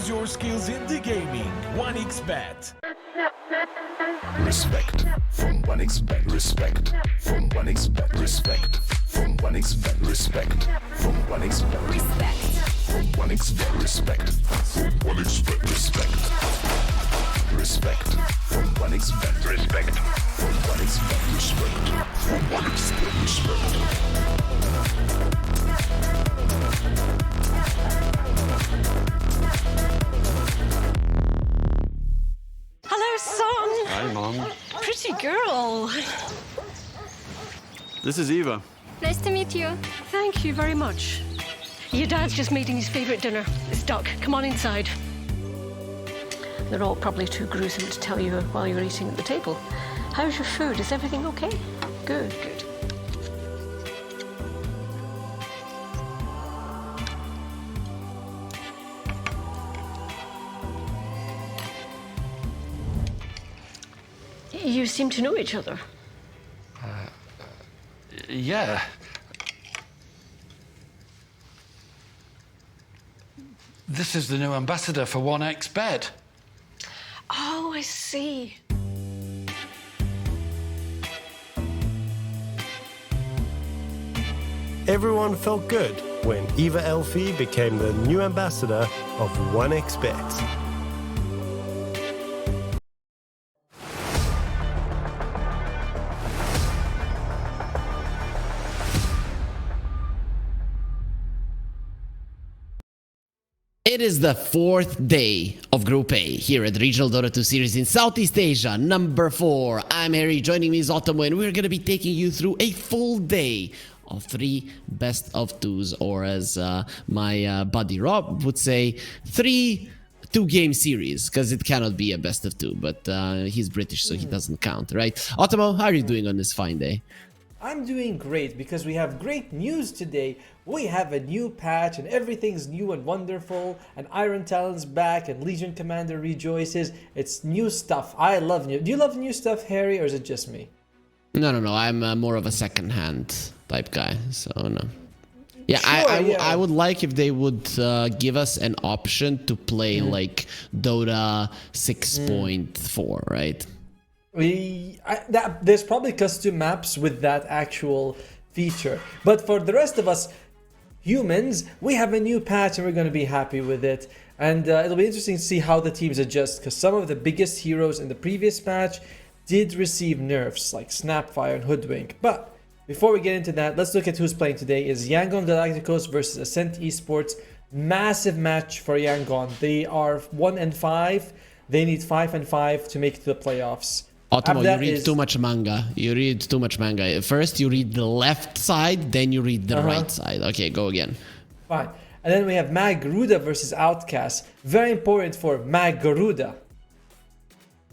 Showcase your skills in the gaming. 1xBet. Respect from 1xBet. Respect from 1xBet. Respect from 1xBet. Respect from 1xBet. Respect. From 1xBet. Respect from 1xBet. Respect. Respect from 1xBet. Respect from 1xBet. Respect from 1xBet. Respect. Hello, son. Hi, Mom. Pretty girl. This is Eva. Nice to meet you. Thank you very much. Your dad's just making his favourite dinner. It's duck. Come on inside. They're all probably too gruesome to tell you while you're eating at the table. How's your food? Is everything okay? Good, good. You seem to know each other. Yeah. This is the new ambassador for 1xBet. Oh, I see. Everyone felt good when Eva Elfie became the new ambassador of 1xBet. It is the fourth day of Group A here at the Regional Dota 2 Series in Southeast Asia, number 4. I'm Harry, joining me is Otomo, and we're going to be taking you through a full day of 3 best of 2s, or as my buddy Rob would say, 3 2-game series, because it cannot be a best of 2, but he's British, so he doesn't count, right? Otomo, how are you doing on this fine day? I'm doing great because we have great news today. We have a new patch and everything's new and wonderful, and Iron Talon's back and Legion Commander rejoices. It's new stuff. I love new. Do you love new stuff, Harry, or is it just me? No. I'm more of a second-hand type guy, so no. Yeah, Sure, I would like if they would give us an option to play like Dota 6.4, right? There's probably custom maps with that actual feature. But for the rest of us humans, we have a new patch and we're going to be happy with it. And it'll be interesting to see how the teams adjust, because some of the biggest heroes in the previous patch did receive nerfs like Snapfire and Hoodwink. But before we get into that, let's look at who's playing today. Is Yangon Galacticos versus Ascent Esports. Massive match for Yangon. They are 1-5. They need 5-5 to make it to the playoffs. Otomo, you read too much manga. You read too much manga. First you read the left side, then you read the right side. Okay, go again. Fine. And then we have Mag Garuda versus Outcast. Very important for Mag Garuda.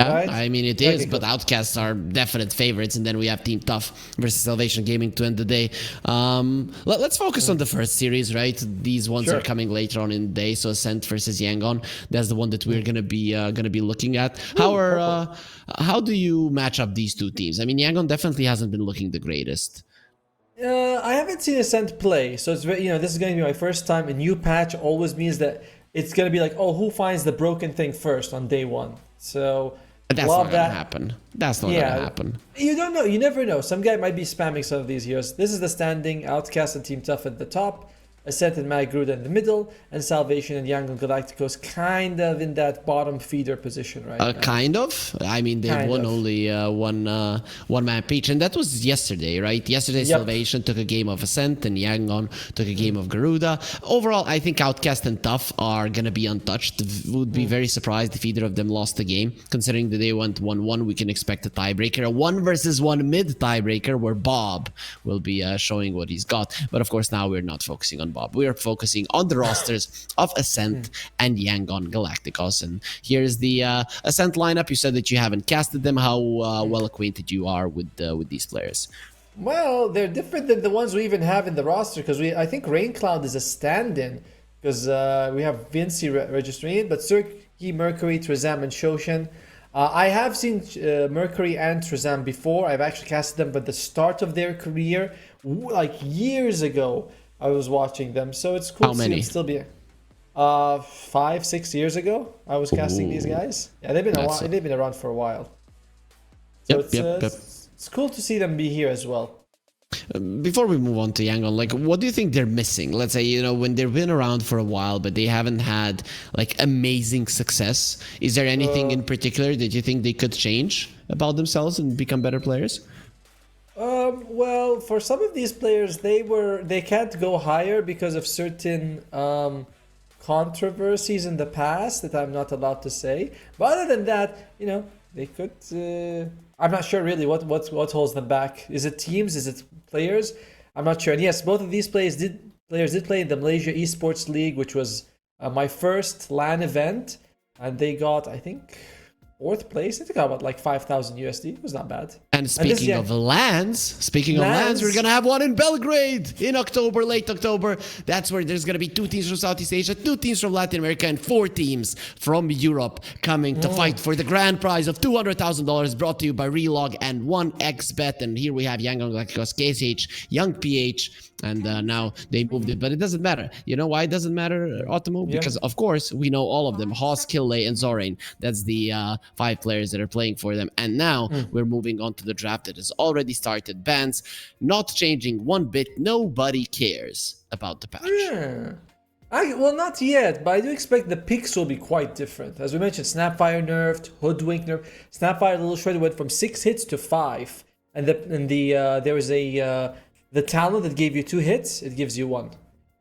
Yeah, Right? I mean it is, but Outcasts are definite favorites, and then we have Team Tough versus Salvation Gaming to end the day. Let's focus on the first series, right? These ones are coming later on in the day, so Ascent versus Yangon. That's the one that we're gonna be looking at. How do you match up these two teams? I mean, Yangon definitely hasn't been looking the greatest. I haven't seen Ascent play, so it's very, this is going to be my first time. A new patch always means that it's going to be like, oh, who finds the broken thing first on day one? So that's not gonna happen. That's not gonna happen. You don't know. You never know. Some guy might be spamming some of these heroes. This is the standing. Outcast and Team Tough at the top, Ascent and Mag Garuda in the middle, and Salvation and Yangon Galacticos kind of in that bottom feeder position right now. Kind of. I mean, they won only one map each, and that was yesterday, right? Yesterday, Salvation took a game of Ascent, and Yangon took a game of Garuda. Overall, I think Outcast and Tough are gonna be untouched. Would be very surprised if either of them lost the game. Considering that they went 1-1, we can expect a tiebreaker, a 1-versus-1 mid tiebreaker, where Bob will be showing what he's got. But of course, now we're not focusing on Bob. We are focusing on the rosters of Ascent and Yangon Galacticos. And here's the Ascent lineup. You said that you haven't casted them. How well acquainted you are with these players? Well, they're different than the ones we even have in the roster, because I think Raincloud is a stand-in, because we have Vinci registering it, but Cirky, Mercury, Trezam, and Shoshan. I have seen Mercury and Trezam before. I've actually casted them, but the start of their career, like years ago, I was watching them, so it's cool to see them still be. 5-6 years ago, I was casting these guys. Yeah, they've been they've been around for a while. So it's cool to see them be here as well. Before we move on to Yangon, like, what do you think they're missing? Let's say, you know, when they've been around for a while, but they haven't had like amazing success. Is there anything in particular that you think they could change about themselves and become better players? Well, for some of these players, they can't go higher because of certain controversies in the past that I'm not allowed to say. But other than that, you know, they could. I'm not sure really what holds them back. Is it teams? Is it players? I'm not sure. And yes, both of these players did play in the Malaysia Esports League, which was my first LAN event, and they got, I think, 4th place. I think I got about like 5,000 USD. It was not bad. And speaking of LANs, we're gonna have one in Belgrade in October, late October. That's where there's gonna be 2 teams from Southeast Asia, 2 teams from Latin America, and 4 teams from Europe coming to fight for the grand prize of $200,000, brought to you by Relog and 1xBet. And here we have Yangon, Galacticos, KSH, Young PH, and now they moved it, but it doesn't matter. You know why it doesn't matter, Ottomo? Because of course we know all of them: Haas, Killay, and Zorain. That's the 5 players that are playing for them. And now we're moving on to the draft that has already started. Bans not changing one bit. Nobody cares about the patch. Well, not yet, but I do expect the picks will be quite different. As we mentioned, Snapfire nerfed, Hoodwink nerfed. Snapfire, a little shorter, went from 6 hits to 5, and there was the talent that gave you 2 hits, it gives you 1,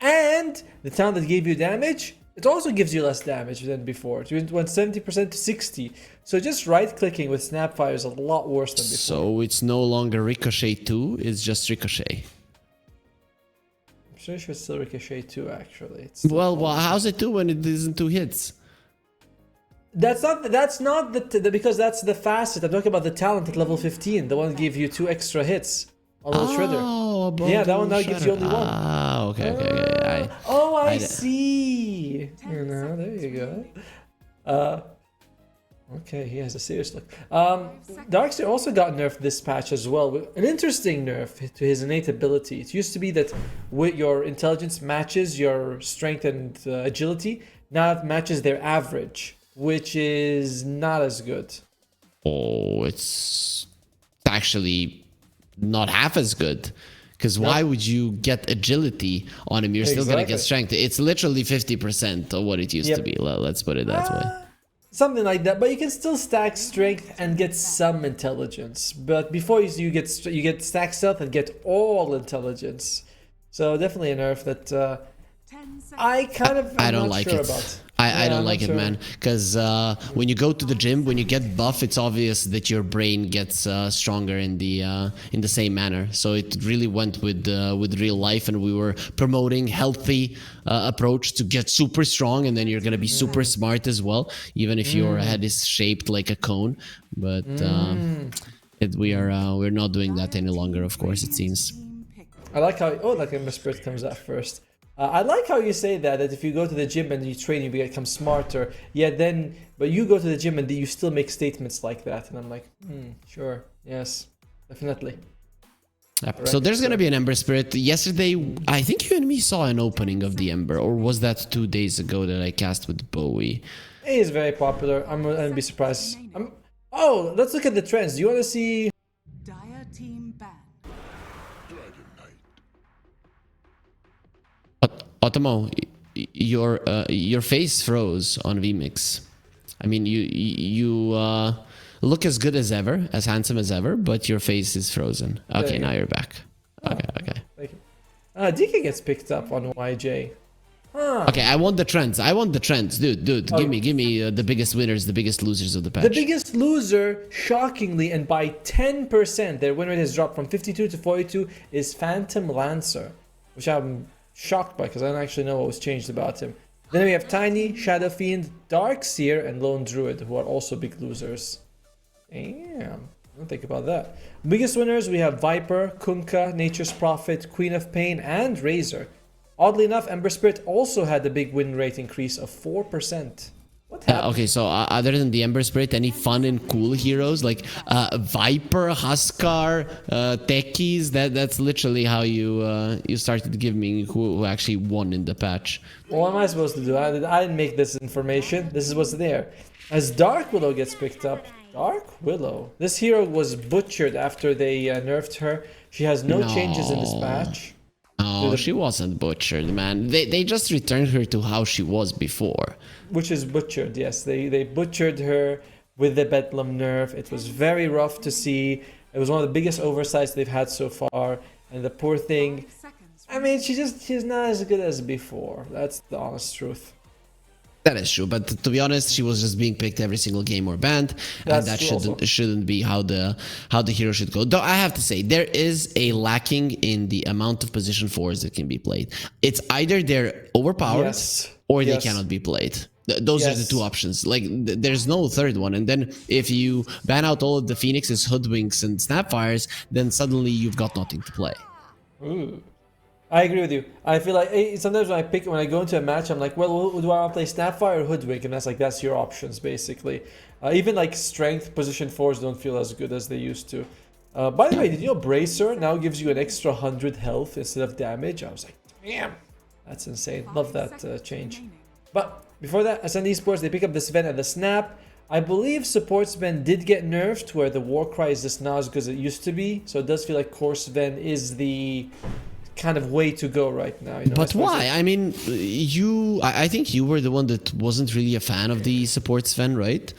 and the talent that gave you damage, it also gives you less damage than before. It went 70% to 60. So just right-clicking with Snapfire is a lot worse than before. So it's no longer Ricochet 2, it's just Ricochet. I'm sure it's still Ricochet 2, actually. Well, how's it 2 when it isn't 2 hits? That's not because that's the fastest. I'm talking about the talent at level 15, the one that gave you 2 extra hits on the Shredder. Yeah, that one now gives you only 1. Ah, okay. I see. You know, there you go. Okay, he has a serious look. Darkseer also got nerfed this patch as well. An interesting nerf to his innate ability. It used to be that with your intelligence matches your strength and agility. Now it matches their average, which is not as good. Oh, it's actually not half as good. Because why would you get agility on him? You're still going to get strength. It's literally 50% of what it used to be. Let's put it that way. Something like that. But you can still stack strength and get some intelligence. But before you get stack stealth and get all intelligence. So definitely a nerf that I don't like it. I don't like it, man. Because when you go to the gym, when you get buff, it's obvious that your brain gets stronger in the same manner. So it really went with real life, and we were promoting healthy approach to get super strong, and then you're gonna be super smart as well, even if your head is shaped like a cone. But we're not doing that any longer, of course. It seems. I like how Ember Spirit comes out first. I like how you say that if you go to the gym and you train, you become smarter. But you go to the gym and you still make statements like that. And I'm like, sure, yes, definitely. So there's going to be an Ember Spirit. Yesterday, I think you and me saw an opening of the Ember. Or was that 2 days ago that I cast with Bowie? It is very popular. I'm going to be surprised. Let's look at the trends. Do you want to see... Dire team ban. Ottomo, your face froze on VMix. I mean, you look as good as ever, as handsome as ever, but your face is frozen. Okay, now you're back. Okay. Thank you. DK gets picked up on YJ. Okay, I want the trends. Dude. Give me the biggest winners, the biggest losers of the patch. The biggest loser, shockingly, and by 10%, their win rate has dropped from 52 to 42, is Phantom Lancer, which I'm shocked by because I don't actually know what was changed about him. Then we have Tiny, Shadow Fiend, Darkseer, and Lone Druid, who are also big losers. Damn, don't think about that. Biggest winners, we have Viper, Kunkka, Nature's Prophet, Queen of Pain, and Razor. Oddly enough, Ember Spirit also had a big win rate increase of 4%. What tap. Okay, so other than the Ember Spirit, any fun and cool heroes like Viper, Huskar, Techies? That's literally how you started to give me who actually won in the patch. What am I supposed to do? I didn't make this information. This is what's there. As Dark Willow gets picked up. Dark Willow. This hero was butchered after they nerfed her. She has no changes in this patch. Oh, she wasn't butchered, man. They just returned her to how she was before. Which is butchered, yes. They butchered her with the Bedlam nerf. It was very rough to see. It was one of the biggest oversights they've had so far. And the poor thing, I mean, she's not as good as before. That's the honest truth. That is true, but to be honest, she was just being picked every single game or banned, and that shouldn't be how the hero should go. Though I have to say, there is a lacking in the amount of position 4s that can be played. It's either they're overpowered or they cannot be played. Those are the two options. Like there's no third one. And then if you ban out all of the Phoenixes, Hoodwinks, and Snapfires, then suddenly you've got nothing to play. Ooh. I agree with you. I feel like sometimes when I go into a match, I'm like, well, do I want to play Snapfire or Hoodwink? And that's your options basically. Even like strength position 4s don't feel as good as they used to. By the way, did you know Bracer now gives you an extra 100 health instead of damage? I was like, damn, that's insane. Love that change. But before that, Ascent Esports, they pick up the Sven and the Snap. I believe support Sven did get nerfed, where the Warcry is just not as good as it used to be. So it does feel like core Sven is the kind of way to go right now, you know. But why? I mean, I think you were the one that wasn't really a fan of the support Sven, right?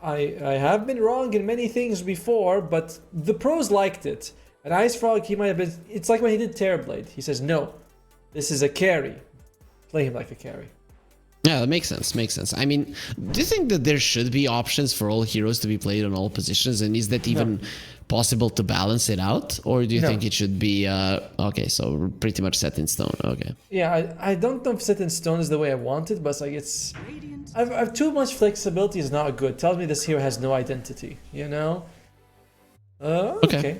I have been wrong in many things before, but the pros liked it. And Ice Frog, he might have been. It's like when he did Terrorblade. He says, "No, this is a carry. Play him like a carry." Yeah, that makes sense. Makes sense. I mean, do you think that there should be options for all heroes to be played on all positions, and is that even possible to balance it out, or do you think it should be okay? So pretty much set in stone. Okay. Yeah, I don't know if set in stone is the way I want it, but it's like I've too much flexibility is not good. Tells me this hero has no identity. You know. Okay.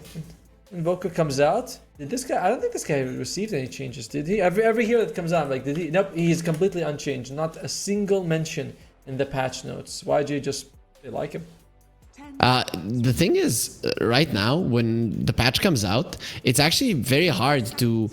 Invoker comes out. Did this guy? I don't think this guy received any changes. Did he? Every hero that comes out, like, did he? Nope. He's completely unchanged. Not a single mention in the patch notes. YG just they like him. The thing is, right now, when the patch comes out, it's actually very hard to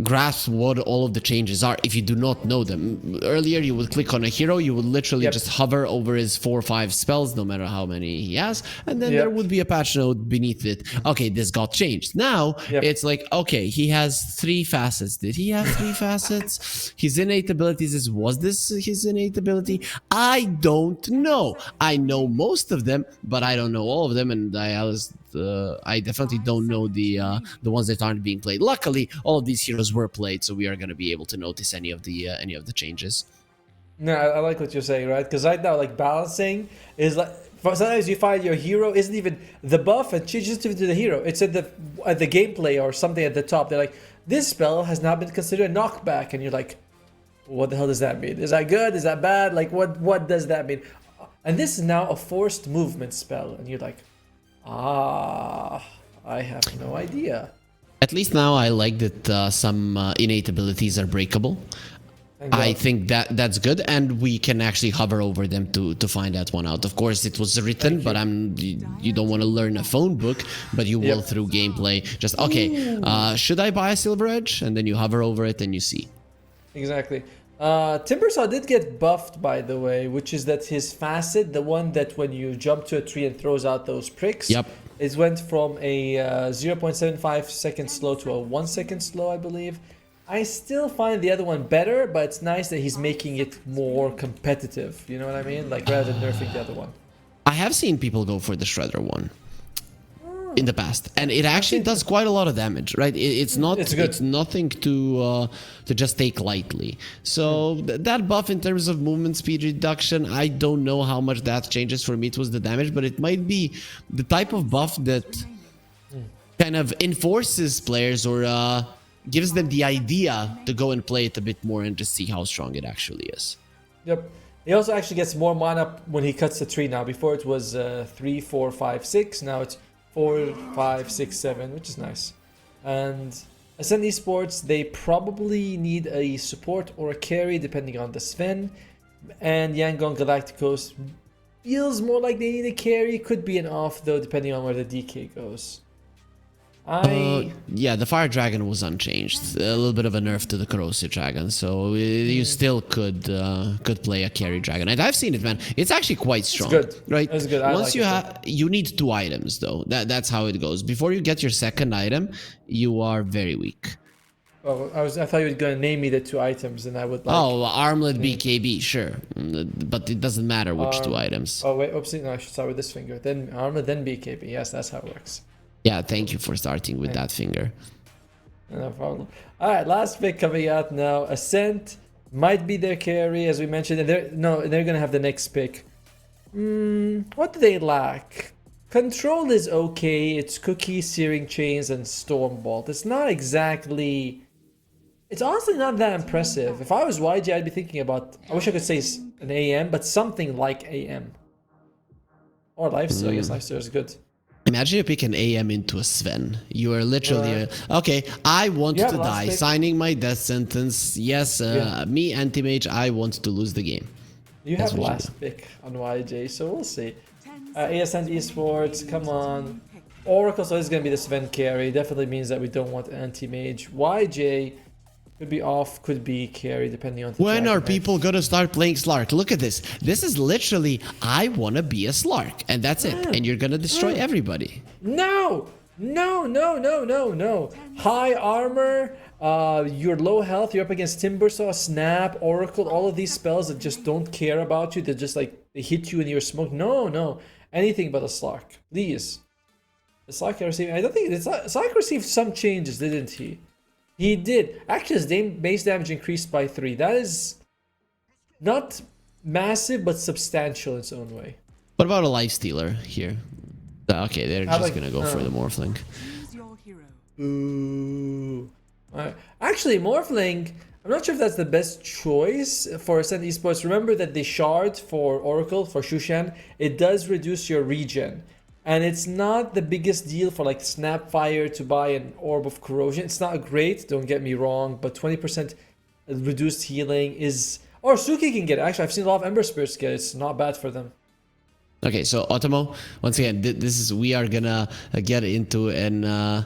grasp what all of the changes are if you do not know them. Earlier, you would click on a hero, you would literally just hover over his 4 or 5 spells, no matter how many he has, and then there would be a patch note beneath it. Okay, this got changed. Now, it's like, okay, he has 3 facets. Did he have 3 facets? His innate abilities was this his innate ability? I don't know. I know most of them, but I don't know all of them, and I definitely don't know the ones that aren't being played. Luckily, all of these heroes were played, so we are going to be able to notice any of the changes. No, I like what you're saying, right? Because right now, like, balancing is like sometimes you find your hero isn't even the buff and changes to the hero. It's at the gameplay or something at the top. They're like, this spell has not been considered a knockback, and you're like, what the hell does that mean? Is that good? Is that bad? Like, what does that mean? And this is now a forced movement spell, and you're like, I have no idea. At least now I like that some innate abilities are breakable. I think that's good, and we can actually hover over them to find that one out. Of course, it was written, but you don't want to learn a phone book, but you will through gameplay. Just okay, should I buy a Silver Edge? And then you hover over it and you see. Exactly. Timbersaw did get buffed, by the way, which is that his facet, the one that when you jump to a tree and throws out those pricks, it went from a 0.75 second slow to a 1 second slow, I believe. I still find the other one better, but it's nice that he's making it more competitive. You know what I mean? Like, rather than nerfing the other one. I have seen people go for the Shredder one in the past, and it actually does quite a lot of damage, right? It's nothing to just take lightly. So that buff in terms of movement speed reduction, I don't know how much that changes. For me, it was the damage, but it might be the type of buff that kind of enforces players or gives them the idea to go and play it a bit more and just see how strong it actually is. Yep. He also actually gets more mana when he cuts the tree now. Before it was 3, 4, 5, 6. Now it's 4, 5, 6, 7, which is nice. And Ascent Esports, they probably need a support or a carry depending on the Sven. and Yangon Galacticos feels more like they need a carry. Could be an off though, depending on where the DK goes. Yeah, the Fire Dragon was unchanged. A little bit of a nerf to the Corrosive Dragon, so you still could play a carry dragon. And I've seen it, man. It's actually quite strong. It's good. Right? It's good. Once you need 2 items though. That's how it goes. Before you get your second item, you are very weak. Oh, I thought you were gonna name me the 2 items, and I would like. Oh, Armlet BKB, sure, but it doesn't matter which 2 items. Oh wait, oopsie. No, I should start with this finger. Then armor, then BKB. Yes, that's how it works. Yeah, thank you for starting with that finger. No problem. All right, last pick coming out now. Ascent might be their carry, as we mentioned. And they're gonna have the next pick. What do they lack? Control is okay. It's Cookie, Searing Chains, and Stormbolt. It's not exactly. It's honestly not that impressive. If I was YG, I'd be thinking about. I wish I could say an AM, but something like AM. Or Lifesteal. I guess Lifesteal is good. Imagine you pick an AM into a Sven. You are literally okay. I want to die, signing my death sentence. Yes, me anti-mage. I want to lose the game. You have last pick on YJ, so we'll see. Ascent Esports, come on. Oracle, so this is gonna be the Sven carry. Definitely means that we don't want anti-mage. YJ could be off, could be carry, depending on. When are people gonna start playing Slark? Look at this. This is literally, I wanna be a Slark, and that's it. And you're gonna destroy everybody. No! High armor, you're low health, you're up against Timbersaw, Snap, Oracle, all of these spells that just don't care about you. They're just like, they hit you in your smoke. No. Anything but a Slark. Please. The Slark received, I don't think, Slark received some changes, didn't he? He did. Actually, his base damage increased by 3. That is not massive, but substantial in its own way. What about a Lifestealer here? Okay, they're just gonna go for the Morphling. Ooh. Alright. Actually, Morphling, I'm not sure if that's the best choice for Ascent Esports. Remember that the shard for Oracle, for Shushan, it does reduce your regen. And it's not the biggest deal for like Snapfire to buy an Orb of Corrosion. It's not great, don't get me wrong, but 20% reduced healing is... Or Suki can get it. Actually, I've seen a lot of Ember Spirits get it. It's not bad for them. Okay, so Otomo, once again, we are gonna get into an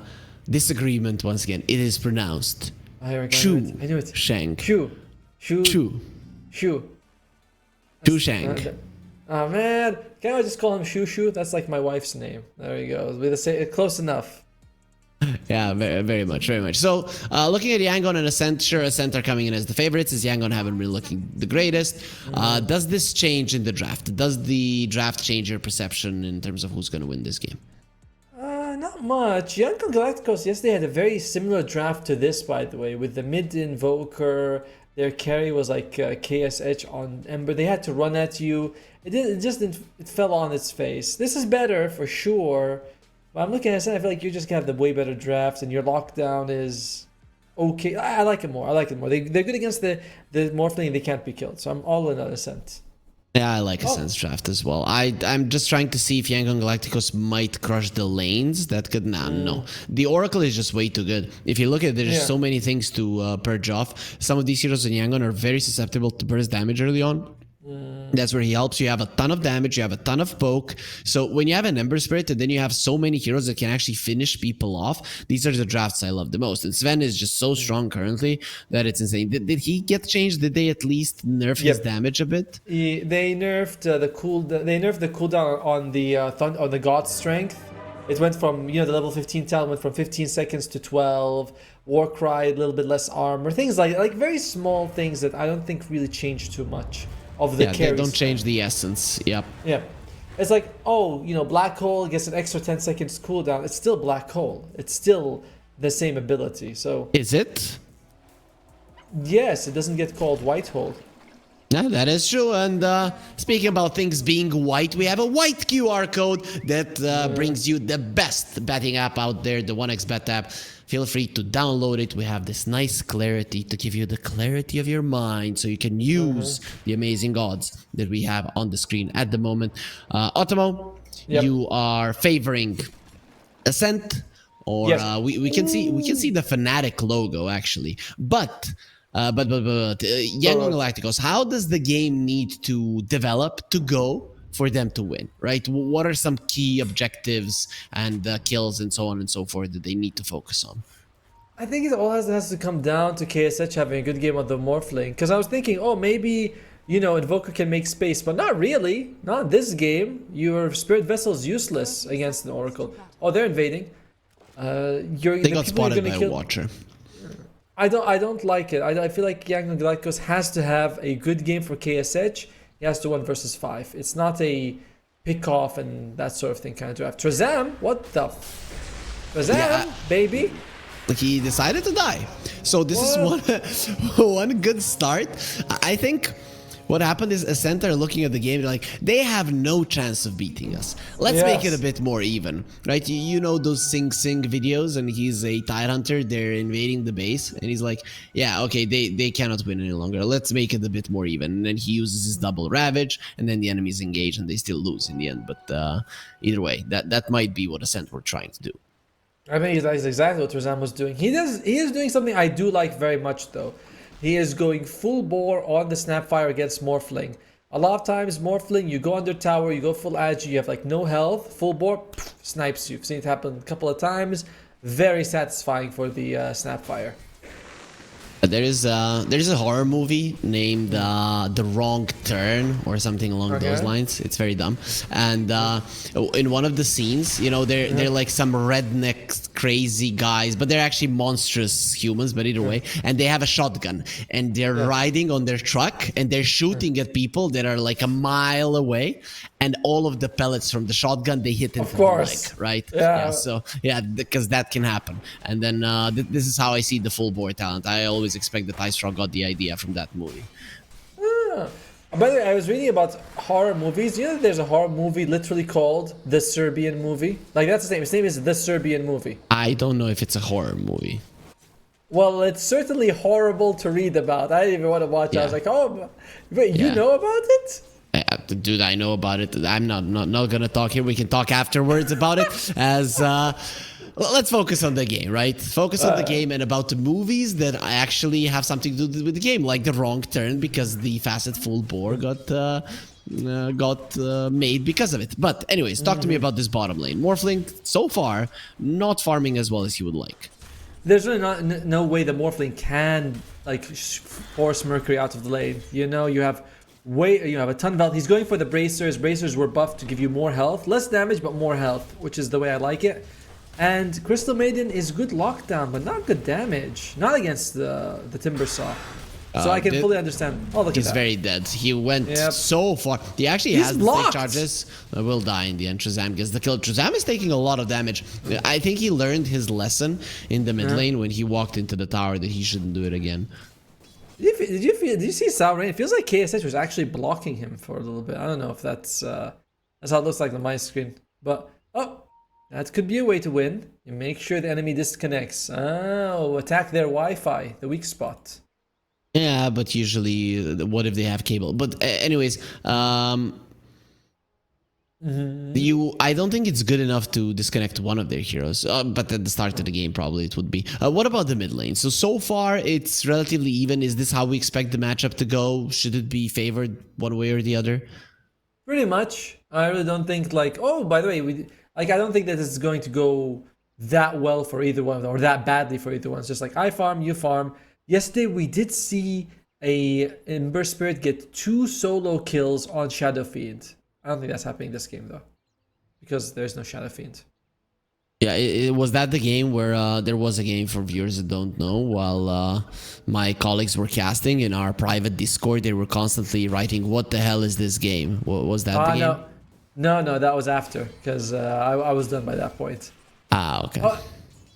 disagreement once again. It is pronounced Chu Shank. Chu Shank. Oh man, can't I just call him Shushu? That's like my wife's name. There you go. With the same, close enough. Yeah, very much. So, looking at Yangon and Ascent, sure, Ascent are coming in as the favorites, as Yangon haven't been looking the greatest. Does this change in the draft? Does the draft change your perception in terms of who's going to win this game? Not much. Yangon Galacticos, yes, they had a very similar draft to this, by the way, with the mid invoker. Their carry was like KSH on Ember. They had to run at you. It fell on its face. This is better for sure. But I'm looking at it, I feel like you're just gonna have the way better draft, and your lockdown is okay. I like it more. They're good against the Morphling. They can't be killed. So I'm all in on Ascent. Yeah, I like Ascent's draft as well. I'm just trying to see if Yangon Galacticos might crush the lanes. That could no. The Oracle is just way too good. If you look at it, there's so many things to purge off. Some of these heroes in Yangon are very susceptible to burst damage early on. That's where he helps. You have a ton of damage, you have a ton of poke. So when you have an Ember Spirit and then you have so many heroes that can actually finish people off, these are the drafts I love the most. And Sven is just so strong currently that it's insane. Did he get changed? Did they at least nerf his damage a bit? They nerfed the cooldown on the God Strength. It went from, the level 15 talent went from 15 seconds to 12. Warcry, a little bit less armor. Things like very small things that I don't think really changed too much. Of the they don't change the essence. Yep. Yeah. It's like, Black Hole gets an extra 10 seconds cooldown. It's still Black Hole. It's still the same ability. So is it? Yes, it doesn't get called White Hole. No, that is true. And speaking about things being white, we have a white QR code that brings you the best betting app out there, the 1xBet app. Feel free to download it. We have this nice clarity to give you the clarity of your mind so you can use the amazing odds that we have on the screen at the moment. Otomo, you are favoring Ascent, or we can see the Fnatic logo actually. But But Yangon Galacticos, how does the game need to develop to go for them to win, right? What are some key objectives and kills and so on and so forth that they need to focus on? I think it all has to come down to KSH having a good game on the Morphling. Because I was thinking, oh, maybe, Invoker can make space, but not really. Not this game. Your Spirit Vessel is useless against an Oracle. Oh, they're invading. They got spotted by a Watcher. I don't like it. I feel like Yangon Galacticos has to have a good game for KSH. He has to 1 versus 5. It's not a pick off and that sort of thing kind of draft. Trezam, what the? Trezam, baby. He decided to die. So this is one good start. I think what happened is Ascent are looking at the game, they're like, they have no chance of beating us. Let's make it a bit more even, right? You know those Sing Sing videos, and he's a Tide Hunter, they're invading the base, and he's like, yeah, okay, they cannot win any longer. Let's make it a bit more even. And then he uses his double Ravage, and then the enemies engage, and they still lose in the end. But either way, that might be what Ascent were trying to do. I mean, that's exactly what Trezam was doing. He is doing something I do like very much, though. He is going full bore on the Snapfire against Morphling. A lot of times, Morphling, you go under tower, you go full agi, you have like no health, full bore, snipes you. I've seen it happen a couple of times. Very satisfying for the Snapfire. There's a horror movie named The Wrong Turn or something along those lines. It's very dumb. And in one of the scenes, they're like some redneck crazy guys, but they're actually monstrous humans, but either way. And they have a shotgun, and they're riding on their truck, and they're shooting at people that are like a mile away, and all of the pellets from the shotgun, they hit into the leg, right? So because that can happen. And then this is how I see the full bore talent. I always expect that Icestrong got the idea from that movie. By the way, I was reading about horror movies. You know that there's a horror movie literally called The Serbian Movie? Like, that's his name. His name is The Serbian Movie. I don't know if it's a horror movie. Well, it's certainly horrible to read about. I didn't even want to watch it. I was like, oh, wait, you know about it? Dude, I know about it. I'm not gonna talk here. We can talk afterwards about it. As let's focus on the game, right? Focus on the game and about the movies that actually have something to do with the game, like The Wrong Turn, because the Facet Full Bore got made because of it. But anyways, talk to me about this bottom lane. Morphling, so far, not farming as well as you would like. There's really no way the Morphling can like force Mercury out of the lane. You have a ton of health. He's going for the bracers. Bracers were buffed to give you more health, less damage, but more health, which is the way I like it. And Crystal Maiden is good lockdown, but not good damage. Not against the Timbersaw. So I can fully understand. Oh, look at that. He's very dead. He went so far. He actually has the take charges. Will die in the end. Trezam gets the kill. Trezam is taking a lot of damage. I think he learned his lesson in the mid lane when he walked into the tower that he shouldn't do it again. Did you see Sauron? It feels like KSH was actually blocking him for a little bit. I don't know if that's how it looks like on my screen. But, that could be a way to win. You make sure the enemy disconnects. Oh, attack their Wi-Fi, the weak spot. Yeah, but usually, what if they have cable? But anyways, I don't think it's good enough to disconnect one of their heroes. But at the start of the game, probably it would be. What about the mid lane? So far, it's relatively even. Is this how we expect the matchup to go? Should it be favored one way or the other? Pretty much. I really don't think by the way, I don't think that it's going to go that well for either one of them, or that badly for either one. It's just like, I farm, you farm. Yesterday, we did see a Ember Spirit get 2 solo kills on Shadow Fiend. I don't think that's happening this game, though, because there's no Shadow Fiend. Yeah, was that the game where there was a game for viewers that don't know? While my colleagues were casting in our private Discord, they were constantly writing, "What the hell is this game?" Was that the game? No, that was after, because I was done by that point. Okay.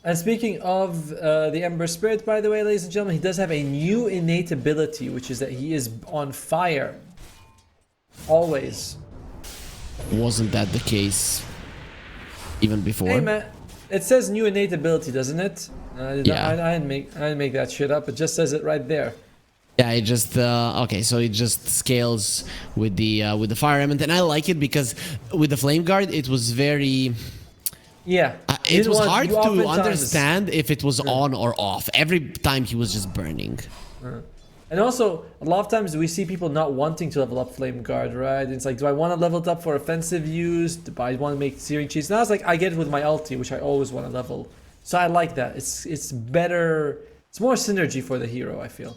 And speaking of the Ember Spirit, by the way, ladies and gentlemen, he does have a new innate ability, which is that he is on fire. Always. Wasn't that the case even before? Hey, man. It says new innate ability, doesn't it? Yeah. I didn't make that shit up. It just says it right there. Yeah, it just okay. So it just scales with the fire element, and I like it because with the flame guard, it was very. Yeah. It was hard to understand if it was on or off. Every time he was just burning. And also, a lot of times we see people not wanting to level up Flame Guard, right? It's like, do I want to level it up for offensive use? Do I want to make Searing Cheese? Now it's like, I get it with my ulti, which I always want to level. So I like that. It's better. It's more synergy for the hero, I feel.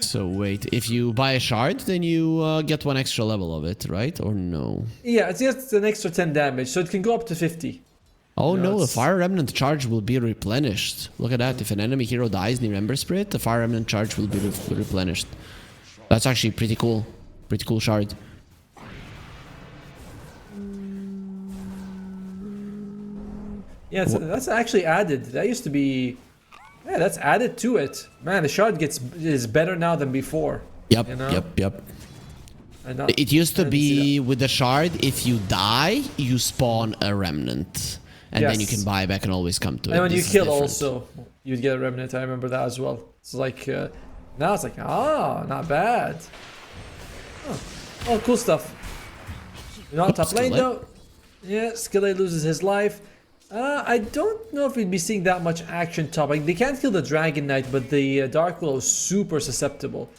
So wait, if you buy a shard, then you get 1 extra level of it, right? Or no? Yeah, it's just an extra 10 damage, so it can go up to 50. Oh no, the it's- Fire Remnant charge will be replenished. Look at that. If an enemy hero dies near Ember Spirit, the Fire Remnant charge will be replenished. That's actually pretty cool. Pretty cool shard. Yeah, that's actually added. That used to be... Yeah, that's added to it. Man, the shard is better now than before. Yep, You know? yep. I know. It used to I didn't see be with the shard, if you die, you spawn a remnant. And then you Yes. can buy back and always come to it. And when you This is kill different. also, you'd get a remnant. I remember that as well. It's like, now it's like, not bad. Oh, cool stuff. You're not top lane Skillet. though. Yeah, Skillet loses his life. I don't know if we'd be seeing that much action top. Like, they can't kill the Dragon Knight, but the Dark Willow is super susceptible.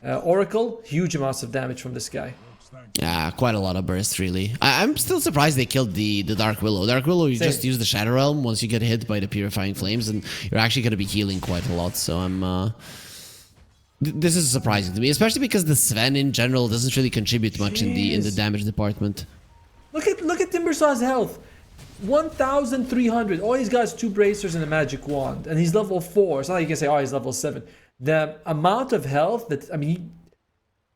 Oracle, huge amounts of damage from this guy. Yeah, quite a lot of burst, really. I'm still surprised they killed the Dark Willow. Dark Willow, you Same. just use the Shadow Realm once you get hit by the Purifying Flames, and you're actually going to be healing quite a lot. So I'm... This is surprising to me, especially because the Sven in general doesn't really contribute much in the Jeez. damage department. Look at Timbersaw's health. 1,300. All he's got is 2 bracers and a magic wand, and he's level 4. It's not like you can say, oh, he's level 7. The amount of health that, I mean,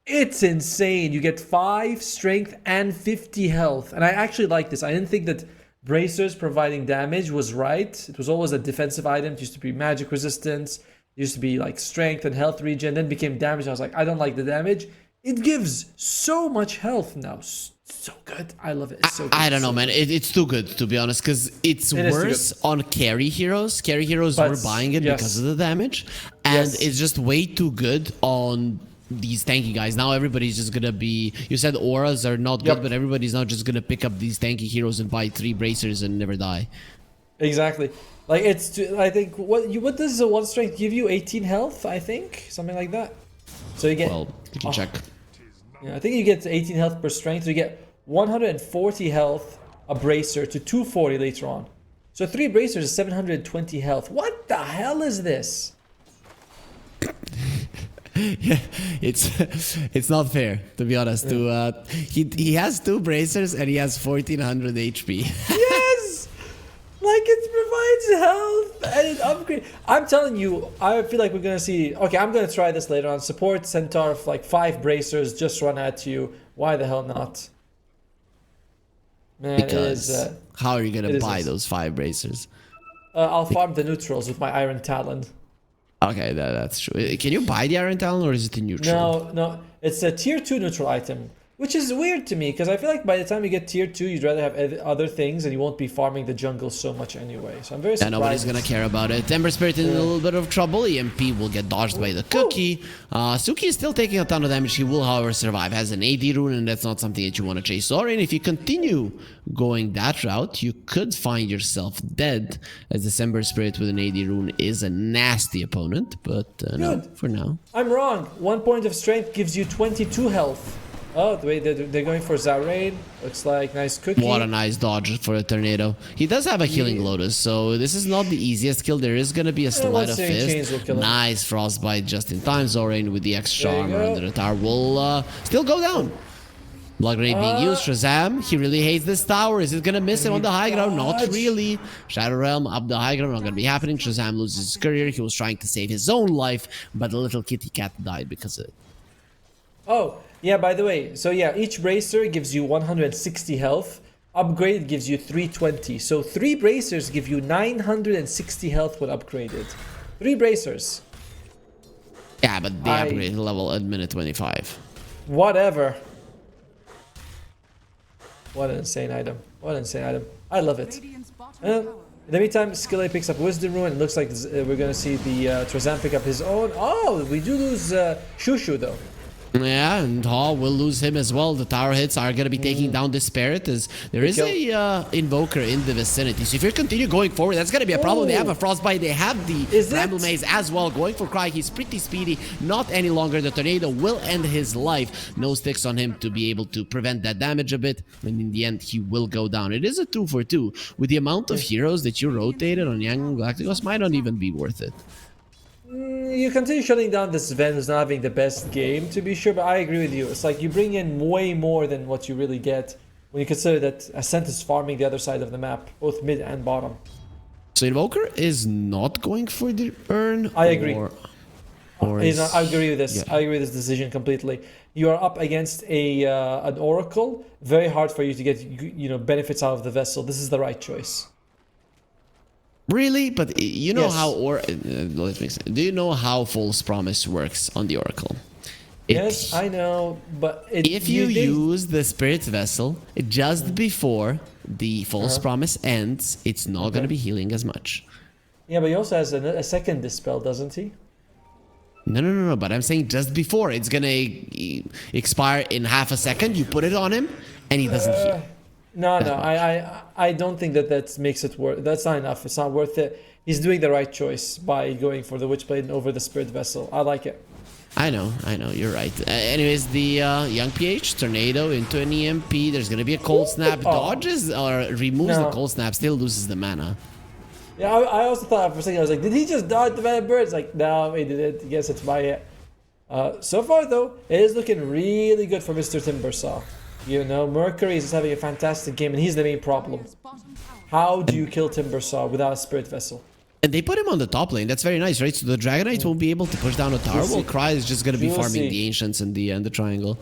it's insane. You get 5 strength and 50 health, and I actually like this. I didn't think that bracers providing damage was right. It was always a defensive item. It used to be magic resistance. It used to be like strength and health regen. Then became damage. I was like, I don't like the damage. It gives so much health now. So good. I love it. It's so good. I don't know, man. It's too good, to be honest, because it's It is too worse on carry heroes. Carry heroes But, were buying it yes. because of the damage, and Yes. it's just way too good on these tanky guys. Now everybody's just gonna be... You said auras are not good, Yep. but everybody's now just gonna pick up these tanky heroes and buy 3 bracers and never die. Exactly. Like, I think what does a 1 strength give you? 18 health, I think, something like that. So you get Well, you can check. yeah, I think you get 18 health per strength. You get 140 health a bracer to 240 later on. So 3 bracers is 720 health. What the hell is this? Yeah, it's not fair, to be honest. He has 2 bracers and he has 1400 HP. Yes! Like, it provides health and it upgrades. I'm telling you, I feel like we're gonna see. Okay, I'm gonna try this later on. Support Centaur of like 5 bracers just run at you. Why the hell not? Man, Because it is, how are you gonna it is buy ins- those 5 bracers? I'll farm the neutrals with my Iron Talon. Okay, that's true. Can you buy the Iron Talon or is it a neutral? No, it's a tier 2 neutral item, which is weird to me because I feel like by the time you get tier 2, you'd rather have other things and you won't be farming the jungle so much anyway. So I'm very Yeah, surprised. nobody's gonna care about it. Ember Spirit in a little bit of trouble. EMP will get dodged by the cookie. Suki is still taking a ton of damage. He will, however, survive. Has an AD rune, and that's not something that you want to chase. Sorin, if you continue going that route, you could find yourself dead, as the Ember Spirit with an AD rune is a nasty opponent. But no, Good. for now. I'm wrong. 1 point of strength gives you 22 health. Oh, the way they're going for Zarain. Looks like nice cookie. What a nice dodge for a tornado. He does have a healing lotus, so this is not the easiest kill. There is going to be a sleight of Searing Chains will fist. kill him. Nice frostbite just in time. Zorain with the extra There you armor go. under the tower will still go down. Blood Grenade being used. Shazam, he really hates this tower. Is it going to miss it on the high ground? Not dodge. really. Shadow Realm up the high ground, not going to be happening. Shazam loses his career. He was trying to save his own life, but the little kitty cat died because of it. Oh, yeah, by the way. So yeah, each bracer gives you 160 health. Upgraded gives you 320. So 3 bracers give you 960 health when upgraded. 3 bracers. Yeah, but they I- upgraded level at minute 25. Whatever. What an insane item. What an insane item. I love it. Radiant's bottom Uh, tower in the meantime, Skillet picks up Wisdom Rune. It looks like we're going to see the Trezan pick up his own. Oh, we do lose Shushu though. Yeah, and Hall will lose him as well. The tower hits are going to be taking down the Spirit, as there is a Invoker in the vicinity. So if you continue going forward, that's going to be a problem. They have a Frostbite. They have the Bramble Maze as well. Going for Cry. He's pretty speedy. Not any longer. The Tornado will end his life. No sticks on him to be able to prevent that damage a bit. And in the end, he will go down. It is a 2 for 2. With the amount of heroes that you rotated on Yangon Galacticos, might not even be worth it. You continue shutting down this Sven who's not having the best game, to be sure, but I agree with you. It's like you bring in way more than what you really get when you consider that Ascent is farming the other side of the map, both mid and bottom. So Invoker is not going for the urn? I agree. He's not, I agree with this. Yeah. I agree with this decision completely. You are up against an Oracle. Very hard for you to get benefits out of the vessel. This is the right choice. Really? But you know how do you know how False Promise works on the Oracle? Yes, I know, but if you use the Spirit Vessel just before the False Promise ends, it's not going to be healing as much. Yeah, but he also has a second Dispel, doesn't he? No, but I'm saying just before. It's going to expire in half a second. You put it on him, and he doesn't heal. No, I don't think that makes it worth. That's not enough. It's not worth it. He's doing the right choice by going for the Witchblade over the Spirit Vessel. I like it. I know. You're right. Anyways, the Young PH Tornado into an EMP. There's gonna be a Cold Snap. Dodges or removes the Cold Snap. Still loses the mana. Yeah, I also thought for a second, I was like, did he just dodge the Venom Bird? It's like, no, he didn't. Yes, it's my hit. So far though, it is looking really good for Mr. Timbersaw. Mercury is having a fantastic game, and he's the main problem. How do you kill Timbersaw without a Spirit Vessel? And they put him on the top lane. That's very nice, right? So the Dragonite won't be able to push down a tower. While Cry is just going to be farming the Ancients in the triangle.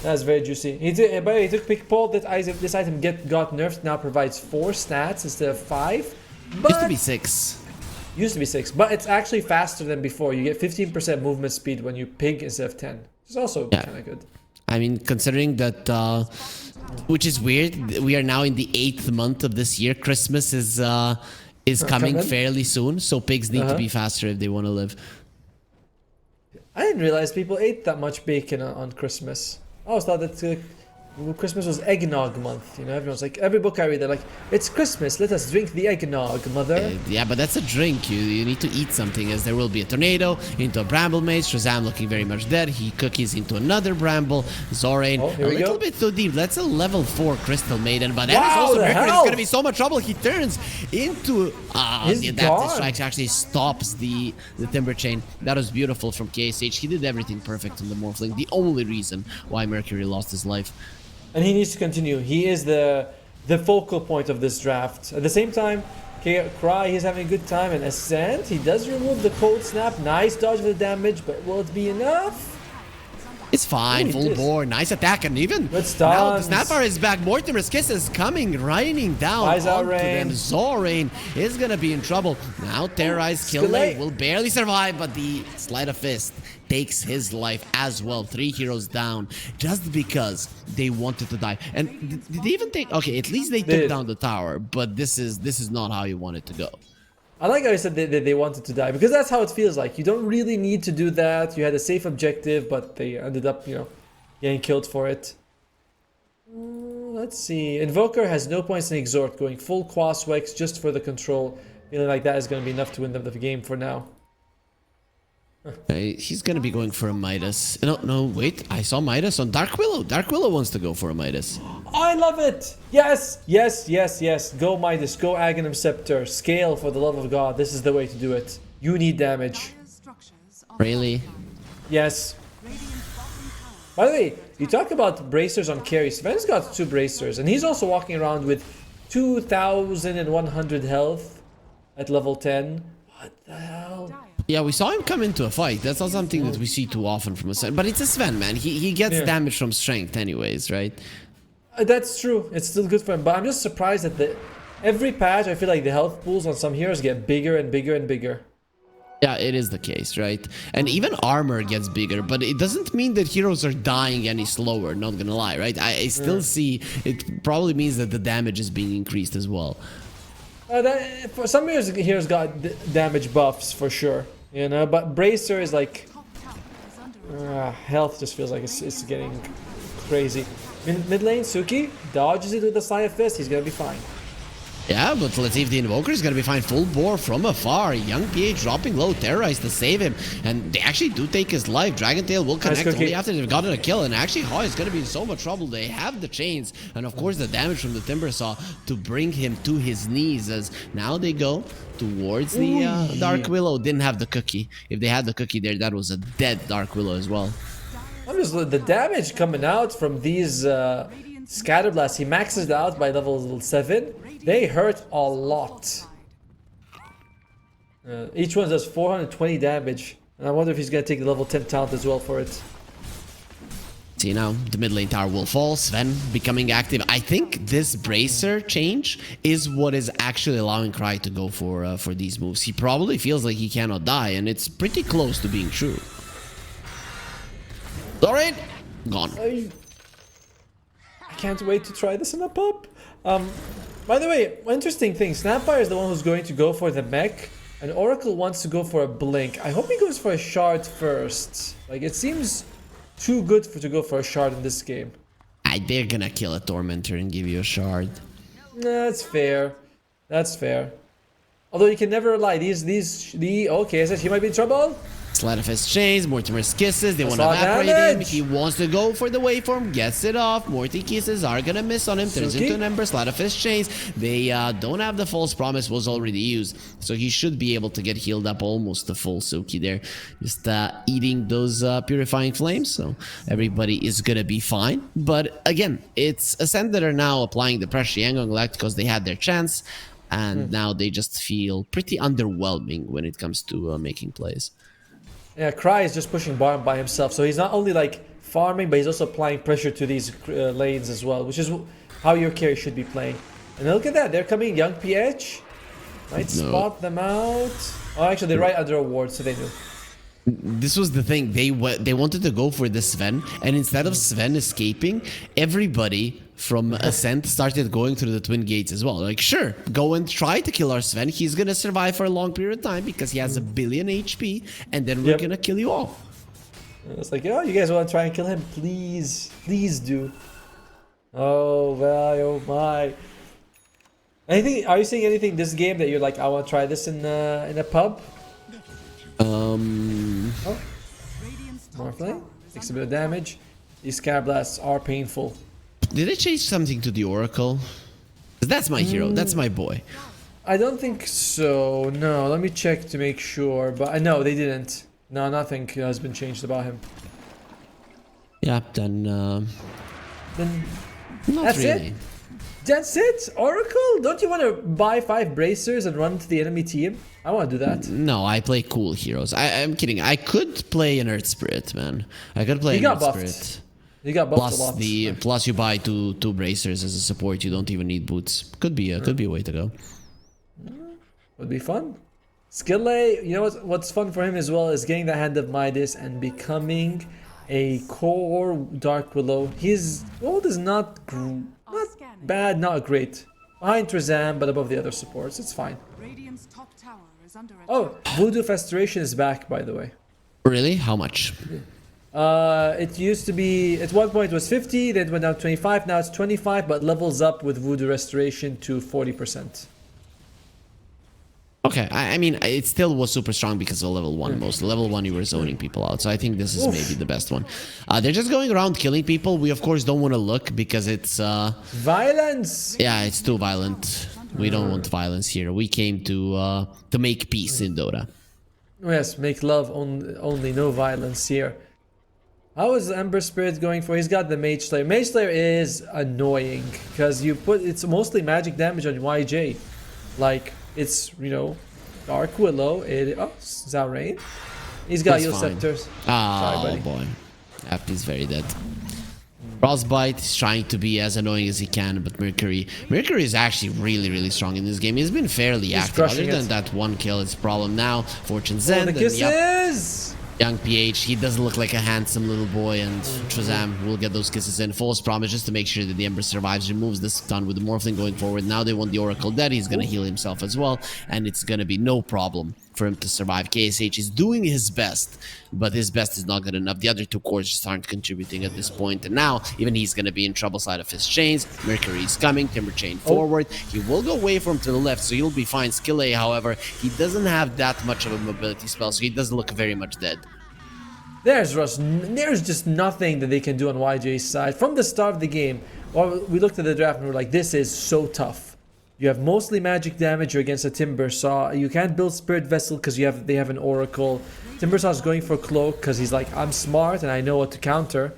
That's very juicy. He took Pick Pole. This item got nerfed. Now provides 4 stats instead of 5. But used to be 6. Used to be 6, but it's actually faster than before. You get 15% movement speed when you pig instead of 10. It's also kind of good. I mean, considering that, which is weird, we are now in the 8th month of this year. Christmas is coming fairly soon, so pigs need to be faster if they want to live. I didn't realize people ate that much bacon on Christmas. I always thought that Christmas was eggnog month. Everyone's like, every book I read, they're like, it's Christmas, let us drink the eggnog, mother. Yeah, but that's a drink. You need to eat something, as there will be a Tornado into a Bramble Maze. Shazam looking very much dead. He cookies into another Bramble. Zorain a little bit too deep. That's a level 4 Crystal Maiden, but that is also Mercury is going to be so much trouble. He turns into the Adaptive Strike actually stops the Timber Chain. That was beautiful from KSH. He did everything perfect on the Morphling. The only reason why Mercury lost his life. And he needs to continue. He is the focal point of this draft. At the same time, Cry, he's having a good time. And Ascent, he does remove the Cold Snap. Nice dodge of the damage, but will it be enough? It's fine, full bore, nice attack, and even now the Snapper is back. Mortimer's Kiss is coming, raining down onto them. Zorain is gonna be in trouble. Now Terrorized Killer will barely survive, but the Sleight of Fist takes his life as well. 3 heroes down, just because they wanted to die. And did they even take? Okay, at least they took down the tower, but this is not how you want it to go. I like how you said they wanted to die, because that's how it feels like. You don't really need to do that. You had a safe objective, but they ended up, getting killed for it. Let's see. Invoker has no points in Exhort, going full Quaswex just for the control. Feeling like that is going to be enough to win them the game for now. He's going to be going for a Midas. No, wait. I saw Midas on Dark Willow. Dark Willow wants to go for a Midas. I love it. Yes. Go Midas. Go Aghanim Scepter. Scale, for the love of God. This is the way to do it. You need damage. Really? Yes. By the way, you talk about bracers on carry. Sven's got 2 bracers, and he's also walking around with 2,100 health at level 10. What the hell? Yeah, we saw him come into a fight. That's not something that we see too often from a Sven. But it's a Sven, man. He gets damage from strength anyways, right? That's true. It's still good for him. But I'm just surprised that every patch, I feel like the health pools on some heroes get bigger and bigger and bigger. Yeah, it is the case, right? And even armor gets bigger, but it doesn't mean that heroes are dying any slower, not gonna lie, right? I still see it probably means that the damage is being increased as well. For some heroes got damage buffs for sure, but Bracer is like health just feels like it's getting crazy. Mid lane, Suki dodges it with the Side Fist. He's gonna be fine. Yeah, but let's see if the Invoker is going to be fine. Full bore from afar. Young PH dropping low. Terrorize to save him. And they actually do take his life. Dragon Tail will connect only after they've gotten a kill. And actually, Hoi is going to be in so much trouble. They have the chains. And of course, the damage from the Timber Saw to bring him to his knees. As now they go towards the Dark Willow. Didn't have the cookie. If they had the cookie there, that was a dead Dark Willow as well. I'm just the damage coming out from these Scatter Blasts. He maxes it out by level 7. They hurt a lot. Each one does 420 damage. And I wonder if he's going to take the level 10 talent as well for it. See now, the mid lane tower will fall. Sven becoming active. I think this bracer change is what is actually allowing Cry to go for these moves. He probably feels like he cannot die, and it's pretty close to being true. Alright, gone. I can't wait to try this in a pub. By the way, interesting thing. Snapfire is the one who's going to go for the mech, and Oracle wants to go for a blink. I hope he goes for a shard first. Like, it seems too good to go for a shard in this game. They're gonna kill a Tormentor and give you a shard. That's fair. That's fair. Although you can never lie. Okay, I said he might be in trouble. Sleight of his chains, Mortimer's kisses, they want to That's a lot of evaporate him. damage. He wants to go for the waveform, gets it off. Morty kisses are gonna miss on him, turns Suki? into an ember. Sleight of his chains. They don't have the false promise, was already used. So he should be able to get healed up almost to full Suki there. Just eating those purifying flames. So everybody is gonna be fine. But again, it's Ascent that are now applying the pressure. Yangon Galacticos, they had their chance. And now they just feel pretty underwhelming when it comes to making plays. Yeah, Cry is just pushing bottom by himself. So he's not only like farming, but he's also applying pressure to these lanes as well, which is how your carry should be playing. And look at that, they're coming. Young PH might spot them out. Oh, actually, they're right under a ward, so they knew. This was the thing. They wanted to go for the Sven, and instead of Sven escaping, everybody from Ascent started going through the twin gates as well. Like, sure, go and try to kill our Sven. He's gonna survive for a long period of time because he has 1 billion HP, and then we're gonna kill you all. It's like, oh, you guys want to try and kill him? Please, please do. Oh my, oh my. Anything? Are you seeing anything this game that you're like, I want to try this in a pub? Oh, more flame. Takes a bit of damage. These Scatter Blasts are painful. Did they change something to the Oracle? 'Cause that's my hero. That's my boy. I don't think so. No, let me check to make sure. But I know they didn't. No, nothing has been changed about him. Yeah, then Then not that's really. it. That's it. Oracle. Don't you want to buy 5 bracers and run to the enemy team? I want to do that. No, I play cool heroes. I'm kidding. I could play an Earth Spirit, man. I could play an Earth Spirit. You got buffed a lot. Plus you buy two bracers as a support. You don't even need boots. Could be a way to go. Would be fun. Skillay, you know what's fun for him as well is getting the Hand of Midas and becoming a core Dark Willow. His gold is not bad, not great. Behind Trezam, but above the other supports. It's fine. Radiant's top tower is under attack. Oh, Voodoo Festration is back, by the way. Really? How much? It used to be, at one point it was 50, then it went down to 25, now it's 25, but levels up with Voodoo Restoration to 40%. Okay, I mean, it still was super strong because of level 1 most. Level 1 you were zoning people out, so I think this is maybe the best one. They're just going around killing people. We of course don't want to look because it's... Violence! Yeah, it's too violent. We don't want violence here. We came to make peace in Dota. Yes, make love, only no violence here. How is Ember Spirit going for? He's got the Mage Slayer. Mage Slayer is annoying because it's mostly magic damage on YJ. Like, it's, you know, Dark Willow. Zarain. He's got Heal Scepters. Oh, boy. Apti's very dead. Frostbite is trying to be as annoying as he can, but Mercury is actually really, really strong in this game. He's been fairly active. Other than that one kill, it's a problem now. Fortune Zen. Oh, the kisses! Young PH, he doesn't look like a handsome little boy, and Shazam will get those kisses in. False Promise just to make sure that the Ember survives, removes the stun with the Morphling going forward. Now they want the Oracle dead, he's gonna heal himself as well, and it's gonna be no problem for him to survive. KSH is doing his best but his best is not good enough. The other two cores just aren't contributing at this point, and now even he's going to be in trouble side of his chains. Mercury's coming, Timber Chain forward. He will go away from to the left, so he'll be fine. Skill A, however, he doesn't have that much of a mobility spell, so he doesn't look very much dead. There's just nothing that they can do on YJ's side. From the start of the game, we looked at the draft and we're like, this is so tough. You have mostly magic damage, you're against a Timber Saw. You can't build Spirit Vessel because they have an Oracle. Timber Saw is going for Cloak because he's like, I'm smart and I know what to counter.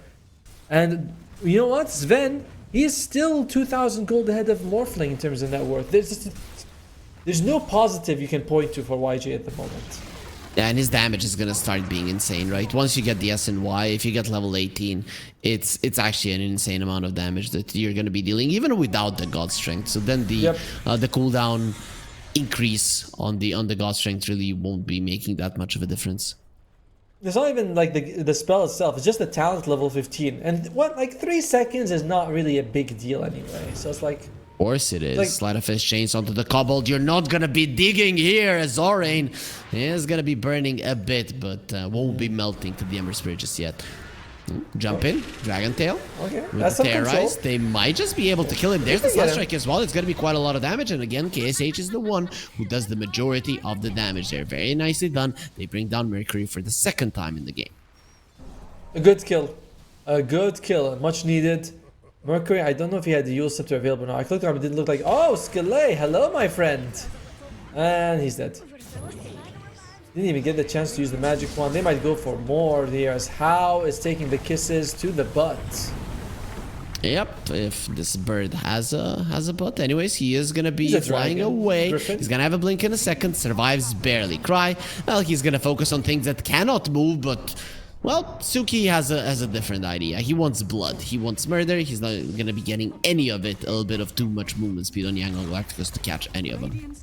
And you know what? Sven, he is still 2,000 gold ahead of Morphling in terms of net worth. There's no positive you can point to for YJ at the moment. Yeah, and his damage is gonna start being insane, right? Once you get the S and Y, if you get level 18, it's actually an insane amount of damage that you're gonna be dealing, even without the God Strength. So then the cooldown increase on the God Strength really won't be making that much of a difference. It's not even like the spell itself, it's just the talent level 15. And what, like 3 seconds is not really a big deal anyway. So it's like... Of course it is. Like, Sleight of Fist chains onto the Kobold. You're not gonna be digging here, as Zorain is gonna be burning a bit, but won't be melting to the Ember Spirit just yet. Jump in, Dragon Tail. Okay, that's some control. They might just be able to kill him. There's the Slap Strike as well. It's gonna be quite a lot of damage, and again, KSH is the one who does the majority of the damage there. Very nicely done. They bring down Mercury for the second time in the game. A good kill. A good kill. Much needed. Mercury, I don't know if he had the Yule Scepter available now. I clicked on him, it didn't look like... Oh, Skele! Hello, my friend! And he's dead. Didn't even get the chance to use the magic wand. They might go for more here, as How is taking the kisses to the butt. Yep, if this bird has a butt. Anyways, he is gonna be flying away. Griffin. He's gonna have a blink in a second. Survives barely. Cry. Well, he's gonna focus on things that cannot move, but... Well, Suki has a different idea. He wants blood. He wants murder. He's not gonna be getting any of it. A little bit of too much movement speed on Yangon Galacticos to catch any of them.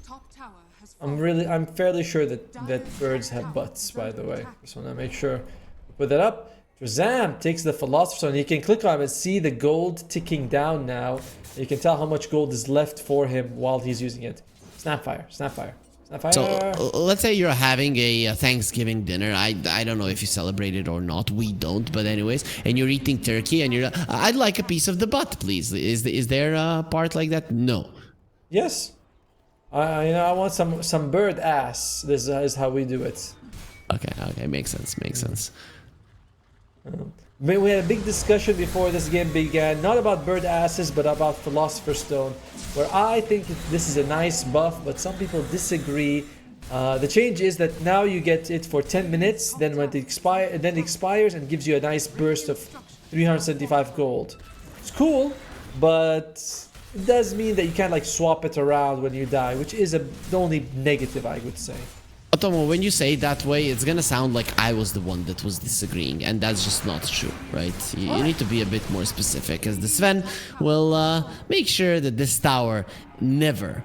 I'm fairly sure that birds have butts, by the way. Just wanna make sure. Put that up. Shazam takes the Philosopher's Stone. You can click on him and see the gold ticking down now. You can tell how much gold is left for him while he's using it. Snapfire, Snapfire. So let's say you're having a Thanksgiving dinner. I don't know if you celebrate it or not. We don't, but anyways, and you're eating turkey and you're I'd like a piece of the butt, please. Is there a part like that? No. Yes. I want some bird ass. This is how we do it. Okay, makes sense. We had a big discussion before this game began, not about bird asses, but about Philosopher's Stone, where I think this is a nice buff, but some people disagree. The change is that now you get it for 10 minutes, then when it expires and gives you a nice burst of 375 gold. It's cool, but it does mean that you can't like swap it around when you die, which is the only negative I would say. Tomo, when you say it that way, it's gonna sound like I was the one that was disagreeing, and that's just not true, right? You need to be a bit more specific, as the Sven will make sure that this tower never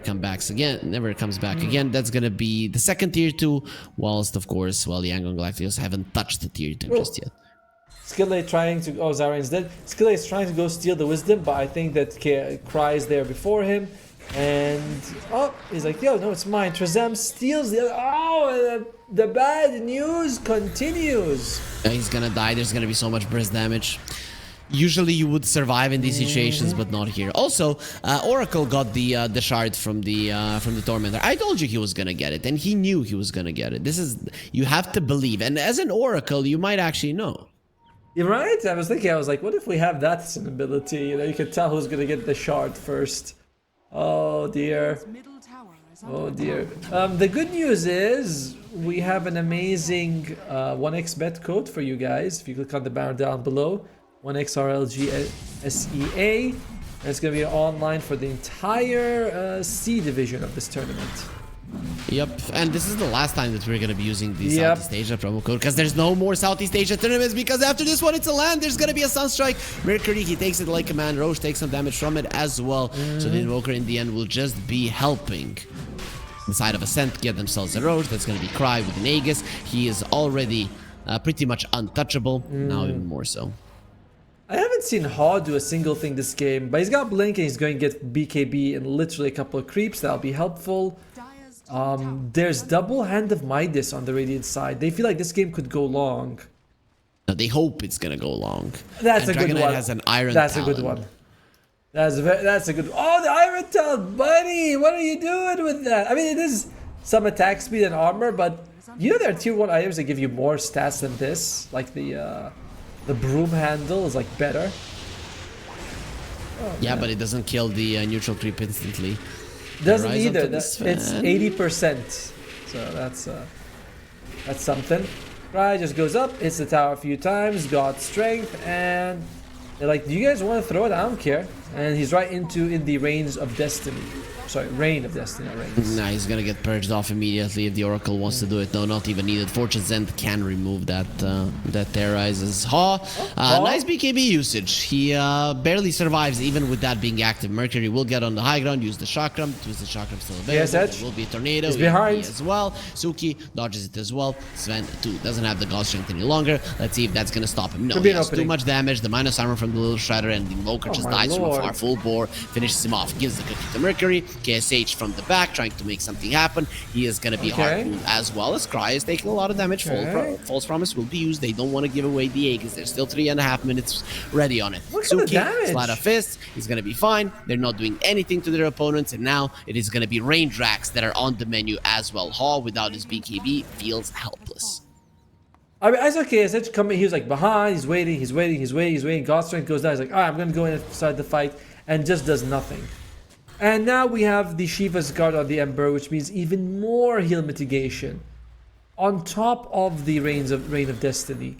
comes back again. That's gonna be the second tier 2, whilst of course, the Yangon Galacticos haven't touched the tier 2 just yet. Skille trying to... Oh, Zarian's dead. Skille is trying to go steal the wisdom, but I think that Cry is there before him. And he's like, yo, no, it's mine. Trezam steals the other. Oh, the bad news continues. He's gonna die. There's gonna be so much burst damage. Usually you would survive in these situations, but not here. Also, Oracle got the shard from the Tormentor. I told you he was gonna get it, and he knew he was gonna get it. You have to believe, and as an Oracle, you might actually know. You're right. I was like, what if we have that as an ability? You can tell who's gonna get the shard first. Oh dear. Oh dear. The good news is we have an amazing 1xbet code for you guys. If you click on the banner down below, 1xRLGSEA, and it's going to be online for the entire C division of this tournament. Yep, and this is the last time that we're going to be using the Southeast Asia promo code, because there's no more Southeast Asia tournaments, because after this one it's a land. There's going to be a Sunstrike. Mercury, he takes it like a man. Roche takes some damage from it as well. So the Invoker in the end will just be helping the side of Ascent get themselves a Roche. That's going to be Cry with an Aegis. He is already pretty much untouchable, now even more so. I haven't seen Haw do a single thing this game, but he's got Blink and he's going to get BKB in literally a couple of creeps. That'll be helpful. There's double Hand of Midas on the Radiant side. They feel like this game could go long. They hope it's gonna go long. That's and a good Dragonite one. has an Iron That's Talon. a good one. That's a good. Oh, the Iron Talon, buddy! What are you doing with that? I mean, it is some attack speed and armor, but you know there are tier 1 items that give you more stats than this. Like the broom handle is like better. Oh, Yeah, man. but it doesn't kill the neutral creep instantly. Doesn't Rise up either. to this It's fan. 80%. So that's something. Cry just goes up, hits the tower a few times, got strength, and they're like, do you guys want to throw it? I don't care. And he's right in the reigns of destiny. Sorry, reign of destiny, not reigns. Nah, he's gonna get purged off immediately if the Oracle wants to do it. No, not even needed. Fortune Zend can remove that terrorizes. Nice BKB usage. He barely survives even with that being active. Mercury will get on the high ground, use the chakram. Twisted chakram still available. Yes, Edge. There will be a tornado. He's behind. EMP as well. Suki dodges it as well. Sven too doesn't have the god strength any longer. Let's see if that's gonna stop him. No, Could be he an has too opening. much damage. The minus armor from the little shredder and the invoker Oh just my dies from lord. afar. Full bore finishes him off. Gives the cookie to Mercury. KSH from the back trying to make something happen. He is gonna be hard pulled as well as Cry is taking a lot of damage. Okay. False promise will be used. They don't want to give away the egg because there's still 3.5 minutes ready on it. Look at the damage. Slide of fist. He's gonna be fine. They're not doing anything to their opponents, and now it is gonna be Rain Drax that are on the menu as well. Haw without his BKB feels helpless. I mean, it's okay. It's coming. He was like behind. He's waiting. God strength goes down. He's like, all right, I'm gonna go inside the fight, and just does nothing. And now we have the Shiva's Guard on the Ember, which means even more heal mitigation on top of the Reign of Destiny.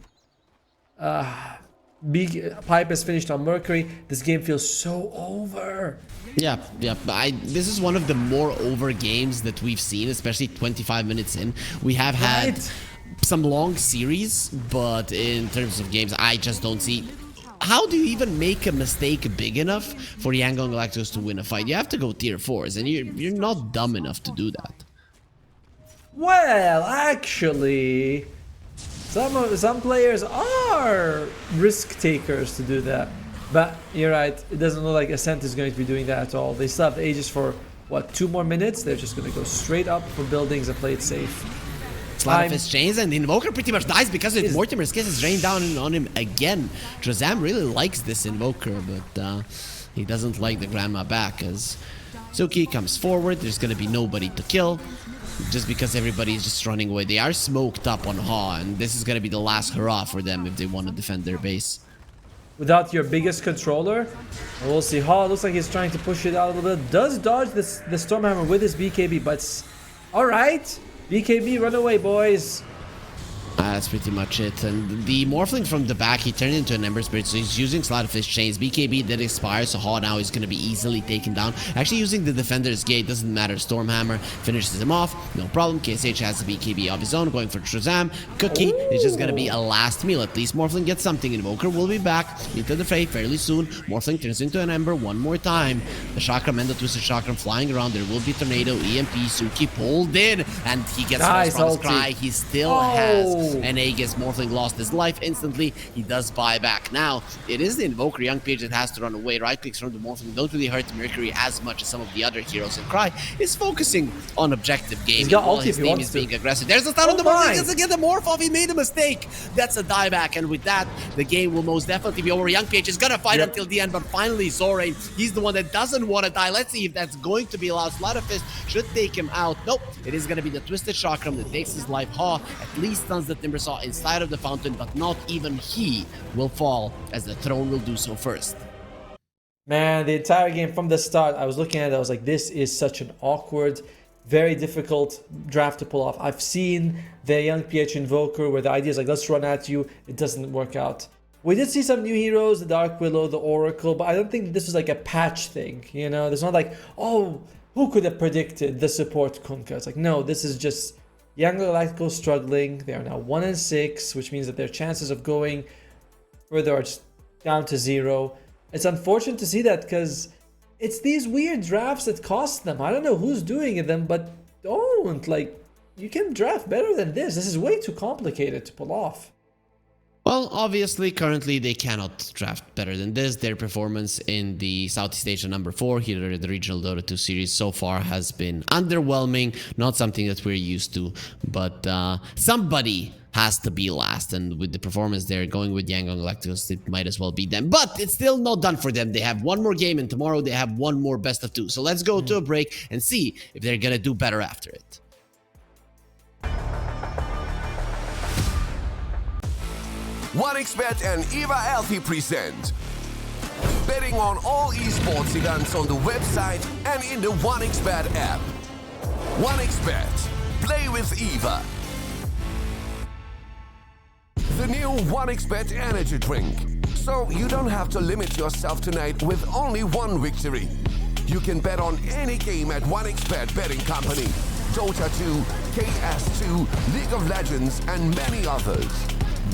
Pipe has finished on Mercury. This game feels so over. Yeah. This is one of the more over games that we've seen, especially 25 minutes in. We have had some long series, but in terms of games, I just don't see. How do you even make a mistake big enough for Yangon Galacticos to win a fight? You have to go tier 4s, and you're not dumb enough to do that. Well, actually, some players are risk takers to do that. But you're right, it doesn't look like Ascent is going to be doing that at all. They still have the Aegis for, what, 2 more minutes? They're just going to go straight up for buildings and play it safe. Slide of his chains, and the Invoker pretty much dies because if Mortimer's Kiss is rained down on him again. Trozam really likes this Invoker, but he doesn't like the Grandma back as Suki comes forward. There's going to be nobody to kill just because everybody is just running away. They are smoked up on Haw, and this is going to be the last hurrah for them if they want to defend their base. Without your biggest controller, we'll see. Haw looks like he's trying to push it out a little bit. Does dodge the Stormhammer with his BKB, but alright. BKB, run away, boys. That's pretty much it. And the Morphling from the back, he turned into an Ember Spirit, so he's using Slide of Fish Chains. BKB did expire, so Haw now is going to be easily taken down. Actually using the Defender's Gate, doesn't matter. Stormhammer finishes him off, no problem. KSH has a BKB of his own, going for Trozam. Cookie is just going to be a last meal. At least Morphling gets something. Invoker will be back into the fray fairly soon. Morphling turns into an Ember one more time. The Chakram and the Twisted Chakram flying around. There will be Tornado, EMP, Suki pulled in, and he gets Nice False Promise ulti. Cry. He still has an Aegis. Morphling lost his life instantly. He does buy back. Now, it is the Invoker Young Page that has to run away. Right clicks from the Morphling don't really hurt Mercury as much as some of the other heroes. And Cry is focusing on objective gaming. He's got While ulti his if he team wants is to. being aggressive. There's a stun on the my. Morphling. Doesn't get the Morph off. He made a mistake. That's a dieback. And with that, the game will most definitely be over. Young Page is going to fight until the end. But finally, Zorain, he's the one that doesn't want to die. Let's see if that's going to be allowed. Slaughter of Fist should take him out. Nope. It is going to be the Twisted Chakram that takes his life. Haw at least stuns the Timbersaw inside of the fountain, but not even he will fall, as the throne will do so first. Man, the entire game from the start, I was looking at it, I was like, this is such an awkward, very difficult draft to pull off. I've seen the Young PH Invoker where the idea is like, let's run at you. It doesn't work out. We did see some new heroes, the Dark Willow, the Oracle, but I don't think this was like a patch thing, you know? There's not like, oh, who could have predicted the support Kunkka? It's like, no, this is just Yangon Galacticos struggling. They are now 1-6, which means that their chances of going further are just down to 0. It's unfortunate to see that because it's these weird drafts that cost them. I don't know who's doing them, but don't. Like, you can draft better than this. This is way too complicated to pull off. Well, obviously, currently they cannot draft better than this. Their performance in the Southeast Asia number 4 here at the Regional Dota 2 series so far has been underwhelming. Not something that we're used to, but somebody has to be last. And with the performance they're going with Yangon Galacticos, it might as well be them. But it's still not done for them. They have one more game, and tomorrow they have one more best of 2. So let's go to a break and see if they're going to do better after it. OneXBet and Eva Alfie present betting on all esports events on the website and in the OneXBet app. OneXBet, play with Eva. The new OneXBet energy drink, so you don't have to limit yourself tonight with only one victory. You can bet on any game at OneXBet betting company, Dota 2, KS2, League of Legends, and many others.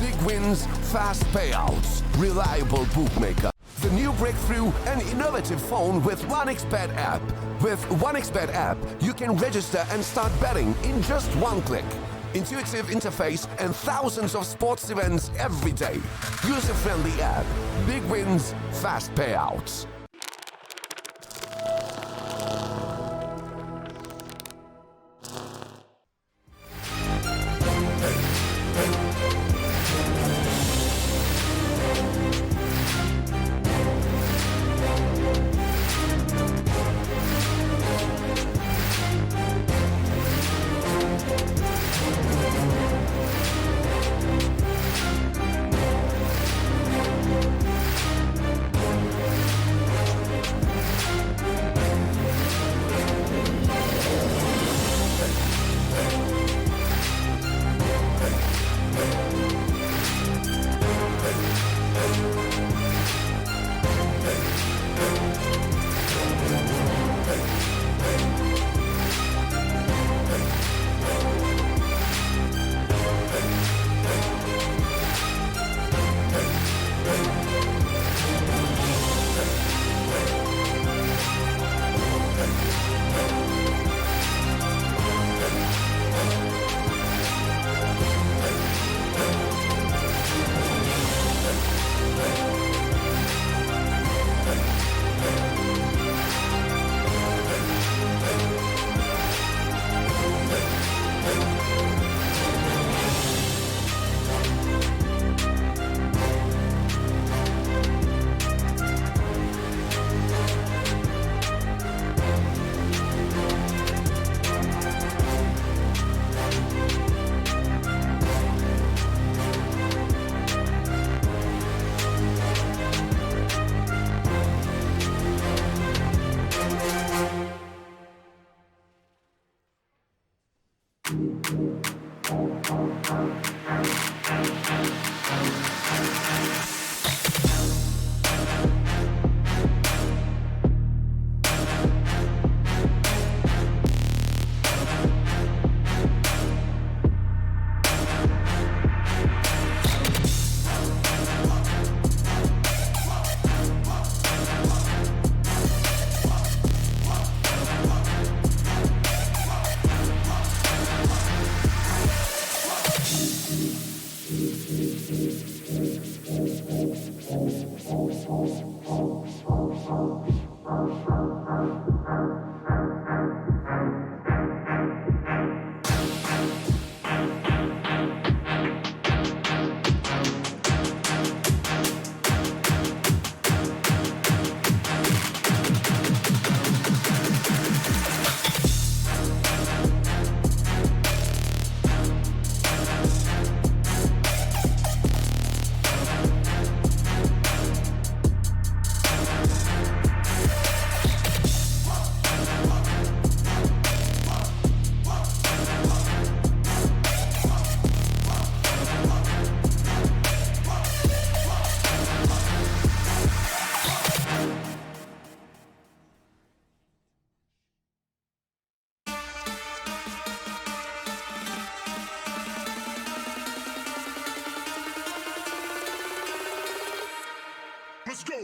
Big wins, fast payouts, reliable bookmaker. The new breakthrough and innovative phone with OneXBet app. With OneXBet app, you can register and start betting in just one click. Intuitive interface and thousands of sports events every day. User-friendly app. Big wins, fast payouts. Let's go.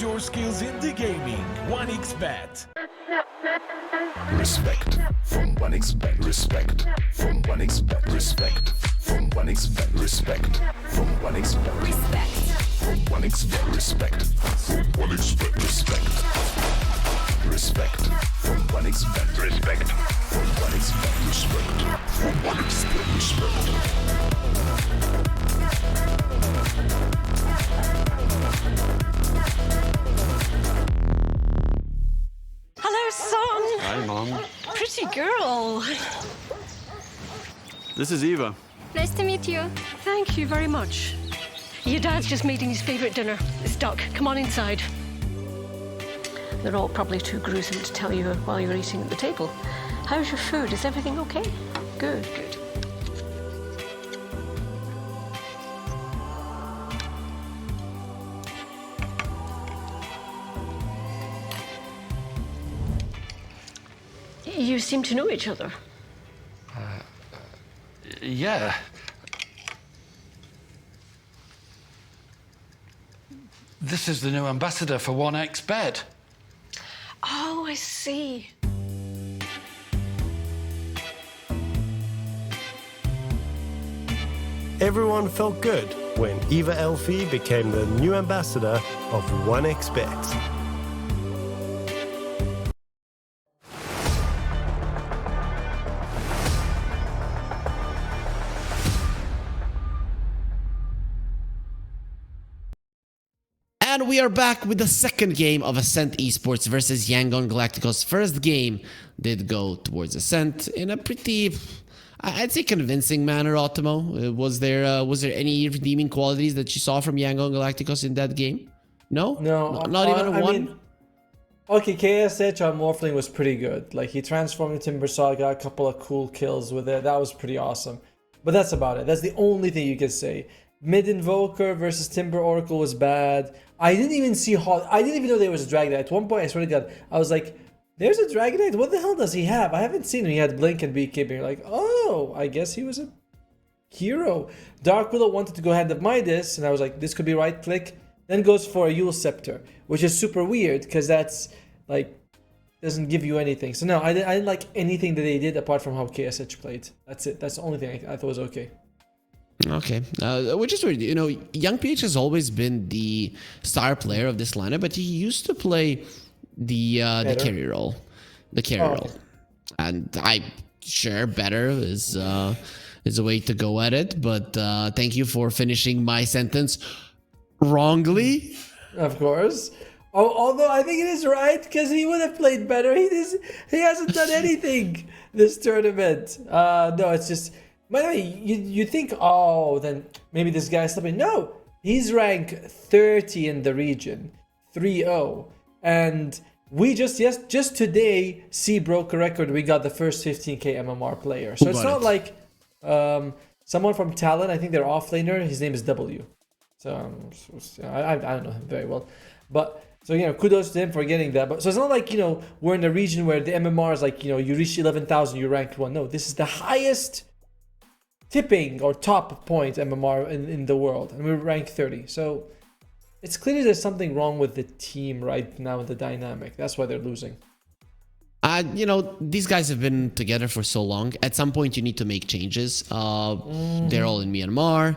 your skills in the gaming. 1xBet. Respect from 1xBet. Respect from 1xBet. Respect from 1xBet. Respect from 1xBet. Respect from 1xBet. Respect from 1xBet. Respect. Respect from 1xBet. Respect from 1xBet. Respect from 1xBet. Respect. Hello, son. Hi, Mom. Pretty girl. This is Eva. Nice to meet you. Thank you very much. Your dad's just making his favourite dinner. It's duck. Come on inside. They're all probably too gruesome to tell you while you're eating at the table. How's your food? Is everything okay? Good, good. You seem to know each other. Yeah. This is the new ambassador for 1xBet. Oh, I see. Everyone felt good when Eva Elfie became the new ambassador of 1xBet. And we are back with the second game of Ascent Esports versus Yangon Galacticos. First game did go towards Ascent in a pretty, I'd say, convincing manner. Ottomo, was there any redeeming qualities that you saw from Yangon Galacticos in that game? No, not even one. Okay, KSH on Morphling was pretty good. Like, he transformed into Timbersaw, got a couple of cool kills with it. That was pretty awesome. But that's about it. That's the only thing you can say. Mid Invoker versus Timber Oracle was bad. I didn't even see I didn't even know there was a Dragonite. At one point, I swear to God, I was like, there's a Dragonite? What the hell does he have? I haven't seen him. He had Blink and Beekeeping. You're like, oh, I guess he was a hero. Dark Willow wanted to go Hand of Midas, and I was like, this could be right click. Then goes for a Yule Scepter, which is super weird because that's like doesn't give you anything. So no, I didn't like anything that they did apart from how KSH played. That's it. That's the only thing I thought was okay. Okay, which is weird. You know, Young PH has always been the star player of this lineup, but he used to play the carry role, and I sure better is a way to go at it. But thank you for finishing my sentence wrongly. Of course. Although I think it is right because he would have played better. He hasn't done anything this tournament. No, it's just. By the way, you think, oh, then maybe this guy's slipping. No, he's ranked 30 in the region, 3-0. And we just today, broke a record. We got the first 15k MMR player. So it's not like someone from Talon, I think they're offlaner, his name is W. So I don't know him very well. But so, kudos to him for getting that. But so it's not like, we're in a region where the MMR is like, you reach 11,000, you ranked 1. No, this is the highest tipping or top point MMR in the world, and we're ranked 30. So it's clear there's something wrong with the team right now in the dynamic. That's why they're losing. These guys have been together for so long. At some point, you need to make changes. They're all in Myanmar.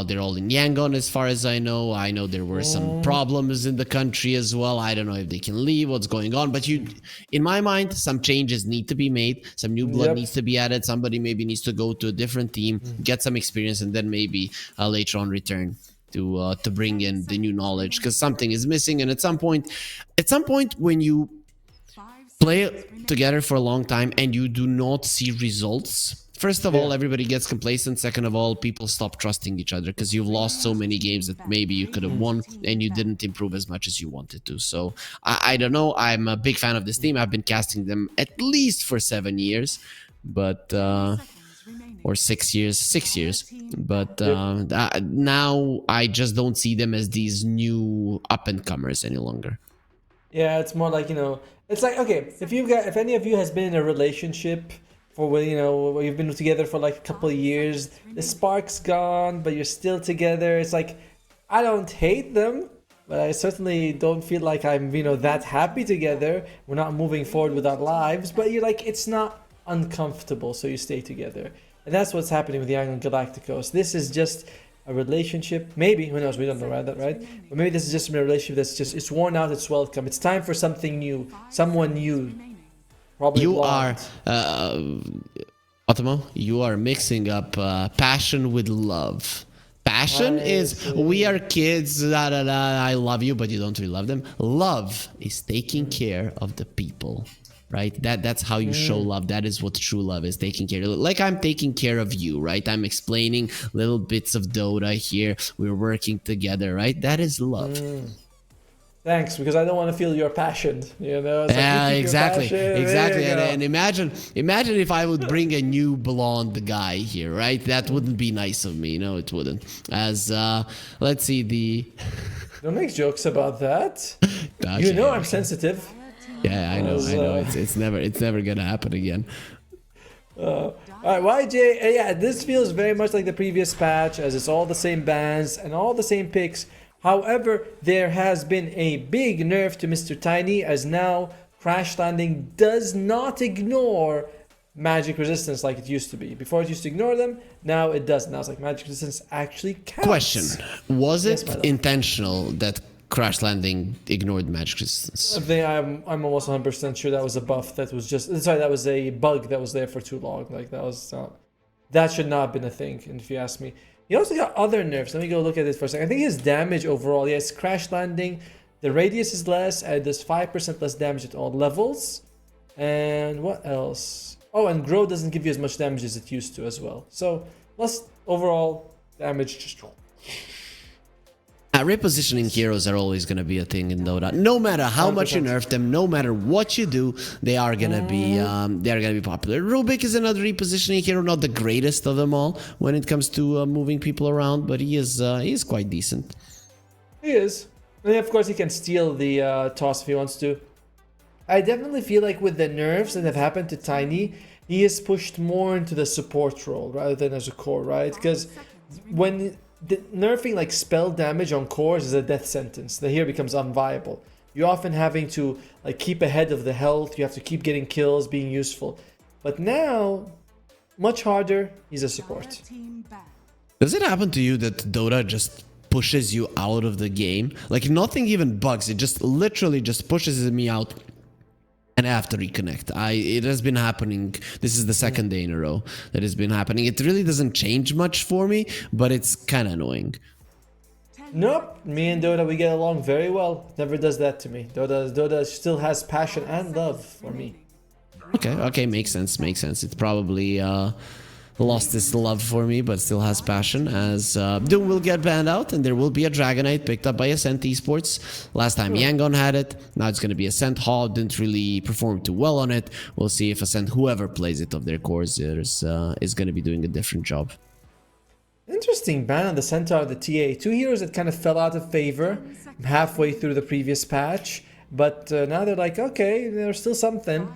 They're all in Yangon, as far as I know. I know there were some problems in the country as well. I don't know if they can leave, what's going on. But in my mind, some changes need to be made. Some new blood needs to be added. Somebody maybe needs to go to a different team, get some experience, and then maybe later on return to bring in the new knowledge, because something is missing. And at some point, when you play together for a long time and you do not see results, first of all, everybody gets complacent. Second of all, people stop trusting each other because you've lost so many games that maybe you could have won and you didn't improve as much as you wanted to. So I don't know. I'm a big fan of this team. I've been casting them at least for 7 years, but or 6 years. But now I just don't see them as these new up and comers any longer. Yeah, it's more like, it's like, okay, if any of you has been in a relationship for where you've been together for like a couple of years, the spark's gone, but you're still together. It's like, I don't hate them. but I certainly don't feel like I'm, that happy together. We're not moving forward with our lives, but you're like, it's not uncomfortable, so you stay together. And that's what's happening with Yangon Galacticos. This is just a relationship. Maybe, who knows, we don't know, right? But maybe this is just a relationship that's just, it's worn out, it's welcome. It's time for something new, someone new. Probably You blonde. are, Otomo, you are mixing up passion with love. Passion is we are kids, I love you, but you don't really love them. Love is taking care of the people, right? That's how you show love. That is what true love is, taking care. Like I'm taking care of you, right? I'm explaining little bits of Dota here. We're working together, right? That is love. Thanks, because I don't want to feel your passion. It's yeah, like, exactly, exactly. And imagine if I would bring a new blonde guy here, right? That wouldn't be nice of me. No, it wouldn't. As let's see Don't make jokes about that. Gotcha. I'm sensitive. Yeah, I know. It's never gonna happen again. All right, YJ. Yeah, this feels very much like the previous patch, as it's all the same bans and all the same picks. However, there has been a big nerf to Mr. Tiny, as now Crash Landing does not ignore magic resistance like it used to be. Before it used to ignore them, now it doesn't. Now it's like magic resistance actually counts. Question: was it my love. intentional that Crash Landing ignored magic resistance? I'm almost 100% sure that was a buff that was that was a bug that was there for too long. Like that should not have been a thing, and if you ask me. He also got other nerfs. Let me go look at it for a second. I think his damage overall, yes, Crash Landing, the radius is less, and there's 5% less damage at all levels. And what else? Oh, and Grow doesn't give you as much damage as it used to as well. So, less overall damage. Just repositioning heroes are always going to be a thing in Dota. No matter how much you nerf them, no matter what you do, they are going to be popular. Rubik is another repositioning hero, not the greatest of them all when it comes to moving people around, but he is quite decent. He is. And of course, he can steal the toss if he wants to. I definitely feel like with the nerfs that have happened to Tiny, he is pushed more into the support role rather than as a core, right? Because when nerfing like spell damage on cores is a death sentence. The hero becomes unviable. You're often having to like keep ahead of the health. You have to keep getting kills, being useful. But now, much harder. He's a support. Does it happen to you that Dota just pushes you out of the game? Like nothing even bugs. It just literally just pushes me out. And I have to reconnect. It has been happening. This is the second day in a row that has been happening. It really doesn't change much for me, but it's kind of annoying. Nope. Me and Dota, we get along very well. Never does that to me. Dota still has passion and love for me. Okay, makes sense. It's probably lost its love for me, but still has passion, as Doom will get banned out, and there will be a Dragonite picked up by Ascent Esports. Last time Yangon had it, now it's going to be Ascent. Hall didn't really perform too well on it. We'll see if Ascent, whoever plays it of their cores, is going to be doing a different job. Interesting ban on the Centaur, the TA. Two heroes that kind of fell out of favor halfway through the previous patch, but now they're like, okay, there's still something.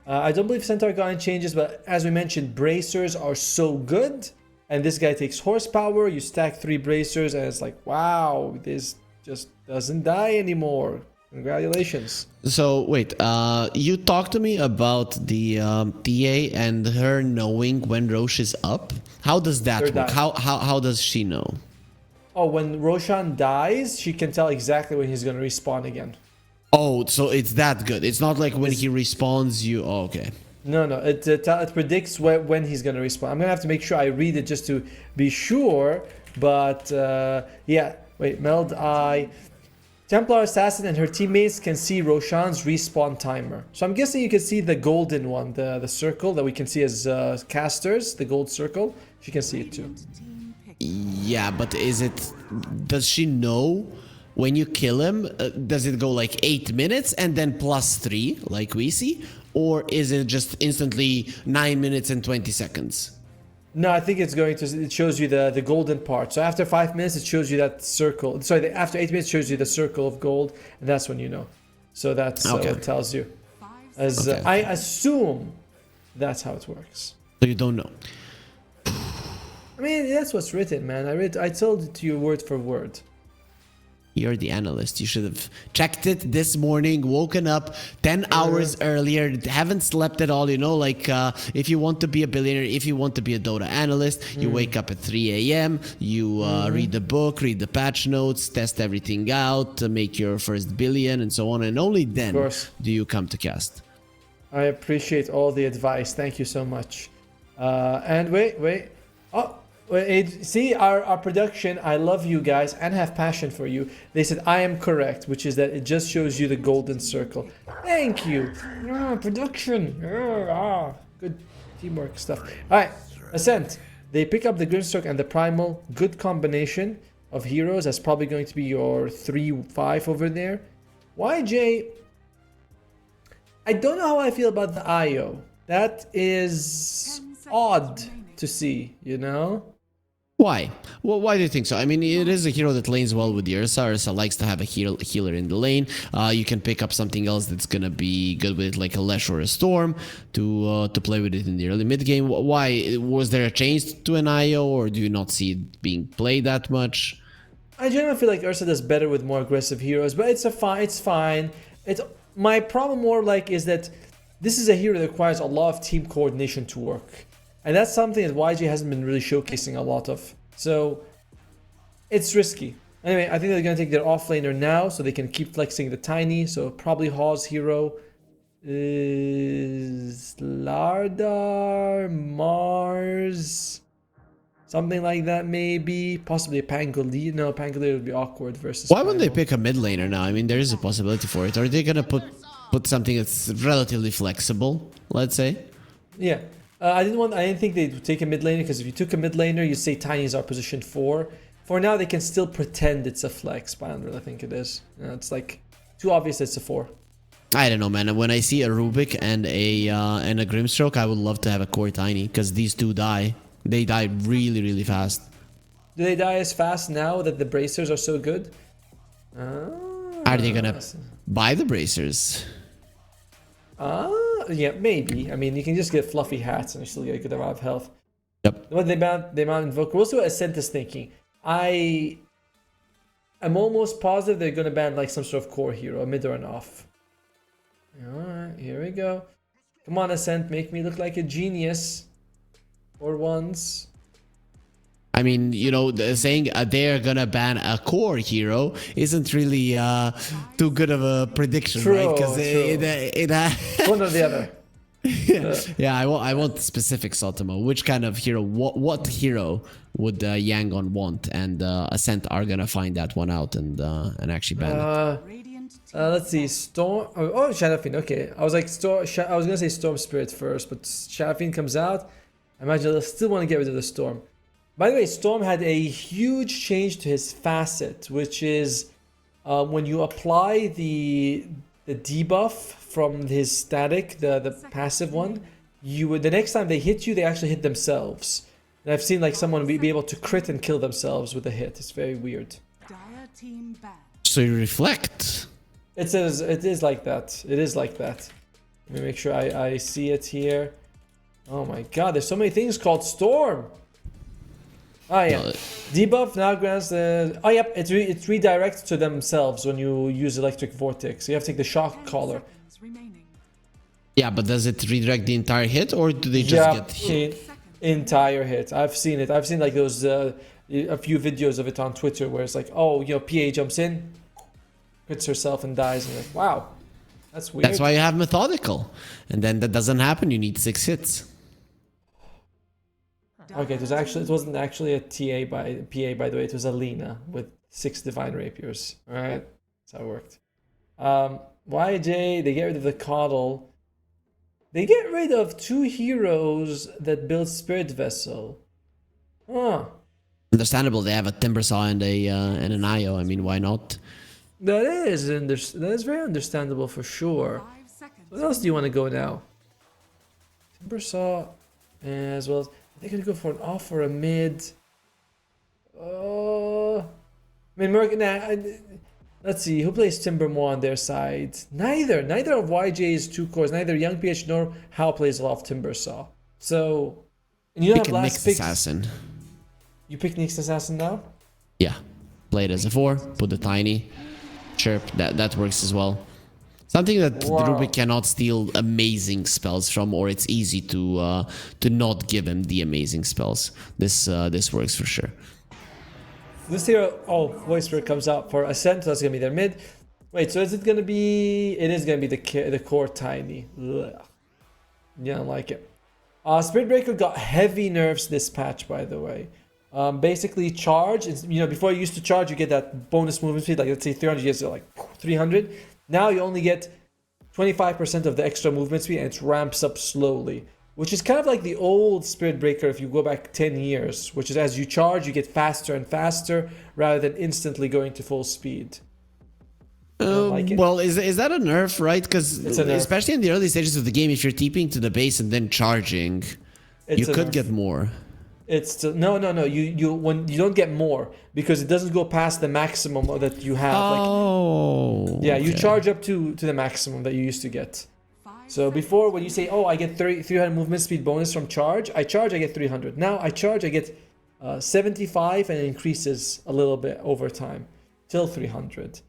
I don't believe Centaur got any changes, but as we mentioned, bracers are so good. And this guy takes horsepower. You stack 3 bracers, and it's like, wow, this just doesn't die anymore. Congratulations. So, wait, you talked to me about the TA and her knowing when Roche is up. How does that work? How does she know? Oh, when Roshan dies, she can tell exactly when he's going to respawn again. Oh, so it's that good. It's not like when he respawns you. Oh, okay. No, it predicts when he's going to respawn. I'm going to have to make sure I read it just to be sure. But yeah, wait, Meld Eye. Templar Assassin and her teammates can see Roshan's respawn timer. So I'm guessing you can see the golden one, the circle that we can see as casters, the gold circle. She can see it too. Yeah, but does she know when you kill him? Does it go like 8 minutes and then +3 like we see? Or is it just instantly 9 minutes and 20 seconds? No, I think it shows you the golden part. So after 5 minutes, it shows you that circle. Sorry, after 8 minutes, it shows you the circle of gold, and that's when you know. So that's what it tells you. I assume that's how it works. So you don't know. I mean, that's what's written, man. I told it to you word for word. You're the analyst. You should have checked it this morning, woken up 10 hours earlier, haven't slept at all. You know, like if you want to be a billionaire, if you want to be a Dota analyst, you wake up at 3 a.m., you read the book, read the patch notes, test everything out, make your first billion and so on. And only then do you come to cast. I appreciate all the advice. Thank you so much. And wait. Oh, wait, see our production. I love you guys and have passion for you. They said I am correct, which is that it just shows you the golden circle. Thank you. Production. Good teamwork stuff. All right, Ascent. They pick up the Grimstroke and the Primal. Good combination of heroes. That's probably going to be your 3-5 over there. YJ. I don't know how I feel about the IO. That is odd to see, you know? Why? Well, why do you think so? I mean, it is a hero that lanes well with the Ursa. Ursa likes to have a healer in the lane. You can pick up something else that's gonna be good with it, like a Lesh or a Storm, to play with it in the early mid game. Why? Was there a change to an IO, or do you not see it being played that much? I generally feel like Ursa does better with more aggressive heroes, but it's fine. My problem more like is that this is a hero that requires a lot of team coordination to work. And that's something that YG hasn't been really showcasing a lot of. So it's risky. Anyway, I think they're going to take their offlaner now so they can keep flexing the Tiny. So probably Haw's hero is Lardar, Mars, something like that maybe. Possibly a Pangolier. No, Pangolier would be awkward versus Why wouldn't they pick a mid laner now? I mean, there is a possibility for it. Or are they going to put something that's relatively flexible, let's say? Yeah. I didn't think they'd take a mid laner, because if you took a mid laner, you say Tiny is our position 4. For now, they can still pretend it's a flex, but I don't really think it is. It's like too obvious it's a 4. I don't know, man. When I see a Rubik and a Grimstroke, I would love to have a core Tiny, because these two die. They die really, really fast. Do they die as fast now that the bracers are so good? Are they gonna buy the bracers? Yeah, maybe. I mean, you can just get fluffy hats and you still get a good amount of health. Yep. What they mount Invoker. We'll see what Ascent is thinking. I'm almost positive they're gonna ban like some sort of core hero, a mid or an off. Alright, here we go. Come on, Ascent, make me look like a genius. For once. I mean, you know, saying they're gonna ban a core hero isn't really too good of a prediction, right? Because it one or the other. Yeah, I want specifics, Ultimo. Which kind of hero? What hero would Yangon want? And Ascent are gonna find that one out and actually ban it. Let's see, Storm. Oh, Shadowfiend. Okay, I was like I was gonna say Storm Spirit first, but Shadowfiend comes out. I imagine they'll still want to get rid of the Storm. By the way, Storm had a huge change to his facet, which is when you apply the debuff from his static, the passive one, the next time they hit you, they actually hit themselves. And I've seen like someone be able to crit and kill themselves with a hit. It's very weird. So you reflect. It is like that. It is like that. Let me make sure I see it here. Oh my god, there's so many things called Storm. Oh yeah, debuff now grants the... Oh yep, it redirects to themselves when you use Electric Vortex. So you have to take the Shock Collar. Yeah, but does it redirect the entire hit, or do they just get hit? Entire hit. I've seen it. I've seen like those a few videos of it on Twitter where it's like, oh, you know, PA jumps in, hits herself and dies, and like, wow, that's weird. That's why you have Methodical, and then that doesn't happen. You need 6 hits. Okay, it wasn't actually a PA by the way. It was a Lina with 6 Divine Rapiers. All right, that's how it worked. YJ, they get rid of the Coddle. They get rid of 2 heroes that build Spirit Vessel. Huh. Understandable. They have a Timber Saw and an IO. I mean, why not? That is very understandable for sure. What else do you want to go now? Timber Saw, as well as... They're going to go for an off or a mid. I mean, let's see. Who plays Timber more on their side? Neither of YJ's 2 cores. Neither Young PH nor How plays a lot of Timber Saw. So, and you don't have last picks. Assassin. You pick Nyx Assassin now? Yeah. Play it as a 4, put the tiny, chirp, that works as well. Something that Rubik cannot steal amazing spells from, or it's easy to not give him the amazing spells. This works for sure. This hero, Voice Spirit comes out for Ascent, so that's gonna be their mid. Wait, so is it gonna be? It is gonna be the core tiny. Ugh. Yeah, I don't like it. Spirit Breaker got heavy nerfs this patch, by the way. Basically, charge. Before you used to charge, you get that bonus movement speed. Like let's say 300, you get like 300. Now you only get 25% of the extra movement speed, and it ramps up slowly. Which is kind of like the old Spirit Breaker if you go back 10 years, which is as you charge, you get faster and faster rather than instantly going to full speed. Well, is that a nerf, right? Because especially in the early stages of the game, if you're TPing to the base and then charging, you could get more. It's still, no. You don't get more because it doesn't go past the maximum that you have. You charge up to the maximum that you used to get. So before, when you say, I get 300 movement speed bonus from charge, I get 300. Now I charge, I get 75, and it increases a little bit over time till 300.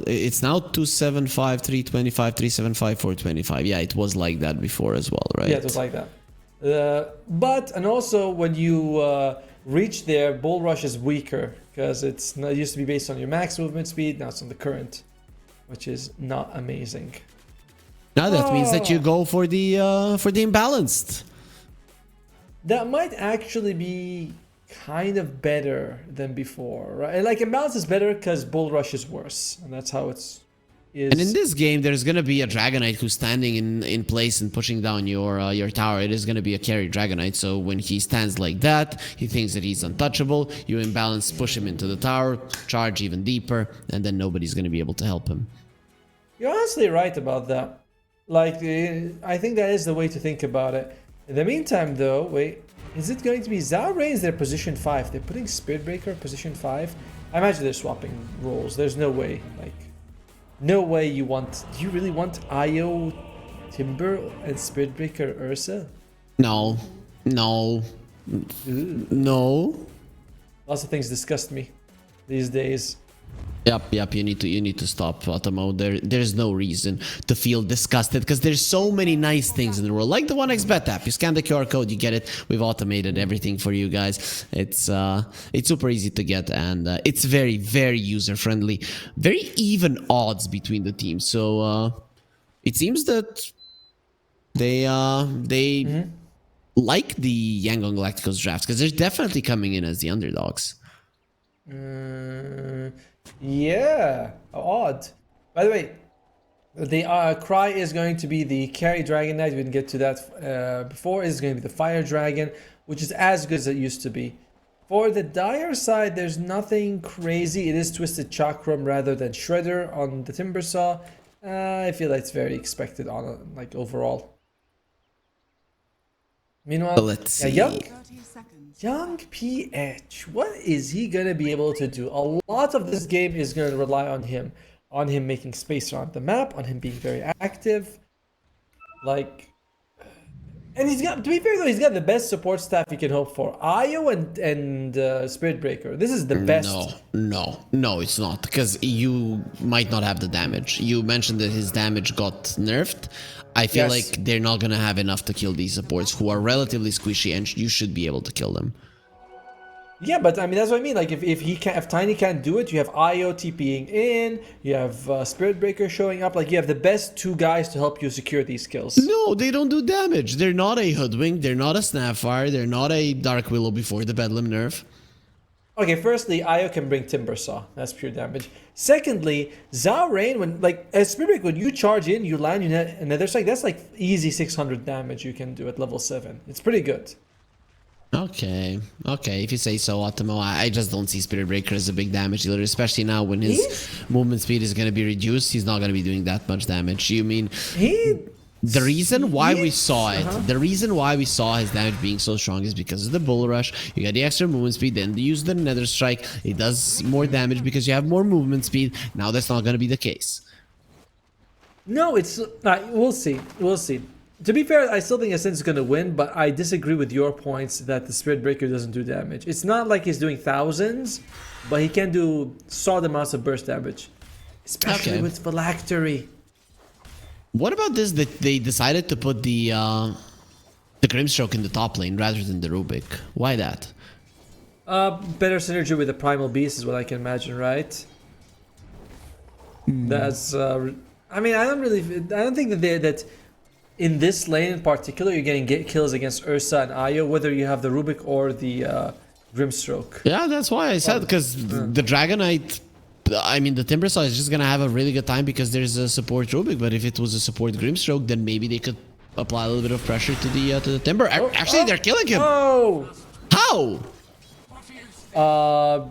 It's now 275, 325, 375, 425. Yeah, it was like that before as well, right? Yeah, it was like that. And also when you reach there, Bull Rush is weaker because it used to be based on your max movement speed. Now it's on the current, which is not amazing. Now that means that you go for the imbalanced. That might actually be kind of better than before, right? Like imbalance is better because Bull Rush is worse, and that's how it's. And in this game, there's gonna be a Dragonite who's standing in place and pushing down your tower. It is gonna be a carry Dragonite, so when he stands like that, he thinks that he's untouchable. You imbalance, push him into the tower, charge even deeper, and then nobody's gonna be able to help him. You're honestly right about that. Like, I think that is the way to think about it. In the meantime, though, wait, is it going to be Zhao Rain's their position 5? They're putting Spirit Breaker position 5. I imagine they're swapping roles. There's no way, no way you want... Do you really want Io Timber and Spirit Breaker Ursa? No. Ooh. No. Lots of things disgust me these days. Yep, you need to stop, Atomo. There's no reason to feel disgusted because there's so many nice things in the world, like the 1xBet app. You scan the QR code, you get it. We've automated everything for you guys. It's super easy to get, and it's very, very user friendly. Very even odds between the teams. So it seems that they like the Yangon Galacticos drafts because they're definitely coming in as the underdogs. Yeah, odd. By the way, the Cry is going to be the carry Dragonite. We didn't get to that before. It's going to be the Fire Dragon, which is as good as it used to be. For the Dire side, there's nothing crazy. It is Twisted Chakram rather than Shredder on the Timbersaw. I feel like it's very expected on overall. Meanwhile, let's see. Young PH, what is he gonna be able to do? A lot of this game is gonna rely on him making space around the map, on him being very active. And he's got, to be fair though, he's got the best support staff you can hope for. Io and Spirit Breaker. This is the best. No, it's not, because you might not have the damage. You mentioned that his damage got nerfed. I feel like they're not gonna have enough to kill these supports who are relatively squishy, and you should be able to kill them. Yeah, but I mean that's what I mean. Like if Tiny can't do it, you have Io TPing in, you have Spirit Breaker showing up. Like you have the best two guys to help you secure these kills. No, they don't do damage. They're not a Hoodwink. They're not a Snapfire. They're not a Dark Willow before the Bedlam nerf. Okay, firstly, Io can bring Timbersaw. That's pure damage. Secondly, Zhao Rain, as Spirit Breaker, when you charge in, you land another strike. That's like easy 600 damage you can do at level 7. It's pretty good. Okay, if you say so, Atomo. I just don't see Spirit Breaker as a big damage dealer, especially now when his movement speed is going to be reduced. He's not going to be doing that much damage. You mean... The reason why we saw it, the reason why we saw his damage being so strong is because of the Bull Rush. You got the extra movement speed, then you use the Nether Strike. It does more damage because you have more movement speed. Now that's not going to be the case. No, it's not. We'll see. To be fair, I still think Ascent is going to win, but I disagree with your points that the Spirit Breaker doesn't do damage. It's not like he's doing thousands, but he can do solid amounts of burst damage. Especially with Phylactery. What about this that they decided to put the Grimstroke in the top lane rather than the Rubik? Why that? Better synergy with the Primal Beast is what I can imagine, right? That's I mean, I don't think that in this lane in particular you're getting kills against Ursa and Io, whether you have the Rubik or the Grimstroke. Yeah, that's why I said, because the Dragonite, I mean, the Timbersaw is just gonna have a really good time because there's a support Rubik, but if it was a support Grimstroke, then maybe they could apply a little bit of pressure to the Timber. Actually, they're killing him. Oh! How?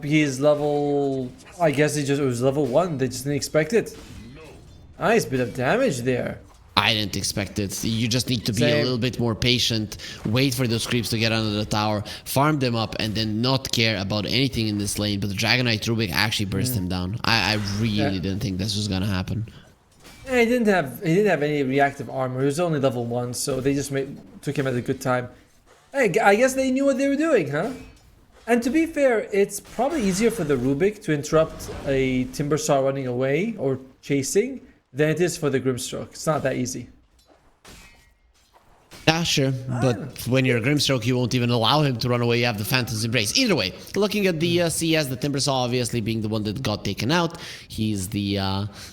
He's level... I guess it was level 1. They just didn't expect it. Nice bit of damage there. I didn't expect it. You just need to be a little bit more patient, wait for those creeps to get under the tower, farm them up, and then not care about anything in this lane. But the Dragonite Rubik actually burst him down. I really didn't think this was gonna happen. He didn't have any reactive armor. He was only level 1, so they just took him at a good time. Hey, I guess they knew what they were doing, huh? And to be fair, it's probably easier for the Rubik to interrupt a Timbersaw running away or chasing than it is for the Grimstroke. It's not that easy. Yeah, sure. But when you're a Grimstroke, you won't even allow him to run away. You have the Phantom's Embrace. Either way, looking at the CS, the Timbersaw obviously being the one that got taken out. He's the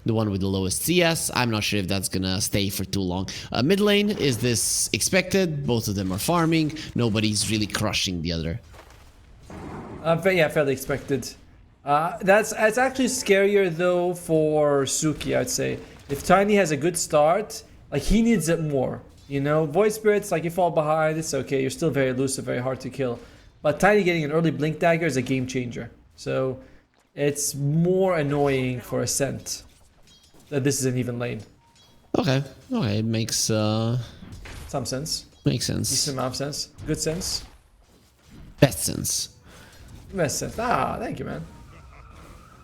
one with the lowest CS. I'm not sure if that's gonna stay for too long. Mid lane, is this expected? Both of them are farming. Nobody's really crushing the other. Yeah, fairly expected. It's actually scarier though for Suki, I'd say. If Tiny has a good start, like he needs it more. You know, Void Spirits, like you fall behind, it's okay. You're still very elusive, very hard to kill. But Tiny getting an early Blink Dagger is a game changer. So it's more annoying for Ascent that this is an even lane. Okay, it makes some sense. Makes sense. Decent amount of sense. Good sense. Best sense. Best sense. Thank you, man.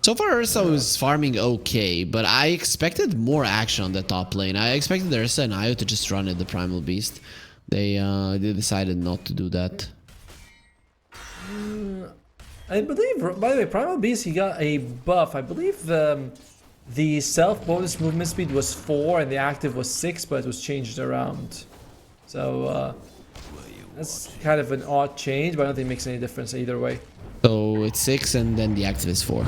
So far, Ursa was farming okay, but I expected more action on the top lane. I expected Ursa and Io to just run at the Primal Beast. They decided not to do that. I believe, by the way, Primal Beast, he got a buff. I believe the self bonus movement speed was 4 and the active was 6, but it was changed around. So that's kind of an odd change, but I don't think it makes any difference either way. So it's 6 and then the active is 4.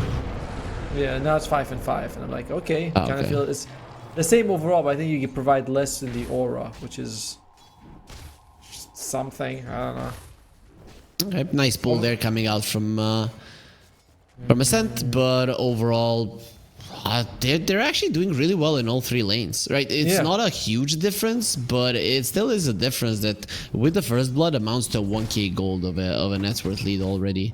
Yeah, now it's 5 and 5, and I'm like, okay, kind of feel it's the same overall, but I think you can provide less in the aura, which is something. I don't know. Okay, nice pull there coming out from Ascent, but overall, they're actually doing really well in all 3 lanes, right? It's not a huge difference, but it still is a difference that with the First Blood amounts to 1k gold of a net worth lead already.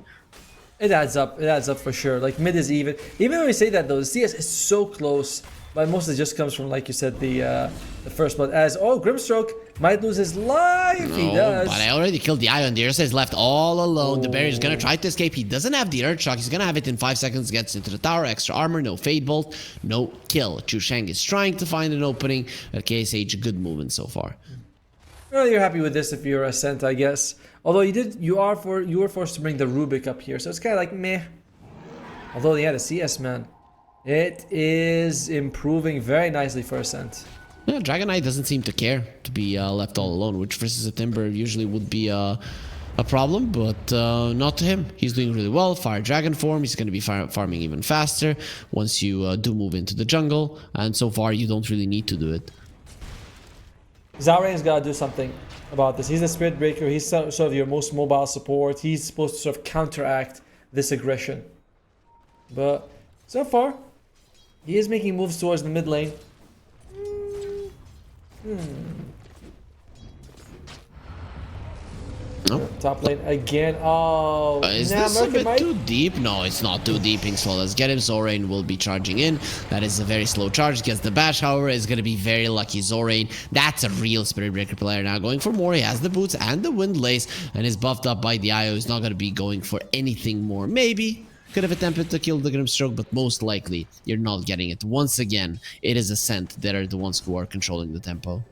It adds up. It adds up for sure. Like mid is even. Even when we say that though, the CS is so close, but mostly just comes from, like you said, the First Blood. As Grimstroke might lose his life. No, he does. But I already killed the Io, and the Ursa is left all alone. The Barrier's gonna try to escape. He doesn't have the Earth Shock. He's gonna have it in 5 seconds. Gets into the tower. Extra armor. No Fade Bolt. No kill. Chu Shang is trying to find an opening. KSH, good movement so far. Well, you're happy with this if you're Ascent, I guess. Although you were forced to bring the Rubik up here, so it's kind of like meh. Although the CS, man, it is improving very nicely for Ascent. Yeah, Dragonite doesn't seem to care to be left all alone, which versus a Timber usually would be a problem, but not to him. He's doing really well. Fire Dragon form, he's going to be farming even faster once you do move into the jungle, and so far you don't really need to do it. Zarain's got to do something about this. He's the Spirit Breaker. He's sort of your most mobile support. He's supposed to sort of counteract this aggression. But so far, he is making moves towards the mid lane. Nope. Top lane again. Is this a bit too deep? No, it's not too deep. Let's get him. Zorain will be charging in. That is a very slow charge. Gets the bash, however, is going to be very lucky. Zorain, that's a real Spirit Breaker player now. Going for more. He has the boots and the Wind Lace and is buffed up by the Io. He's not going to be going for anything more. Maybe could have attempted to kill the Grimstroke, but most likely you're not getting it. Once again, it is Ascent that are the ones who are controlling the tempo.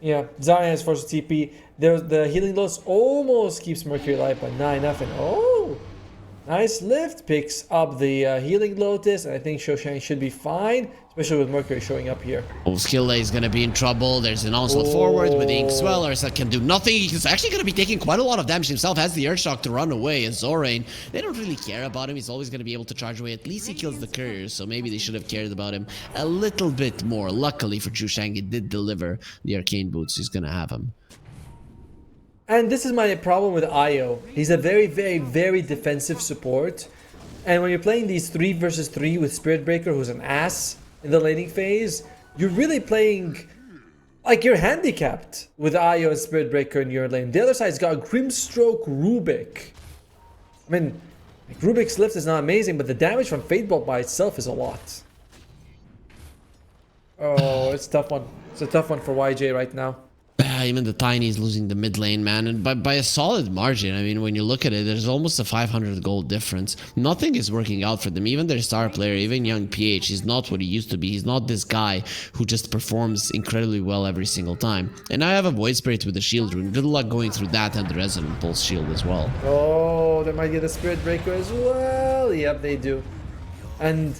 Yeah, Zarya has forced TP. There's the healing loss almost keeps Mercury alive, but 9-0. Oh, nice lift. Picks up the healing Lotus, and I think Shoshan should be fine, especially with Mercury showing up here. Oh, Skill is going to be in trouble. There's an onslaught forward with the Inkswell. Ursa can do nothing. He's actually going to be taking quite a lot of damage himself. Has the Earthshock to run away. And Zorain, they don't really care about him. He's always going to be able to charge away. At least he kills the courier, so maybe they should have cared about him a little bit more. Luckily for Chushang, it did deliver the Arcane Boots. He's going to have him. And this is my problem with Io. He's a very, very, very defensive support. And when you're playing these 3 versus 3 with Spirit Breaker, who's an ass in the laning phase, you're really playing like you're handicapped with Io and Spirit Breaker in your lane. The other side's got Grimstroke Rubik. I mean, like, Rubik's lift is not amazing, but the damage from Fate Bolt by itself is a lot. Oh, it's a tough one. It's a tough one for YJ right now. Even the Tiny is losing the mid lane, man, and by a solid margin. I mean, when you look at it, there's almost a 500 gold difference. Nothing is working out for them. Even their star player, even young PH, he's not what he used to be. He's not this guy who just performs incredibly well every single time. And I have a Void Spirit with the shield rune. Good luck going through that and the Resonant Pulse shield as well. Oh, they might get a Spirit Breaker as well. Yep, they do. And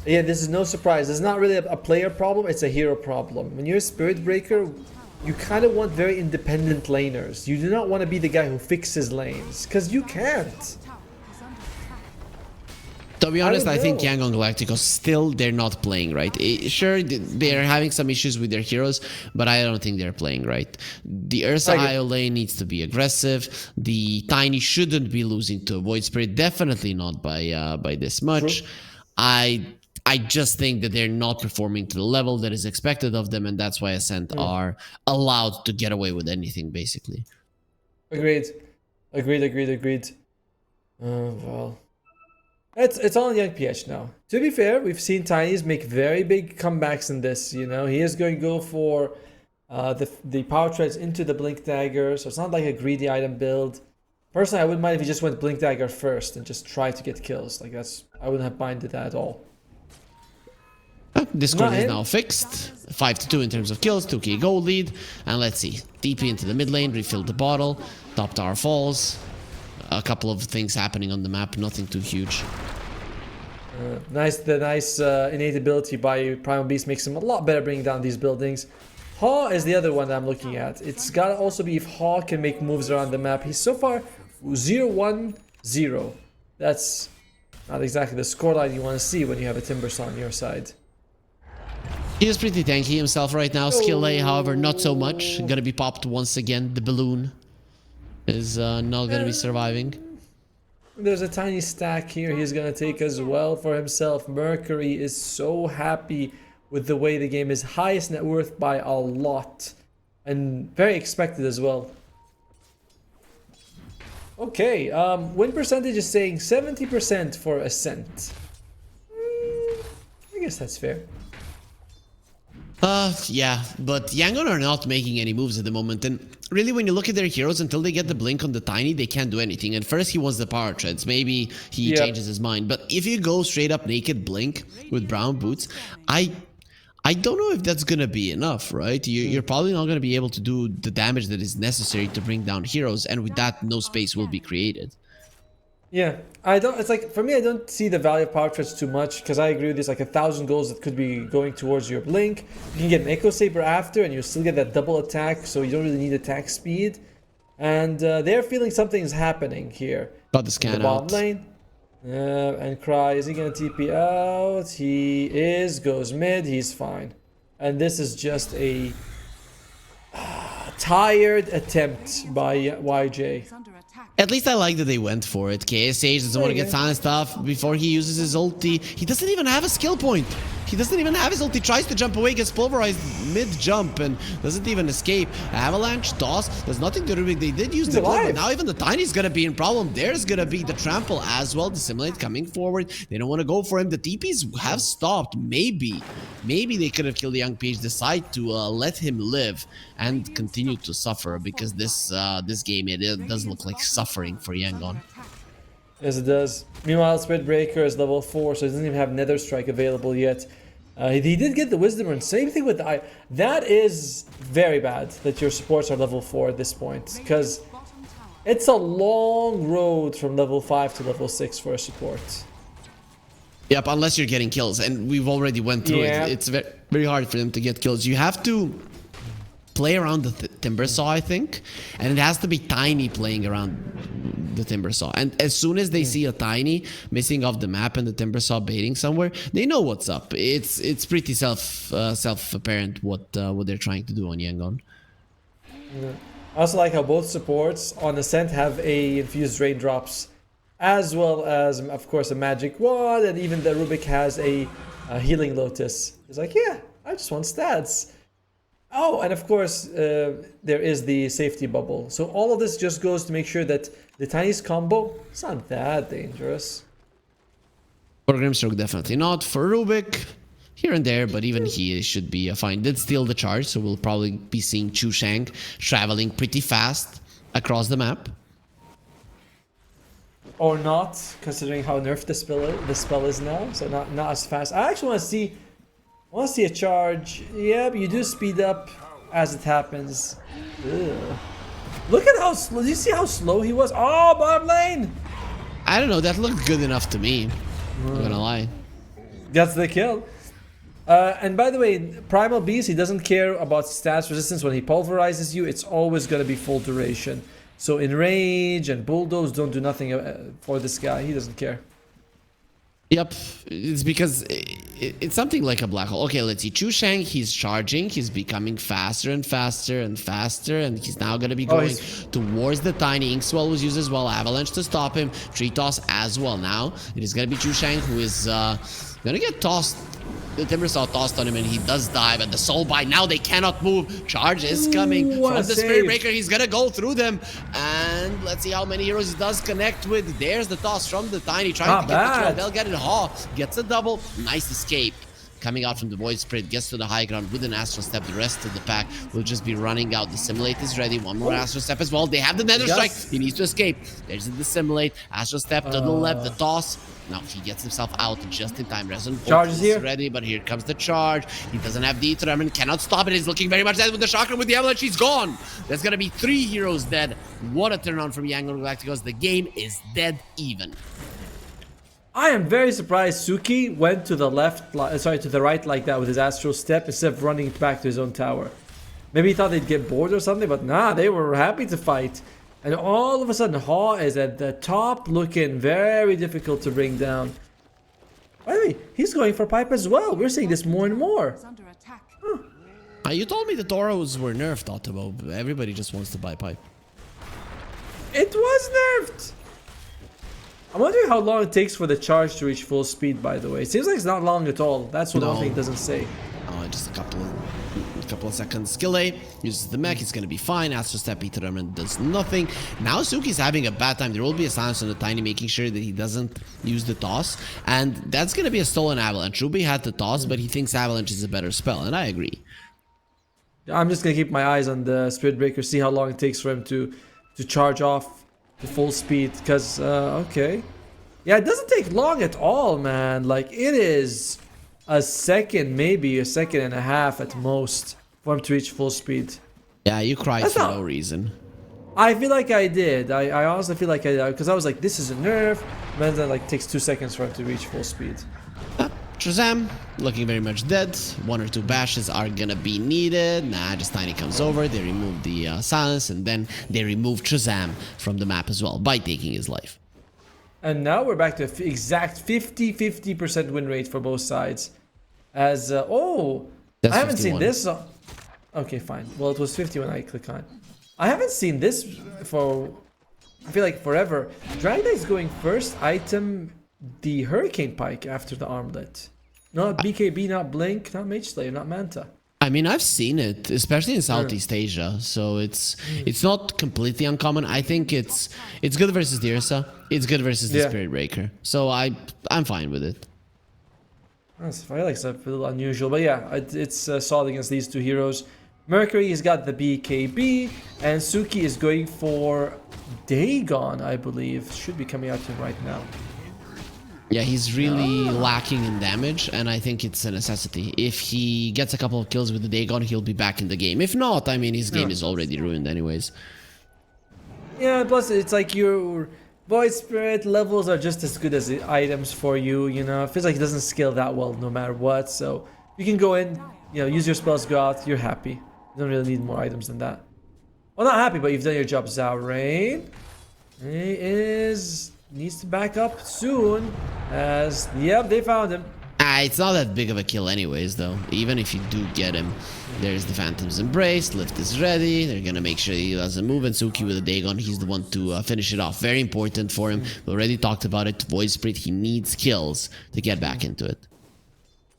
yeah, this is no surprise. It's not really a player problem. It's a hero problem. When you're a Spirit Breaker, you kind of want very independent laners. You do not want to be the guy who fixes lanes, because you can't. To be honest, I think Yangon Galacticos still, they're not playing right. Sure, they're having some issues with their heroes, but I don't think they're playing right. The Ursa IO lane needs to be aggressive. The Tiny shouldn't be losing to a Void Spirit. Definitely not by this much. True. I just think that they're not performing to the level that is expected of them, and that's why Ascent are allowed to get away with anything, basically. Agreed. Well, it's all on Young PH now. To be fair, we've seen Tinies make very big comebacks in this. You know, he is going to go for the power treads into the Blink Dagger, so it's not like a greedy item build. Personally, I wouldn't mind if he just went Blink Dagger first and just tried to get kills. Like I wouldn't have minded that at all. Discord is now fixed. 5-2 in terms of kills, 2k gold lead. And let's see. DP into the mid lane, refill the bottle. Top tower falls. A couple of things happening on the map, nothing too huge. The nice innate ability by Primal Beast makes him a lot better bringing down these buildings. Haw is the other one that I'm looking at. It's gotta also be if Haw can make moves around the map. He's so far 0-1-0. That's not exactly the scoreline you want to see when you have a Timbersaw on your side. He is pretty tanky himself right now. Skill A, however, not so much. Gonna be popped once again. The balloon is not gonna be surviving. There's a tiny stack here he's gonna take as well for himself. Mercury is so happy with the way the game is. Highest net worth by a lot. And very expected as well. Okay, win percentage is saying 70% for Ascent. I guess that's fair. Yeah, but Yangon are not making any moves at the moment, and really when you look at their heroes, until they get the blink on the Tiny, they can't do anything. And first he wants the power treads, maybe he changes his mind, but if you go straight up naked blink with brown boots, I don't know if that's gonna be enough, right? You're probably not gonna be able to do the damage that is necessary to bring down heroes, and with that, no space will be created. Yeah, it's like, for me, I don't see the value of power treads too much, because I agree with this, like 1,000 goals that could be going towards your blink. You can get an Echo Saber after, and you still get that double attack, so you don't really need attack speed. And they're feeling something's happening here. Got the scan out. Bottom lane. And Cry, is he gonna TP out? He is, goes mid, he's fine. And this is just a tired attempt by YJ. At least I like that they went for it. KSH doesn't want to get silenced off before he uses his ulti. He doesn't even have a skill point. He doesn't even have his ulti. Tries to jump away, gets pulverized mid-jump and doesn't even escape. Avalanche, toss, there's nothing to do with it. They did use the glove, but now even the Tiny's gonna be in problem. There's gonna be the trample as well. Dissimulate coming forward. They don't want to go for him. The TPs have stopped. Maybe they could have killed the young PH. Decide to let him live and continue to suffer, because this game, it does look like suffering for Yangon. Yes, it does. Meanwhile, Spirit Breaker is level 4, so he doesn't even have Nether Strike available yet. He did get the wisdom rune. Same thing with the eye. That is very bad that your supports are level 4 at this point, because it's a long road from level 5 to level 6 for a support. Yep, unless you're getting kills, and we've already went through it. It's very, very hard for them to get kills. You have to play around the timber saw, I think, and it has to be tiny playing around the timber saw. And as soon as they see a tiny missing off the map and the timber saw baiting somewhere, they know what's up. It's pretty self-apparent what they're trying to do on Yangon. I also like how both supports on Ascent have a infused raindrops, as well as, of course, a magic wand, and even the Rubik has a healing lotus. He's like, yeah, I just want stats. Oh, and of course, there is the safety bubble. So all of this just goes to make sure that the Tiny's combo is not that dangerous. For Grimstroke, definitely not. For Rubik, here and there, but even he should be fine. Did steal the charge, so we'll probably be seeing Chu Shang traveling pretty fast across the map. Or not, considering how nerfed the spell is now. So not as fast. I actually want to see a charge. Yeah, but you do speed up as it happens. Ugh. Look at how slow. Do you see how slow he was? Oh, bottom lane! I don't know. That looked good enough to me. I'm not gonna lie. That's the kill. And by the way, Primal Beast, he doesn't care about stats resistance. When he pulverizes you, it's always going to be full duration. So Enrage and Bulldoze don't do nothing for this guy. He doesn't care. Yep, it's because it's something like a black hole. Okay, let's see. Chu Shang, he's charging. He's becoming faster and faster and faster, and he's now going to be going towards the Tiny. Inkswell was used as well. Avalanche to stop him. Tree Toss as well. Now it is going to be Chu Shang who is going to get tossed. The Timber Saw tossed on him, and he does die, but the Soul Bite, now they cannot move. Charge is coming from the Spirit Breaker. He's gonna go through them, and let's see how many heroes he does connect with. There's the toss from the Tiny, trying to get the kill. They'll get it. Haw gets a double. Nice escape. Coming out from the Void Spirit, gets to the high ground with an Astral Step. The rest of the pack will just be running out. The Dissimulate is ready. One more Astral Step as well. They have the Nether Strike. He needs to escape. There's the Dissimulate. Astral Step to the left. The toss. Now he gets himself out just in time. Resonant Charge is here. Ready, but here comes the charge. He doesn't have the Ether. Cannot stop it. He's looking very much dead with the Chakra. With the Avalanche, he's gone. There's going to be 3 heroes dead. What a turnaround from Yangon Galacticos. The game is dead even. I am very surprised Suki went to the left, to the right like that with his Astral Step instead of running back to his own tower. Maybe he thought they'd get bored or something, but nah, they were happy to fight. And all of a sudden, Haw is at the top, looking very difficult to bring down. By the way, he's going for pipe as well. We're seeing this more and more. You told me the Toros were nerfed, Otto. Everybody just wants to buy pipe. It was nerfed! I'm wondering how long it takes for the charge to reach full speed, by the way. It seems like it's not long at all. That's what one thing doesn't say. Oh, just a couple of seconds. Skill A uses the mech. It's going to be fine. Astral Step Ether Remnant does nothing. Now Suki's having a bad time. There will be a silence on the Tiny, making sure that he doesn't use the toss. And that's going to be a stolen Avalanche. Ruby had the toss, but he thinks Avalanche is a better spell. And I agree. I'm just going to keep my eyes on the Spirit Breaker. See how long it takes for him to charge off to full speed. Because, okay. Yeah, it doesn't take long at all, man. Like, it is a second, maybe a second and a half at most for him to reach full speed. Yeah, you cried for no reason. I feel like I did. I honestly feel like I did. Because I was like, this is a nerf. But then like takes 2 seconds for him to reach full speed. Shazam, looking very much dead. 1 or 2 bashes are gonna be needed. Nah, just Tiny comes over. They remove the silence. And then they remove Shazam from the map as well by taking his life. And now we're back to exact 50% win rate for both sides. As, That's I haven't 51. Seen this. Okay, fine. Well, it was 50 when I click on it. I haven't seen this for, I feel like forever. Dragon Knight is going first item, the Hurricane Pike after the armlet. Not BKB, not Blink, not Mage Slayer, not Manta. I mean, I've seen it, especially in Southeast Asia, so it's not completely uncommon. I think it's good versus the Ursa, it's good versus the Spirit Breaker, so I'm fine with it. I feel like it's a little unusual, but yeah, it's solid against these 2 heroes. Mercury has got the BKB, and Suki is going for Dagon, I believe. Should be coming out to him right now. Yeah, he's really lacking in damage, and I think it's a necessity. If he gets a couple of kills with the Dagon, he'll be back in the game. If not, I mean, his game is already ruined anyways. Yeah, plus it's like your Void Spirit levels are just as good as the items for you, you know. It feels like it doesn't scale that well no matter what, so you can go in, you know, use your spells, go out, you're happy. You don't really need more items than that. Well, not happy, but you've done your job. Zaurain. He needs to back up soon, as, yep, they found him. It's not that big of a kill anyways, though. Even if you do get him, there's the Phantom's Embrace, Lift is ready, they're gonna make sure he doesn't move, and Suki with the Dagon, he's the one to finish it off. Very important for him. We already talked about it. Void Spirit, he needs kills to get back into it.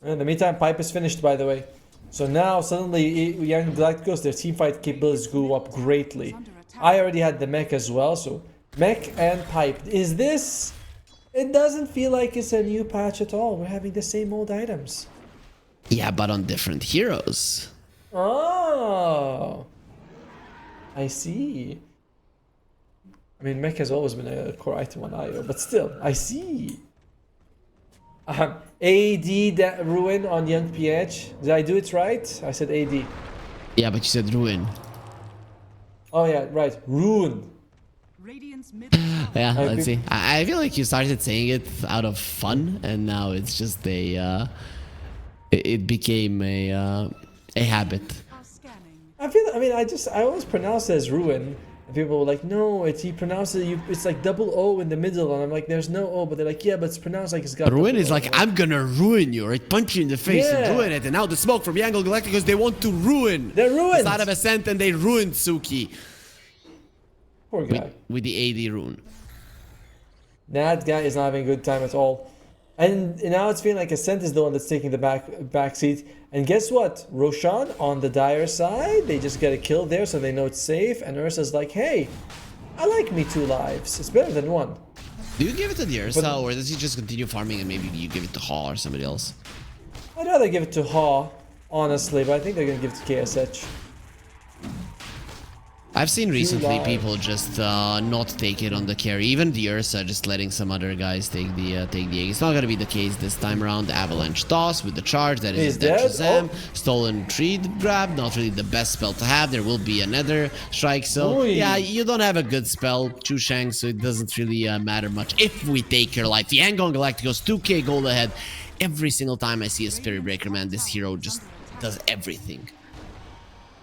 In the meantime, Pipe is finished, by the way. So now, suddenly, Yangon Galacticos, their teamfight capabilities go up greatly. I already had the mech as well, so mech and Pipe. Is this... It doesn't feel like it's a new patch at all. We're having the same old items. Yeah, but on different heroes. Oh, I see. I mean, mech has always been a core item on IO, but still, I see. AD that ruin on Young PH. Did I do it right? I said AD. Yeah, but you said ruin. Oh yeah, right. Ruin. Yeah, let's see. I feel like you started saying it out of fun, and now it's just a. It became a habit. I always pronounce it as ruin, and people were like, no, he pronounces it. It's like double O in the middle, and I'm like, there's no O, but they're like, yeah, but it's pronounced like it's got. Ruin is like, I'm gonna ruin you, right? Punch you in the face and ruin it, and now the smoke from Yangon Galacticos, they want to ruin. They're ruined. It's out of Ascent, and they ruined Suki. Poor guy. With the AD rune. That guy is not having a good time at all. And now it's feeling like Ascent is the one that's taking the back seat. And guess what? Roshan on the Dire side, they just get a kill there, so they know it's safe. And Ursa's like, hey, I like me 2 lives. It's better than 1. Do you give it to the Ursa, or does he just continue farming and maybe you give it to Ha or somebody else? I'd rather give it to Ha, honestly, but I think they're going to give it to KSH. I've seen recently people just not take it on the carry. Even the Ursa just letting some other guys take the egg. It's not gonna be the case this time around. Avalanche toss with the charge. That is dead. Shazam. Stolen tree grab. Not really the best spell to have. There will be another strike. So yeah, you don't have a good spell, Chu Shang. So it doesn't really matter much if we take your life. The Yangon Galacticos 2k gold ahead. Every single time I see a Spirit Breaker, man, this hero just does everything.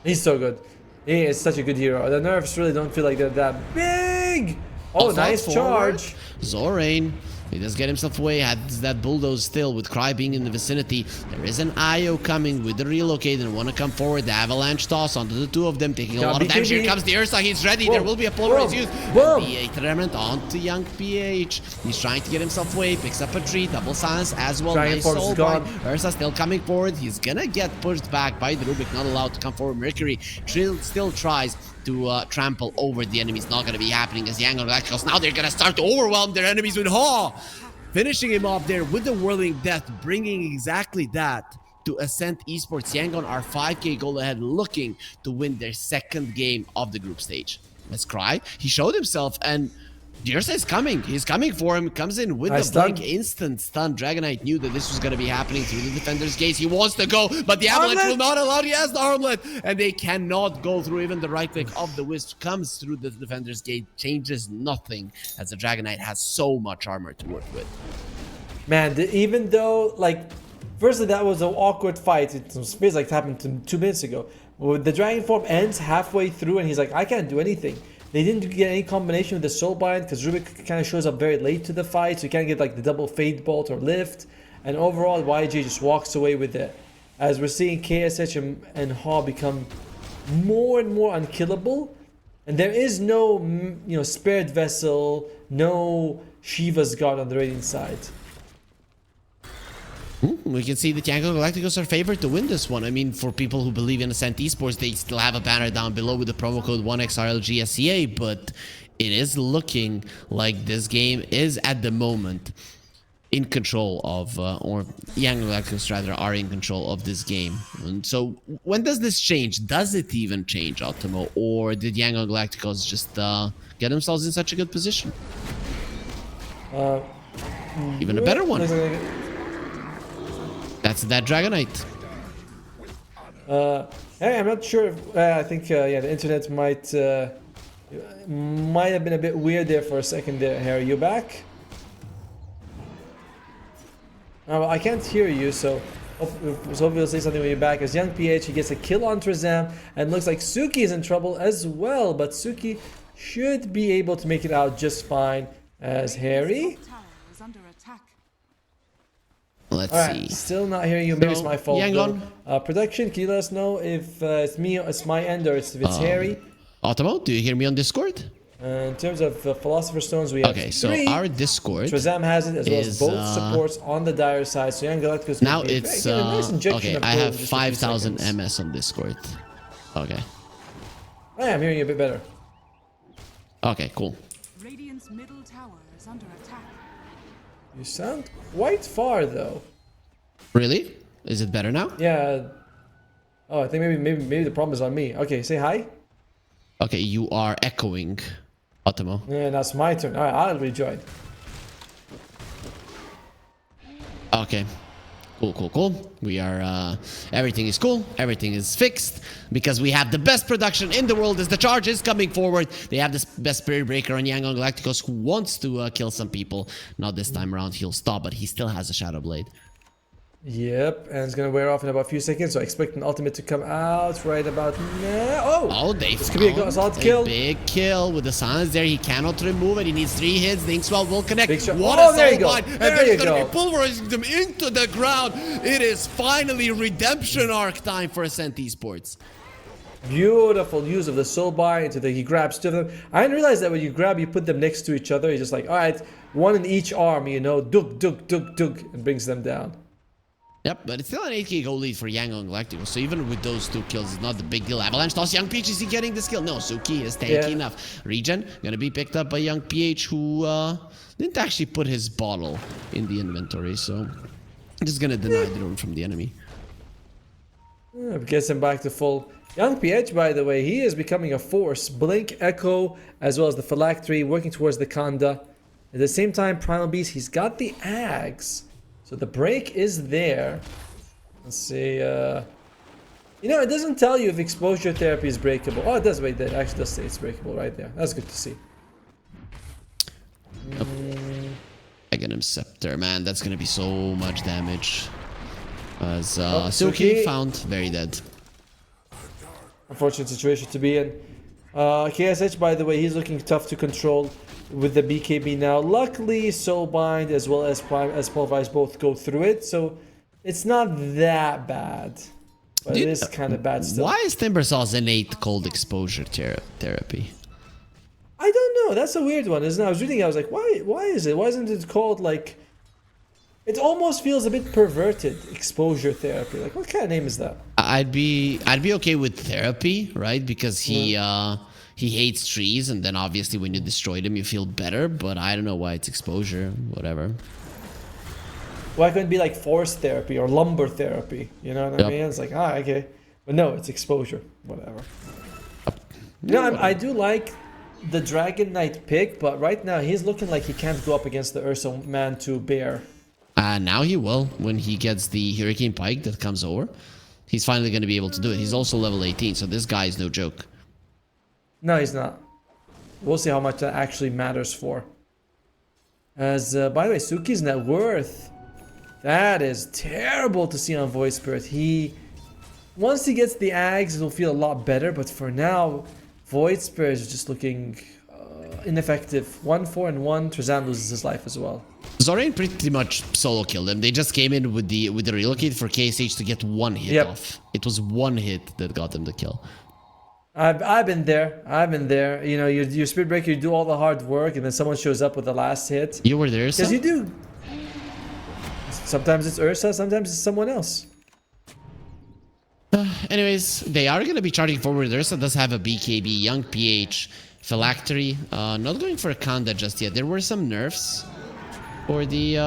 He's so good. He is such a good hero. The nerfs really don't feel like they're that big. Oh, nice charge. Zorain. He does get himself away, has that bulldoze still with Cry being in the vicinity. There is an IO coming with the relocate and want to come forward. The avalanche toss onto the 2 of them, taking a lot of damage. Here comes the Ursa, he's ready. Whoa. There will be a polarized use. The Remnant onto Young PH. He's trying to get himself away, picks up a tree, double silence as well. Nice soul bind. Ursa still coming forward. He's gonna get pushed back by the Rubik, not allowed to come forward. Mercury still tries to trample over the enemies. Not gonna be happening as Yangon Galacticos. Now they're gonna start to overwhelm their enemies with Ha! Finishing him off there with the Whirling Death, bringing exactly that to Ascent Esports. Yangon are 5k goal ahead, looking to win their 2nd game of the group stage. Let's Cry. He showed himself, and the Ursa is coming. He's coming for him. Comes in with the blink, instant stun. Dragonite knew that this was going to be happening through the defender's gaze. He wants to go, but the Avalanche will not allow. He has the armlet, and they cannot go through. Even the right click of the Wisp comes through the defender's gate, changes nothing, as the Dragonite has so much armor to work with. Man, even though, like, firstly, that was an awkward fight. It feels like it happened 2 minutes ago. The Dragon form ends halfway through, and he's like, I can't do anything. They didn't get any combination with the Soul Bind because Rubik kind of shows up very late to the fight, so you can't get like the double Fade Bolt or Lift. And overall, YG just walks away with it. As we're seeing KSH and Ha become more and more unkillable. And there is no, Spirit Vessel, no Shiva's God on the Radiant side. We can see that Yangon Galacticos are favored to win this one. I mean, for people who believe in Ascent Esports, they still have a banner down below with the promo code 1XRLGSCA, but it is looking like this game is at the moment in control of, or Yangon Galacticos rather, are in control of this game. And so, when does this change? Does it even change, Ultimo? Or did Yangon Galacticos just get themselves in such a good position? Even a better one. Looks like That's that Dragonite. hey, I'm not sure if I think yeah, the internet might have been a bit weird there for a second there. Harry, you back? Oh, well, I can't hear you, so hopefully you'll say something when you're back. As Young PH, he gets a kill on Trezam, and looks like Suki is in trouble as well, but Suki should be able to make it out just fine. As Harry. Top tower is under attack. Let's Alright, see. still not hearing you. Maybe it's my fault. Yangon. Production, can you let us know if it's me, it's my end, or if it's Harry? Automo, do you hear me on Discord? In terms of Philosopher's Stones, we have Okay, so 3. our Discord Trezam has it, as well as is, both supports on the dire side. So Young Galacticos. now it's a nice injection okay. of I gold have in just a few 5,000 seconds. MS on Discord. Okay. Oh, yeah, I'm hearing you a bit better. Okay, cool. Radiant's middle tower is under attack. You sound quite far though. Really? Is it better now? Yeah. Oh, I think maybe the problem is on me. Okay, say hi. Okay, you are echoing, Automo. Yeah, that's my turn. All right, I'll rejoin. Okay. Cool. We are, everything is cool. Everything is fixed because we have the best production in the world as the charge is coming forward. They have this best Spirit Breaker on Yangon Galacticos who wants to kill some people. Not this time around. He'll stop, but he still has a Shadow Blade. Yep, and it's gonna wear off in about a few seconds, so I expect an ultimate to come out right about now. Oh, they this could be a solid kill. Big kill with the silence there. He cannot remove it. He needs 3 hits. The Inkswell will connect. Big shot. What Oh, a there you go. soul bind. And There they're you going to go. be pulverizing them into the ground. It is finally redemption arc time for Ascent Esports. Beautiful use of the soul bar into he grabs 2 of them. I didn't realize that when you grab, you put them next to each other. You're just like, all right, 1 in each arm, you know, duk, and brings them down. Yep, but it's still an 8k goal lead for Yangon Galacticos. So even with those 2 kills, it's not the big deal. Avalanche toss. Young PH, is he getting this kill? No, Suki is tanky enough. Regen gonna be picked up by Young PH, who didn't actually put his bottle in the inventory. So just gonna deny the rune from the enemy. Gets him back to full. Young PH, by the way, he is becoming a force. Blink, Echo, as well as the Phylactery, working towards the Kanda. At the same time, Primal Beast, he's got the Ags. So the break is there. Let's see. You know, it doesn't tell you if exposure therapy is breakable. Oh, it does. Wait, it actually does say it's breakable right there. That's good to see. Aghanim Scepter, man, that's gonna be so much damage. As Suki. Suki found very dead. Unfortunate situation to be in. KSH, by the way, he's looking tough to control with the BKB now. Luckily, Soulbind as well as Pulverize both go through it, so it's not that bad. But it is kind of bad still. Why is Timbersaw's innate cold exposure therapy? I don't know. That's a weird one, isn't it? I was reading, I was like, why is it? Why isn't it called like... It almost feels a bit perverted, exposure therapy. Like, what kind of name is that? I'd be okay with therapy, right? Because he hates trees, and then obviously when you destroy them, you feel better. But I don't know why it's exposure. Whatever. Why couldn't it be like forest therapy or lumber therapy? You know what I mean? It's like, okay. But no, it's exposure. Whatever. You know, I do like the Dragon Knight pick, but right now he's looking like he can't go up against the Ursa Man 2 bear. Now he will when he gets the Hurricane Pike that comes over. He's finally going to be able to do it. He's also level 18, so this guy is no joke. No, he's not. We'll see how much that actually matters for. As, by the way, Suki's net worth. That is terrible to see on Void Spirit. Once he gets the Ags, it'll feel a lot better, but for now, Void Spirit is just looking ineffective. 1-4-1, Trezam loses his life as well. Zorain pretty much solo killed them. They just came in with the relocate for KSH to get 1 hit off. It was 1 hit that got them the kill. I've been there. You know, your Spirit Breaker, you do all the hard work, and then someone shows up with the last hit. You were there, because you do. Sometimes it's Ursa, sometimes it's someone else. Anyways, they are going to be charging forward. Ursa does have a BKB, Young PH, Phylactery. Not going for a Kanda just yet. There were some nerfs for the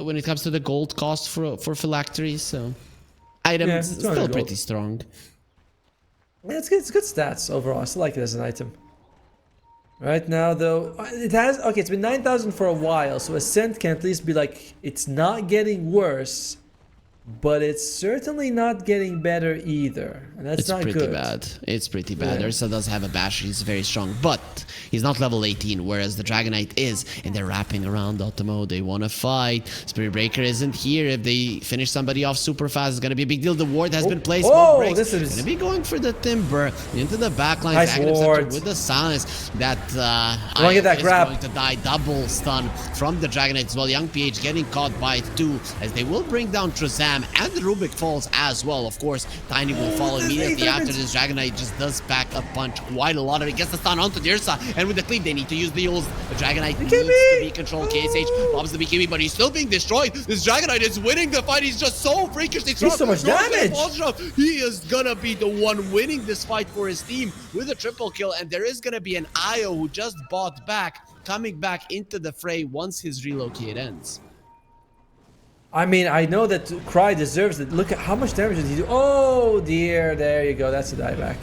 when it comes to the gold cost for Phylactery, so items still pretty strong. Yeah, it's good stats overall. I still like it as an item. Right now, though, it has... Okay, it's been 9,000 for a while, so Ascent can at least be like, it's not getting worse, but it's certainly not getting better either. And that's not good. It's pretty bad. It's pretty bad. Yeah. Ursa does have a bash. He's very strong, but he's not level 18, whereas the Dragon Knight is, and they're wrapping around Automo. They want to fight. Spirit Breaker isn't here. If they finish somebody off super fast, it's going to be a big deal. The ward has been placed. Oh, this is... going to be going for the Timber into the backline. Nice ward. With the silence that get that grab. going to die. Double stun from the Dragon Knight as well. Young PH getting caught by 2, as they will bring down Trezam, and the Rubik falls as well. Of course, Tiny will follow immediately after this. Dragon Knight just does back a punch quite a lot of it. Gets the stun onto the Ursa, and with the cleave, they need to use the ults. The Dragon Knight needs to be controlled. KSH bobs the BKB, but he's still being destroyed. This Dragon Knight is winning the fight. He's just so freakishly strong. He's so much damage. He is gonna be the one winning this fight for his team with a triple kill, and there is gonna be an IO who just bought back, coming back into the fray once his relocate ends. I mean, I know that Cry deserves it. Look at how much damage did he do. Oh dear, there you go. That's a dieback.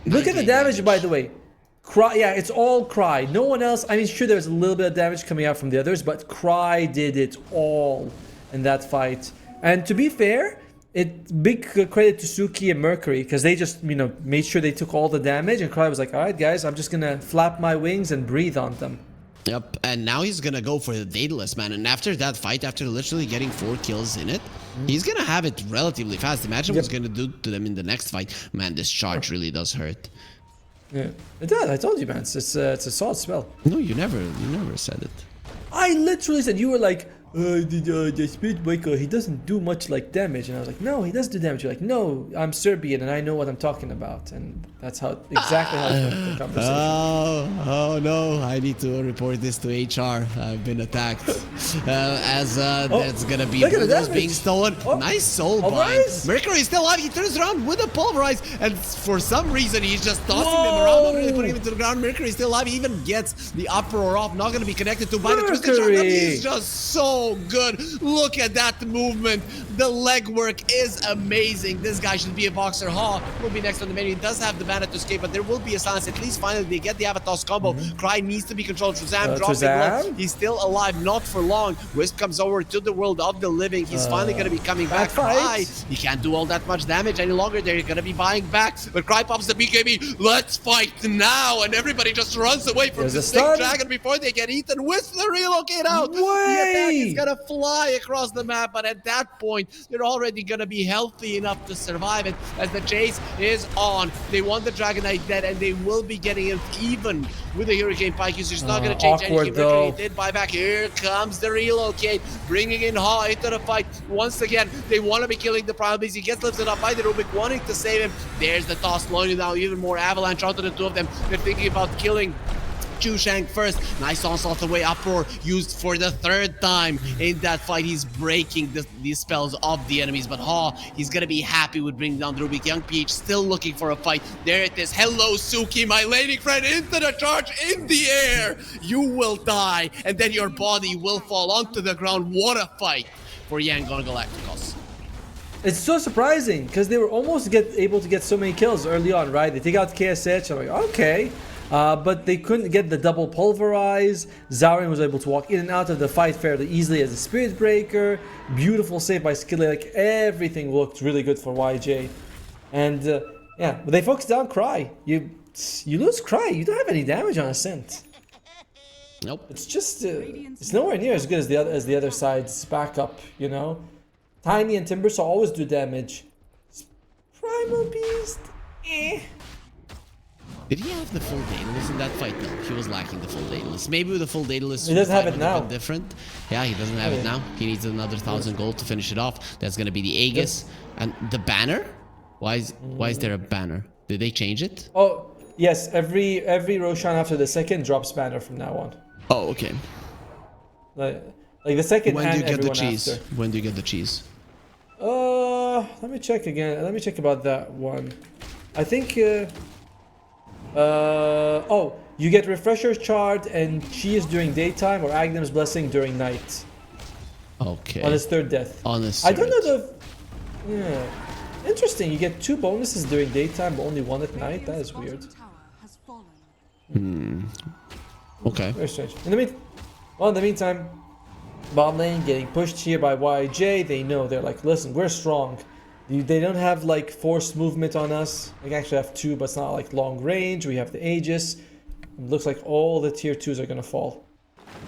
Look at the damage, by the way. Cry, yeah, it's all Cry. No one else. I mean, sure, there's a little bit of damage coming out from the others, but Cry did it all in that fight. And to be fair, big credit to Suki and Mercury, because they just, you know, made sure they took all the damage, and Cry was like, all right, guys, I'm just gonna flap my wings and breathe on them. Yep, and now he's gonna go for the Daedalus, man. And after that fight, after literally getting 4 kills in it, he's gonna have it relatively fast. Imagine what's gonna do to them in the next fight. Man, this charge really does hurt. Yeah, it does. I told you, man. It's a solid spell. No, you never said it. I literally said, you were like, the Spirit Breaker, he doesn't do much like damage, and I was like, no, he does do damage. You're like, no, I'm Serbian and I know what I'm talking about, and that's exactly how it went, the conversation. Oh no, I need to report this to HR. I've been attacked. That's gonna be those being stolen. Nice soul bind. Mercury is still alive. He turns around with a pulverize, and for some reason he's just tossing them around, not really putting him to the ground. Mercury is still alive. He even gets the uproar off. Not gonna be connected to by the twisted shot. He's just so good. Look at that movement. The leg work is amazing. This guy should be a boxer. Haw will be next on the menu. He does have the mana to escape, but there will be a silence. At least finally they get the Avatos combo. Cry needs to be controlled. Trezam dropping blood. He's still alive, not for long. Wisp comes over to the world of the living. He's finally going to be coming back. Cry, he can't do all that much damage any longer. They're going to be buying back, but Cry pops the BKB. Let's fight now, and everybody just runs away from the snake dragon before they get eaten. Wisp the relocate out. The attack is gonna fly across the map, but at that point they're already gonna be healthy enough to survive it as the chase is on. They want the Dragon Knight dead, and they will be getting it even with the Hurricane Pike usage. It's not gonna change anything. Mercury did buy back. Here comes the relocate, bringing in Haw into the fight once again. They want to be killing the Primal Beast. He gets lifted up by the Rubik, wanting to save him. There's the toss, slowing down even more avalanche onto the two of them. They're thinking about killing Chushank first. Nice onslaught away. Uproar used for the 3rd time in that fight. He's breaking the spells of the enemies, but Haw, he's gonna be happy with bringing down the Rubik. Young PH still looking for a fight. There it is. Hello, Suki, my lady friend, into the charge in the air. You will die, and then your body will fall onto the ground. What a fight for Yangon Galacticos. It's so surprising because they were almost able to get so many kills early on, right? They take out KSH. I'm like, okay. But they couldn't get the double pulverize. Zarin was able to walk in and out of the fight fairly easily as a Spirit Breaker. Beautiful save by Skilly. Like, everything looked really good for YJ. And yeah, but they focused down Cry. You lose Cry. You don't have any damage on Ascent. Nope. It's just it's nowhere near as good as the other side's backup. You know, Tiny and Timbersaw always do damage. Primal Beast. Did he have the full Daedalus in that fight? No, he was lacking the full Daedalus. Maybe with the full Daedalus, he doesn't have it now. Different. Yeah, he doesn't have it now. He needs another 1,000 gold to finish it off. That's gonna be the Aegis and the banner. Why is there a banner? Did they change it? Oh yes, every Roshan after the second drops banner from now on. Oh, okay. Like the second. When do you get the cheese? After. When do you get the cheese? Let me check again. Let me check about that one. I think. Oh, you get Refresher's Chart and Cheese during daytime, or Agnum's Blessing during night. Okay. On his 3rd death. On his I don't know Interesting. You get 2 bonuses during daytime, but only 1 at night. That is weird. Okay. Very strange. In the meantime, bot lane getting pushed here by YJ. They know, they're like, listen, we're strong. They don't have like forced movement on us. They actually have 2, but it's not like long range. We have the Aegis. It looks like all the tier 2s are gonna fall.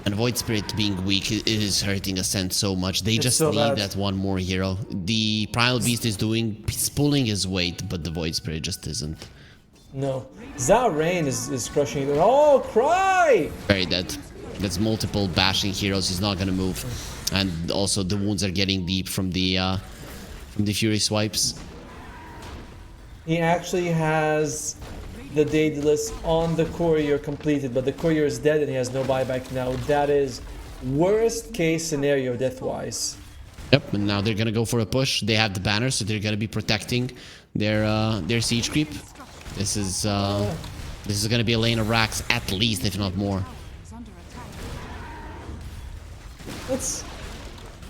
And Void Spirit being weak is hurting Ascent so much. They just need that one more hero. The Primal Beast is pulling his weight, but the Void Spirit just isn't. No. Zarain is crushing it. Oh, cry! Very dead. That's multiple bashing heroes. He's not gonna move. And also the wounds are getting deep from the Fury swipes. He actually has the Daedalus on the courier completed, but the courier is dead and he has no buyback now. That is worst case scenario death-wise. Yep, and now they're gonna go for a push. They have the banner, so they're gonna be protecting their siege creep. This is gonna be a lane of racks at least, if not more.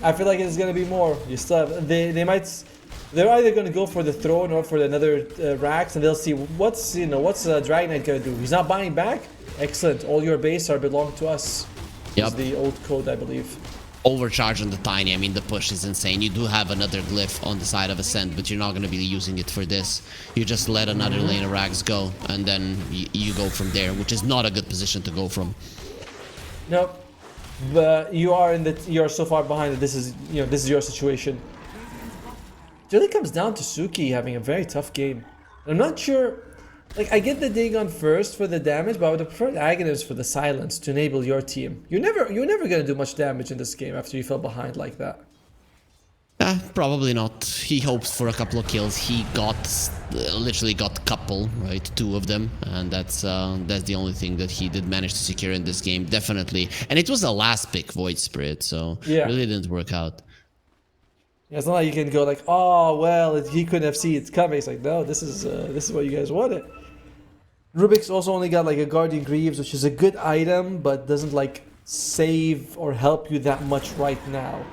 I feel like it's gonna be more. You still have they're either gonna go for the throne or for another racks, and they'll see what's Dragon Knight gonna do. He's not buying back. Excellent. All your base belong to us. Yep. Is the old code, I believe. Overcharge on the Tiny. I mean, the push is insane. You do have another glyph on the side of Ascent, but you're not going to be using it for this. You just let another lane of rags go, and then you go from there, which is not a good position to go from. Nope. But you are so far behind that this is your situation. It really comes down to Suki having a very tough game. I'm not sure. Like, I get the Dagon first for the damage, but I would have preferred Aghanim for the silence to enable your team. You're never gonna do much damage in this game after you fell behind like that. Probably not. He hopes for a couple of kills. He literally got a couple, right? 2 of them, and that's the only thing that he did manage to secure in this game, definitely. And it was a last pick Void Spirit, so yeah, really didn't work out. Yeah, it's not like you can go like, oh well, he couldn't have seen it coming. It's like, no, this is what you guys wanted. Rubik's also only got like a Guardian Greaves, which is a good item, but doesn't like save or help you that much right now.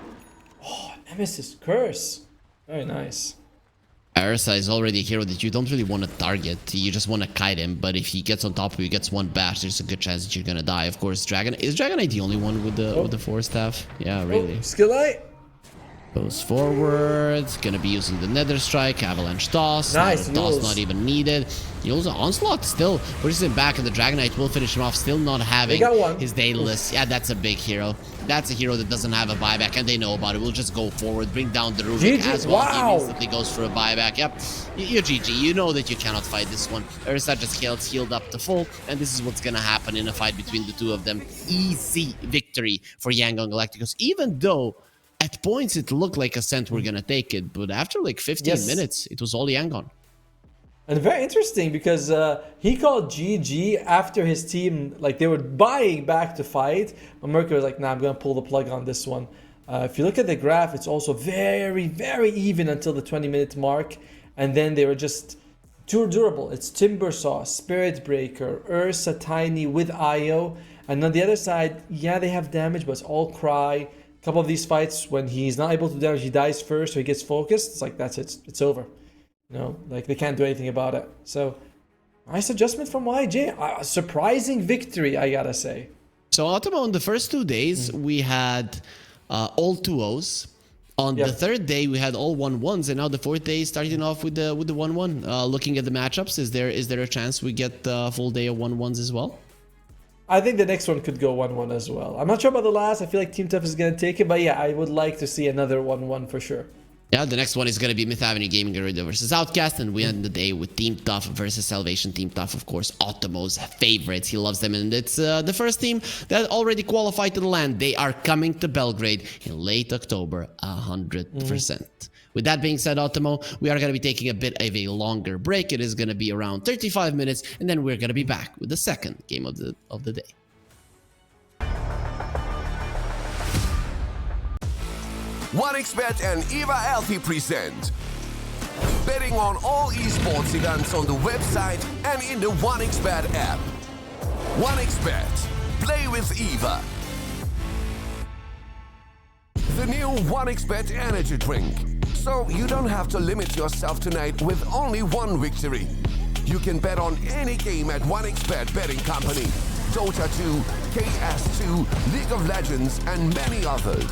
Oh, Nemesis Curse. Very nice. Ursa is already a hero that you don't really want to target. You just want to kite him, but if he gets on top of you, gets one bash, there's a good chance that you're gonna die. Of course, is Dragonite the only one with the Force Staff? Yeah, really. Skillite goes forward. Gonna be using the Nether Strike, Avalanche Toss. Nice. Toss not even needed. He also Onslaught still pushes him back, and the Dragonite will finish him off. Still not having his Daedalus. Yeah, that's a big hero. That's a hero that doesn't have a buyback, and they know about it. We'll just go forward, bring down the Rubik as well. Wow. He instantly goes for a buyback. Yep, you're GG. You know that you cannot fight this one. Ursa just healed up to full, and this is what's gonna happen in a fight between the two of them. Easy victory for Yangon Galacticos, even though at points it looked like Ascent were gonna take it, but after like 15 minutes, it was all Yangon. And very interesting because he called GG after his team, like they were buying back to fight. But Mercury was like, nah, I'm going to pull the plug on this one. If you look at the graph, it's also very, very even until the 20-minute mark. And then they were just too durable. It's Timbersaw, Spirit Breaker, Ursa, Tiny with IO. And on the other side, yeah, they have damage, but it's all Cry. A couple of these fights, when he's not able to damage, he dies first or he gets focused. It's like, that's it. It's over. Like they can't do anything about it. So, nice adjustment from YJ. Surprising victory, I gotta say. So, Automo, on the first 2 days, we had all 2-0s. On the third day, we had all 1-1s, and now the fourth day, starting off with the 1-1. Looking at the matchups, is there a chance we get a full day of 1-1s as well? I think the next one could go 1-1 as well. I'm not sure about the last. I feel like Team Tough is gonna take it, but yeah, I would like to see another 1-1 for sure. Yeah, the next one is going to be Myth Avenue Gaming Garuda versus Outcast, and we end the day with Team Tough versus Salvation. Team Tough, of course, Automo's favorites. He loves them, and it's the first team that already qualified to the land. They are coming to Belgrade in late October, 100%. With that being said, Automo, we are going to be taking a bit of a longer break. It is going to be around 35 minutes, and then we're going to be back with the second game of the day. OneXBet and Eva Alfie present betting on all esports events on the website and in the OneXBet app. OneXBet. Play with Eva. The new OneXBet energy drink. So you don't have to limit yourself tonight with only one victory. You can bet on any game at 1xBet Betting Company. Dota 2, KS2, League of Legends, and many others.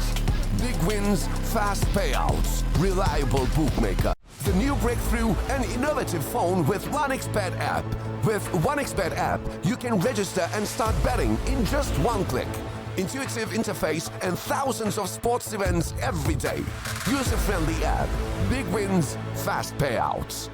Big wins, fast payouts, reliable bookmaker. The new breakthrough and innovative phone with 1xBet app. With 1xBet app, you can register and start betting in just one click. Intuitive interface and thousands of sports events every day. User-friendly app. Big wins, fast payouts.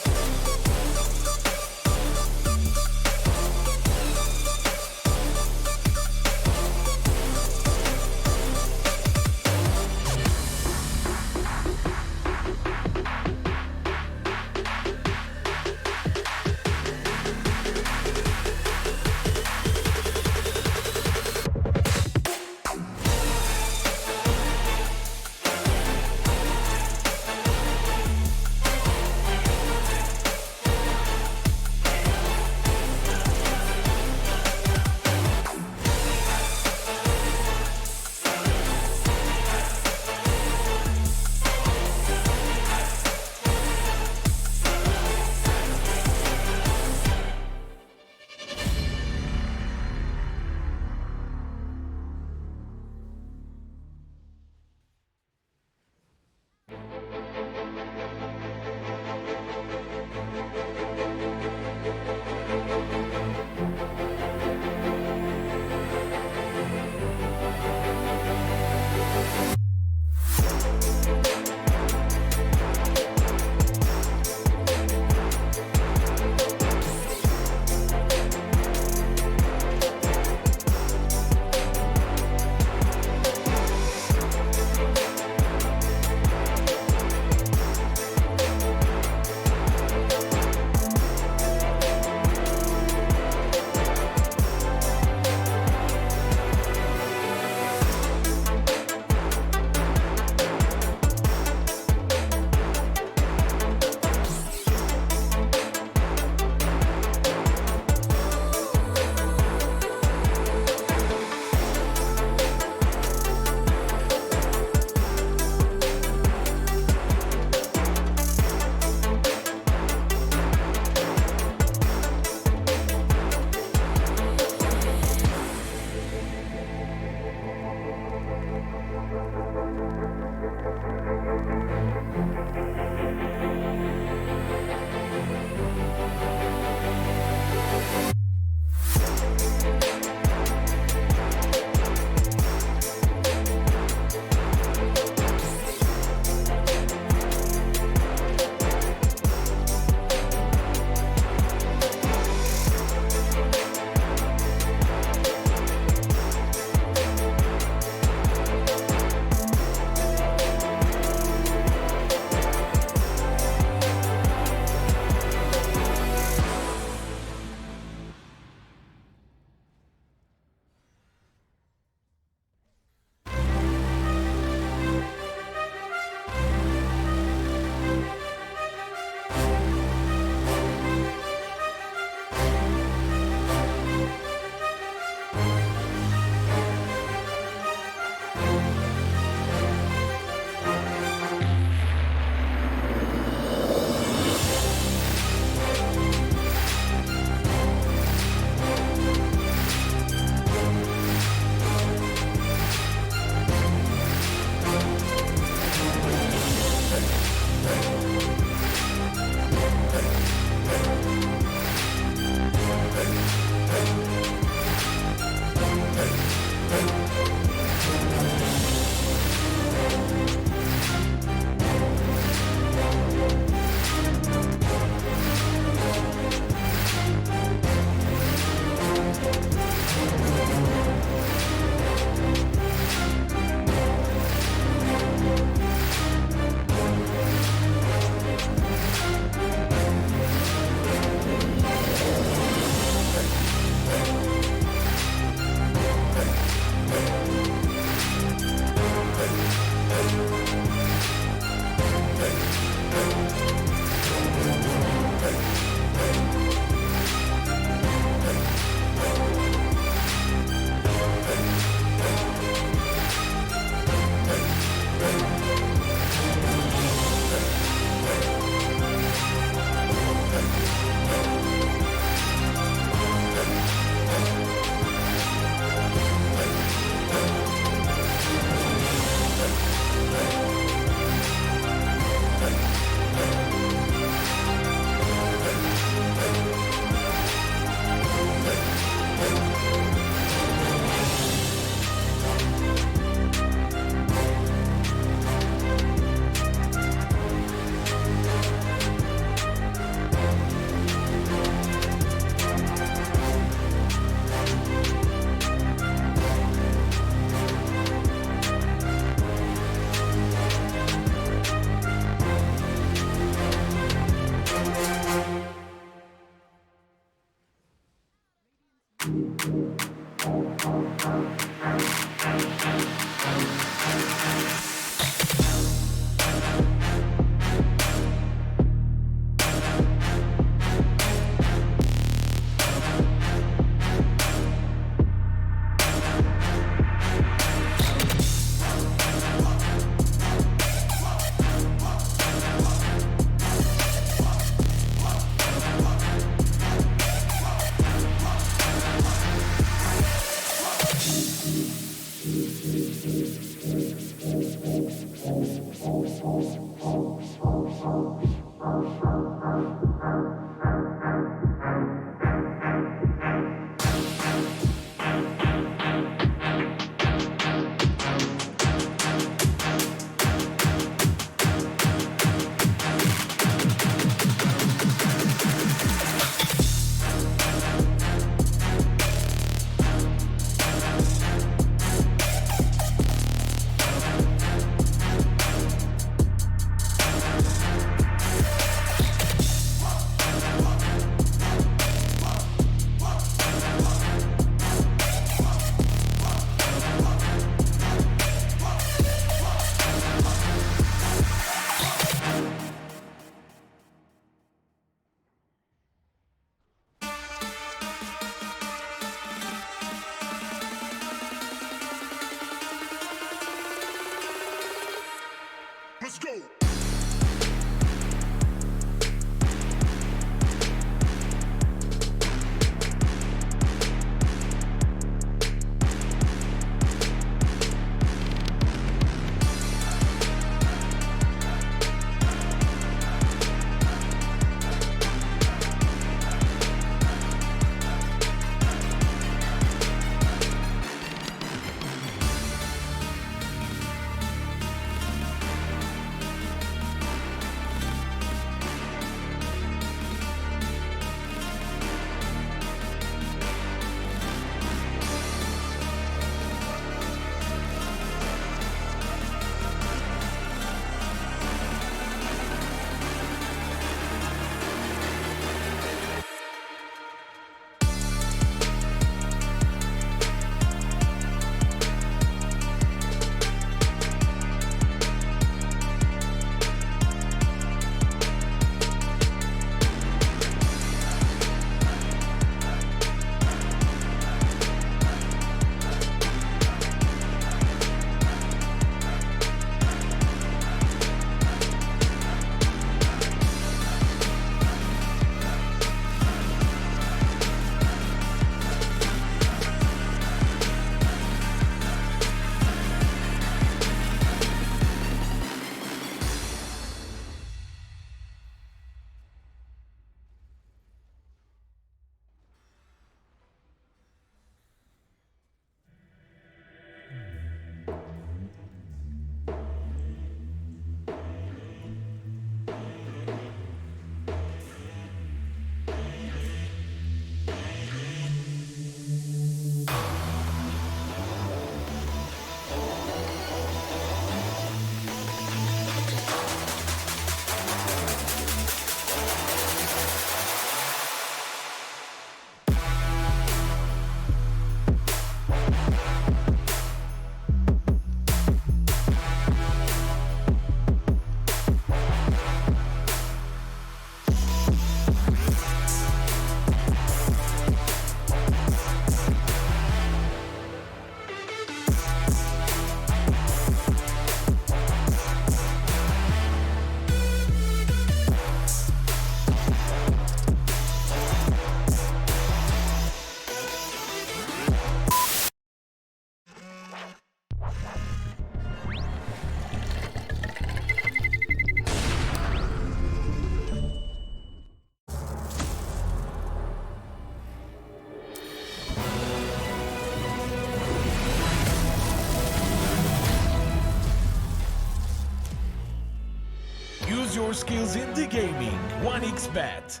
Skills in the Gaming, 1xBet.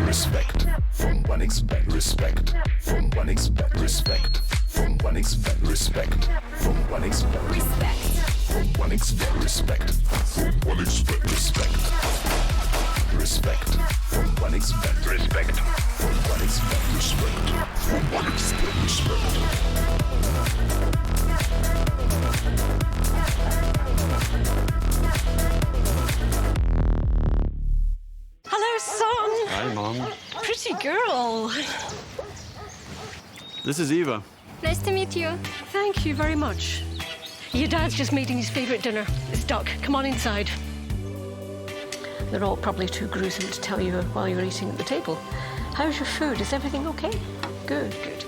Respect from 1xBet. Respect from 1xBet. Respect from 1xBet. Respect from 1xBet. Respect from 1xBet. Respect from 1xBet. Respect. Respect from 1xBet. Respect from 1xBet. Respect from 1xBet. Respect. Hello, son. Hi, Mom. Pretty girl. This is Eva. Nice to meet you. Thank you very much. Your dad's just making his favourite dinner. It's duck. Come on inside. They're all probably too gruesome to tell you while you're eating at the table. How's your food? Is everything okay? Good, good.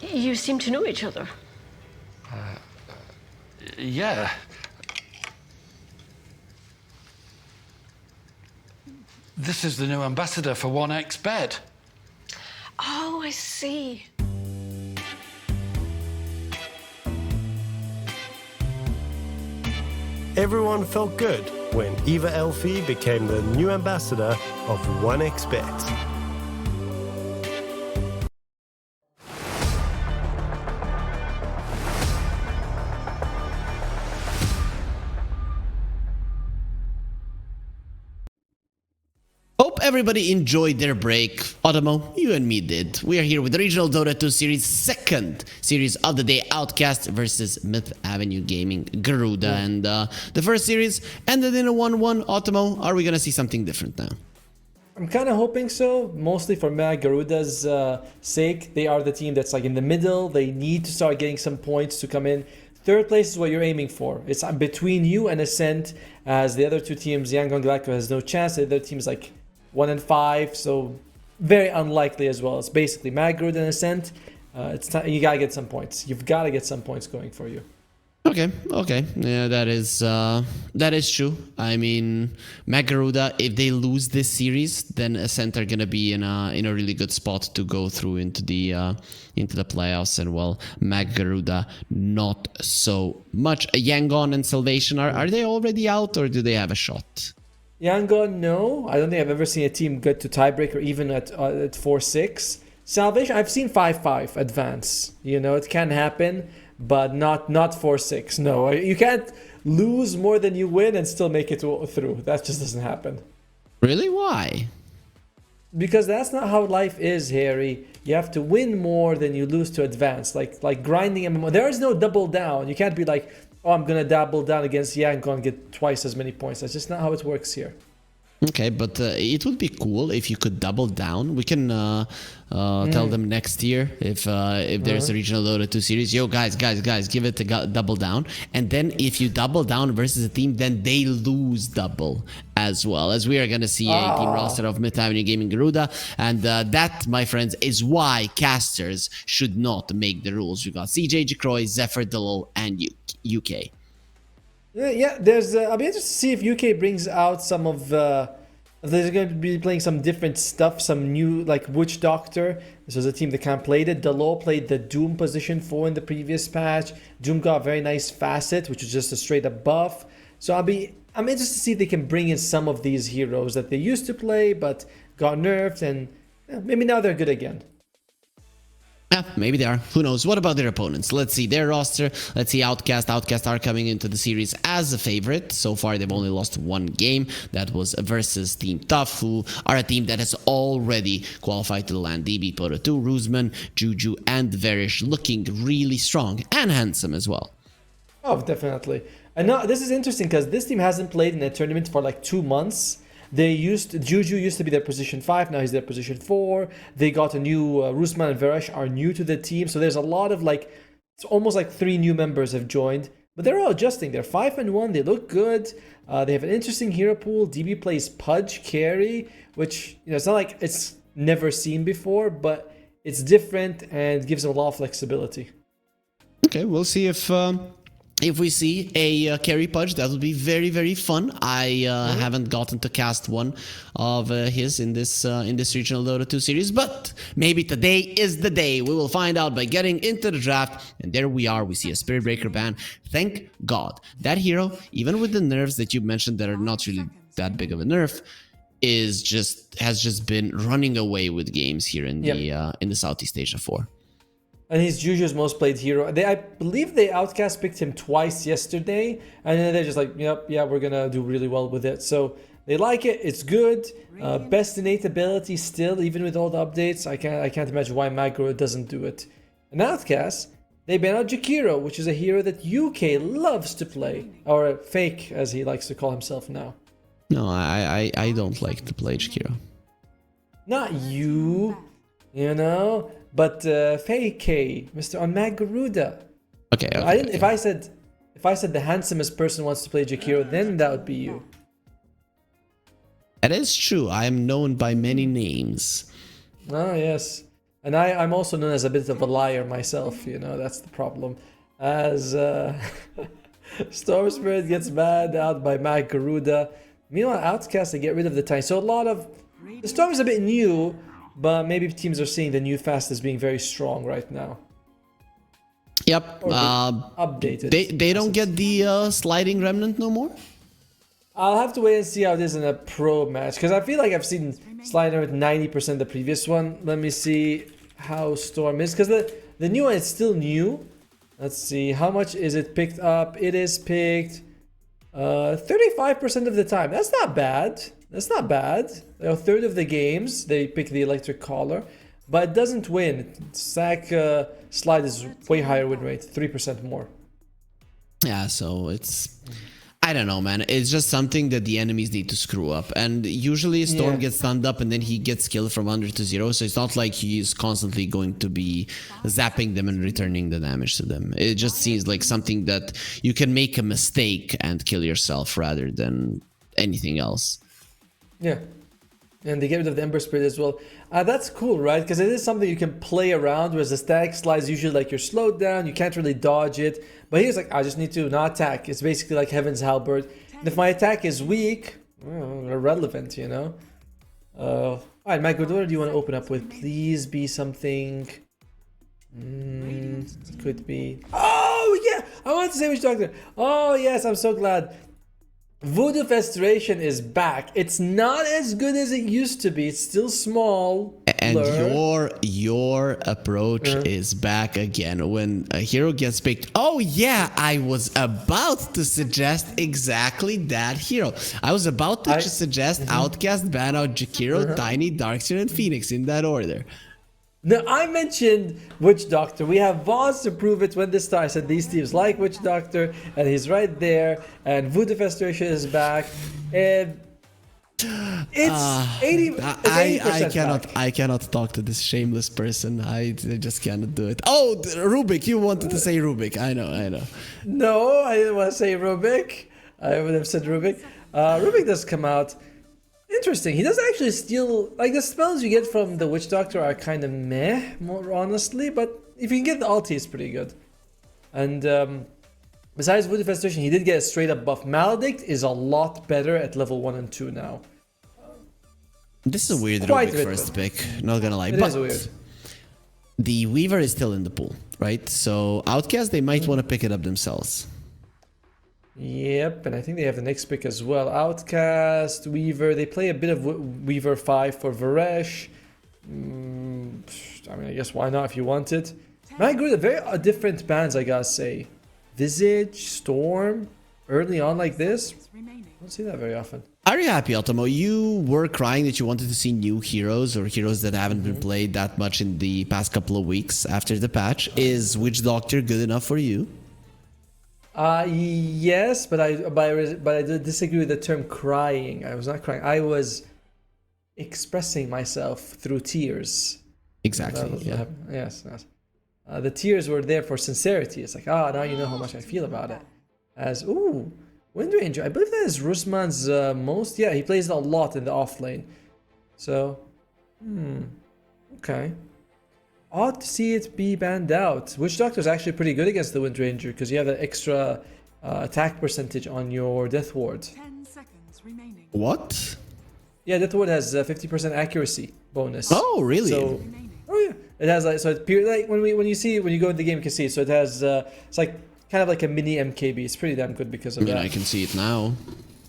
You seem to know each other. Yeah. This is the new ambassador for 1xBet. Oh, I see. Everyone felt good when Eva Elfie became the new ambassador of 1xBet. Hope everybody enjoyed their break. Otomo, you and me did. We are here with the Regional Dota 2 series, second series of the day, Outcast versus Myth Avenue Gaming, Garuda. And the first series ended in a 1-1. Otomo, are we going to see something different now? I'm kind of hoping so, mostly for Garuda's sake. They are the team that's like in the middle. They need to start getting some points to come in. Third place is what you're aiming for. It's between you and Ascent, as the other two teams, Yangon and Galacticos, has no chance. The other team's like 1 and 5, so very unlikely as well. It's basically Garuda and Ascent. It's time, you gotta get some points. You've got to get some points going for you. Okay. Yeah, that is true. I mean, Garuda, if they lose this series, then Ascent are gonna be in a really good spot to go through into the playoffs. And well, Garuda not so much. Yangon and Salvation, are they already out, or do they have a shot? Yangon, no. I don't think I've ever seen a team get to tiebreaker even at 4-6. Salvation, I've seen 5-5 advance. You know, it can happen, but not 4-6. No, you can't lose more than you win and still make it through. That just doesn't happen. Really? Why? Because that's not how life is, Harry. You have to win more than you lose to advance. Like grinding MMO. There is no double down. You can't be like, oh, I'm going to double down against Yangon and get twice as many points. That's just not how it works here. Okay, but it would be cool if you could double down. We can tell them next year if there's a Regional Dota 2 series. Yo, guys, give it a double down. And then if you double down versus a team, then they lose double as well. As we are going to see a team roster of Myth Avenue Gaming Garuda. And that, my friends, is why casters should not make the rules. We got CJ, Jacroy, Zephyr, Dalol, and UK. Yeah, there's. I'll be interested to see if UK brings out some of. They're going to be playing some different stuff, some new like Witch Doctor. This was a team that kind of played it. Dalol played the Doom position 4 in the previous patch. Doom got a very nice facet, which is just a straight up buff. So I'm interested to see if they can bring in some of these heroes that they used to play but got nerfed, and maybe now they're good again. Yeah, maybe they are. Who knows? What about their opponents? Let's see their roster. Let's see Outcast. Outcast are coming into the series as a favorite. So far, they've only lost one game. That was versus Team Tough, who are a team that has already qualified to the LAN. DB, Poto 2, Rusman, Juju, and Verish looking really strong and handsome as well. Oh, definitely. And now this is interesting because this team hasn't played in a tournament for like 2 months. Juju used to be their position 5, now he's their position 4. They got a new Rusman and Veresh are new to the team, so there's a lot of like, it's almost like 3 new members have joined, but they're all adjusting. They're 5-1, they look good. They have an interesting hero pool. DB plays Pudge carry, which, you know, it's not like it's never seen before, but it's different and gives them a lot of flexibility. Okay, we'll see if if we see a carry pudge, that would be very, very fun. I haven't gotten to cast one of his in this regional Dota 2 series, but maybe today is the day. We will find out by getting into the draft. And there we are. We see a Spirit Breaker ban. Thank God. That hero, even with the nerfs that you mentioned that are not really that big of a nerf, has just been running away with games here in the Southeast Asia 4. And he's Juju's most played hero. I believe they Outcast picked him twice yesterday, and then they're just like, yep, yeah, we're gonna do really well with it. So they like it. It's good. Best innate ability still, even with all the updates. I can't imagine why Magro doesn't do it. And Outcast, they ban out Jakiro, which is a hero that UK loves to play, or Fake as he likes to call himself now. No, I don't like to play Jakiro. Not you know. But Fake, Mr. on Magaruda. Okay. If I said the handsomest person wants to play Jakiro, then that would be you. That is true. I am known by many names. Oh yes, and I'm also known as a bit of a liar myself. You know, that's the problem. As Storm Spirit gets banned out by Magaruda. Meanwhile, Outcast, they get rid of the Tiny. So a lot of the Storm is a bit new. But maybe teams are seeing the new fast as being very strong right now. Yep. Updated. They don't get the sliding remnant no more? I'll have to wait and see how it is in a pro match. Because I feel like I've seen sliding with 90% of the previous one. Let me see how Storm is. Because the new one is still new. Let's see. How much is it picked up? It is picked 35% of the time. That's not bad. That's not bad. A third of the games, they pick the electric collar, but it doesn't win. Sack slide is way higher win rate, 3% more. Yeah, so it's... I don't know, man. It's just something that the enemies need to screw up. And usually Storm gets stunned up and then he gets killed from under to 0. So it's not like he's constantly going to be zapping them and returning the damage to them. It just seems like something that you can make a mistake and kill yourself rather than anything else. Yeah, and they get rid of the Ember Spirit as well. That's cool, right? Because it is something you can play around, whereas the static slide is usually like you're slowed down, you can't really dodge it. But here's like, I just need to not attack. It's basically like Heaven's Halberd. And if my attack is weak, irrelevant, you know? Alright, Michael, what do you want to open up with? Please be something... could be... Oh, yeah! I want to say which doctor. Oh, yes, I'm so glad. Voodoo Festration is back. It's not as good as it used to be. It's still small. And your approach is back again. When a hero gets picked, oh yeah, I was about to suggest exactly that hero. I was about to suggest Outcast, ban out Jakiro, Tiny, Darkseer, and Phoenix in that order. No, I mentioned Witch Doctor. We have Voz to prove it when this started. I said these teams like Witch Doctor, and he's right there. And Voodoo Festration is back. And it's 80. I cannot talk to this shameless person. I just cannot do it. Oh, Rubik, you wanted to say Rubik. I know. No, I didn't want to say Rubik. I would have said Rubik. Rubik does come out. Interesting. He does actually steal, like the spells you get from the Witch Doctor are kind of meh, more honestly, but if you can get the ulti, it's pretty good. And besides Voodoo Festration, he did get a straight up buff. Maledict is a lot better at level 1 and 2 now. This is a weird Rubik first pick, not gonna lie. It is weird. The Weaver is still in the pool, right? So Outcast, they might want to pick it up themselves. Yep, and I think they have the next pick as well. Outcast, Weaver. They play a bit of Weaver 5 for Varesh. I mean, I guess why not if you want it. I agree with very different bands, I gotta say. Visage, Storm, early on like this. I don't see that very often. Are you happy, Ultimo? You were crying that you wanted to see new heroes or heroes that haven't been played that much in the past couple of weeks after the patch. Is Witch Doctor good enough for you? Yes, but I disagree with the term crying. I was not crying. I was expressing myself through tears. Exactly. Yeah. Yes. The tears were there for sincerity. It's like, now you know how much I feel about it. As Wind Ranger. I believe that is Rusman's most. Yeah, he plays it a lot in the off lane. So, okay. odd to see it be banned out. Witch Doctor is actually pretty good against the Wind Ranger because you have that extra attack percentage on your Death Ward. 10 seconds remaining. What? Yeah, Death Ward has 50% accuracy bonus. Oh, really? So, oh yeah, it has like, so it like when you go in the game you can see, so it has it's like kind of like a mini MKB. It's pretty damn good because of that. I can see it now.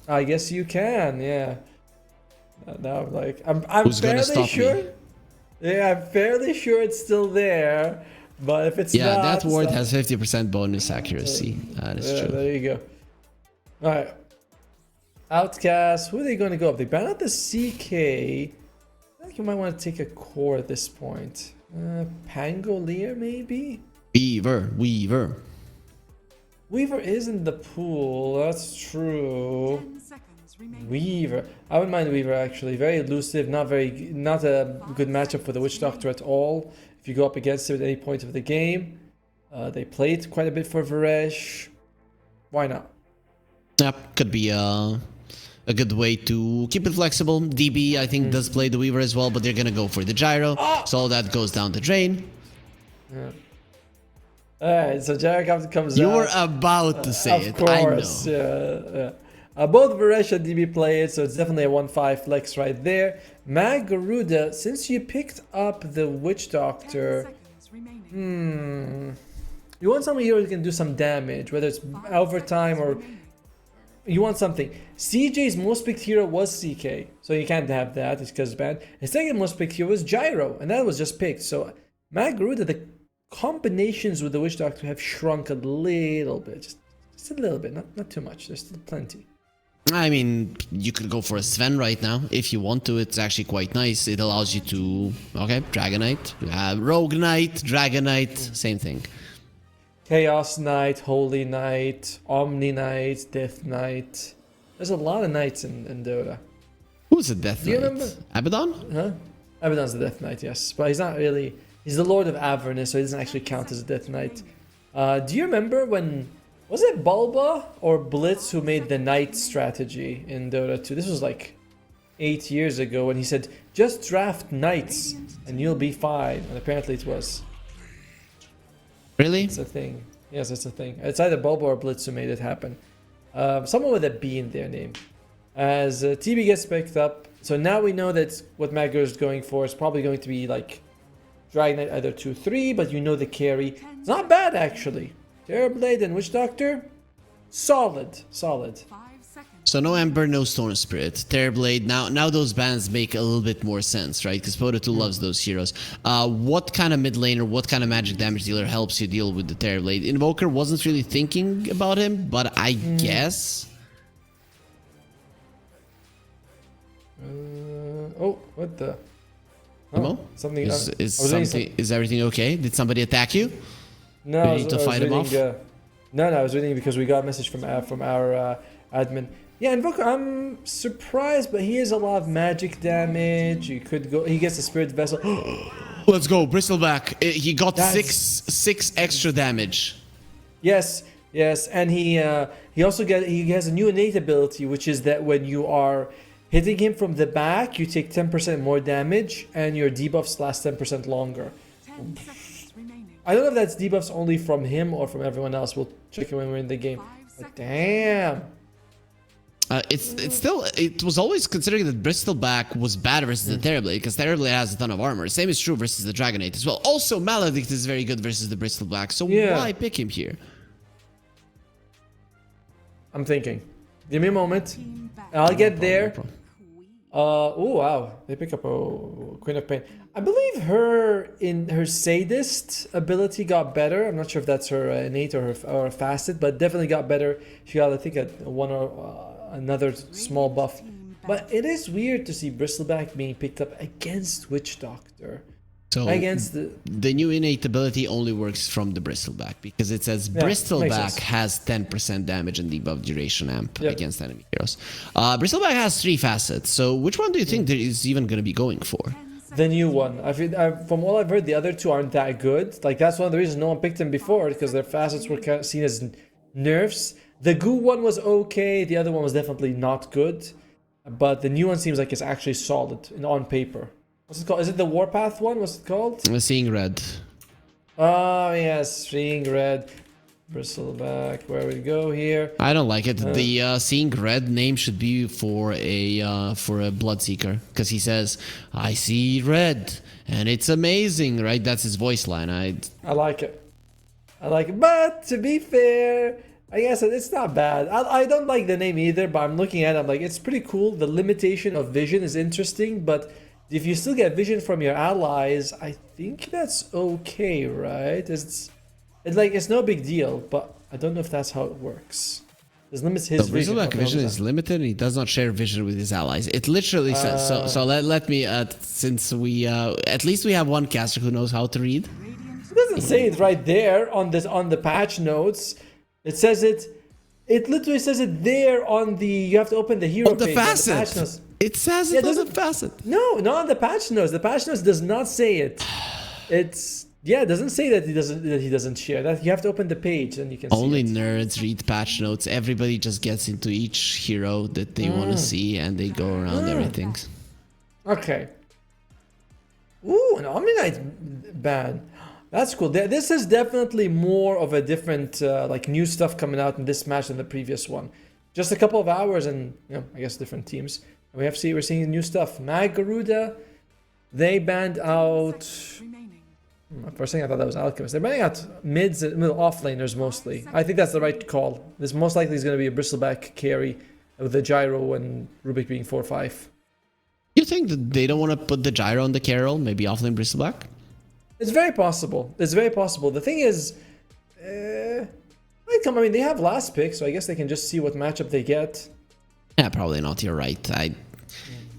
I guess you can, yeah. Now like I'm Who's gonna fairly stop sure. me? Yeah, I'm fairly sure it's still there, but if it's Yeah, not, that ward it's has 50% bonus accuracy. That is true. There you go. All right. Outcast. Who are they going to go up? They ban out the CK. I think you might want to take a core at this point. Pangolier, maybe? Weaver. Weaver is in the pool. That's true. 10 seconds remaining. Weaver. I wouldn't mind Weaver actually. Very elusive. Not a good matchup for the Witch Doctor at all. If you go up against it at any point of the game. They played quite a bit for Varesh. Why not? Yep, could be a good way to keep it flexible. DB, I think, does play the Weaver as well, but they're going to go for the gyro. So all that goes down the drain. Yeah. Alright, so Jared comes You out. were about to say Of it, I know. course, yeah. Both Varesh and DB play it, so it's definitely a 1-5 flex right there. Garuda, since you picked up the Witch 10 Doctor, seconds remaining. you want someone here who can do some damage, whether it's overtime or you want something. CJ's most picked hero was CK, so you can't have that, it's because it's bad. His second most picked hero was Gyro, and that was just picked. So Garuda, the combinations with the Witch Doctor have shrunk a little bit, just a little bit, not too much. There's still plenty. I mean, you could go for a Sven right now if you want to. It's actually quite nice. It allows you to, okay, Dragon Knight, Rogue Knight, Dragon Knight, same thing. Chaos Knight, Holy Knight, Omni Knight, Death Knight. There's a lot of knights in Dota. Who's the Death Do you Knight? remember? Abaddon? Huh? Abaddon's the Death Knight, yes. But he's not really... He's the Lord of Avernus, so he doesn't actually count as a Death Knight. Do you remember when... Was it Bulba or Blitz who made the Knight strategy in Dota 2? This was like 8 years ago when he said, just draft Knights and you'll be fine. And apparently it was. Really? It's a thing. Yes, it's a thing. It's either Bulba or Blitz who made it happen. Someone with a B in their name. As TB gets picked up, so now we know that what Magger is going for is probably going to be like Dragon Knight either 2-3, but you know the carry. It's not bad actually. Terrorblade and Witch Doctor, solid. 5 seconds. So no Ember, no Storm Spirit, Terrorblade. Now those bans make a little bit more sense, right? Because Pota 2 loves those heroes. What kind of mid laner, what kind of magic damage dealer helps you deal with the Terrorblade? Invoker wasn't really thinking about him, but I guess. Oh, what the? Hello? Something. Is everything okay? Did somebody attack you? No, Do you need to fight him off? No, I was reading because we got a message from our admin. Yeah, Invoker, I'm surprised, but he has a lot of magic damage. You could go. He gets a Spirit Vessel. Let's go, Bristleback. He got That's- six extra damage. Yes, and he also has a new innate ability, which is that when you are hitting him from the back, you take 10% more damage, and your debuffs last 10% longer. 10 seconds remaining. I don't know if that's debuffs only from him or from everyone else. We'll check it when we're in the game. 5 But seconds. damn. It was always considering that Bristleback was bad versus the Terrorblade because Terrorblade has a ton of armor. Same is true versus the Dragon Knight as well. Also, Maledict is very good versus the Bristleback. So Yeah. why pick him here? I'm thinking. Give me a moment. Team back. I'll get there. Queen. Oh wow, they pick up a Queen of Pain. I believe her sadist ability got better. I'm not sure if that's her innate or fasted, but definitely got better. She got, I think, a one or another small buff. But it is weird to see Bristleback being picked up against Witch Doctor. So Against the new innate ability only works from the Bristleback because it says Yeah, makes Bristleback sense. has 10% damage and debuff duration amp Yep. against enemy heroes. Bristleback has 3 facets. So which one do you think there is even going to be going for? the new one. From all I've heard, the other two aren't that good. Like that's one of the reasons no one picked them before, because their facets were kind of seen as nerfs. The goo one was okay. The other one was definitely not good. But the new one seems like it's actually solid on paper. What's it called? Is it the Warpath one? What's it called? Seeing red. Oh yes, seeing red. Bristleback. Where we go here? I don't like it. The seeing red name should be for a Bloodseeker, because he says, "I see red, and it's amazing." Right? That's his voice line. I like it. I like it. But to be fair, I guess it's not bad. I don't like the name either, but I'm looking at it. I'm like, it's pretty cool. The limitation of vision is interesting, but if you still get vision from your allies, I think that's okay, right? It's no big deal, but I don't know if that's how it works. There's limits his vision. Bristleback vision is limited, and he does not share vision with his allies. It literally says so. So let me since we at least we have one caster who knows how to read. It doesn't say it right there on the patch notes. It says it. It literally says it there on the. You have to open the hero the page. facet. On the patch notes. It says it on the facet. No, not on the patch notes. The patch notes does not say it. It doesn't say that he doesn't share. That you have to open the page and you can. Only see it. nerds read patch notes. Everybody just gets into each hero that they want to see, and they go around everything. Okay. Ooh, an Omni-Knight ban. That's cool. This is definitely more of a different, like new stuff coming out in this match than the previous one. Just a couple of hours, and I guess different teams. We're seeing new stuff. Mag Garuda, they banned out. First thing I thought that was Alchemist. They're banning out middle offlaners mostly. I think that's the right call. This most likely is going to be a Bristleback carry with the Gyro and Rubik being 4/5. You think that they don't want to put the Gyro on the Carol? Maybe offlane Bristleback? It's very possible. It's very possible. The thing is, I mean, they have last pick, so I guess they can just see what matchup they get. Yeah, probably not. You're right.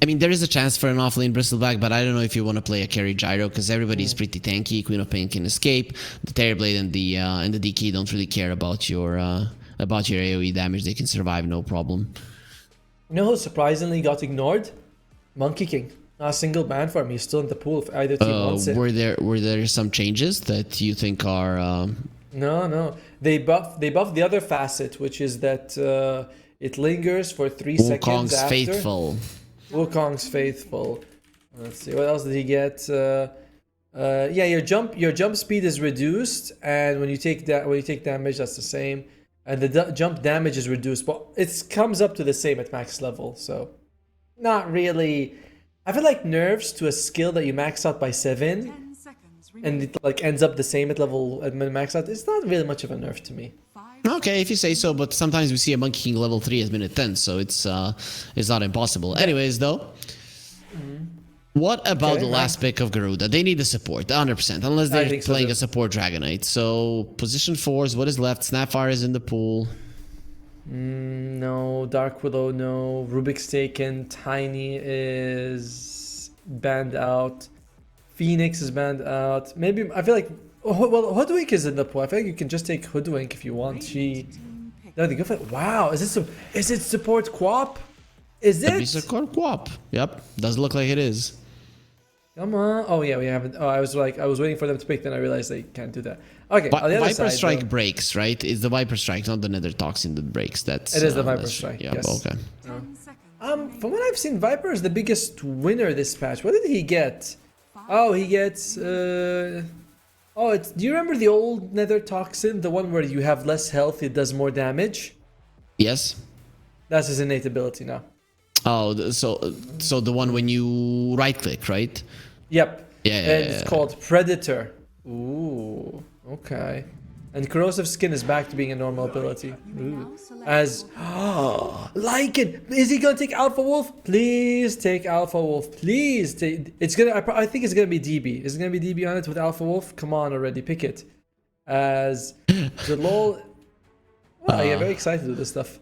I mean, there is a chance for an offlane Bristleback, but I don't know if you want to play a carry Gyro, because everybody's pretty tanky. Queen of Pain can escape. The Terrorblade and the DK don't really care about your AoE damage. They can survive no problem. You know who surprisingly got ignored? Monkey King. Not a single ban for him. He's still in the pool if either team wants it. Were there some changes that you think are? No. They buffed the other facet, which is that it lingers for 3 seconds after. Faithful. Wukong's faithful. Let's see, what else did he get? Your jump speed is reduced, and when you take damage, that's the same. And the jump damage is reduced, but it comes up to the same at max level. So, not really. I feel like nerfs to a skill that you max out by 7, and it like ends up the same at max out. It's not really much of a nerf to me. Okay, if you say so, but sometimes we see a Monkey King level 3 at minute 10, so it's not impossible. Anyways, though, what about the last pick of Garuda? They need the support, 100%, unless they're playing a support Dragonite. So, position 4s, what is left? Snapfire is in the pool. No, Dark Willow, no. Rubik's taken. Tiny is banned out. Phoenix is banned out. Maybe, I feel like... Well, Hoodwink is in the pool. I feel like you can just take Hoodwink if you want. Wow, is it support Quap? Is it? It's support Quap. Yep, does look like it is. Come on. Oh yeah, we haven't. Oh, I was waiting for them to pick. Then I realized they can't do that. Okay. But on the other Viper side, Strike breaks, right? It's the Viper Strike, not the Nether Toxin that breaks. It is the Viper Strike. Yeah. Yes. Okay. From what I've seen, Viper is the biggest winner this patch. What did he get? Oh, he gets. Do you remember the old Nether Toxin, the one where you have less health, it does more damage? Yes. That's his innate ability now. Oh, so the one when you right click, right? Yep. Yeah. It's called Predator. Ooh, okay. And Corrosive Skin is back to being a normal ability. Ooh. Lycan! Is he gonna take Alpha Wolf? Please take Alpha Wolf. Please take. I think it's gonna be DB. Is it gonna be DB on it with Alpha Wolf? Come on already, pick it. As the LOL. I get very excited with this stuff.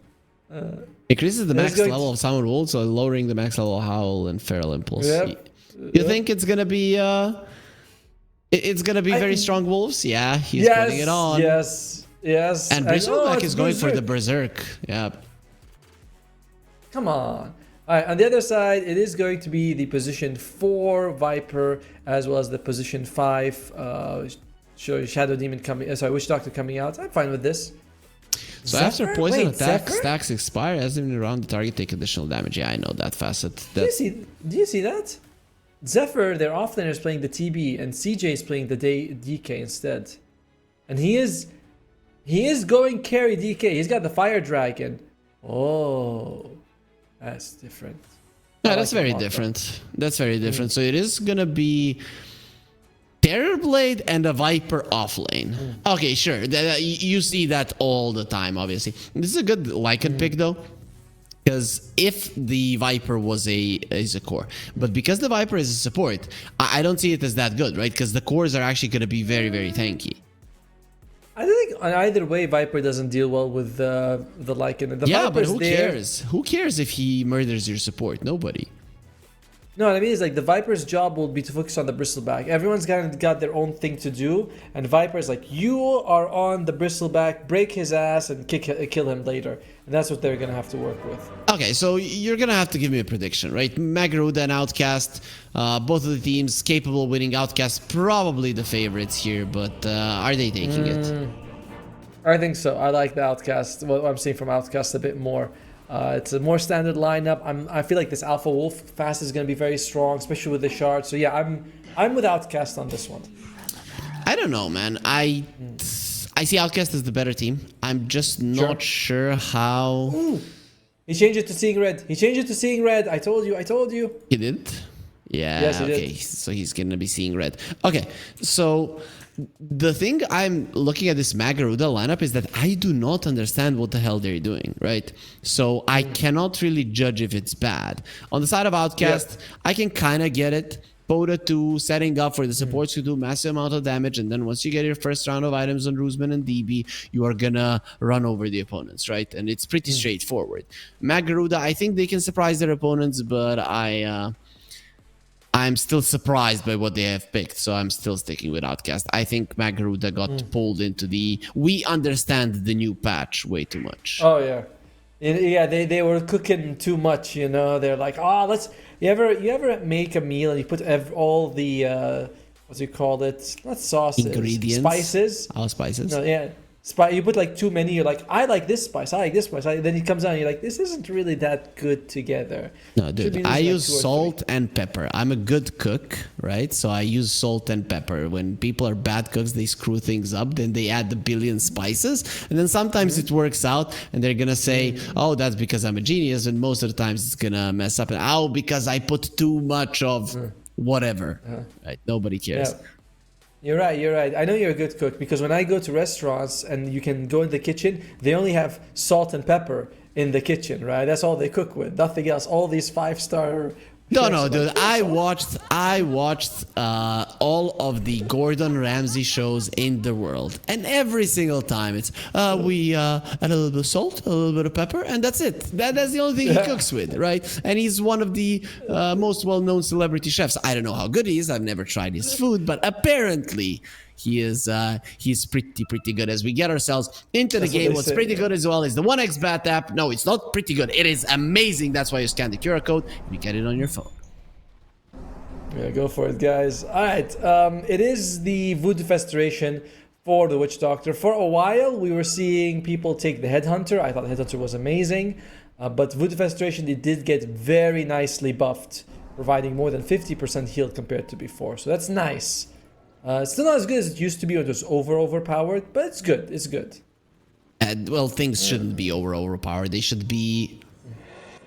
Increases the max level of Summon Wolves, so lowering the max level of Howl and Feral Impulse. Yep. You think it's gonna be very strong wolves? Yeah, he's putting it on. Yes. And Bristleback is going for the Berserk. Yeah. Come on. Alright, on the other side, it is going to be the position 4 Viper, as well as the position 5 Shadow Demon Witch Doctor coming out. I'm fine with this. So after poison attack stacks expire, as in around the target take additional damage. Yeah, I know that facet. Do you see that? Zephyr, their offlaner, is playing the TB, and CJ is playing the DK instead. And he is going carry DK. He's got the Fire Dragon. Oh, that's different. No, that's very different. That's very different. So it is gonna be Terrorblade and a Viper offlane. Okay, sure. You see that all the time, obviously. This is a good Lycan pick, though. Because if the Viper is a core, but because the Viper is a support, I don't see it as that good, right? Because the cores are actually going to be very, very tanky. I think either way, Viper doesn't deal well with the Lycan. The Yeah, Viper's but who cares? Who cares if he murders your support? Nobody. No, what I mean is like the Viper's job will be to focus on the Bristleback. Everyone's got their own thing to do, and Viper's like, you are on the Bristleback, break his ass and kill him later. And that's what they're gonna have to work with. Okay, so you're gonna have to give me a prediction, right? Magaruda and Outcast, both of the teams capable of winning. Outcast probably the favorites here, but are they taking it? I think so. I like the Outcast. What I'm seeing from Outcast a bit more. It's a more standard lineup. I feel like this Alpha Wolf fast is going to be very strong, especially with the shard. So yeah, I'm with Outcast on this one. I don't know, man. I see Outcast as the better team. I'm just not sure how. Ooh. He changed it to Seeing Red. I told you. He did? Yeah. Yes, he okay. did. So he's gonna be Seeing Red. Okay. So the thing I'm looking at this Magaruda lineup is that I do not understand what the hell they're doing, right? So I cannot really judge if it's bad. On the side of Outcast, I can kind of get it. Poda 2 setting up for the supports to do massive amount of damage, and then once you get your first round of items on Roosman and DB, you are gonna run over the opponents, right? And it's pretty straightforward. Magaruda, I think they can surprise their opponents, but I'm still surprised by what they have picked, so I'm still sticking with Outcast. I think Magaruda got pulled into we understand the new patch way too much. Oh yeah. Yeah, they were cooking too much, you know. They're like, oh, you ever make a meal and you put all the what do you call it? Not sauces, ingredients, spices. Oh, spices. No, yeah, you put like too many. You're like, I like this spice. I like this spice. Then it comes out and you're like, this isn't really that good together. No, dude, I use salt and pepper. I'm a good cook, right? So I use salt and pepper. When people are bad cooks, they screw things up. Then they add the billion spices. And then sometimes it works out and they're going to say, oh, that's because I'm a genius. And most of the times it's going to mess up. And oh, because I put too much of whatever. Right? Nobody cares. Yeah. You're right. I know you're a good cook because when I go to restaurants and you can go in the kitchen, they only have salt and pepper in the kitchen, right? That's all they cook with, nothing else. All these 5-star. No, dude. I watched all of the Gordon Ramsay shows in the world, and every single time it's we add a little bit of salt, a little bit of pepper, and that's it. That's the only thing he cooks with, right? And he's one of the most well-known celebrity chefs. I don't know how good he is. I've never tried his food, but apparently he's pretty good. As we get ourselves into the game, what's pretty good as well is the 1xBet app. No, it's not pretty good. It is amazing. That's why you scan the QR code and you get it on your phone. Yeah, go for it, guys. All right, it is the Voodoo Festration for the Witch Doctor. For a while, we were seeing people take the Headhunter. I thought Headhunter was amazing, but Voodoo Festration, it did get very nicely buffed, providing more than 50% heal compared to before. So that's nice. It's still not as good as it used to be when it was overpowered, but it's good. It's good. Well, things shouldn't be overpowered. They should be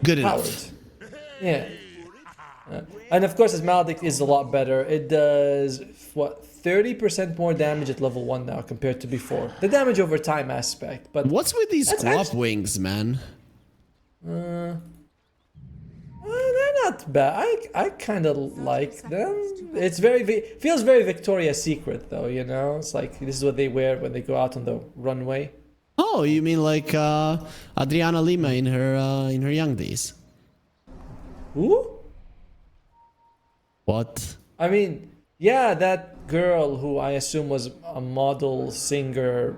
good enough. Yeah. And of course, his Maledict is a lot better. It does, 30% more damage at level 1 now compared to before. The damage over time aspect. But what's with these Squap wings, man? They're not bad. I kind of like them. It's feels very Victoria's Secret though, you know. It's like this is what they wear when they go out on the runway. Oh, you mean like Adriana Lima in her young days? Who? What? I mean, yeah, that girl who I assume was a model, singer,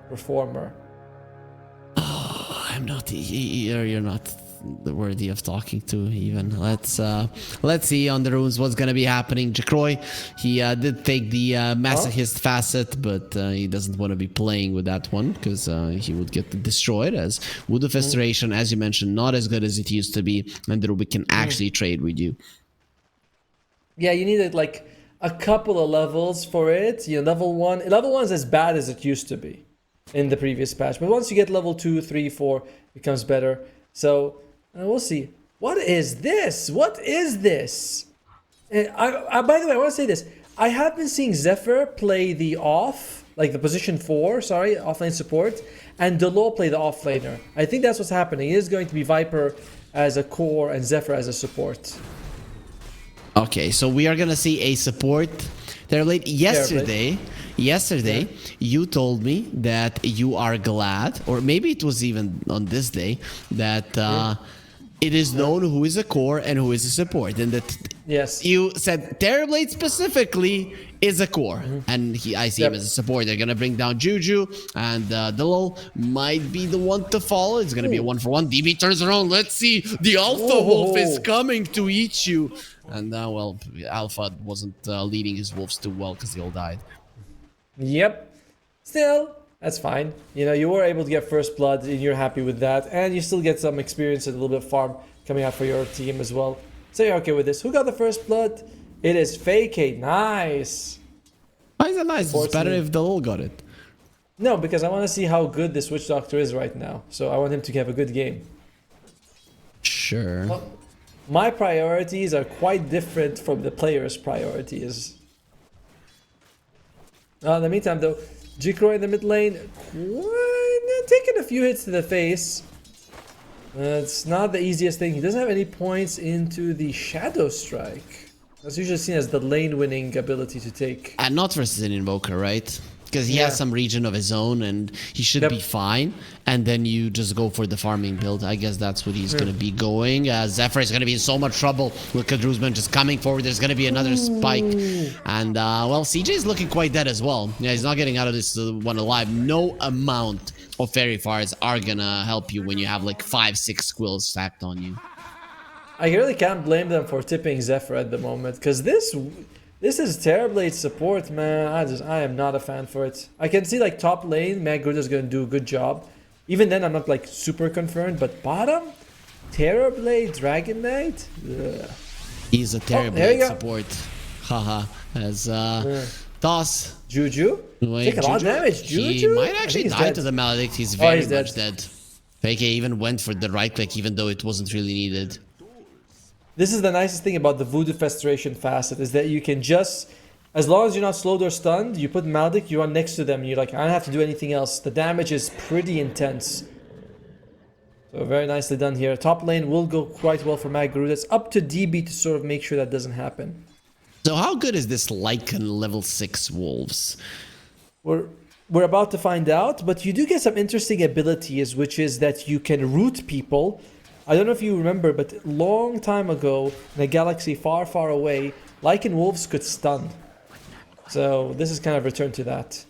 performer. Oh, I'm not. You're not worthy of talking to even. Let's see on the runes what's gonna be happening. Jacroy, he did take the masochist facet, but he doesn't want to be playing with that one because he would get destroyed. As Voodoo Festration, as you mentioned, not as good as it used to be, and the Rubik can actually trade with you. Yeah, you needed like a couple of levels for it. You know, level one is as bad as it used to be in the previous patch. But once you get level 2, 3, 4, it becomes better. So we'll see. What is this? What is this? By the way, I want to say this. I have been seeing Zephyr play the off, like the position 4, sorry, offlane support, and Delo play the offlaner. I think that's what's happening. It is going to be Viper as a core and Zephyr as a support. Okay, so we are gonna see a support. Terrorblade, yesterday, you told me that you are glad, or maybe it was even on this day, that it is known who is a core and who is a support, and that you said Terrorblade specifically is a core, and I see him as a support. They're gonna bring down Juju, and Delol might be the one to follow. It's gonna be a 1-for-1. DB turns around. Let's see, the Alpha Wolf is coming to eat you. And well, Alpha wasn't leading his wolves too well because they all died. Yep. Still, that's fine. You know, you were able to get first blood, and you're happy with that, and you still get some experience and a little bit of farm coming out for your team as well. So you're okay with this. Who got the first blood? It is Fake. Nice. Why is that nice? It's better if Delol got it. No, because I want to see how good this Witch Doctor is right now. So I want him to have a good game. Sure. Well, my priorities are quite different from the player's priorities. In the meantime, though, Jikro in the mid lane, taking a few hits to the face. It's not the easiest thing. He doesn't have any points into the Shadow Strike. That's usually seen as the lane-winning ability to take. And not versus an Invoker, right? Because he has some region of his own and he should be fine. And then you just go for the farming build. I guess that's what he's going to be going. Zephyr is going to be in so much trouble with Kadruzman just coming forward. There's going to be another spike. And, well, CJ is looking quite dead as well. Yeah, he's not getting out of this one alive. No amount of Fairy Fires are going to help you when you have like 5-6 squills stacked on you. I really can't blame them for tipping Zephyr at the moment. Because this is Terrorblade support, man. I am not a fan for it. I can see like top lane, Magruda's gonna do a good job. Even then, I'm not like super confirmed. But bottom, Terrorblade, Dragon Knight. Ugh. He's a Terrorblade support. Haha. As Toss. Juju. Take a lot of damage. Juju. He might actually die to the Maledict. He's very much dead. Fake even went for the right click, even though it wasn't really needed. This is the nicest thing about the Voodoo Festration facet, is that you can just, as long as you're not slowed or stunned, you put Maledict, you run next to them, and you're like, I don't have to do anything else. The damage is pretty intense. So very nicely done here. Top lane will go quite well for Magruda. It's up to DB to sort of make sure that doesn't happen. So how good is this Lycan level 6 Wolves? We're about to find out, but you do get some interesting abilities, which is that you can root people. I don't know if you remember, but long time ago, in a galaxy far, far away, Lycan wolves could stun. So this is kind of return to that.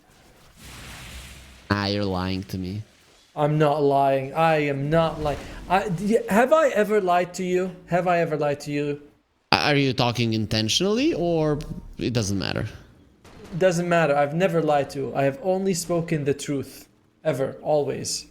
You're lying to me. I'm not lying. I am not lying. Have I ever lied to you? Have I ever lied to you? Are you talking intentionally, or it doesn't matter? It doesn't matter. I've never lied to you. I have only spoken the truth. Ever. Always.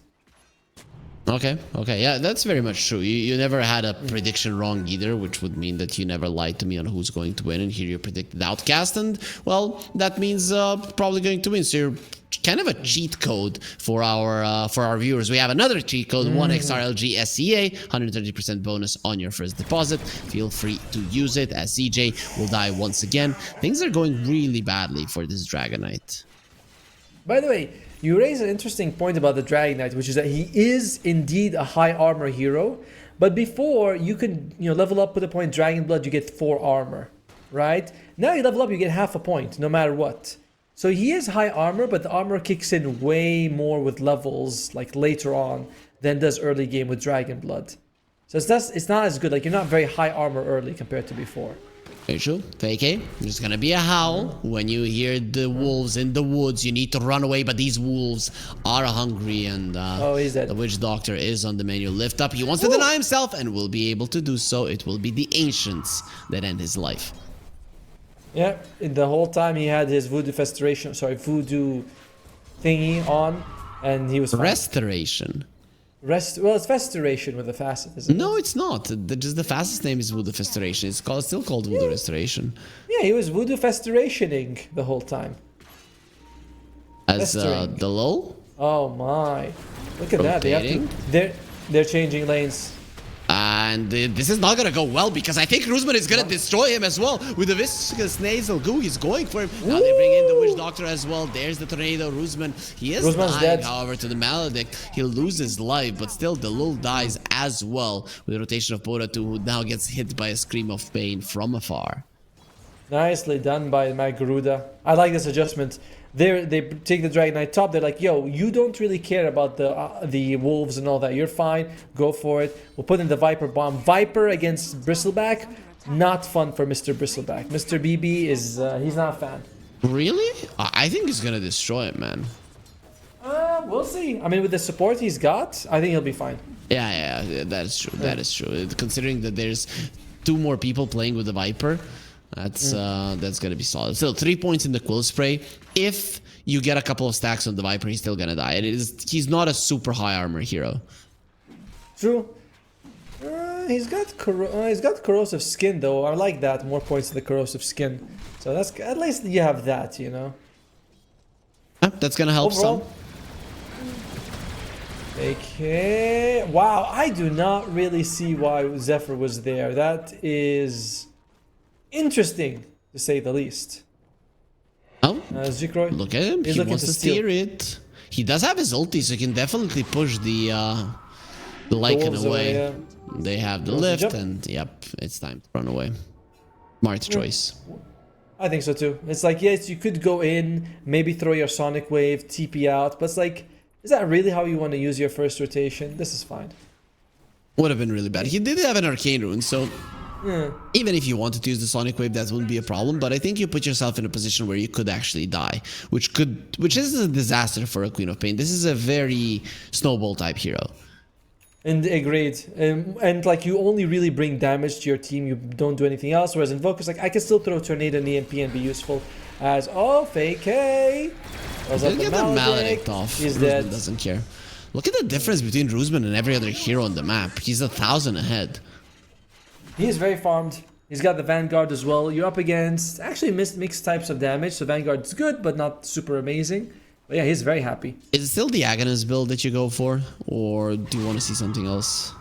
Okay, yeah, that's very much true. You never had a prediction wrong either, which would mean that you never lied to me on who's going to win, and here you predicted Outcast, and, well, that means probably going to win, so you're kind of a cheat code for our viewers. We have another cheat code, 1xRLG SCA, 130% bonus on your first deposit. Feel free to use it, as CJ will die once again. Things are going really badly for this Dragon Knight. By the way, you raise an interesting point about the Dragon Knight, which is that he is indeed a high armor hero. But before, you could level up, put a point Dragon Blood, you get 4 armor, right? Now you level up, you get half a point, no matter what. So he is high armor, but the armor kicks in way more with levels, like later on, than does early game with Dragon Blood. So it's not as good. Like, you're not very high armor early compared to before. Very true. Fake. There's gonna be a howl when you hear the wolves in the woods. You need to run away, but these wolves are hungry, and he's dead. The Witch Doctor is on the menu. Lift up. He wants to deny himself, and will be able to do so. It will be the Ancients that end his life. Yeah, the whole time he had his voodoo thingy on, and he was fine. Restoration. Well, it's Restoration with the facet, isn't it? No, it's not. Just the fastest name is Voodoo Restoration. It's still called Voodoo Restoration. Yeah, he was Voodoo Restorationing the whole time. As the LOL? Oh my. Look at that. Rotating. They're changing lanes. And this is not gonna go well because I think Rusman is gonna destroy him as well with the viscous nasal goo. He's going for him. Now they bring in the witch doctor as well. There's the tornado. Rusman. He is Rusman's dying, dead. however, to the maledict. He'll lose his life, but still the Lul dies as well with the rotation of Bora 2, who now gets hit by a scream of pain from afar. Nicely done by my Garuda. I like this adjustment. They take the Dragon Knight top. They're like, yo, you don't really care about the wolves and all that. You're fine. Go for it. We'll put in the Viper bomb. Viper against Bristleback. Not fun for Mr. Bristleback. Mr. BB is he's not a fan. Really? I think he's gonna destroy him, man. We'll see. I mean, with the support he's got, I think he'll be fine. Yeah, that is true. That is true. Considering that there's 2 more people playing with the Viper, that's gonna be solid. Still, 3 points in the Quill Spray. If you get a couple of stacks on the Viper, he's still gonna die. He's not a super high armor hero. True. He's got corrosive skin though. I like that. More points to the corrosive skin. So that's at least you have that, you know. That's gonna help Overall, some. Okay. Wow, I do not really see why Zephyr was there. That is interesting to say the least. Oh, Zikroy, look at him. he's He looking wants to to steer it. He does have his ulti, so he can definitely push the Lycan wolves away. away, yeah. They have the Wants to lift, jump. and yep, it's time to run away. Smart choice. I think so too. It's like, yes, you could go in, maybe throw your Sonic Wave, TP out, but it's like, is that really how you want to use your first rotation? This is fine. Would have been really bad. He did have an Arcane Rune, so even if you wanted to use the Sonic Wave, that wouldn't be a problem. But I think you put yourself in a position where you could actually die, which is a disaster for a Queen of Pain. This is a very snowball type hero. And agreed. And like you only really bring damage to your team. You don't do anything else. Whereas Invoker's like, I can still throw Tornado and EMP and be useful. As fake A. He'll get the Maledict off. He's Rusman dead. doesn't care. Look at the difference between Rusman and every other hero on the map. He's 1,000 ahead. He is very farmed. He's got the Vanguard as well. You're up against actually mixed types of damage. So Vanguard's good, but not super amazing. But yeah, he's very happy. Is it still the Agonist build that you go for? Or do you want to see something else?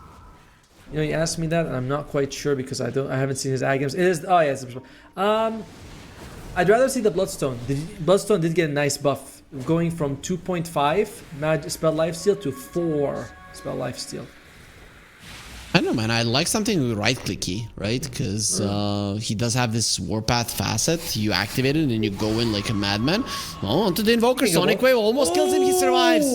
You know, you asked me that, and I'm not quite sure because I haven't seen his Agams. It is, oh yeah, it's, I'd rather see the Bloodstone. Bloodstone did get a nice buff, going from 2.5 spell lifesteal to 4 spell lifesteal. I don't know, man. I like something right-clicky, right? Because he does have this Warpath facet. You activate it and you go in like a madman. Oh, onto the Invoker. Sonic Wave almost kills him. He survives.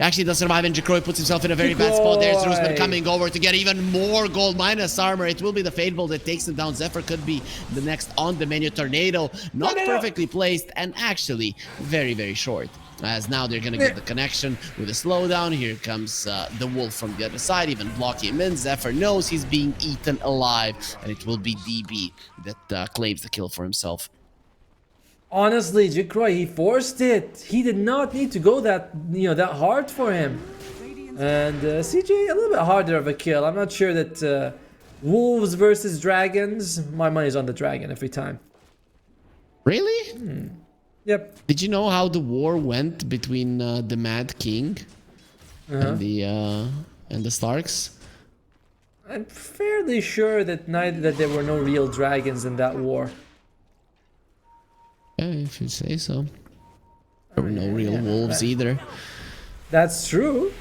Actually, does survive, and Jacroy puts himself in a very bad spot. There's Rusman coming over to get even more gold minus armor. It will be the Fate Bolt that takes him down. Zephyr could be the next on the menu. Tornado, not perfectly placed, and actually very, very short. As now they're gonna get the connection with a slowdown. Here comes the wolf from the other side, even blocking him in. Zephyr knows he's being eaten alive, and it will be DB that claims the kill for himself. Honestly, Jacroy, he forced it. He did not need to go that hard for him. And CJ, a little bit harder of a kill. I'm not sure that wolves versus dragons. My money's on the dragon every time. Really? Yep. Did you know how the war went between the Mad King and the Starks? I'm fairly sure that there were no real dragons in that war. Yeah, if you say so. There were no real wolves either. That's true.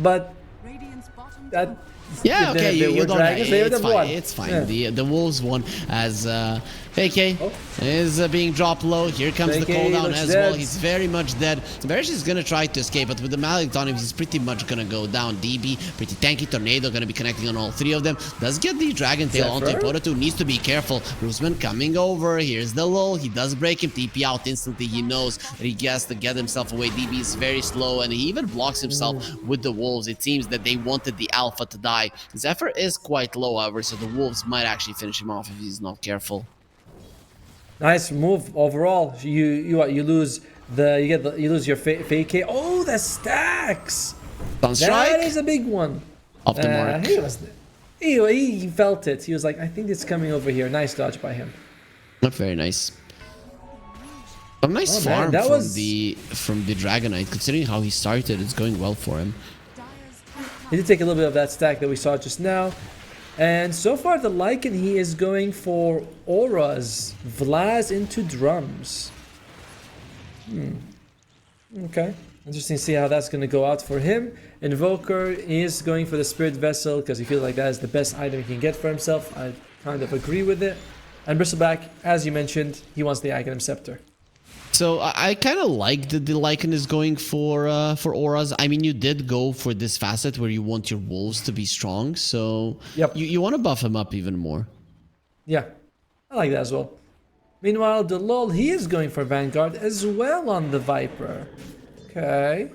But that. Yeah, okay, you don't dragons, it's fine. Yeah. The wolves won as Fake is being dropped low. Here comes the cooldown as well. He's very much dead. Barish is gonna try to escape, but with the Maledict on him, he's pretty much gonna go down. DB, pretty tanky. Tornado gonna be connecting on all 3 of them. Does get the Dragon Tail onto Ipota2. Needs to be careful. Rusman coming over. Here's the lull. He does break him. TP out instantly. He knows that he has to get himself away. DB is very slow, and he even blocks himself with the wolves. It seems that they wanted the Alpha to die. Zephyr is quite low, however, so the wolves might actually finish him off if he's not careful. Nice move overall. You lose your fake. Oh, the stacks. Sunstrike That is a big one. off the mark. He felt it. He was like, I think it's coming over here. Nice dodge by him. Not very nice. A nice Oh, man, farm that from was- the Dragonite. Considering how he started, it's going well for him. He did take a little bit of that stack that we saw just now. And so far, the Lycan, he is going for auras. Vlad into drums. Okay. Interesting to see how that's going to go out for him. Invoker is going for the Spirit Vessel because he feels like that is the best item he can get for himself. I kind of agree with it. And Bristleback, as you mentioned, he wants the Aghanim Scepter. So I kind of like that the Lycan is going for auras. I mean, you did go for this facet where you want your wolves to be strong, so Yep. you want to buff him up even more. Yeah, I like that as well. Meanwhile, the LOL, he is going for Vanguard as well on the Viper. Okay.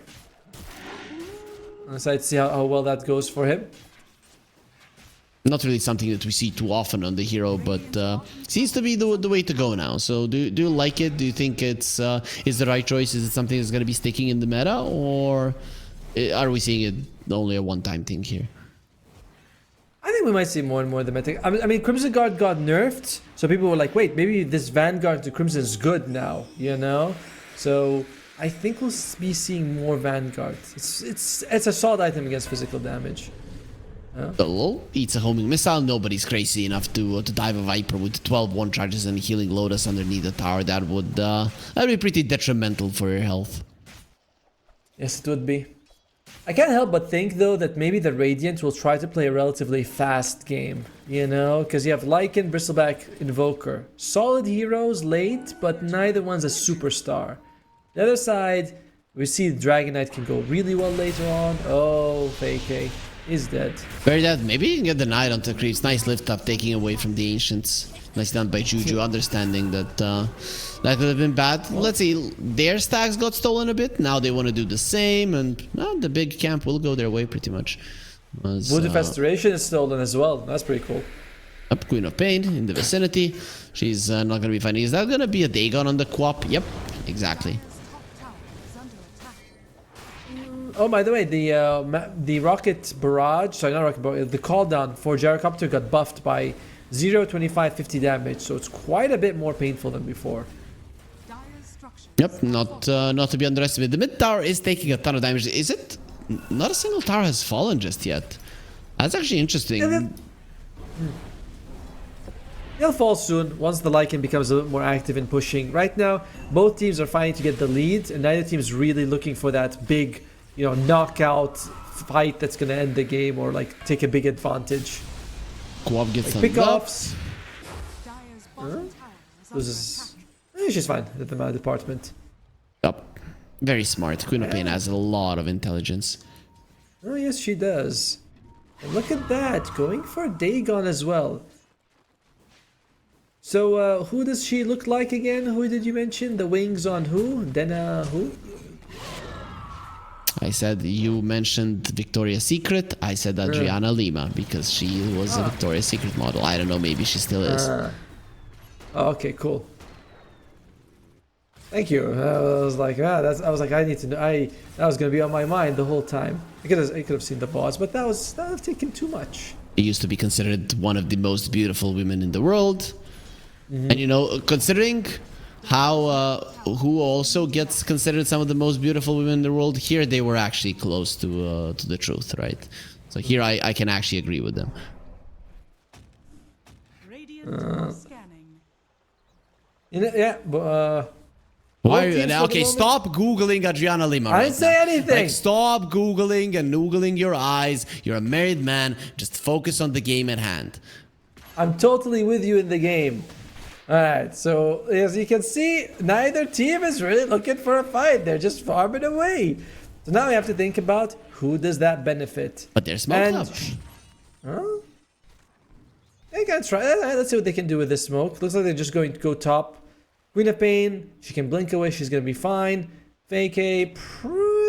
I'm excited to see how well that goes for him. Not really something that we see too often on the hero, but seems to be the way to go now. So do you like it? Do you think it's is the right choice? Is it something that's going to be sticking in the meta, or are we seeing it only a one-time thing here? I think we might see more and more of the meta. I mean, Crimson Guard got nerfed, so people were like, wait, maybe this Vanguard to Crimson is good now, you know? So I think we'll be seeing more Vanguard. It's a solid item against physical damage. The LOL eats a homing missile. Nobody's crazy enough to dive a Viper with 12 one charges and healing Lotus underneath the tower. That'd be pretty detrimental for your health. Yes, it would be. I can't help but think, though, that maybe the Radiant will try to play a relatively fast game, you know? Because you have Lycan, Bristleback, Invoker. Solid heroes late, but neither one's a superstar. The other side, we see Dragonite can go really well later on. Oh, Fake is dead. Very dead. Maybe you can get the Knight onto creeps. Nice lift up, taking away from the Ancients. Nice done by Juju, understanding that that could have been bad. Let's see, their stacks got stolen a bit. Now they want to do the same, and the big camp will go their way pretty much. Wood Infestation is stolen as well. That's pretty cool. Up Queen of Pain in the vicinity. She's not going to be finding. Is that going to be a Dagon on the Quap? Yep, exactly. Oh, by the way, the rocket barrage, sorry, not rocket barrage, the call down for Gyrocopter got buffed by 0, 25, 50 damage, so it's quite a bit more painful than before. Yep, not to be underestimated. The mid tower is taking a ton of damage. Is it? Not a single tower has fallen just yet. That's actually interesting. They'll fall soon once the Lycan becomes a bit more active in pushing. Right now, both teams are fighting to get the lead, and neither team is really looking for that big, knockout fight that's going to end the game or like take a big advantage. Quab gets some pickoffs. She's fine at the department. Yep. Very smart. Queen of Pain has a lot of intelligence. Oh, yes, she does. And look at that. Going for Dagon as well. So, who does she look like again? Who did you mention? The wings on who? Then, who? I said you mentioned Victoria's Secret. I said Adriana Lima because she was a Victoria's Secret model. I don't know, maybe she still is. Okay, cool. Thank you. I was like, I need to know. That was gonna be on my mind the whole time. I could have seen the boss, but that would have taken too much. She used to be considered one of the most beautiful women in the world, and considering how who also gets considered some of the most beautiful women in the world, here they were actually close to the truth, right? So here I can actually agree with them. Scanning. Why are you okay? Stop googling Adriana Lima. I didn't say anything. Like, stop googling and noogling your eyes. You're a married man. Just focus on the game at hand. I'm totally with you in the game. Alright, so as you can see, neither team is really looking for a fight. They're just farming away. So now we have to think about who does that benefit. But they're smoked up. Huh? They can try. Let's see what they can do with this smoke. Looks like they're just going to go top. Queen of Pain, she can blink away. She's going to be fine. Fake A,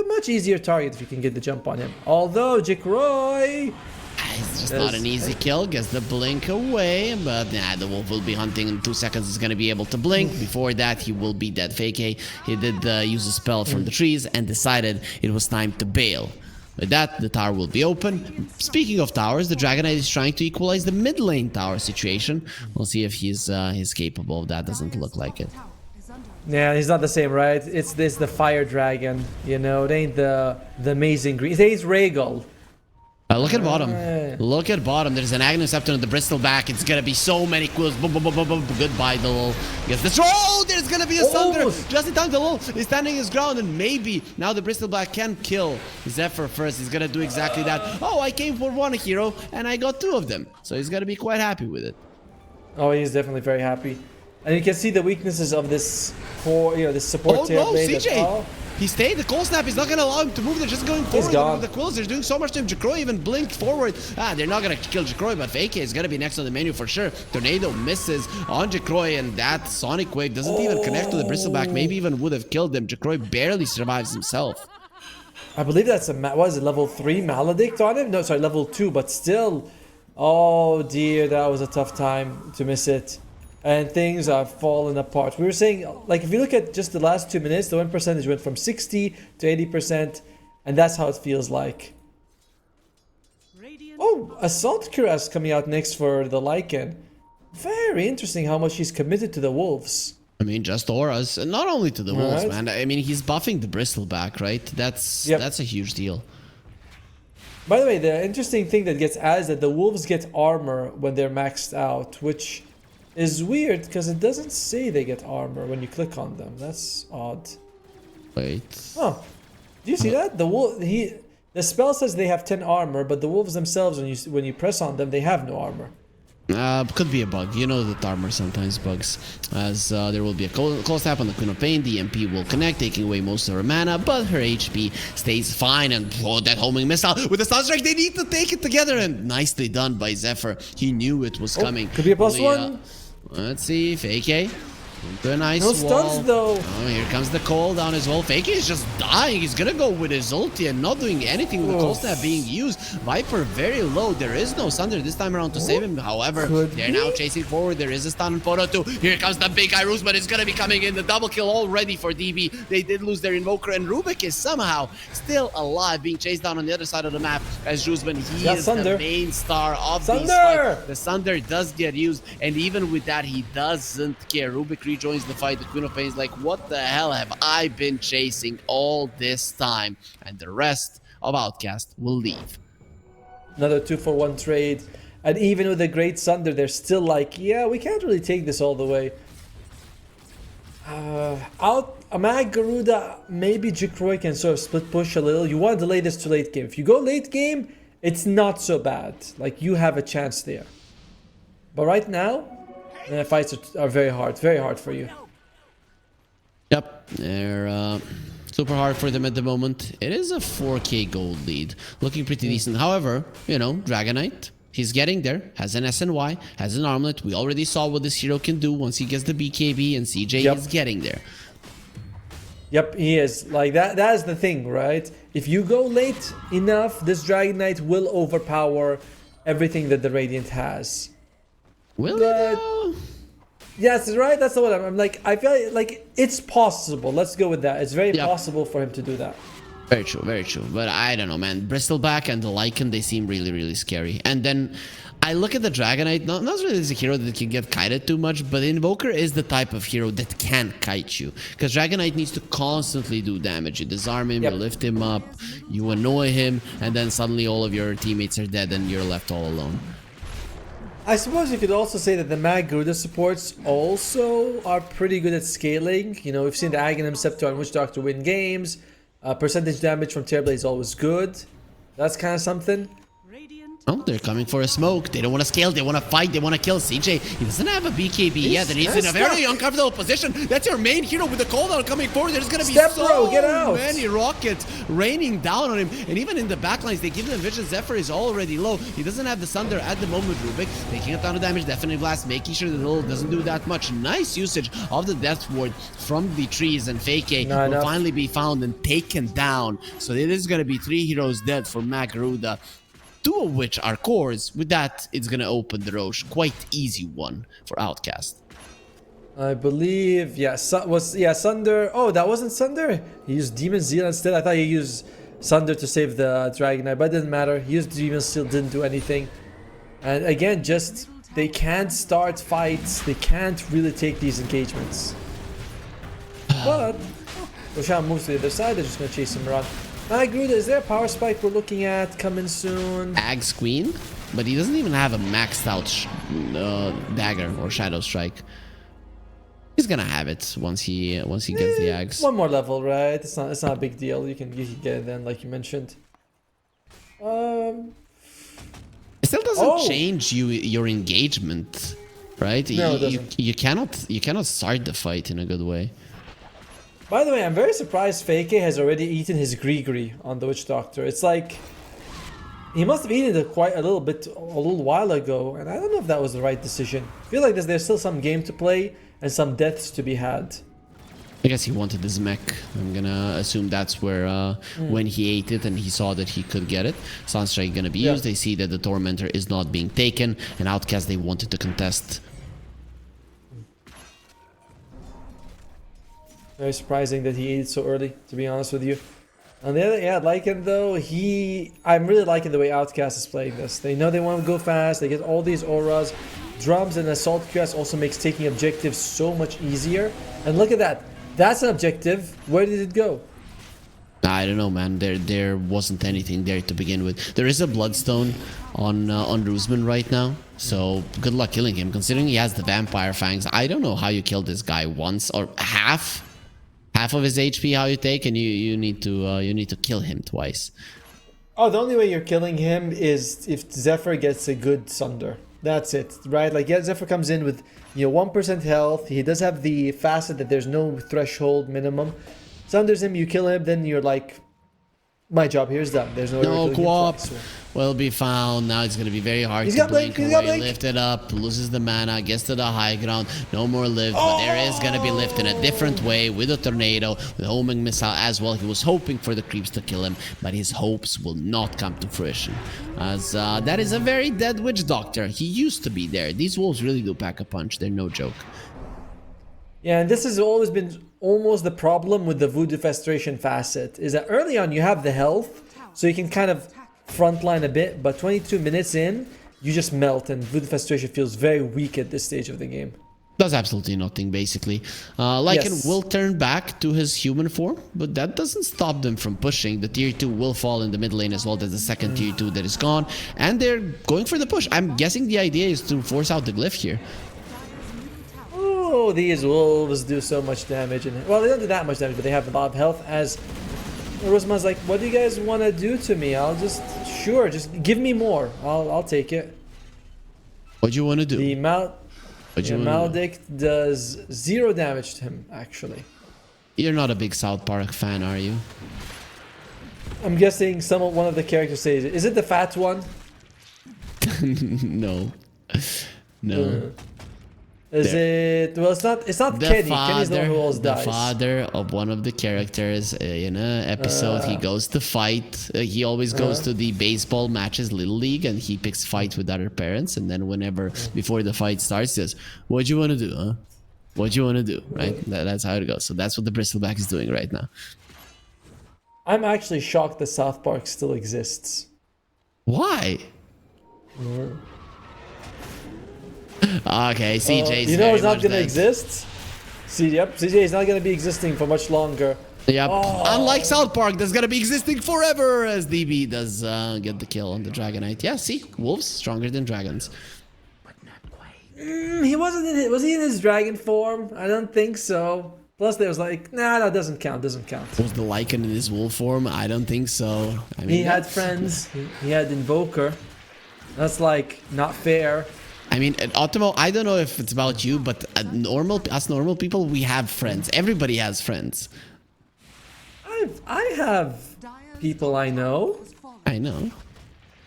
much easier target if you can get the jump on him. Although, Jikroy... It's just not an easy kill. Gets the blink away, but the wolf will be hunting in 2 seconds. He's gonna be able to blink. Before that, he will be dead. Fake A, he did use a spell from the trees and decided it was time to bail. With that, the tower will be open. Speaking of towers, the Dragon Knight is trying to equalize the mid lane tower situation. We'll see if he's capable of that. Doesn't look like it. Yeah, he's not the same, right? It's the fire dragon, you know. It ain't the amazing green. It ain't Rhaegal. Look at bottom. Look at bottom. There's an Aghanim Scepter on the Bristol back. It's gonna be so many quills. Boom, boom, boom, boom, boom. Goodbye, the lol. Yes, this. Oh, there's gonna be a Sunder. Just in time, the lol is standing his ground, and maybe now the Bristol back can kill Zephyr first. He's gonna do exactly that. Oh, I came for one hero, and I got two of them. So he's gonna be quite happy with it. Oh, he's definitely very happy. And you can see the weaknesses of this this support tier. Oh no, CJ! He stayed. The cold snap is not going to allow him to move. They're just going forward with the quills. They're doing so much to him. Jacroy even blinked forward. They're not going to kill Jacroy, but Fake is going to be next on the menu for sure. Tornado misses on Jacroy, and that Sonic Wave doesn't even connect to the Bristleback. Maybe even would have killed him. Jacroy barely survives himself. I believe that's what is it, level 3 Maledict on him? No, sorry, level 2, but still. Oh dear, that was a tough time to miss it. And things are falling apart. We were saying, like, if you look at just the last 2 minutes, the win percentage went from 60 to 80%, and that's how it feels like. Oh, Assault Cuirass coming out next for the Lycan. Very interesting how much he's committed to the Wolves. I mean, just auras, and not only to the Wolves, man. I mean, he's buffing the Bristleback, right? That's a huge deal. By the way, the interesting thing that gets added is that the Wolves get armor when they're maxed out, which is weird because it doesn't say they get armor when you click on them. That's odd. Wait. Oh, do you see that? The spell says they have 10 armor, but the wolves themselves, when you press on them, they have no armor. Could be a bug. You know that armor sometimes bugs. As there will be a close tap on the Queen of Pain. The MP will connect, taking away most of her mana, but her HP stays fine. And that homing missile with the Sunstrike, they need to take it together. And nicely done by Zephyr. He knew it was coming. Could be a +1. Let's see, Fake. Into a nice no wall. stuns though. Oh, here comes the cold down his wall. Fake is just dying. He's gonna go with his ulti and not doing anything with the cold snap being used. Viper very low. There is no Sunder this time around to save him. However, they're now chasing forward. There is a stun on Photo 2. Here comes the big guy. Roosman is gonna be coming in. The double kill already for DB. They did lose their Invoker, and Rubik is somehow still alive, being chased down on the other side of the map as Roosman. He is the main star of these fights. The Sunder does get used, and even with that, he doesn't care. Rubik rejoins the fight. The Queen of Pain is like, what the hell have I been chasing all this time? And the rest of Outcast will leave. Another 2-for-1 trade. And even with the Great Sunder, they're still like, yeah, we can't really take this all the way. Amag, Garuda, maybe Jacroy can sort of split push a little. You want to delay this to late game. If you go late game, it's not so bad. Like, you have a chance there. But right now, the fights are very hard for you. Yep, they're super hard for them at the moment. It is a 4k gold lead, looking pretty decent. However, you know, Dragon Knight, he's getting there, has an SNY, has an armlet. We already saw what this hero can do once he gets the BKB, and CJ is getting there. Yep, he is. Like, that's the thing, right? If you go late enough, this Dragon Knight will overpower everything that the Radiant has. Will it? Yes, right. That's the one. I'm like, I feel like it's possible. Let's go with that. It's very possible for him to do that. Very true, very true. But I don't know, man. Bristleback and the Lycan, they seem really, really scary. And then I look at the Dragon Knight. Not really as a hero that can get kited too much, but Invoker is the type of hero that can kite you. Because Dragon Knight needs to constantly do damage. You disarm him, you lift him up, you annoy him, and then suddenly all of your teammates are dead and you're left all alone. I suppose you could also say that the Mag Garuda supports also are pretty good at scaling. You know, we've seen the Aghanim Scepter on Witch Doctor win games. Percentage damage from Tearblade is always good. That's kind of something. Oh, they're coming for a smoke. They don't want to scale. They want to fight. They want to kill CJ. He doesn't have a BKB yet, and he's in a very uncomfortable position. That's your main hero with the cooldown coming forward. There's going to be so many rockets raining down on him. And even in the backlines, they give him vision. Zephyr is already low. He doesn't have the Sunder at the moment. Rubik taking a ton of damage. Definitely Blast, making sure the hill doesn't do that much. Nice usage of the Death Ward from the trees, and Fake will finally be found and taken down. So it is going to be 3 heroes dead for Mag Garuda. 2 of which are cores. With that, it's gonna open the Roche. Quite easy one for Outcast. I believe, Sunder. Oh, that wasn't Sunder. He used Demon Zeal instead. I thought he used Sunder to save the Dragon Knight, but it didn't matter. He used Demon Steel, didn't do anything. And again, just they can't start fights. They can't really take these engagements. But Roshan moves to the other side. They're just gonna chase him around. Garuda, is there a power spike we're looking at coming soon? Ag's Queen, but he doesn't even have a maxed out dagger or shadow strike. He's gonna have it once he gets the Ags. One more level, right? It's not a big deal. You can get it then, like you mentioned. It still doesn't change your engagement, right? No, it doesn't. You cannot start the fight in a good way. By the way, I'm very surprised Fake has already eaten his Grigri on the Witch Doctor. It's like he must have eaten it quite a little while ago, and I don't know if that was the right decision. I feel like there's still some game to play and some deaths to be had. I guess he wanted his mech. I'm gonna assume that's where when he ate it and he saw that he could get it, Sunstrike gonna be used. They see that the Tormentor is not being taken, and Outcast they wanted to contest. Very surprising that he ate it so early, to be honest with you. On the other hand, Lycan though, I'm really liking the way Outcast is playing this. They know they want to go fast, they get all these auras. Drums and Assault QS also makes taking objectives so much easier. And look at that. That's an objective. Where did it go? I don't know, man. There wasn't anything there to begin with. There is a Bloodstone on Rusman right now, so good luck killing him. Considering he has the Vampire Fangs, I don't know how you kill this guy once or half of his HP. How you take, and you need to kill him twice. Oh, the only way you're killing him is if Zephyr gets a good Sunder. That's it, right? Like, yeah, Zephyr comes in with 1% health. He does have the facet that there's no threshold minimum. Sunders him, you kill him, then you're like, my job here is done. There's no co-op will be found. Now it's going to be very hard to blink away. Lift it up, loses the mana, gets to the high ground. No more lift, but there is going to be lift in a different way with a tornado, with a homing missile as well. He was hoping for the creeps to kill him, but his hopes will not come to fruition. As that is a very dead Witch Doctor. He used to be there. These wolves really do pack a punch. They're no joke. Yeah, and this has always been almost the problem with the Voodoo Festration facet, is that early on you have the health, so you can kind of frontline a bit, but 22 minutes in, you just melt, and Voodoo Festration feels very weak at this stage of the game. Does absolutely nothing, basically. Lycan will turn back to his human form, but that doesn't stop them from pushing. The tier 2 will fall in the mid lane as well. There's the second tier 2 that is gone, and they're going for the push. I'm guessing the idea is to force out the glyph here. Oh, these wolves do so much damage. Well, they don't do that much damage, but they have a lot of health. As Rosman's like, what do you guys want to do to me? I'll just give me more. I'll take it. What do you want to do? The Maledict does 0 damage to him, actually. You're not a big South Park fan, are you? I'm guessing one of the characters says it. Is it the fat one? No. No. Is it? Well, it's not Kenny. Kenny's the one who always dies. The father of one of the characters in an episode, he goes to fight. He always goes to the baseball matches, Little League, and he picks fights with other parents. And then before the fight starts, he says, "What do you want to do, huh? What do you want to do?" Right? That's how it goes. So that's what the Bristleback is doing right now. I'm actually shocked that South Park still exists. Why? Okay, CJ's you know it's not gonna exist? CJ is not gonna be existing for much longer. Yep. Unlike South Park, that's gonna be existing forever, as DB does get the kill on the Dragonite. Yeah, see, wolves stronger than dragons. But not quite. He wasn't. Was he in his dragon form? I don't think so. Plus, there was like, nah, that doesn't count. Doesn't count. Was the Lycan in his wolf form? I don't think so. I mean, he had friends. He had Invoker. That's like not fair. I mean, Ottomo, I don't know if it's about you, but us normal people, we have friends. Everybody has friends. I have people I know. I know.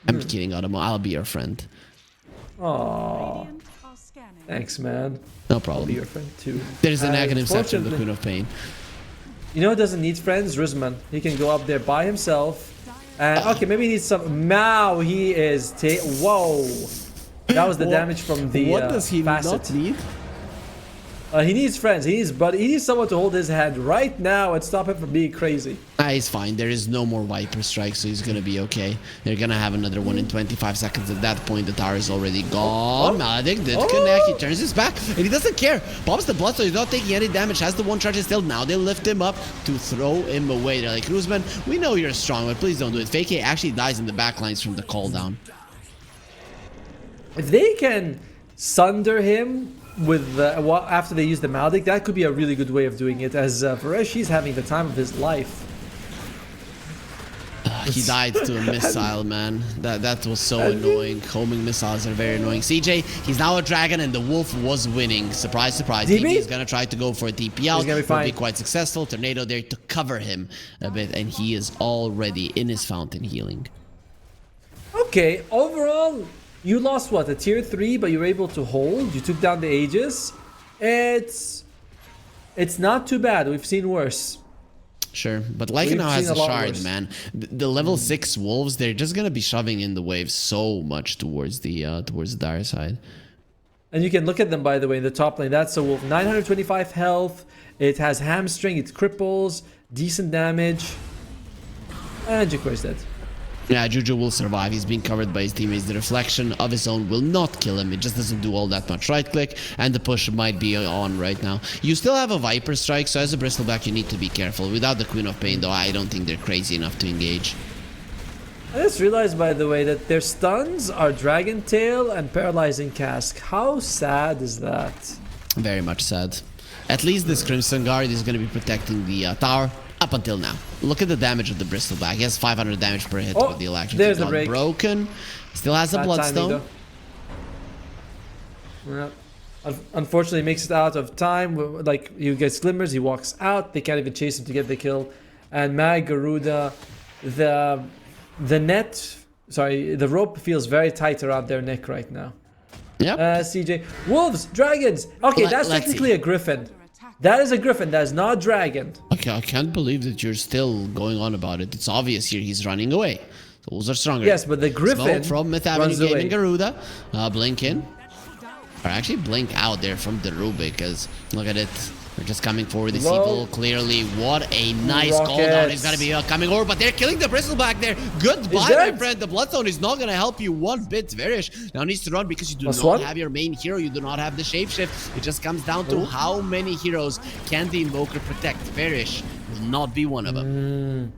I'm kidding, Ottomo. I'll be your friend. Aww. Thanks, man. No problem. I'll be your friend too. There's an Aghanim Scepter of the Queen of Pain. You know who doesn't need friends? Rizman. He can go up there by himself. And okay, maybe he needs some. Now he is. Whoa. That was the damage from the what does he not need? He needs friends. He needs someone to hold his hand right now and stop him from being crazy. I Yeah, he's fine. There is no more Viper Strike, so he's gonna be okay. They're gonna have another one in 25 seconds. At that point, the tower is already gone. Maledict did connect. He turns his back, and he doesn't care. Pops the blood, so he's not taking any damage. Has the one charge still. Now they lift him up to throw him away. They're like, Cruzman, we know you're strong, but please don't do it. Fake actually dies in the backlines from the call down. If they can sunder him with after they use the Maledict, that could be a really good way of doing it, as Varesh, he's having the time of his life. He died to a missile, man. That was so annoying. Homing missiles are very annoying. CJ, he's now a dragon, and the wolf was winning. Surprise, surprise. DB is gonna try to go for a TP out. Will be quite successful. Tornado there to cover him a bit, and he is already in his fountain healing. Okay, overall, you lost what, a tier 3, but you were able to hold. You took down the Aegis. It's not too bad. We've seen worse. Sure, but Lycan now has a shard, man. The level 6 wolves, they're just gonna be shoving in the waves so much towards the dire side. And you can look at them, by the way, in the top lane. That's a wolf. 925 health. It has hamstring. It cripples. Decent damage. And Jukra is dead. Yeah, Juju will survive. He's being covered by his teammates. The reflection of his own will not kill him. It just doesn't do all that much. Right click, and the push might be on right now. You still have a Viper Strike, so as a Bristleback, you need to be careful. Without the Queen of Pain, though, I don't think they're crazy enough to engage. I just realized, by the way, that their stuns are Dragon Tail and Paralyzing Cask. How sad is that? Very much sad. At least this Crimson Guard is going to be protecting the tower. Up until now. Look at the damage of the Bristleback. He has 500 damage per hit with the electric. Not broken. Still has a Bloodstone. Yeah. Unfortunately, makes it out of time. Like, he gets glimmers, he walks out. They can't even chase him to get the kill. And Mag Garuda, the rope feels very tight around their neck right now. Yep. CJ. Wolves, dragons. Okay, that's technically a griffin. That is a griffin. That is not a dragon. Okay, I can't believe that you're still going on about it. It's obvious here he's running away. Those are stronger. Yes, but the griffin Smoke from Myth Avenue Gaming Garuda. Blink in. Or actually blink out there from the Rubik, because look at it. They're just coming forward. They see people clearly. What a nice call down. He's going to be coming over, but they're killing the Bristleback there. Goodbye, my friend. The Bloodstone is not going to help you one bit. Varish now needs to run because you do not have your main hero. You do not have the shapeshift. It just comes down to how many heroes can the Invoker protect. Varish will not be one of them.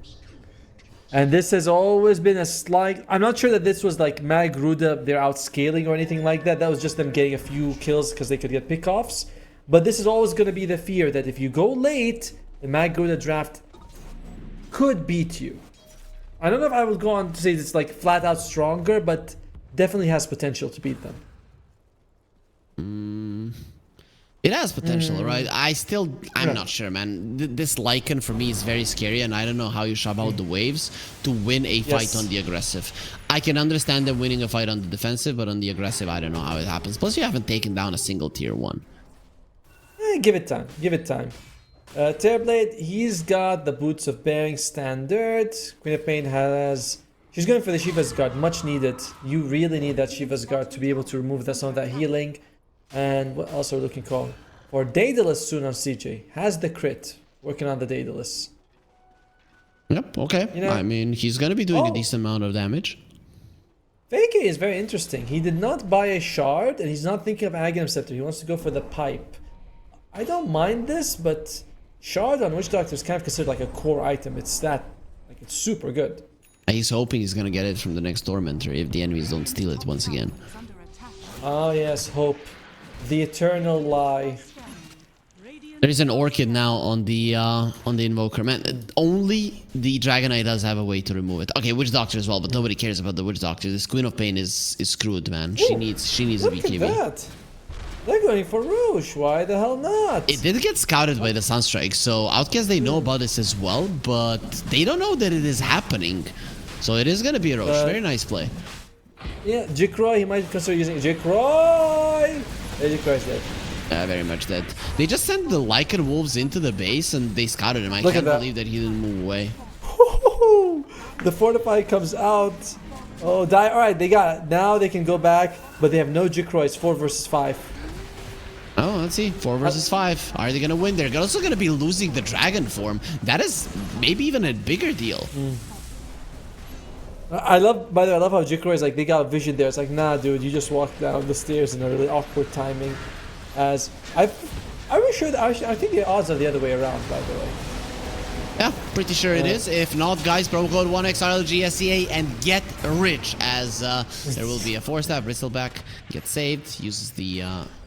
And this has always been a slight... I'm not sure that this was like Mag Ruda, they're outscaling or anything like that. That was just them getting a few kills because they could get pickoffs. But this is always going to be the fear that if you go late, the Mag Garuda draft could beat you. I don't know if I would go on to say it's like flat out stronger, but definitely has potential to beat them. It has potential, right? I'm not sure, man. This Lycan for me is very scary, and I don't know how you shove out the waves to win a fight on the aggressive. I can understand them winning a fight on the defensive, but on the aggressive, I don't know how it happens. Plus, you haven't taken down a single tier 1. Give it time. Give it time. Terrorblade, he's got the Boots of Bearing standard. Queen of Pain has... She's going for the Shiva's Guard. Much needed. You really need that Shiva's Guard to be able to remove some of that healing. And what else are we looking for? Daedalus soon on CJ. Has the crit. Working on the Daedalus. Yep, okay. You know, I mean, he's going to be doing a decent amount of damage. Fake is very interesting. He did not buy a shard, and he's not thinking of Aghanim Scepter. He wants to go for the pipe. I don't mind this, but shard on Witch Doctor is kind of considered like a core item. It's super good. He's hoping he's gonna get it from the next Tormentor if the enemies don't steal it once again. Oh yes, hope. The eternal lie. There is an Orchid now on the Invoker. Man, only the Dragonite does have a way to remove it. Okay, Witch Doctor as well, but nobody cares about the Witch Doctor. This Queen of Pain is screwed, man. She needs a BKB. Look at that. They're going for Rouge. Why the hell not? It did get scouted by the Sunstrike, so Outcast, they know about this as well, but they don't know that it is happening. So it is going to be a Rouge. Very nice play. Yeah, Jikroy, he might consider using Jikroy. Jikroy's dead. Yeah, very much dead. They just sent the Lycan Wolves into the base and they scouted him. I can't believe that he didn't move away. The Fortify comes out. Oh, die. Alright, they got it. Now they can go back, but they have no Jikroy. It's 4 versus 5. Oh, let's see. 4 versus 5. Are they going to win? They're also going to be losing the dragon form. That is maybe even a bigger deal. By the way, I love how Jikro is like, they got a vision there. It's like, nah, dude, you just walk down the stairs in a really awkward timing. I think the odds are the other way around, by the way. Yeah, pretty sure it is. If not, guys, promo code 1XRLGSCA and get rich, as there will be a 4-stab bristleback. Gets saved, uses the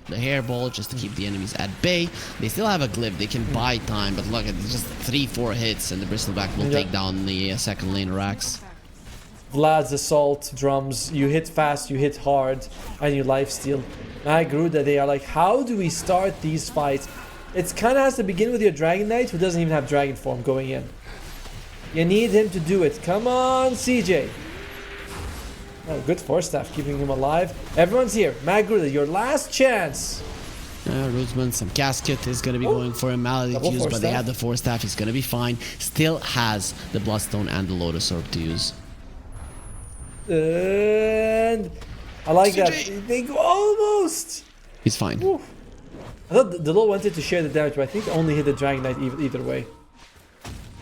hairball just to keep the enemies at bay. They still have a glyph, they can buy time, but look, it's just 3-4 hits and the bristleback will take down the second lane Rax. Vlad's assault drums, you hit fast, you hit hard, and you lifesteal. Garuda, they are like, how do we start these fights? It kind of has to begin with your Dragon Knight, who doesn't even have Dragon form going in. You need him to do it. Come on, CJ. Oh, good force staff, keeping him alive. Everyone's here. Garuda, your last chance. Rootsman, some casket is going to be going for him. Malady to use, but they had the force staff. He's going to be fine. Still has the Bloodstone and the Lotus Orb to use. And I like CJ. that. They go almost. He's fine. Ooh. I thought the Lord wanted to share the damage, but I think they only hit the Dragon Knight either way.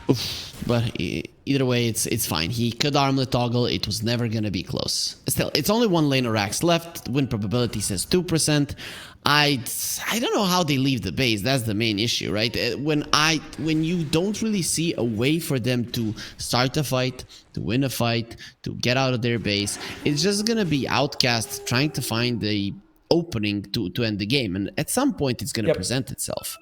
Oof. But either way, it's fine. He could armlet toggle. It was never going to be close. Still, it's only 1 lane of Rax left. Win probability says 2%. I don't know how they leave the base. That's the main issue, right? When you don't really see a way for them to start a fight, to win a fight, to get out of their base, it's just going to be Outcast trying to find the opening to end the game, and at some point it's going to present itself.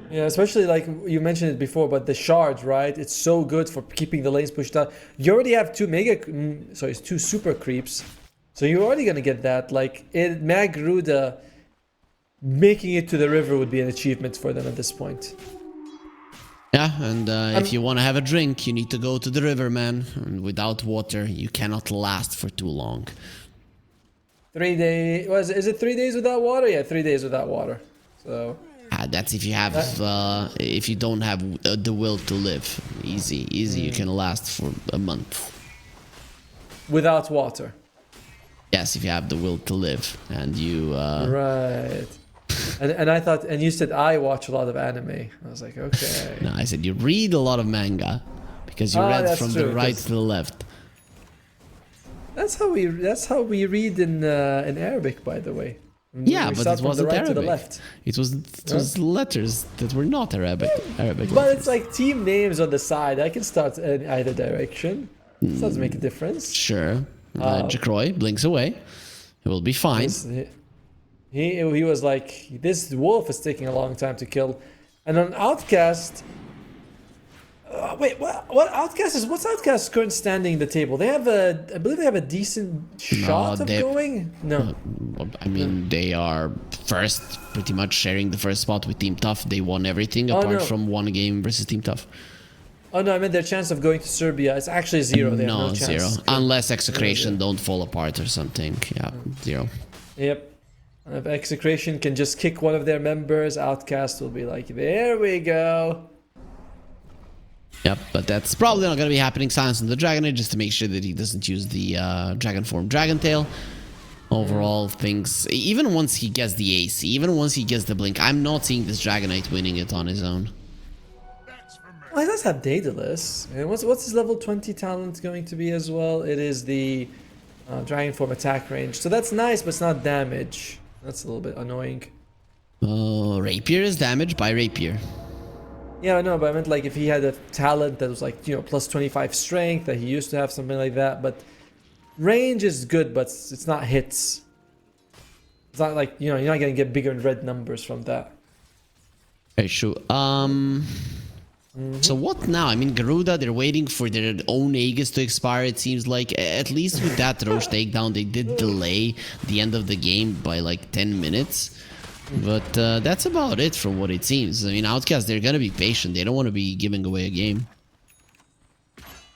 Yeah, especially like you mentioned it before, but the shards, right? It's so good for keeping the lanes pushed out. You already have 2 super creeps, so you're already going to get that. Like Garuda making it to the river would be an achievement for them at this point. Yeah, and if you want to have a drink, you need to go to the river, man. And without water, you cannot last for too long. 3 days. Is it 3 days without water? Yeah, 3 days without water. So that's if you have, if you don't have the will to live. Easy. You can last for a month. Without water. Yes, if you have the will to live, and you. Right. And I thought, and you said I watch a lot of anime. I was like, okay. No, I said you read a lot of manga, because you read from the right to the left. That's how we read in Arabic, by the way. Yeah, but it wasn't right Arabic. To the left. It was letters that were not Arabic. But letters. It's like team names on the side. I can start in either direction. It doesn't make a difference. Sure. Jacroy blinks away. It will be fine. He was like, this wolf is taking a long time to kill. And on Outcast... wait, what Outcast is? What's Outcast's current standing in the table? They have I believe they have a decent shot of going. No, I mean they are first, pretty much sharing the first spot with Team Tough. They won everything apart from 1 game versus Team Tough. Oh no, I meant their chance of going to Serbia. It's actually 0. They have no chance. 0. Unless Execration don't fall apart or something. Yeah, 0. Yep. If Execration can just kick one of their members, Outcast will be like, there we go. Yep, but that's probably not going to be happening. Silence on the Dragon Knight just to make sure that he doesn't use the Dragon form Dragon Tail. Overall, things, even once he gets the AC, even once he gets the blink, I'm not seeing this Dragon Knight winning it on his own. Well, he does have Daedalus. And what's his level 20 talent going to be as well? It is the Dragon form attack range. So that's nice, but it's not damage. That's a little bit annoying. Rapier is damaged by Rapier. Yeah, I know, but I meant like if he had a talent that was like, plus 25 strength, that he used to have, something like that. But range is good, but it's not hits. It's not like, you're not going to get bigger and red numbers from that. Very true. So what now? I mean, Garuda, they're waiting for their own Aegis to expire, it seems like. At least with that Roche takedown, they did delay the end of the game by like 10 minutes. But that's about it from what it seems. I mean, Outcast, they're going to be patient. They don't want to be giving away a game.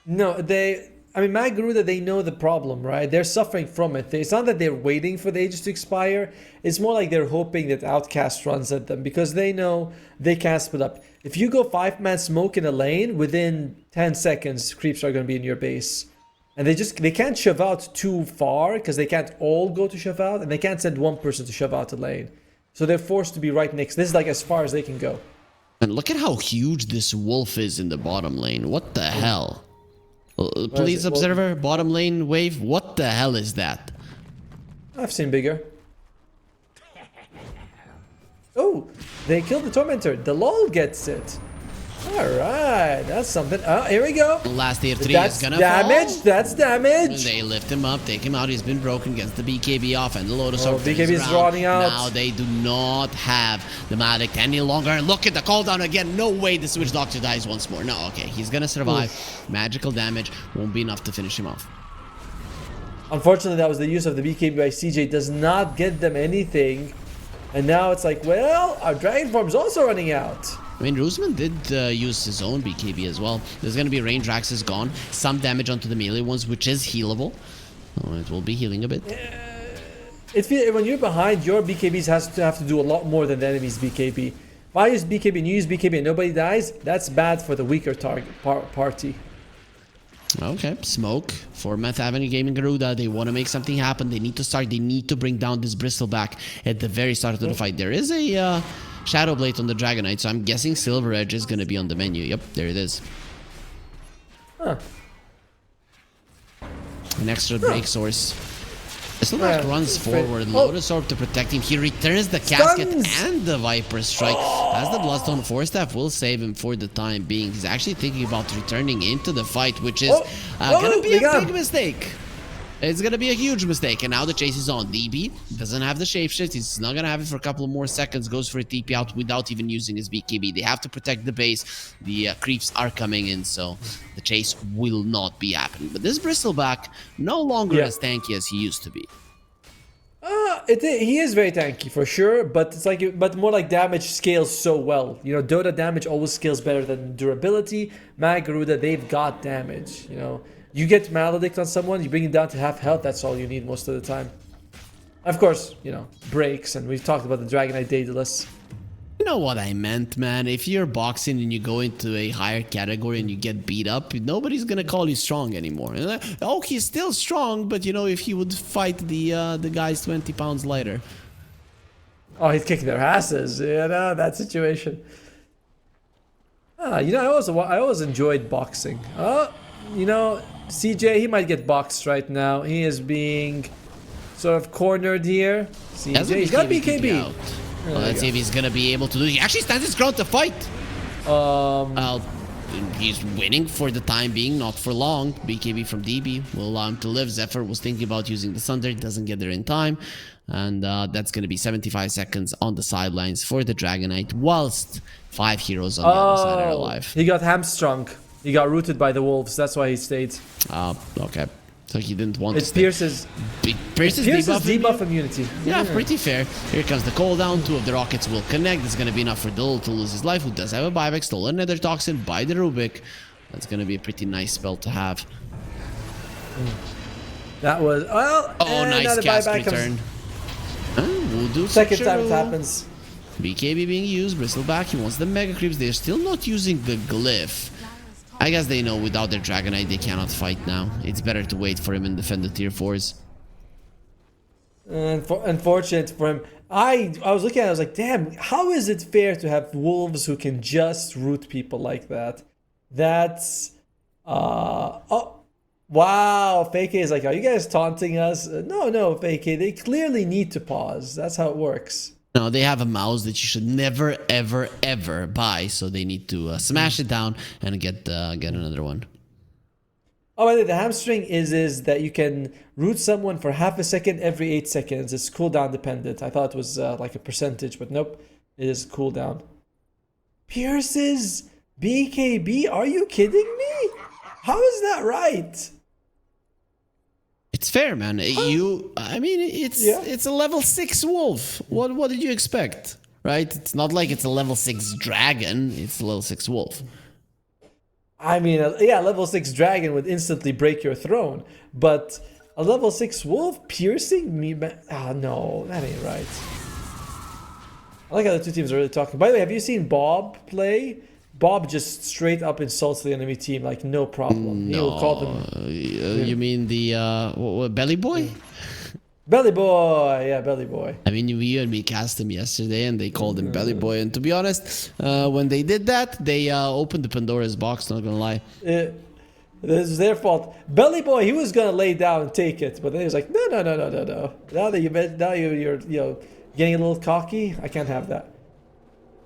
No, Garuda, they know the problem, right? They're suffering from it. It's not that they're waiting for the Aegis to expire. It's more like they're hoping that Outcast runs at them because they know they can't split up. If you go 5-man smoke in a lane, within 10 seconds, creeps are going to be in your base. And they can't shove out too far because they can't all go to shove out, and they can't send one person to shove out a lane. So they're forced to be right next. This is like as far as they can go. And look at how huge this wolf is in the bottom lane. What the hell? Please, observer, bottom lane wave. What the hell is that? I've seen bigger. Oh, they killed the Tormentor. The LOL gets it. Alright, that's something. Oh, here we go. Last tier 3 That's is gonna damage. fall. That's damage. They lift him up, take him out. He's been broken against the BKB off, and the Lotus Orb BKB turns is around. running out. Now they do not have the Maledict any longer. And look at the cooldown again. No way the Switch Doctor dies once more. No, okay, he's gonna survive. Magical damage won't be enough to finish him off. Unfortunately, that was the use of the BKB by CJ. Does not get them anything. And now it's like, well, our Dragon Form's also running out. I mean, Roosman did use his own BKB as well. There's going to be range axes gone. Some damage onto the melee ones, which is healable. Oh, it will be healing a bit. When you're behind, your BKBs have to do a lot more than the enemy's BKB. If I use BKB and you use BKB and nobody dies, that's bad for the weaker party. Okay, smoke for Meth Avenue Gaming Garuda. They want to make something happen. They need to start. They need to bring down this Bristleback at the very start of the fight. There is a Shadow Blade on the Dragonite, so I'm guessing Silver Edge is going to be on the menu. Yep, there it is. Huh. An extra break source. Bristleback runs forward. Lotus Orb to protect him. He returns the Casket and the Viper Strike. As the Bloodstone Force Staff will save him for the time being. He's actually thinking about returning into the fight, which is going to be a big mistake. It's going to be a huge mistake. And now the chase is on. DB doesn't have the shapeshift. He's not going to have it for a couple of more seconds. Goes for a TP out without even using his BKB. They have to protect the base. The creeps are coming in, so the chase will not be happening. But this Bristleback, no longer as tanky as he used to be. He is very tanky for sure, but it's like, but more like damage scales so well. You know, Dota damage always scales better than durability. Garuda, they've got damage. You know, you get Maledict on someone, you bring it down to half health. That's all you need most of the time. Of course, you know, breaks, and we've talked about the Dragonite Daedalus. You know what I meant, man. If you're boxing and you go into a higher category and you get beat up, nobody's gonna call you strong anymore. Oh, he's still strong, but you know, if he would fight the guys 20 pounds lighter. Oh, he's kicking their asses. You know, that situation. You know, I always enjoyed boxing. Oh, you know, CJ, he might get boxed right now. He is being sort of cornered here. CJ, he's got BKB. Well, let's see if he's gonna be able to do it. He actually stands his ground to fight. He's winning for the time being, not for long. BKB from DB will allow him to live. Zephyr was thinking about using the Thunder, doesn't get there in time. And that's gonna be 75 seconds on the sidelines for the Dragonite, whilst 5 heroes on the other side are alive. He got hamstrung. He got rooted by the wolves. That's why he stayed. Okay. So he didn't want to stay. Pierce's debuff immunity. Yeah, pretty fair. Here comes the cooldown. 2 of the rockets will connect. It's going to be enough for Dole to lose his life, who does have a buyback. Stole another toxin by the Rubik. That's going to be a pretty nice spell to have. That was... Well, nice cast return. Second time it happens. BKB being used. Bristleback. He wants the Mega Creeps. They're still not using the Glyph. I guess they know without their Dragonite they cannot fight now. It's better to wait for him and defend the tier 4s. Unfortunate for him. I was looking at it, I was like, damn, how is it fair to have wolves who can just root people like that? That's... oh, wow, Fake is like, are you guys taunting us? No, Fake, they clearly need to pause. That's how it works. No, they have a mouse that you should never, ever, ever buy. So they need to smash it down and get another one. Oh, by the way, the hamstring is that you can root someone for half a second every 8 seconds. It's cooldown dependent. I thought it was like a percentage, but nope. It is cooldown. Pierce's BKB? Are you kidding me? How is that right? It's fair, man. I mean, it's a level 6 wolf. What did you expect, right? It's not like it's a level 6 dragon. It's a level 6 wolf. I mean, yeah, level 6 dragon would instantly break your throne, but a level 6 wolf piercing me? No, that ain't right. I like how the two teams are really talking. By the way, have you seen Bob play? Bob just straight up insults the enemy team like no problem. No. He will call them. You mean the belly boy? Belly Boy. Yeah, Belly Boy. I mean, you and me cast him yesterday, and they called him Belly Boy. And to be honest, when they did that, they opened the Pandora's box. Not gonna lie. This is their fault. Belly Boy, he was gonna lay down and take it, but then he was like, no. Now that you're getting a little cocky, I can't have that.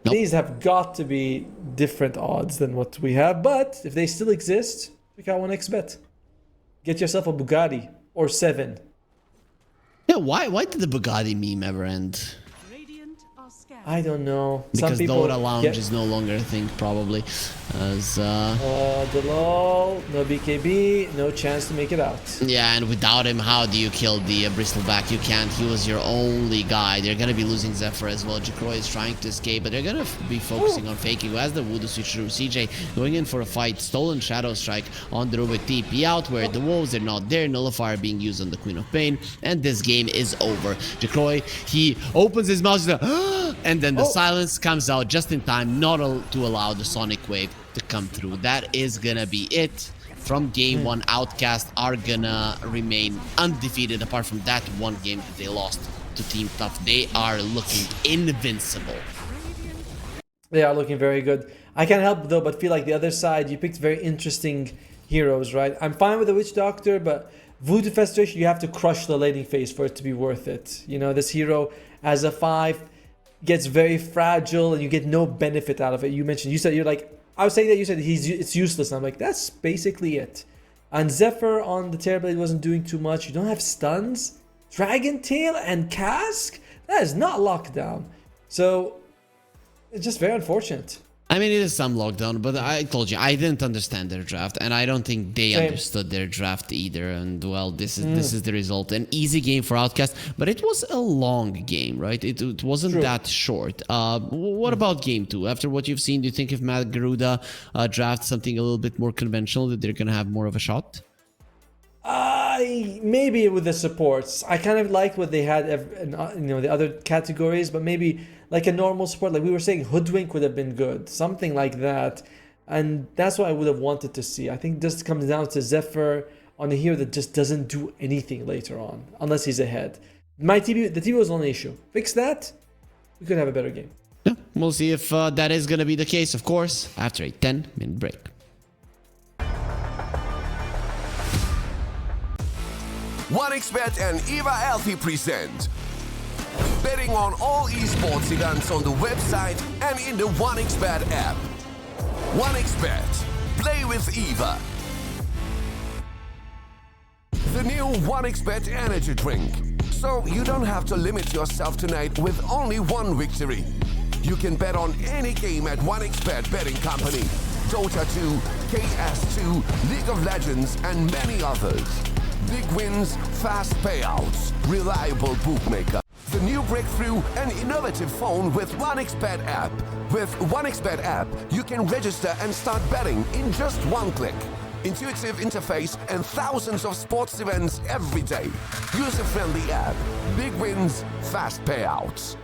Nope. These have got to be different odds than what we have, but if they still exist, we got 1xbet. Get yourself a Bugatti or 7. Yeah, why did the Bugatti meme ever end? Radiant are scanning. I don't know. Because Dota Lounge is no longer a thing, probably. As the LOL, no BKB, no chance to make it out. yeah, and without him, how do you kill the Bristleback? You can't. He was your only guy. They're gonna be losing Zephyr as well. Jacroy is trying to escape, but they're gonna be focusing on faking. Who has the Voodoo switch through? CJ going in for a fight. Stolen Shadow Strike on the Rubik TP out where the wolves are not there. Nullifier being used on the Queen of Pain, and this game is over. Jacroy, he opens his mouth, and then the silence comes out just in time, not to allow the Sonic Wave to come through. That is gonna be it from game one. Outcast are gonna remain undefeated apart from that one game that they lost to Team Tough. They are looking invincible. They are looking very good. I can't help though but feel like the other side, you picked very interesting heroes, right? I'm fine with the Witch Doctor, but Voodoo Festration, you have to crush the laning phase for it to be worth it. You know, this hero as a 5 gets very fragile and you get no benefit out of it. You said you're like, I was saying that you said it's useless. And I'm like, that's basically it. And Zephyr on the Terrorblade wasn't doing too much. You don't have stuns, Dragon Tail, and Cask. That is not lockdown. So it's just very unfortunate. I mean, it is some lockdown, but I told you, I didn't understand their draft, and I don't think they understood their draft either. And well, this is the result. An easy game for Outcast, but it was a long game, right? It wasn't that short. What about game 2? After what you've seen, do you think if Matt Garuda drafts something a little bit more conventional, that they're gonna have more of a shot? Maybe with the supports. I kind of liked what they had, the other categories, but maybe like a normal support, like we were saying, Hoodwink would have been good, something like that, and that's what I would have wanted to see. I think this comes down to Zephyr on a hero that just doesn't do anything later on, unless he's ahead. The TP was the only issue. Fix that, we could have a better game. Yeah, we'll see if that is going to be the case, of course, after a 10-minute break. OneXBet and Eva Alfie present betting on all esports events on the website and in the OneXBet app. OneXBet. Play with Eva. The new OneXBet energy drink. So you don't have to limit yourself tonight with only one victory. You can bet on any game at OneXBet betting company. Dota 2, KS2, League of Legends, and many others. Big wins, fast payouts, reliable bookmaker. The new breakthrough and innovative phone with OneXBet app. With OneXBet app, you can register and start betting in just one click. Intuitive interface and thousands of sports events every day. User-friendly app. Big wins, fast payouts.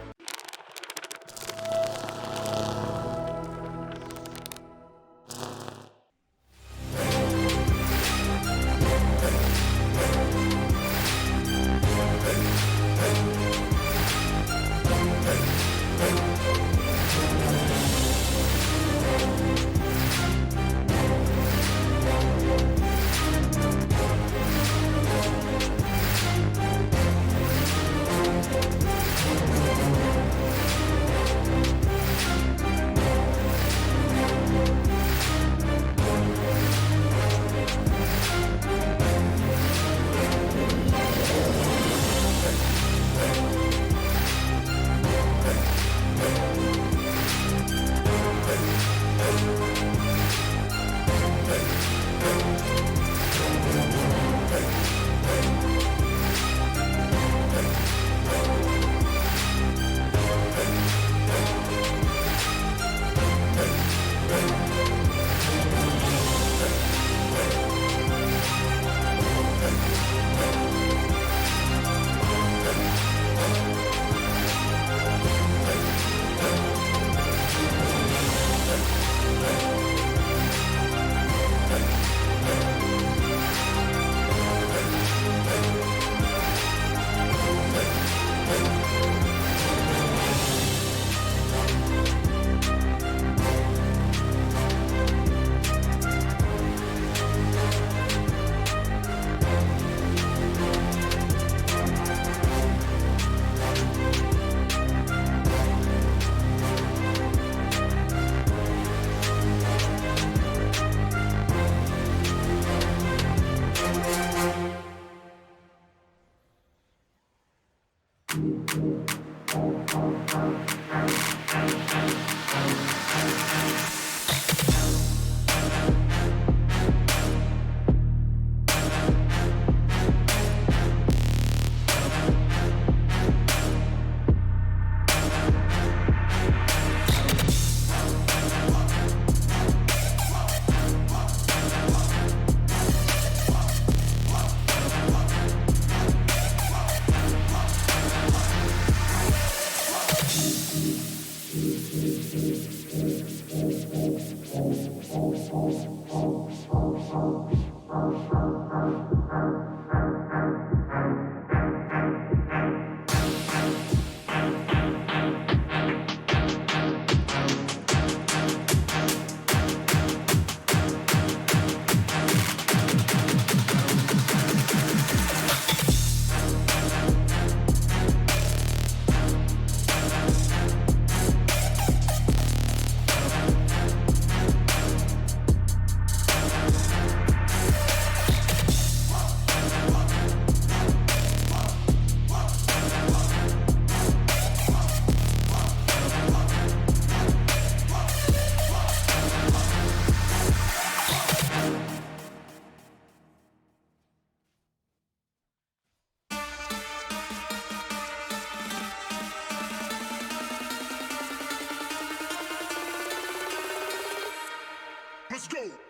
Let's go.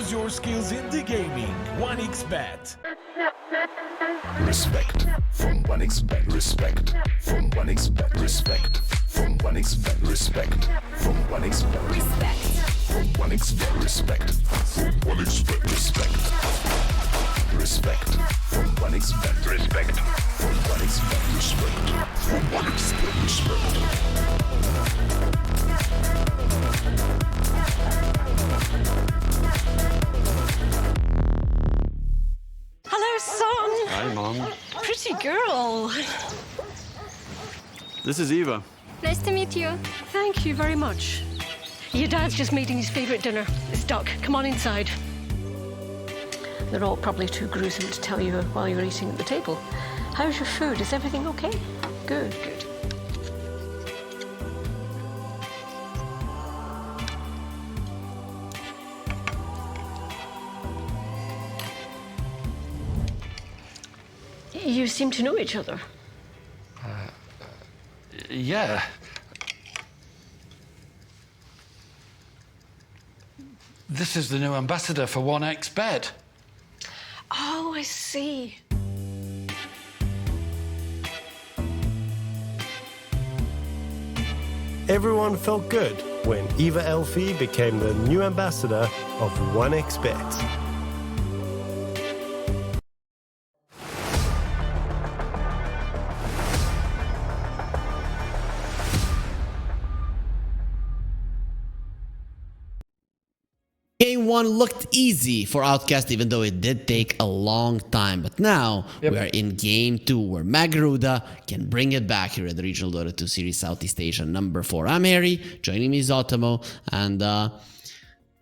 Use your skills in the gaming. 1xBet. Respect from 1xBet. Respect from 1xBet. Respect from 1xBet. Respect from 1xBet. Respect from 1xBet. Respect from 1xBet. Respect. Respect from 1xBet. Respect from 1xBet. Respect from 1xBet. Respect. Hello, son. Hi, Mom. Pretty girl. This is Eva. Nice to meet you. Thank you very much. Your dad's just making his favourite dinner. It's duck. Come on inside. They're all probably too gruesome to tell you while you're eating at the table. How's your food? Is everything okay? Good, good. You seem to know each other. Yeah. This is the new ambassador for 1xBet. Oh, I see. Everyone felt good when Eva Elfie became the new ambassador of 1xBet. Game 1 looked easy for Outcast, even though it did take a long time. But now we are in Game 2, where Magaruda can bring it back here at the Regional Dota 2 Series Southeast Asia number 4. I'm Harry, joining me is Otomo, and I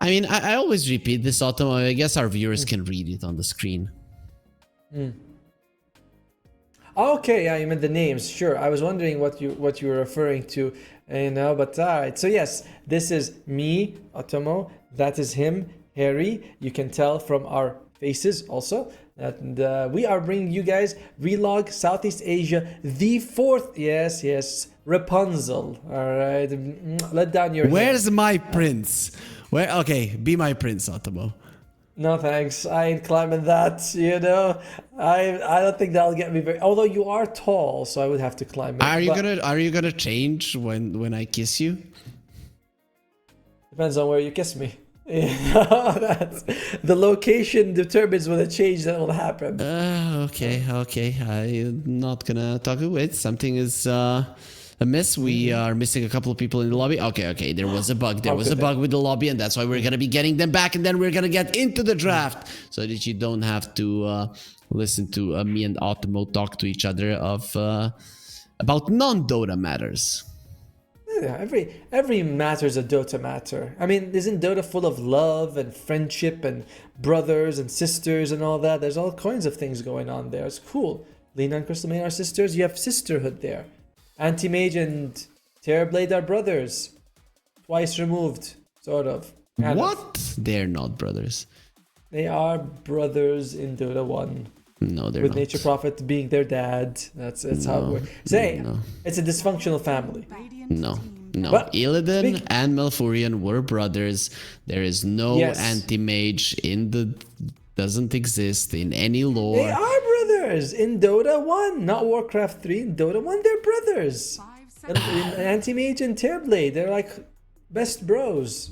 mean, I always repeat this, Otomo. I guess our viewers can read it on the screen. Okay, yeah, you meant the names. Sure, I was wondering what you were referring to, you know. But all right, so yes, this is me, Otomo. That is him, Harry. You can tell from our faces also. And we are bringing you guys Relog Southeast Asia, the 4th. Yes, Rapunzel. All right, let down your. Where's my prince? Where? Okay, be my prince, Otomo. No thanks, I ain't climbing that, you know. I don't think that'll get me very. Although you are tall, so I would have to climb it. Are you gonna change when I kiss you? Depends on where you kiss me. That's, the location determines when the change that will happen. Okay. I'm not gonna talk about it. Something is amiss. We are missing a couple of people in the lobby. Okay. There was a bug. There was a bug with the lobby, and that's why we're gonna be getting them back, and then we're gonna get into the draft, so that you don't have to listen to me and Otomo talk to each other about non-Dota matters. Yeah, every matter's a Dota matter. I mean, isn't Dota full of love and friendship and brothers and sisters and all that? There's all kinds of things going on there. It's cool. Lena and Crystal May are sisters. You have sisterhood there. Anti-Mage and Terrorblade are brothers. Twice removed, sort of. What? They're not brothers. They are brothers in Dota 1. No, they're with not. Nature Prophet being their dad. That's how it works. It's a dysfunctional family. No. But Illidan and Malfurion were brothers. There is no anti-mage in the... Doesn't exist in any lore. They are brothers in Dota 1, not Warcraft 3. In Dota 1, they're brothers. Anti-Mage and Terrorblade, they're like best bros.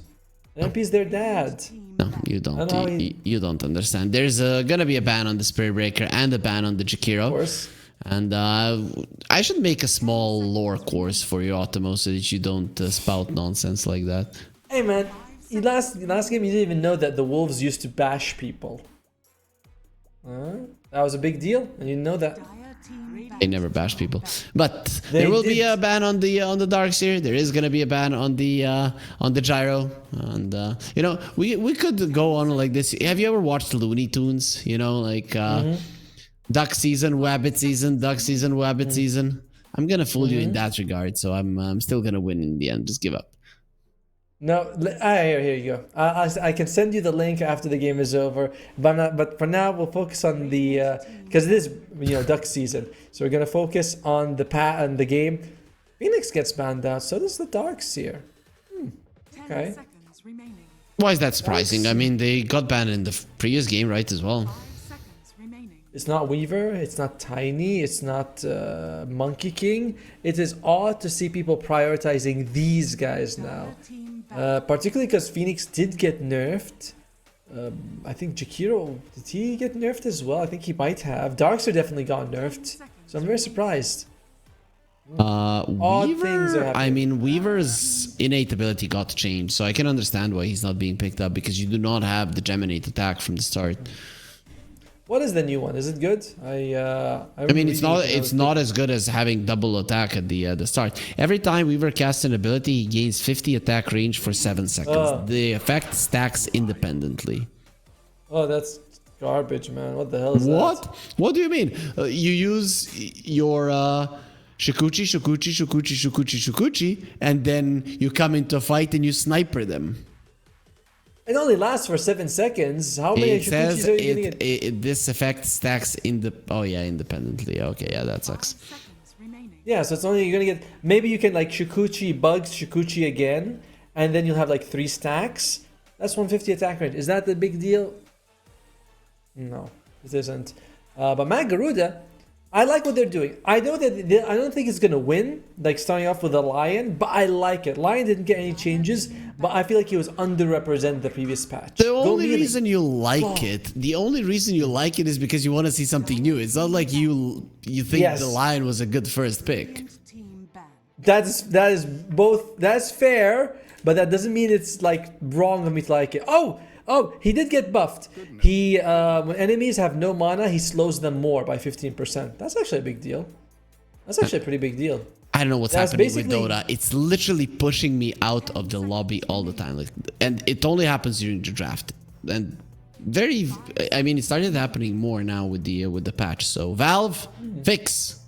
MP's their dad. No, you don't. You don't understand. There's gonna be a ban on the Spirit Breaker and a ban on the Jakiro. Of course. And I should make a small lore course for you, Otomo, so that you don't spout nonsense like that. Hey man, last game you didn't even know that the wolves used to bash people. That was a big deal, and you know that. They never bash people, but there will be a ban on the Darkseer. There is gonna be a ban on the Gyro, and you know, we could go on like this. Have you ever watched Looney Tunes? You know, like Duck season, Wabbit season, Duck season, Wabbit season. I'm gonna fool you in that regard, so I'm still gonna win in the end. Just give up. No, here you go. I can send you the link after the game is over, but for now we'll focus on the because it is Duck season, so we're gonna focus on the game. Phoenix gets banned out, so does the Darkseer. Okay. Why is that surprising? I mean, they got banned in the previous game, right, as well. 5 seconds remaining. It's not Weaver, it's not Tiny, it's not Monkey King. It is odd to see people prioritizing these guys now. Team ban. Particularly because Phoenix did get nerfed. I think Jakiro, did he get nerfed as well? I think he might have. Darkster definitely got nerfed. So I'm very surprised. Odd things are Weaver, happening. I mean, Weaver's innate ability got changed, so I can understand why he's not being picked up, because you do not have the Geminate attack from the start. What is the new one? Is it good? I mean, it's not as good as having double attack at the start. Every time Weaver casts an ability, he gains 50 attack range for 7 seconds. The effect stacks independently. Oh, that's garbage, man. What the hell is that? What? What do you mean? You use your Shukuchi, and then you come into a fight and you sniper them. It only lasts for 7 seconds. How many It says Shukuchis are you gonna get? this effect stacks independently. Okay, yeah, that sucks. 5 seconds remaining. Yeah, so it's only you're gonna get. Maybe you can like Shukuchi bugs Shukuchi again, and then you'll have like 3 stacks. That's 150 attack range. Is that the big deal? No, it isn't. But Matt Garuda, I like what they're doing. I know that I don't think it's gonna win, like starting off with a Lion, but I like it. Lion didn't get any changes, but I feel like he was underrepresented the previous patch. The only reason you like it is because you want to see something new. It's not like you think the Lion was a good first pick. Team ban. That is both. That's fair, but that doesn't mean it's like wrong of me to like it. Oh, he did get buffed. He when enemies have no mana, he slows them more by 15%. That's actually a big deal. That's actually a pretty big deal. I don't know what's happening with Dota. It's literally pushing me out of the lobby all the time. And it only happens during the draft. And it started happening more now with the patch. So Valve, fix.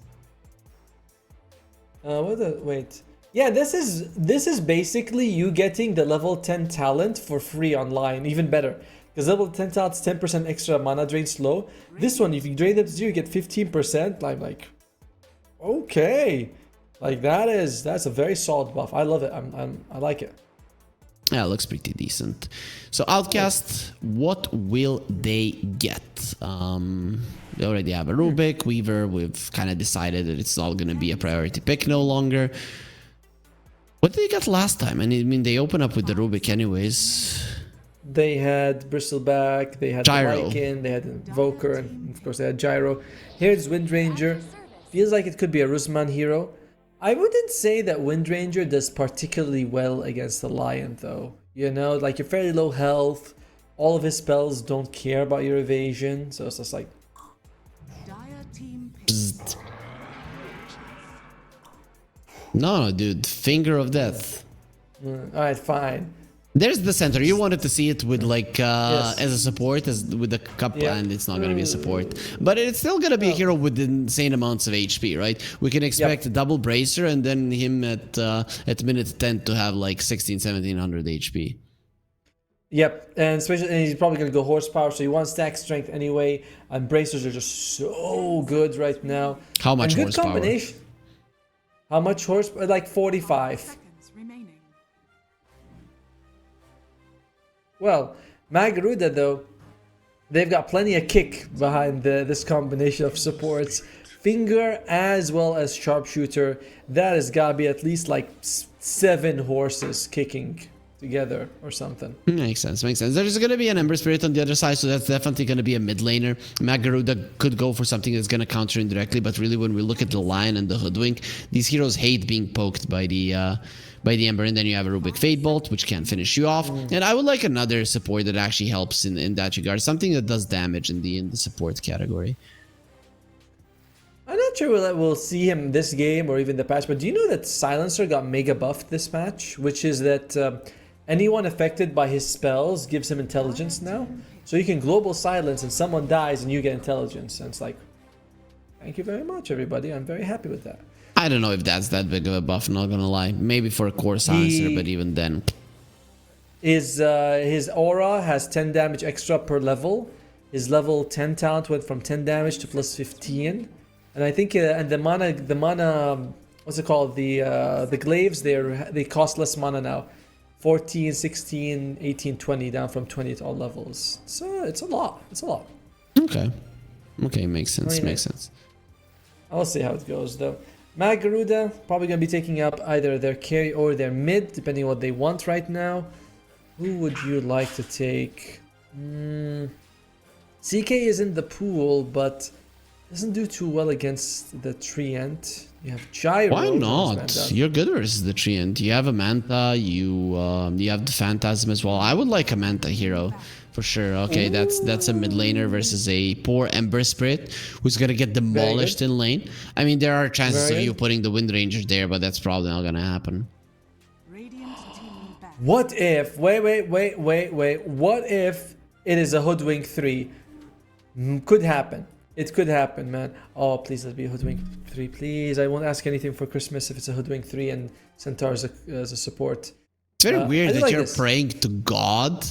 Wait. Yeah, this is basically you getting the level 10 talent for free online, even better. Because level 10 talent's 10% extra mana drain slow. This one, if you drain them to 0, you get 15%. I'm like, okay. Like that's a very solid buff. I love it. I like it. Yeah, it looks pretty decent. So Outcast, what will they get? They already have a Rubik, Weaver. We've kind of decided that it's not going to be a priority pick no longer. What did they get last time? I mean, they open up with the Rubik anyways. They had Bristleback, they had Gyro. the Lycan, they had Invoker, and of course they had Gyro. Here's Windranger. Feels like it could be a Rusman hero. I wouldn't say that Windranger does particularly well against the Lion, though. You know, like you're fairly low health. All of his spells don't care about your evasion, so it's just like. Dire team No, dude, Finger of Death. Alright, fine. There's the center. You wanted to see it with like Yes. as a support, as with the cup, Yeah. and it's not going to be a support. But it's still going to be a hero with insane amounts of HP, right? We can expect a double bracer and then him at minute 10 to have like 1700 HP. Yep, and especially and he's probably gonna go horsepower, so you want stack strength anyway. And bracers are just so good right now. How much and good horsepower? combination. How much horsepower? Like 45. seconds remaining. Well, Magaruda though, they've got plenty of kick behind this combination of supports. Finger as well as sharpshooter. That has gotta be at least like 7 horses kicking together or something. Makes sense. There's going to be an Ember Spirit on the other side, so that's definitely going to be a mid laner. Magaruda could go for something that's going to counter indirectly, but really when we look at the Lion and the Hoodwink, these heroes hate being poked by the Ember, and then you have a Rubik Fade Bolt, which can finish you off. And I would like another support that actually helps in that regard, something that does damage in the support category. I'm not sure we'll see him this game or even the patch, but do you know that Silencer got mega buffed this match? Which is that anyone affected by his spells gives him intelligence now. So you can global silence and someone dies and you get intelligence. And it's like, thank you very much, everybody. I'm very happy with that. I don't know if that's that big of a buff, not gonna lie. Maybe for a core silencer, but even then. His aura has 10 damage extra per level. His level 10 talent went from 10 damage to plus 15. And I think and the mana, what's it called? The glaives, they cost less mana now. 14, 16, 18, 20, down from 20 at all levels. So it's a lot. It's a lot. Okay. Okay, makes sense. Makes sense. I'll see how it goes though. Garuda probably going to be taking up either their carry or their mid, depending on what they want right now. Who would you like to take? CK is in the pool, but doesn't do too well against the Treant. You have Gyro. Why not? You're good versus the Treant. You have a Manta. You have the Phantasm as well. I would like a Manta hero. For sure. Okay, that's a mid laner versus a poor Ember Spirit who's gonna get demolished in lane. I mean, there are chances of you putting the Wind Ranger there, but that's probably not gonna happen. What if? Wait. What if it is a Hoodwink 3? Could happen. It could happen, man. Oh, please let it be a Hoodwink 3, please. I won't ask anything for Christmas if it's a Hoodwink 3 and Centaur as a support. It's very weird that you're praying to God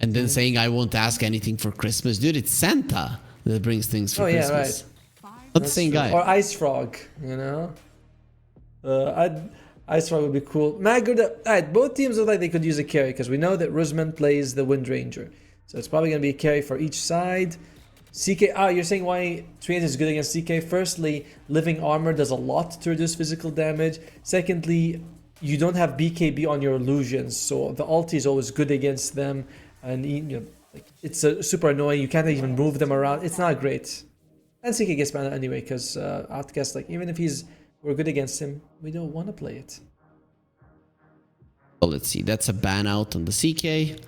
and then saying I won't ask anything for Christmas. Dude, it's Santa that brings things for Christmas. Right. Not the same guy. Or Ice Frog, you know? Ice Frog would be cool. Alright, both teams look like they could use a carry because we know that Rusman plays the Wind Ranger. So it's probably going to be a carry for each side. CK, you're saying why Treant is good against CK? Firstly, Living Armor does a lot to reduce physical damage. Secondly, you don't have BKB on your illusions, so the ulti is always good against them. And it's super annoying. You can't even move them around. It's not great. And CK gets banned anyway because Outcast, even if we're good against him, we don't want to play it. Well, let's see. That's a ban out on the CK.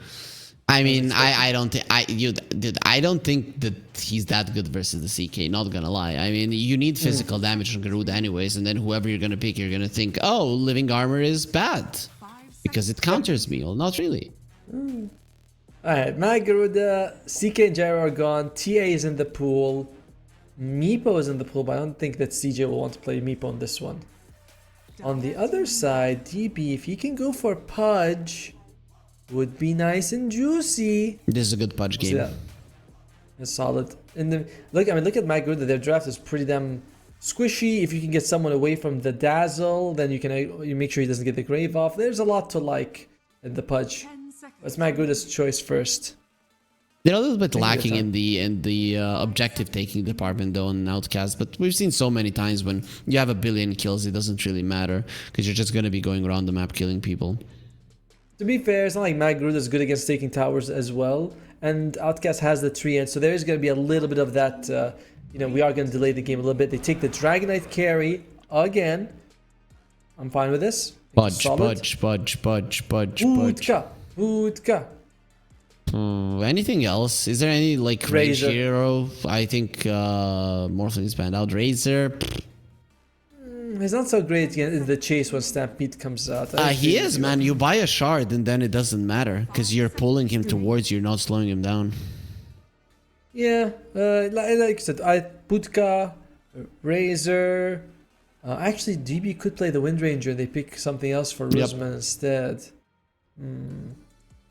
I mean, I don't think that he's that good versus the CK. Not gonna lie. I mean, you need physical damage on Garuda anyways, and then whoever you're gonna pick, you're gonna think, oh, Living Armor is bad because it counters me. Well, not really. Alright, Garuda, CK and Gyro are gone. TA is in the pool. Meepo is in the pool, but I don't think that CJ will want to play Meepo on this one. On the other side, DB, if he can go for Pudge, would be nice and juicy. This is a good Pudge game. It's solid. Look at Garuda. Their draft is pretty damn squishy. If you can get someone away from the Dazzle, then you make sure he doesn't get the Grave off. There's a lot to like in the Pudge. It's Garuda's choice first. They're a little bit lacking in the objective taking department though on Outcast, but we've seen so many times when you have a billion kills, it doesn't really matter because you're just going to be going around the map killing people. To be fair, it's not like Garuda is good against taking towers as well, and Outcast has the Treant, so there is going to be a little bit of that. We are going to delay the game a Little bit. They take the Dragonite carry again. I'm fine with this. Pudge. Vodka. Anything else? Is there any range hero? I think Morphling banned out. Razor. He's not so great in the chase when Stampede comes out. He is, man. You buy a shard and then it doesn't matter because you're pulling him towards you, not slowing him down. Yeah, like I said, Putka, Razor. Actually, DB could play the Wind Ranger. They pick something else for Rusman instead.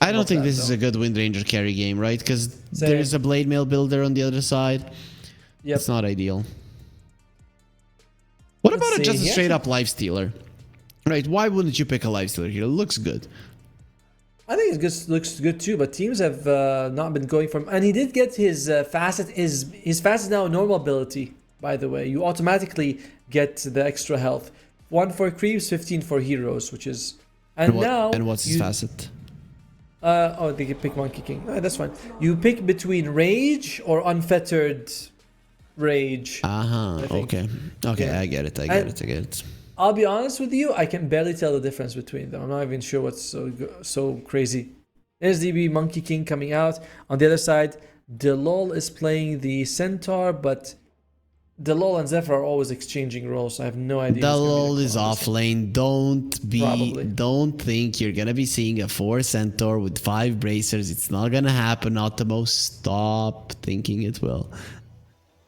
I don't think this is a good Wind Ranger carry game, right? Because there is a Blade Mail builder on the other side. Yep. It's not ideal. What about just a straight up Lifestealer? Right, why wouldn't you pick a Lifestealer here? It looks good. I think it looks good too, but teams have not been going for him. And he did get his facet. His facet is now a normal ability, by the way. You automatically get the extra health. 1 for creeps, 15 for heroes, which is... And what's his facet? They can pick Monkey King. That's fine. You pick between Rage or Unfettered Rage. Okay. Yeah. I get it. I'll be honest with you, I can barely tell the difference between them. I'm not even sure what's so crazy. There's DB Monkey King coming out. On the other side, Delol is playing the Centaur, but Delol and Zephyr are always exchanging roles, so I have no idea. Delol is off lane. Don't think you're gonna be seeing a 4 Centaur with 5 bracers. It's not gonna happen, Ottomo. Stop thinking it will.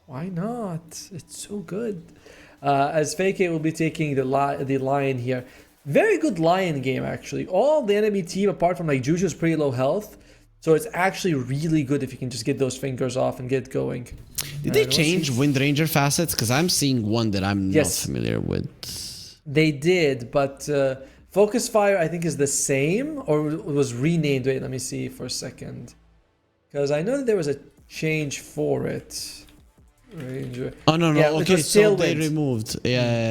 Why not? It's so good. As Fake will be taking the Lion here. Very good Lion game, actually. All the enemy team, apart from Juju, is pretty low health. So it's actually really good if you can just get those fingers off and get going. Did they change Wind Ranger facets? Because I'm seeing one that I'm not familiar with. They did, but Focus Fire, I think, is the same or was renamed. Wait, let me see for a second. Because I know that there was a change for it. Ranger. Oh no, Yeah, okay, was so they Tailwind. removed,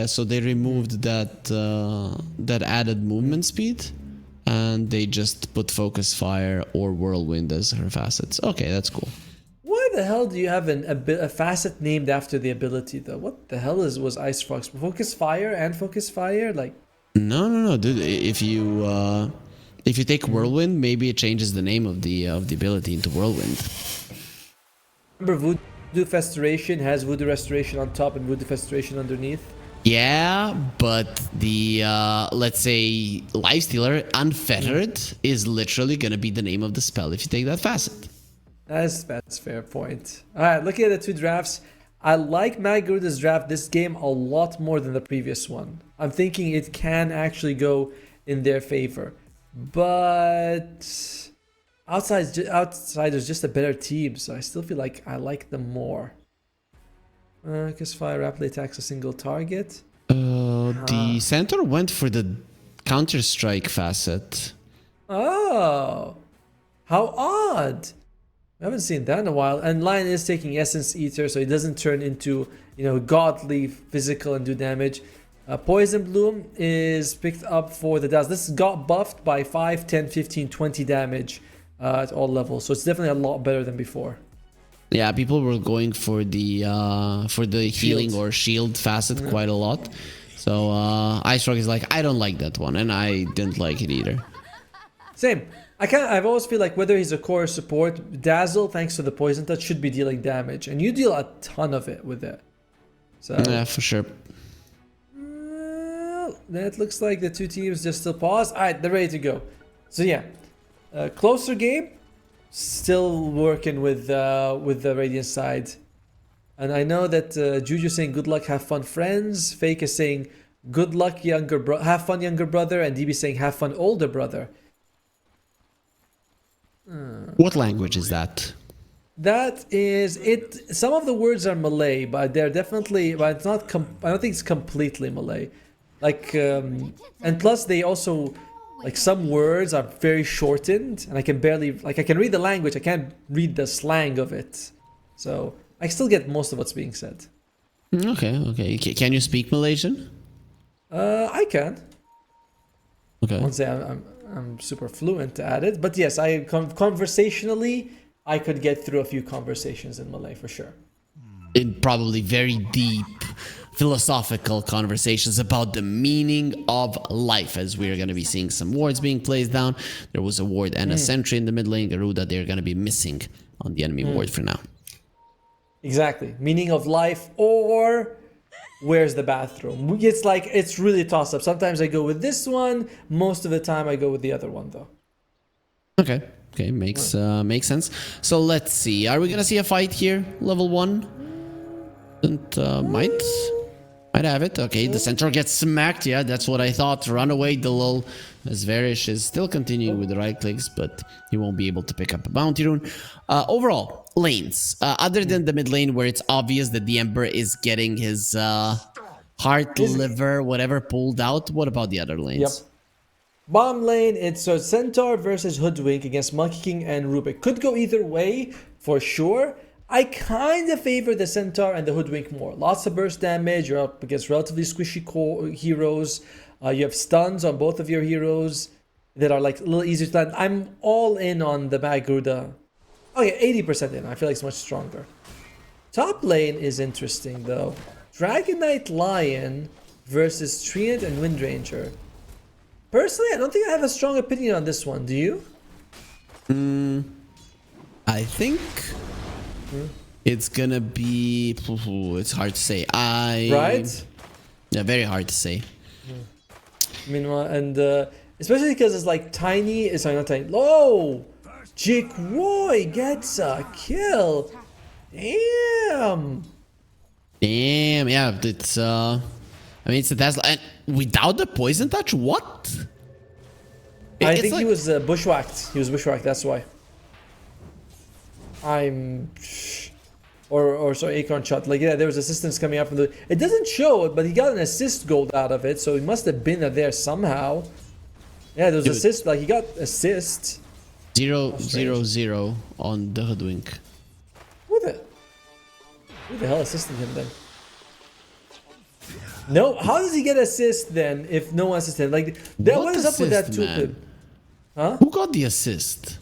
so they removed that that added movement speed, and they just put Focus Fire or Whirlwind as her facets. Okay, that's cool. Why the hell do you have a facet named after the ability though? What the hell was Ice Fox? Focus Fire and Focus Fire? Like, No, dude. If you take Whirlwind, maybe it changes the name of the ability into Whirlwind. remember Voodoo Restoration has Voodoo Restoration on top and Voodoo Restoration underneath? Yeah, but the let's say Lifestealer Unfettered is literally gonna be the name of the spell if you take that facet. That's fair point. Alright, looking at the two drafts, I like Matt Garuda's draft this game a lot more than the previous one. I'm thinking it can actually go in their favor. But Outsider's just a better team, so I still feel like I like them more. Because Fire rapidly attacks a single target. The center went for the Counter-Strike facet. Oh, how odd. I haven't seen that in a while. And Lion is taking Essence Eater, so he doesn't turn into, godly physical and do damage. Poison Bloom is picked up for the Dazzle. This got buffed by 5, 10, 15, 20 damage at all levels. So it's definitely a lot better than before. Yeah, people were going for the healing or shield facet quite a lot. So Ice Rock is like, I don't like that one, and I didn't like it either. Same. I've always feel like whether he's a core support, Dazzle, thanks to the poison touch, should be dealing damage, and you deal a ton of it with it. So yeah, for sure. That looks like the two teams just still pause. All right, they're ready to go. So yeah, closer game. Still working with the Radiant side, and I know that Juju saying good luck, have fun, friends. Fake is saying good luck, have fun, younger brother, and DB saying have fun, older brother. What language is that? That is it. Some of the words are Malay, but they're definitely. But it's not. I don't think it's completely Malay. Like, and plus they also, like, some words are very shortened, and I can barely, I can read the language, I can't read the slang of it. So I still get most of what's being said. Okay. Can you speak Malaysian? I can. Okay. I won't say I'm super fluent at it, but yes, conversationally, I could get through a few conversations in Malay for sure. In probably very deep philosophical conversations about the meaning of life, as we're going to be seeing some wards being placed down. There was a ward and a sentry in the mid lane. Garuda, they're going to be missing on the enemy ward for now. Exactly. Meaning of life, or where's the bathroom? It's really toss up. Sometimes I go with this one. Most of the time I go with the other one though. Okay, makes sense. So let's see. Are we going to see a fight here? Level 1? And might have it. Okay, the centaur gets smacked. Yeah, that's what I thought. Run away, Delul. As Varish is still continuing with the right clicks, but he won't be able to pick up a bounty rune. Overall, lanes. Other than the mid lane where it's obvious that the Ember is getting his heart, liver, whatever pulled out. What about the other lanes? Yep. Bottom lane, it's Centaur versus Hoodwink against Monkey King and Rubik. Could go either way for sure. I kind of favor the Centaur and the Hoodwink more. Lots of burst damage. You're up against relatively squishy heroes. You have stuns on both of your heroes that are like a little easier to land. I'm all in on the Matt Garuda. Okay, 80% in. I feel like it's much stronger. Top lane is interesting though. Dragon Knight Lion versus Treant and Windranger. Personally, I don't think I have a strong opinion on this one. Do you? I think it's gonna be. It's hard to say. Right? Yeah, very hard to say. Meanwhile, and especially because it's like tiny. Sorry, not tiny. Oh, Jake Roy gets a kill. Damn. Yeah, it's I mean, it's a Dazzle, and without the poison touch, what? I think he was bushwhacked. He was bushwhacked. That's why. Or sorry, Acorn shot. Like, yeah, there was assistance coming up from the. It doesn't show it, but he got an assist gold out of it, so he must have been there somehow. Yeah, there was Dude. assist. Like he got assist. 0-0-0 on the Hoodwink. Who the hell assisted him then? No, how does he get assist then if no one assisted? Like, what is up with that man? Huh? Who got the assist?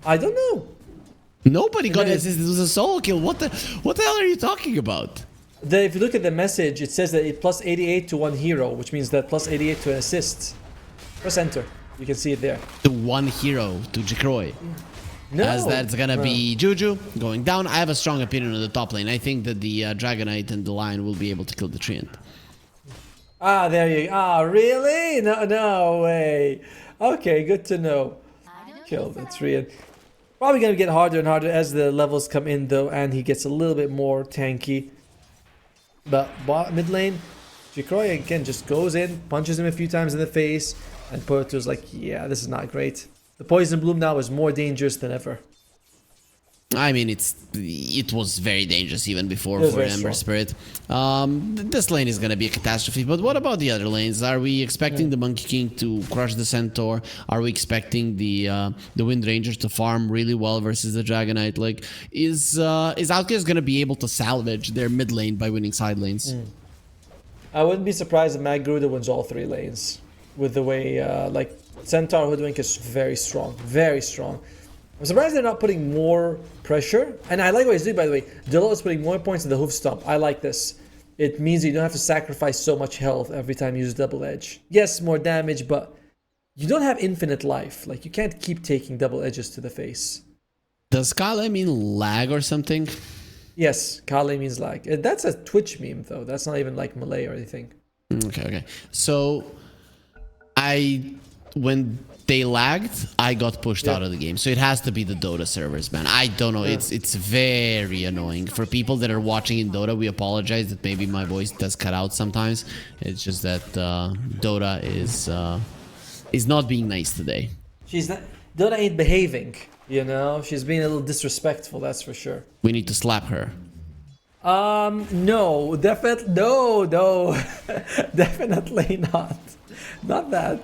I don't know. Nobody got the then assist. It was a solo kill. What the hell are you talking about? If you look at the message, it says that it plus 88 to one hero, which means that plus 88 to an assist. Press enter. You can see it there. To one hero, to Jikroy. No. As that's gonna be Juju going down. I have a strong opinion on the top lane. I think that the Dragonite and the Lion will be able to kill the Treant. Ah, there you go. Ah, really? No way. Okay, good to know. Kill the Treant. Probably gonna get harder and harder as the levels come in though, and he gets a little bit more tanky. But mid lane, Jikroy again just goes in, punches him a few times in the face, and Porto's like, yeah, this is not great. The Poison Bloom now is more dangerous than ever. I mean, it was very dangerous even before was for very Ember strong. Spirit. This lane is gonna be a catastrophe. But what about the other lanes? Are we expecting the Monkey King to crush the Centaur? Are we expecting the Wind Rangers to farm really well versus the Dragonite? Like, is Outcast gonna be able to salvage their mid lane by winning side lanes? I wouldn't be surprised if Matt Gruda wins all three lanes. With the way, like, Centaur Hoodwink is very strong. Very strong. I'm surprised they're not putting more pressure. And I like what he's doing, by the way. Delo is putting more points in the hoof stomp. I like this. It means you don't have to sacrifice so much health every time you use double edge. Yes, more damage, but you don't have infinite life. Like, you can't keep taking double edges to the face. Does Kale mean lag or something? Yes, Kale means lag. That's a Twitch meme, though. That's not even like Malay or anything. Okay. So, when they lagged, I got pushed out of the game. So it has to be the Dota servers, man. I don't know. It's very annoying. For people that are watching in Dota, we apologize that maybe my voice does cut out sometimes. It's just that Dota is not being nice today. Dota ain't behaving, you know? She's being a little disrespectful, that's for sure. We need to slap her. No, definitely, no, definitely not. Not that.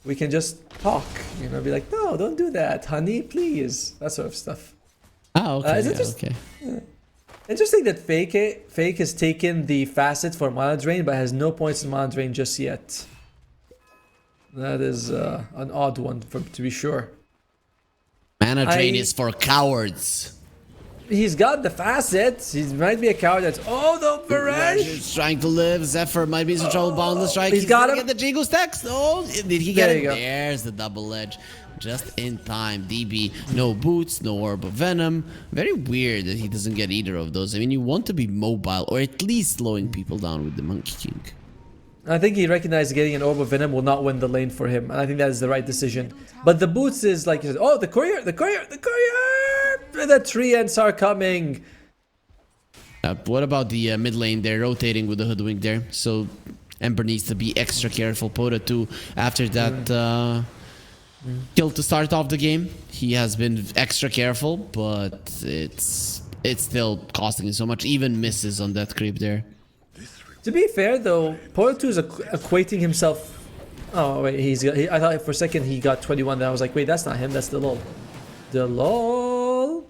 We can just talk, you know, be like, no, don't do that, honey, please. That sort of stuff. Oh, okay. Okay. Interesting that Fake has taken the facet for mana drain, but has no points in mana drain just yet. That is an odd one, to be sure. Mana drain is for cowards. He's got the facets. He might be a coward that's... Oh, the barrage! He's trying to live. Zephyr might be in some trouble. Boundless strike. He's got him. Get the Jingle stacks. Oh, did he get There it? you go. There's the double edge. Just in time. DB. No boots. No orb of venom. Very weird that he doesn't get either of those. I mean, you want to be mobile or at least slowing people down with the Monkey King. I think he recognized getting an Orb of Venom will not win the lane for him. And I think that is the right decision. But the boots is like, oh, the courier! The Treants are coming! What about the mid lane? They're rotating with the Hoodwink there. So Ember needs to be extra careful. Pota too, after that kill to start off the game, he has been extra careful, but it's still costing him so much. Even misses on that creep there. To be fair though, Porto is equating himself... Oh wait, I thought for a second he got 21, then I was like, wait, that's not him, that's the lol. The lol.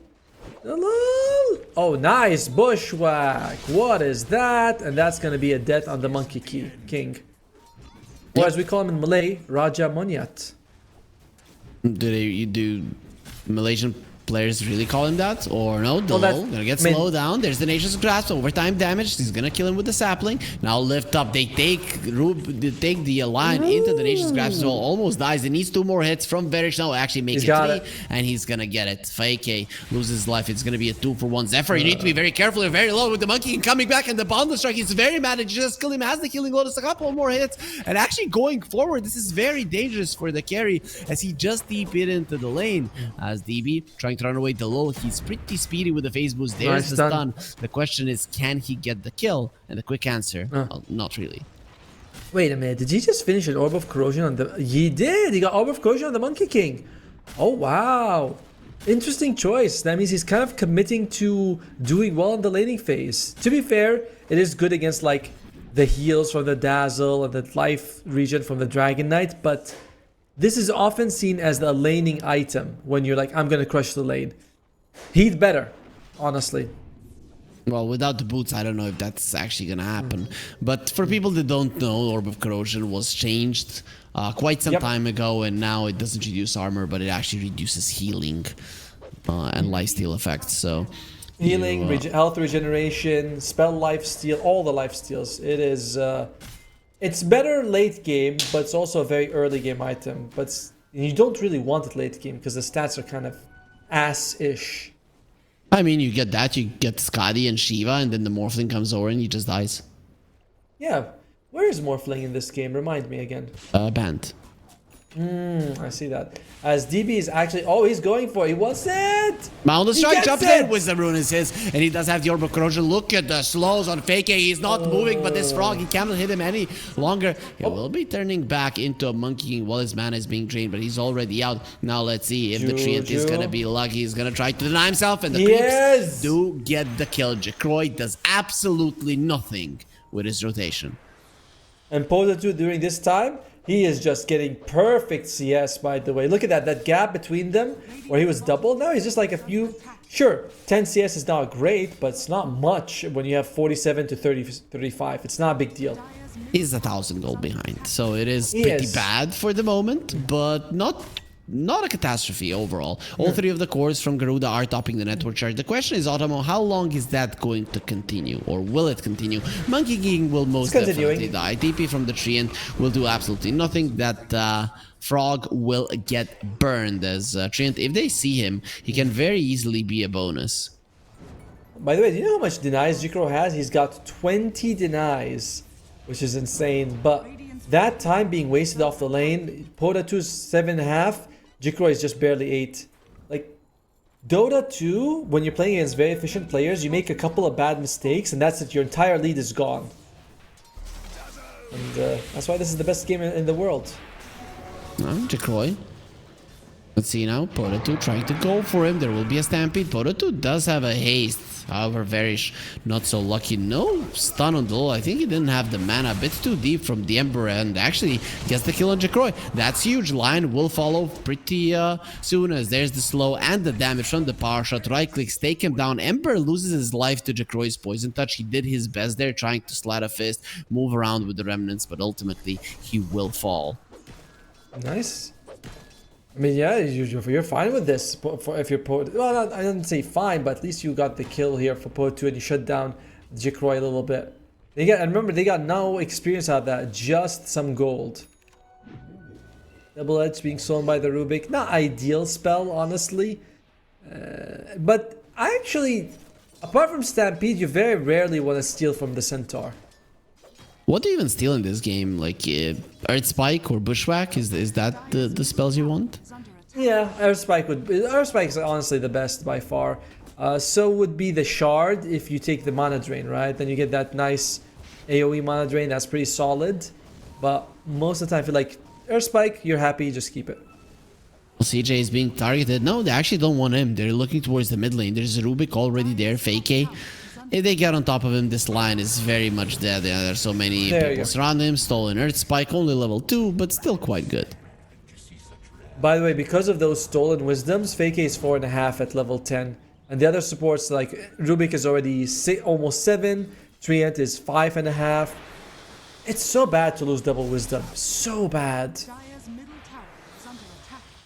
Oh, nice bushwhack. What is that? And that's gonna be a death on the Monkey King. Or as we call him in Malay, Raja Monyat. Do Malaysian players really call him that? Or no? Gonna get slowed down. There's the Nation's Grasp. Overtime damage. He's gonna kill him with the sapling. Now lift up. They take the line into the Nation's Grasp as well. Almost dies. He needs 2 more hits from Verish. Now actually make it 3. And he's gonna get it. Fake loses life. It's gonna be a 2-for-1. Zephyr, you need to be very careful. You're very low with the Monkey coming back, and the Boundless Strike. He's very mad at just kill him. Has the killing lotus. A couple more hits. And actually going forward, this is very dangerous for the carry as he just deep it into the lane. As DB trying to run away the low. He's pretty speedy with the phase boost. There's the stun. The question is, can he get the kill? And the quick answer, well, not really. Wait a minute, did he just finish an Orb of Corrosion on the... He did! He got Orb of Corrosion on the Monkey King. Oh, wow. Interesting choice. That means he's kind of committing to doing well in the laning phase. To be fair, it is good against, like, the heals from the Dazzle and the life regen from the Dragon Knight, but this is often seen as the laning item when you're like, I'm gonna crush the lane. He's better, honestly. Well, without the boots, I don't know if that's actually gonna happen. But for people that don't know, Orb of Corrosion was changed quite some time ago, and now it doesn't reduce armor, but it actually reduces healing and lifesteal effects. So healing, health regeneration, spell lifesteal, all the lifesteals. It is, it's better late game, but it's also a very early game item. But you don't really want it late game because the stats are kind of ass-ish. I mean, you get that, you get Skadi and Shiva, and then the Morphling comes over and he just dies. Yeah. Where is Morphling in this game? Remind me again. Banned. I see that. As DB is actually... Oh, he's going for it. He wants it! Mound the strike, gets jumps it! in, Wisdom Rune is his, and he does have the Orb of Corrosion. Look at the slows on Fake. He's not moving, but this frog, he cannot hit him any longer. He will be turning back into a monkey while his mana is being drained, but he's already out. Now let's see if the Treant is going to be lucky. He's going to try to deny himself, and the creeps do get the kill. Jacroy does absolutely nothing with his rotation. And Pota 2 during this time, he is just getting perfect CS, by the way. Look at that, that gap between them where he was double. Now he's just like a few... Sure, 10 CS is not great, but it's not much when you have 47 to 35. It's not a big deal. He's 1,000 gold behind, so it is pretty bad for the moment, but not a catastrophe overall. All three of the cores from Garuda are topping the network chart. The question is, Automo, how long is that going to continue? Or will it continue? Monkey King will most definitely die. TP from the Treant will do absolutely nothing. That frog will get burned as Treant. If they see him, he can very easily be a bonus. By the way, do you know how much denies Jikro has? He's got 20 denies, which is insane. But that time being wasted off the lane, Pota 2's 7.5, Jikro is just barely 8. Like, Dota 2, when you're playing against very efficient players, you make a couple of bad mistakes, and that's it. Your entire lead is gone. And that's why this is the best game in the world. Jacroy. Let's see now. Pota 2 trying to go for him. There will be a stampede. Pota 2 does have a haste. However, very not so lucky. No stun on Dol. I think he didn't have the mana. A bit too deep from the Ember, and actually gets the kill on Jacroy. That's huge. Lion will follow pretty soon, as there's the slow and the damage from the power shot. Right clicks, take him down. Ember loses his life to Jacroy's poison touch. He did his best there, trying to slat a fist, move around with the remnants, but ultimately he will fall. Nice. I mean, yeah, you're fine with this. If you're well, I didn't say fine, but at least you got the kill here for Pota 2, and you shut down Jacroy a little bit. And remember, they got no experience out of that, just some gold. Double Edge being stolen by the Rubik, not ideal spell, honestly. But actually, apart from Stampede, you very rarely want to steal from the Centaur. What do you even steal in this game? Like Earth Spike or Bushwhack? Is that the spells you want? Yeah, Earth Spike is honestly the best by far. So would be the Shard if you take the mana drain, right? Then you get that nice AoE mana drain. That's pretty solid. But most of the time, I feel like Earth Spike, you're happy, just keep it. Well, CJ is being targeted. No, they actually don't want him. They're looking towards the mid lane. There's Rubik already there, Fake. If they get on top of him, this line is very much dead. There's so many people surrounding him. Stolen Earth Spike, only level 2, but still quite good. By the way, because of those stolen wisdoms, Fake is 4.5 at level 10. And the other supports, like Rubik is already almost 7. Treant is 5.5. It's so bad to lose double wisdom. So bad.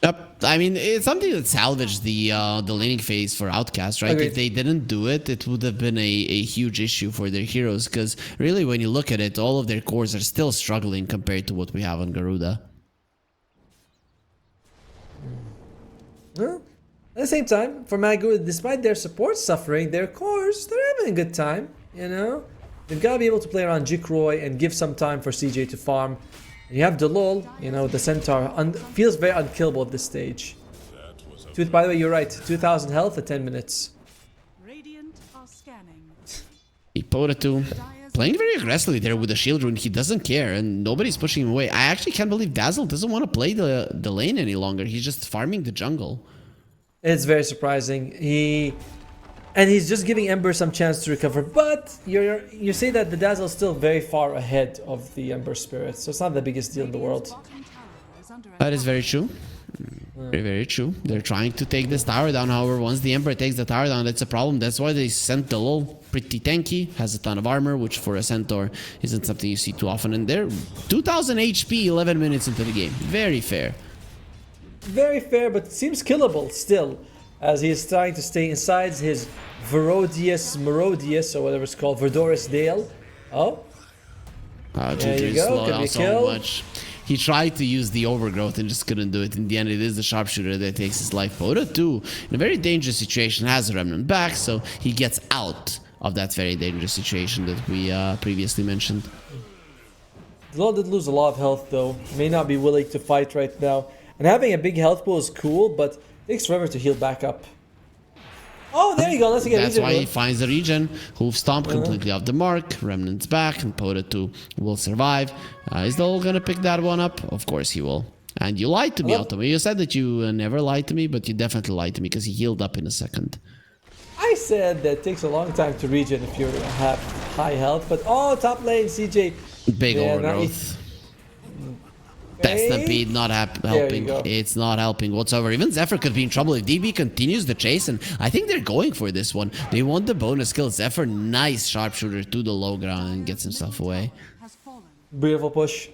Yep, I mean, it's something that salvaged the laning phase for Outcast, right? Agreed. If they didn't do it, it would have been a huge issue for their heroes, because really, when you look at it, all of their cores are still struggling compared to what we have on Garuda. Well, at the same time, for Magu, despite their support suffering, their cores, they're having a good time, you know? They've got to be able to play around Jikroy and give some time for CJ to farm. You have Delol, you know, the Centaur, feels very unkillable at this stage. By the way, you're right, 2,000 health at 10 minutes. Radiant are scanning. Pota 2 playing very aggressively there with the shield rune. He doesn't care, and nobody's pushing him away. I actually can't believe Dazzle doesn't want to play the lane any longer. He's just farming the jungle. It's very surprising. And he's just giving Ember some chance to recover. But you say that the Dazzle is still very far ahead of the Ember Spirit, so it's not the biggest deal in the world. That is very true. Very, very true. They're trying to take this tower down. However, once the Emperor takes the tower down, that's a problem. That's why they sent the LoL. Pretty tanky, has a ton of armor, which for a Centaur isn't something you see too often. And they're 2000 HP 11 minutes into the game. Very fair. Very fair, but seems killable still, as he is trying to stay inside his Merodius, or whatever it's called, Verdoris Dale. Oh. There you go. Could be a kill. Much. He tried to use the overgrowth and just couldn't do it. In the end, it is the sharpshooter that takes his life. Poda too, in a very dangerous situation, has a remnant back, so he gets out of that very dangerous situation that we previously mentioned. Zlo did lose a lot of health though. May not be willing to fight right now. And having a big health pool is cool, but it takes forever to heal back up. Oh, there you go. Let's get. That's why he finds the regen. Hoof stomp completely off the mark. Remnants back, and Poda 2 will survive. Is Dol gonna pick that one up? Of course he will. And you lied to me, Otto. You said that you never lied to me, but you definitely lied to me because he healed up in a second. I said that it takes a long time to regen if you have high health, but top lane, CJ. Big overgrowth. That stampede not helping. It's not helping whatsoever. Even Zephyr could be in trouble if DB continues the chase, and I think they're going for this one. They want the bonus kill. Zephyr, nice sharpshooter to the low ground and gets himself away. Beautiful push.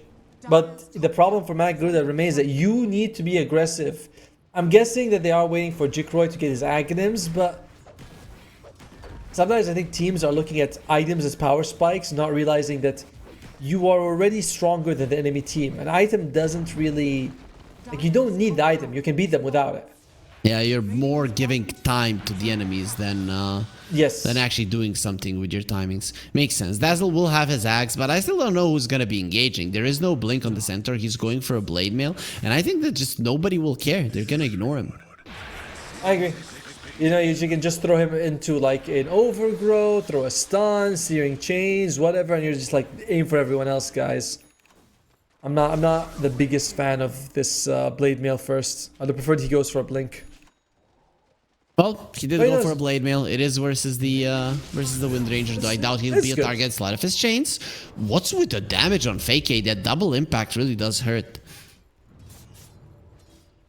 But the problem for Matt Garuda remains that you need to be aggressive. I'm guessing that they are waiting for Jikroy to get his Aghanims, but sometimes I think teams are looking at items as power spikes, not realizing that you are already stronger than the enemy team. An item doesn't really... you don't need the item. You can beat them without it. Yeah, you're more giving time to the enemies than than actually doing something with your timings. Makes sense. Dazzle will have his axe, but I still don't know who's going to be engaging. There is no blink on the center. He's going for a blade mail, and I think that just nobody will care. They're going to ignore him. I agree. You can just throw him into like an overgrowth, throw a stun, searing chains, whatever, and you're just like aim for everyone else, guys. I'm not the biggest fan of this blade mail first. I'd have preferred he goes for a blink. Well, he did go for a blade mail. It is versus the Wind Ranger, though I doubt he'll be a target. Slide of his chains. What's with the damage on Fake A? That double impact really does hurt.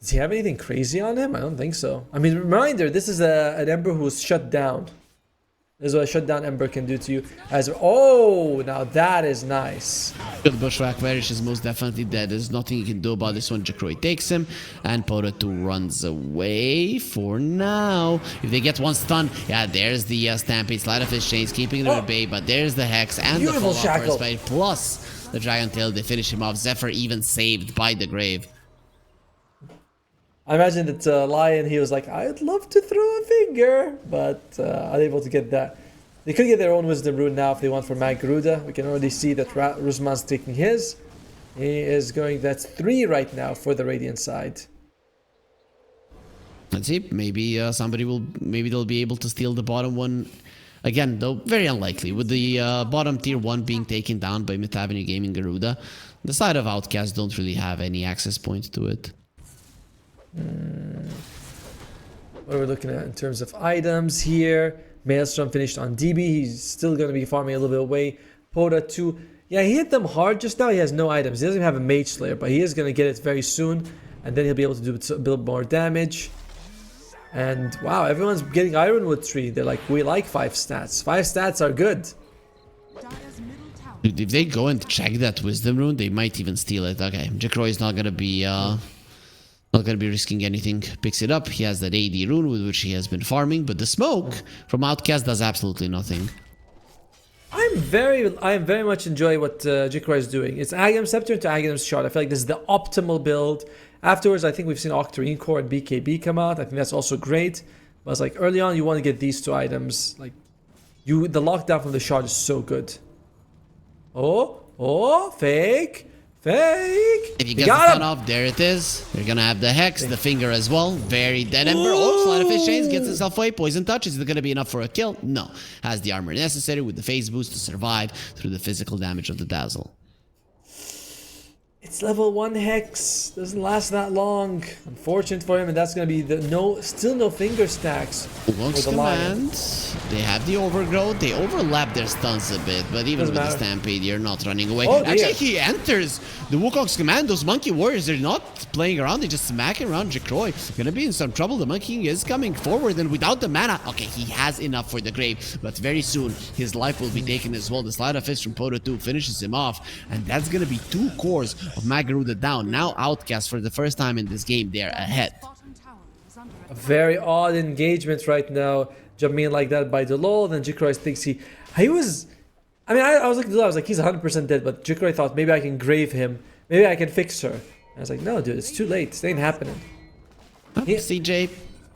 Does he have anything crazy on him? I don't think so. I mean, reminder, this is an Ember who's shut down. This is what a shutdown Ember can do to you. Now that is nice. Good Bushwhack Varish is most definitely dead. There's nothing you can do about this one. Jikroy takes him, and Poda 2 runs away for now. If they get one stun, there's the Stampede, Slide of his chains, keeping them at bay, but there's the Hex and the full Shackle. Plus the Dragon Tail, they finish him off. Zephyr even saved by the grave. I imagine that Lion, he was like, I'd love to throw a finger, but unable to get that. They could get their own Wisdom Rune now if they want for Matt Garuda. We can already see that Rusman's taking his. He is going, that's 3 right now for the Radiant side. Let's see, maybe maybe they'll be able to steal the bottom one. Again, though, very unlikely. With the bottom tier 1 being taken down by Myth Avenue Gaming Garuda, the side of Outcast don't really have any access point to it. What are we looking at in terms of items here? Maelstrom finished on DB. He's still going to be farming a little bit away. Poda 2. Yeah, he hit them hard just now. He has no items. He doesn't even have a Mage Slayer, but he is going to get it very soon. And then he'll be able to do a bit more damage. And wow, everyone's getting Ironwood Tree. They're like, we like 5 stats. 5 stats are good. Dude, if they go and check that Wisdom Rune, they might even steal it. Okay, Jikroy is not going to be... not going to be risking anything. Picks it up. He has that AD rune with which he has been farming, but the smoke from Outcast does absolutely nothing. I am very much enjoying what Jikroy is doing. It's Aghanim Scepter to Aghanim's Shard. I feel like this is the optimal build. Afterwards, I think we've seen Octarine Core and BKB come out. I think that's also great. But it's like early on, you want to get these 2 items. Like the lockdown from the Shard is so good. Oh, fake. If you get the stun off, there it is. You're gonna have the Hex, the Finger as well. Very dead Ember. Oh, Slide of his chains, gets himself away. Poison Touch, is it gonna be enough for a kill? No. Has the armor necessary with the phase boost to survive through the physical damage of the Dazzle. It's level 1 Hex. Doesn't last that long. Unfortunate for him, and that's going to be still no finger stacks. Wukong's command. They have the overgrowth. They overlap their stuns a bit, but even with the Stampede, you're not running away. Oh, actually, he enters the Wukong's command. Those Monkey Warriors, they're not playing around. They just smacking around Jacroy. Gonna be in some trouble. The Monkey King is coming forward, and without the mana, okay, he has enough for the grave, but very soon his life will be taken as well. The Slide of Fist from Poto 2 finishes him off, and that's gonna be 2 cores of Magaruda down. Now Outcast for the first time in this game, they're ahead. A very odd engagement right now. Jumping in like that by Delol, then Jikroy thinks he was... I mean, I was looking at Delol, I was like, he's 100% dead, but Jikroy thought, maybe I can grave him. Maybe I can fix her. And I was like, no, dude, it's too late. It ain't happening. CJ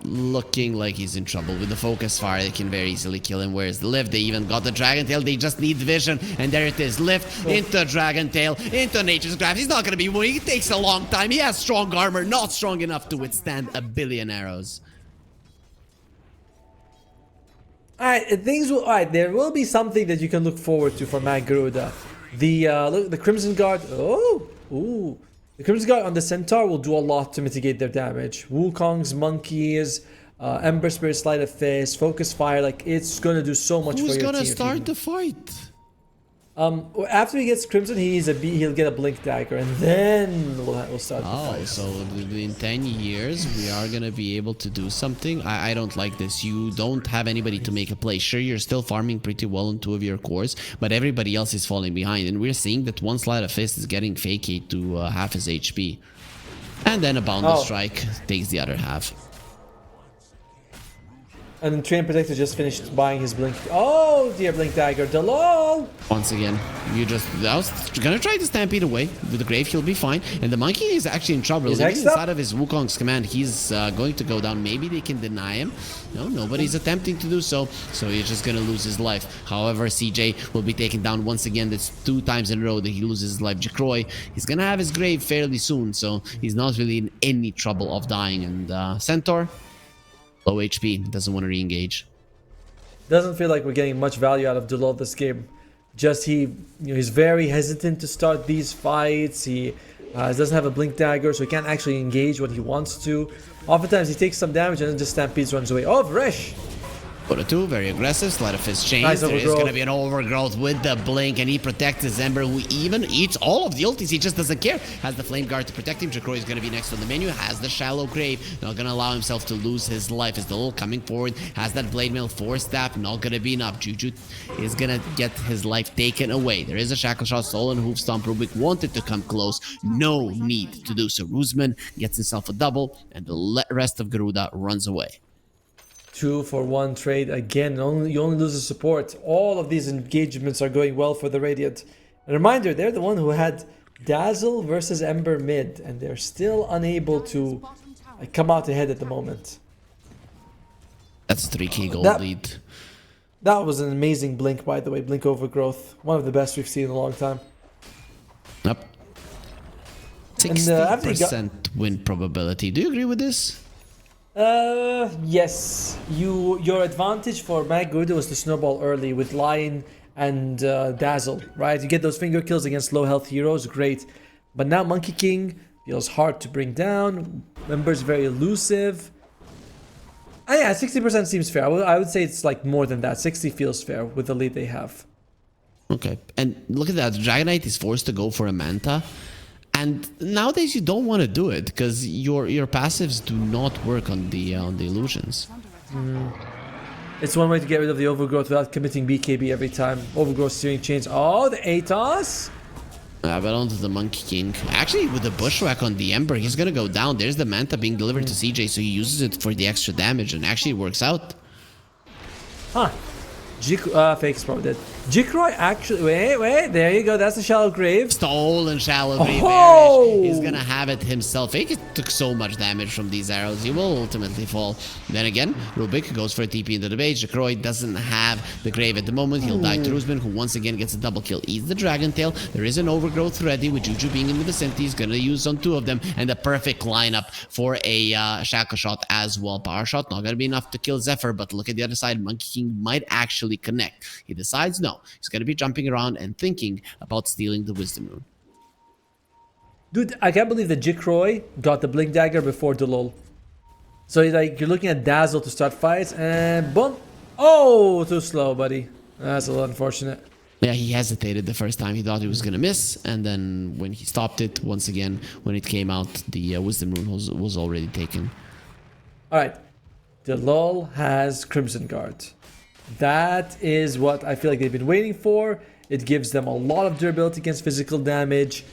looking like he's in trouble with the focus fire. They can very easily kill him. Where's the lift? They even got the Dragon Tail. They just need vision, and there it is. Lift into Dragon Tail, into Nature's Grasp. He's not gonna be winning. It takes a long time. He has strong armor, not strong enough to withstand a billion arrows. Alright, there will be something that you can look forward to for Magaruda. The Crimson Guard. The Crimson Guard on the Centaur will do a lot to mitigate their damage. Wukong's monkeys, Ember Spirit, Sleight of Fist, Focus Fire, like it's gonna do so much for your team. Who's gonna start the fight? After he gets Crimson, he'll get a Blink Dagger, and then we'll start the fight. So in 10 years, we are gonna be able to do something. I don't like this. You don't have anybody to make a play. Sure, you're still farming pretty well on 2 of your cores, but everybody else is falling behind, and we're seeing that one Sleight of Fist is getting Fakey to half his HP. And then a Boundless Strike takes the other half. And then Train Protector just finished buying his Blink. Oh dear, Blink Dagger. Delol! Once again, I was gonna try to Stampede away. With the Grave, he'll be fine. And the Monkey is actually in trouble. He's inside of his Wukong's command. He's going to go down. Maybe they can deny him. No, nobody's attempting to do so. So he's just gonna lose his life. However, CJ will be taken down once again. That's 2 times in a row that he loses his life. Jacroy, he's gonna have his Grave fairly soon. So he's not really in any trouble of dying. And Centaur, low HP, doesn't want to re-engage. Doesn't feel like we're getting much value out of Delol this game. Just he's very hesitant to start these fights. He doesn't have a Blink Dagger, so he can't actually engage what he wants to. Oftentimes he takes some damage and then just stampedes, runs away. Oh, Vresh! Poto 2, very aggressive. Sleight of Fist chains. There is going to be an overgrowth with the Blink, and he protects his Ember, who even eats all of the ultis. He just doesn't care. Has the Flame Guard to protect him. Jacroy is going to be next on the menu. Has the Shallow Grave. Not going to allow himself to lose his life. Is the little coming forward. Has that Blade Mail, 4 staff. Not going to be enough. Juju is going to get his life taken away. There is a Shackle Shot. Stolen Hoof Stomp. Rubik wanted to come close. No need to do so. Rusman gets himself a double, and the rest of Garuda runs away. 2-for-1 trade again. You only lose the support. All of these engagements are going well for the Radiant. A reminder, they're the one who had Dazzle versus Ember mid, and they're still unable to come out ahead at the moment. That's 3k gold lead. That was an amazing Blink, by the way. Blink Overgrowth. One of the best we've seen in a long time. Yep. 60% win probability. Do you agree with this? Yes. Your advantage for Magaruda was to snowball early with Lion and Dazzle, right? You get those finger kills against low health heroes, great. But now Monkey King feels hard to bring down. Ember's very elusive. Yeah, 60% seems fair. I would say it's like more than that. 60 feels fair with the lead they have. Okay, and look at that. Dragonite is forced to go for a Manta. And nowadays you don't want to do it because your passives do not work on the illusions. It's one way to get rid of the overgrowth without committing BKB every time. Overgrowth steering chains. Oh, the ATOS. But onto the Monkey King. Actually, with the Bushwhack on the Ember, he's gonna go down. There's the Manta being delivered to CJ, so he uses it for the extra damage, and actually works out. Huh. Fake's probably dead. Jikroy actually... Wait, there you go. That's the Shallow Grave. Stolen Shallow Grave. He's gonna have it himself. Fake took so much damage from these arrows. He will ultimately fall. Then again, Rubik goes for a TP into the base. Jikroy doesn't have the Grave at the moment. He'll die to Rusman, who once again gets a double kill. Eats the Dragon Tail. There is an Overgrowth ready with Juju being in the vicinity. He's gonna use on 2 of them. And the perfect lineup for a Shackle Shot as well. Power Shot, not gonna be enough to kill Zephyr, but look at the other side. Monkey King might actually connect. He decides no. He's going to be jumping around and thinking about stealing the Wisdom Rune. Dude, I can't believe that Jikroy got the Blink Dagger before Delol. So like you're looking at Dazzle to start fights, and boom! Oh, too slow, buddy. That's a little unfortunate. Yeah, he hesitated the first time. He thought he was gonna miss, and then when he stopped it, once again, when it came out, the Wisdom Rune was already taken. All right, Delol has Crimson Guard. That is what I feel like they've been waiting for. It gives them a lot of durability against physical damage.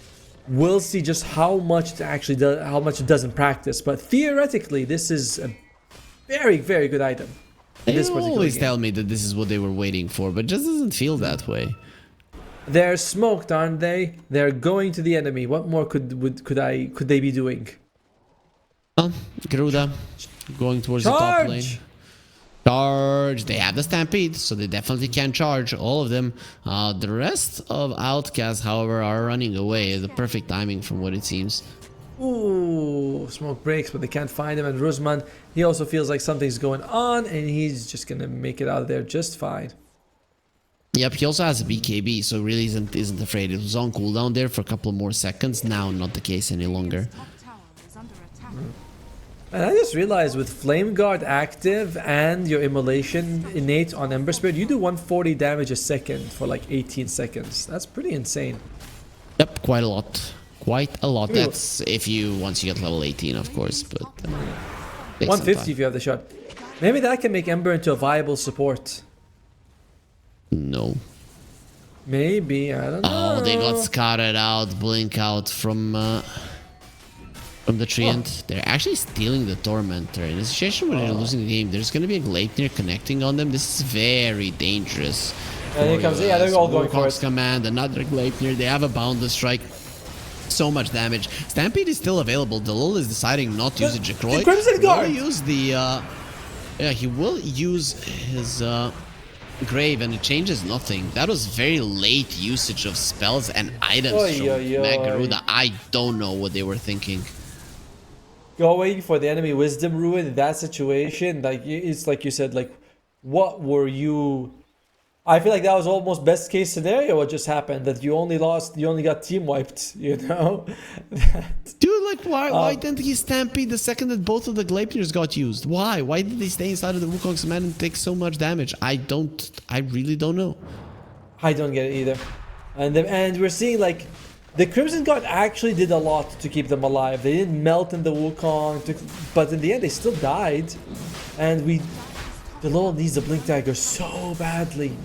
We'll see just how much it actually does, how much it does in practice. But theoretically, this is a very, very good item. They always tell me that this is what they were waiting for, but it just doesn't feel that way. They're smoked, aren't they? They're going to the enemy. What more could they be doing? Well, Garuda going towards the top lane. Charge! They have the Stampede, so they definitely can charge, all of them. The rest of Outcast, however, are running away. The perfect timing from what it seems. Ooh, smoke breaks, but they can't find him. And Rusman, he also feels like something's going on, and he's just gonna make it out of there just fine. Yep, he also has a BKB, so really isn't afraid. It was on cooldown there for a couple more seconds. Now not the case any longer. And I just realized with Flame Guard active and your Immolation innate on Ember Spirit, you do 140 damage a second for like 18 seconds. That's pretty insane. Yep, quite a lot. Quite a lot. That's if once you get level 18, of course, but 150 if you have the shot. Maybe that can make Ember into a viable support. No. Maybe, I don't know. Oh, they got scouted out, blink out from the Treant. They're actually stealing the Tormentor. In a situation where they're losing the game, there's going to be a Gleipnir connecting on them. This is very dangerous. And here comes, yeah, they're all going for it. Command, another Gleipnir. They have a Boundless Strike. So much damage. Stampede is still available. Delol is deciding not to use a Jikroy. Crimson Guard! He will use his Grave, and it changes nothing. That was very late usage of spells and items from Garuda. I don't know what they were thinking. Going for the enemy Wisdom Rune in that situation, like it's like you said, like what were you? I feel like that was almost best case scenario. What just happened, that you only got team wiped, you know? Dude, like why didn't he Stampede the second that both of the Gleipnirs got used? Why did they stay inside of the Wukong's command and take so much damage? I really don't know. I don't get it either. And we're seeing like the Crimson Guard actually did a lot to keep them alive. They didn't melt in the Wukong, but in the end they still died. And Delol needs the Blink Dagger so badly.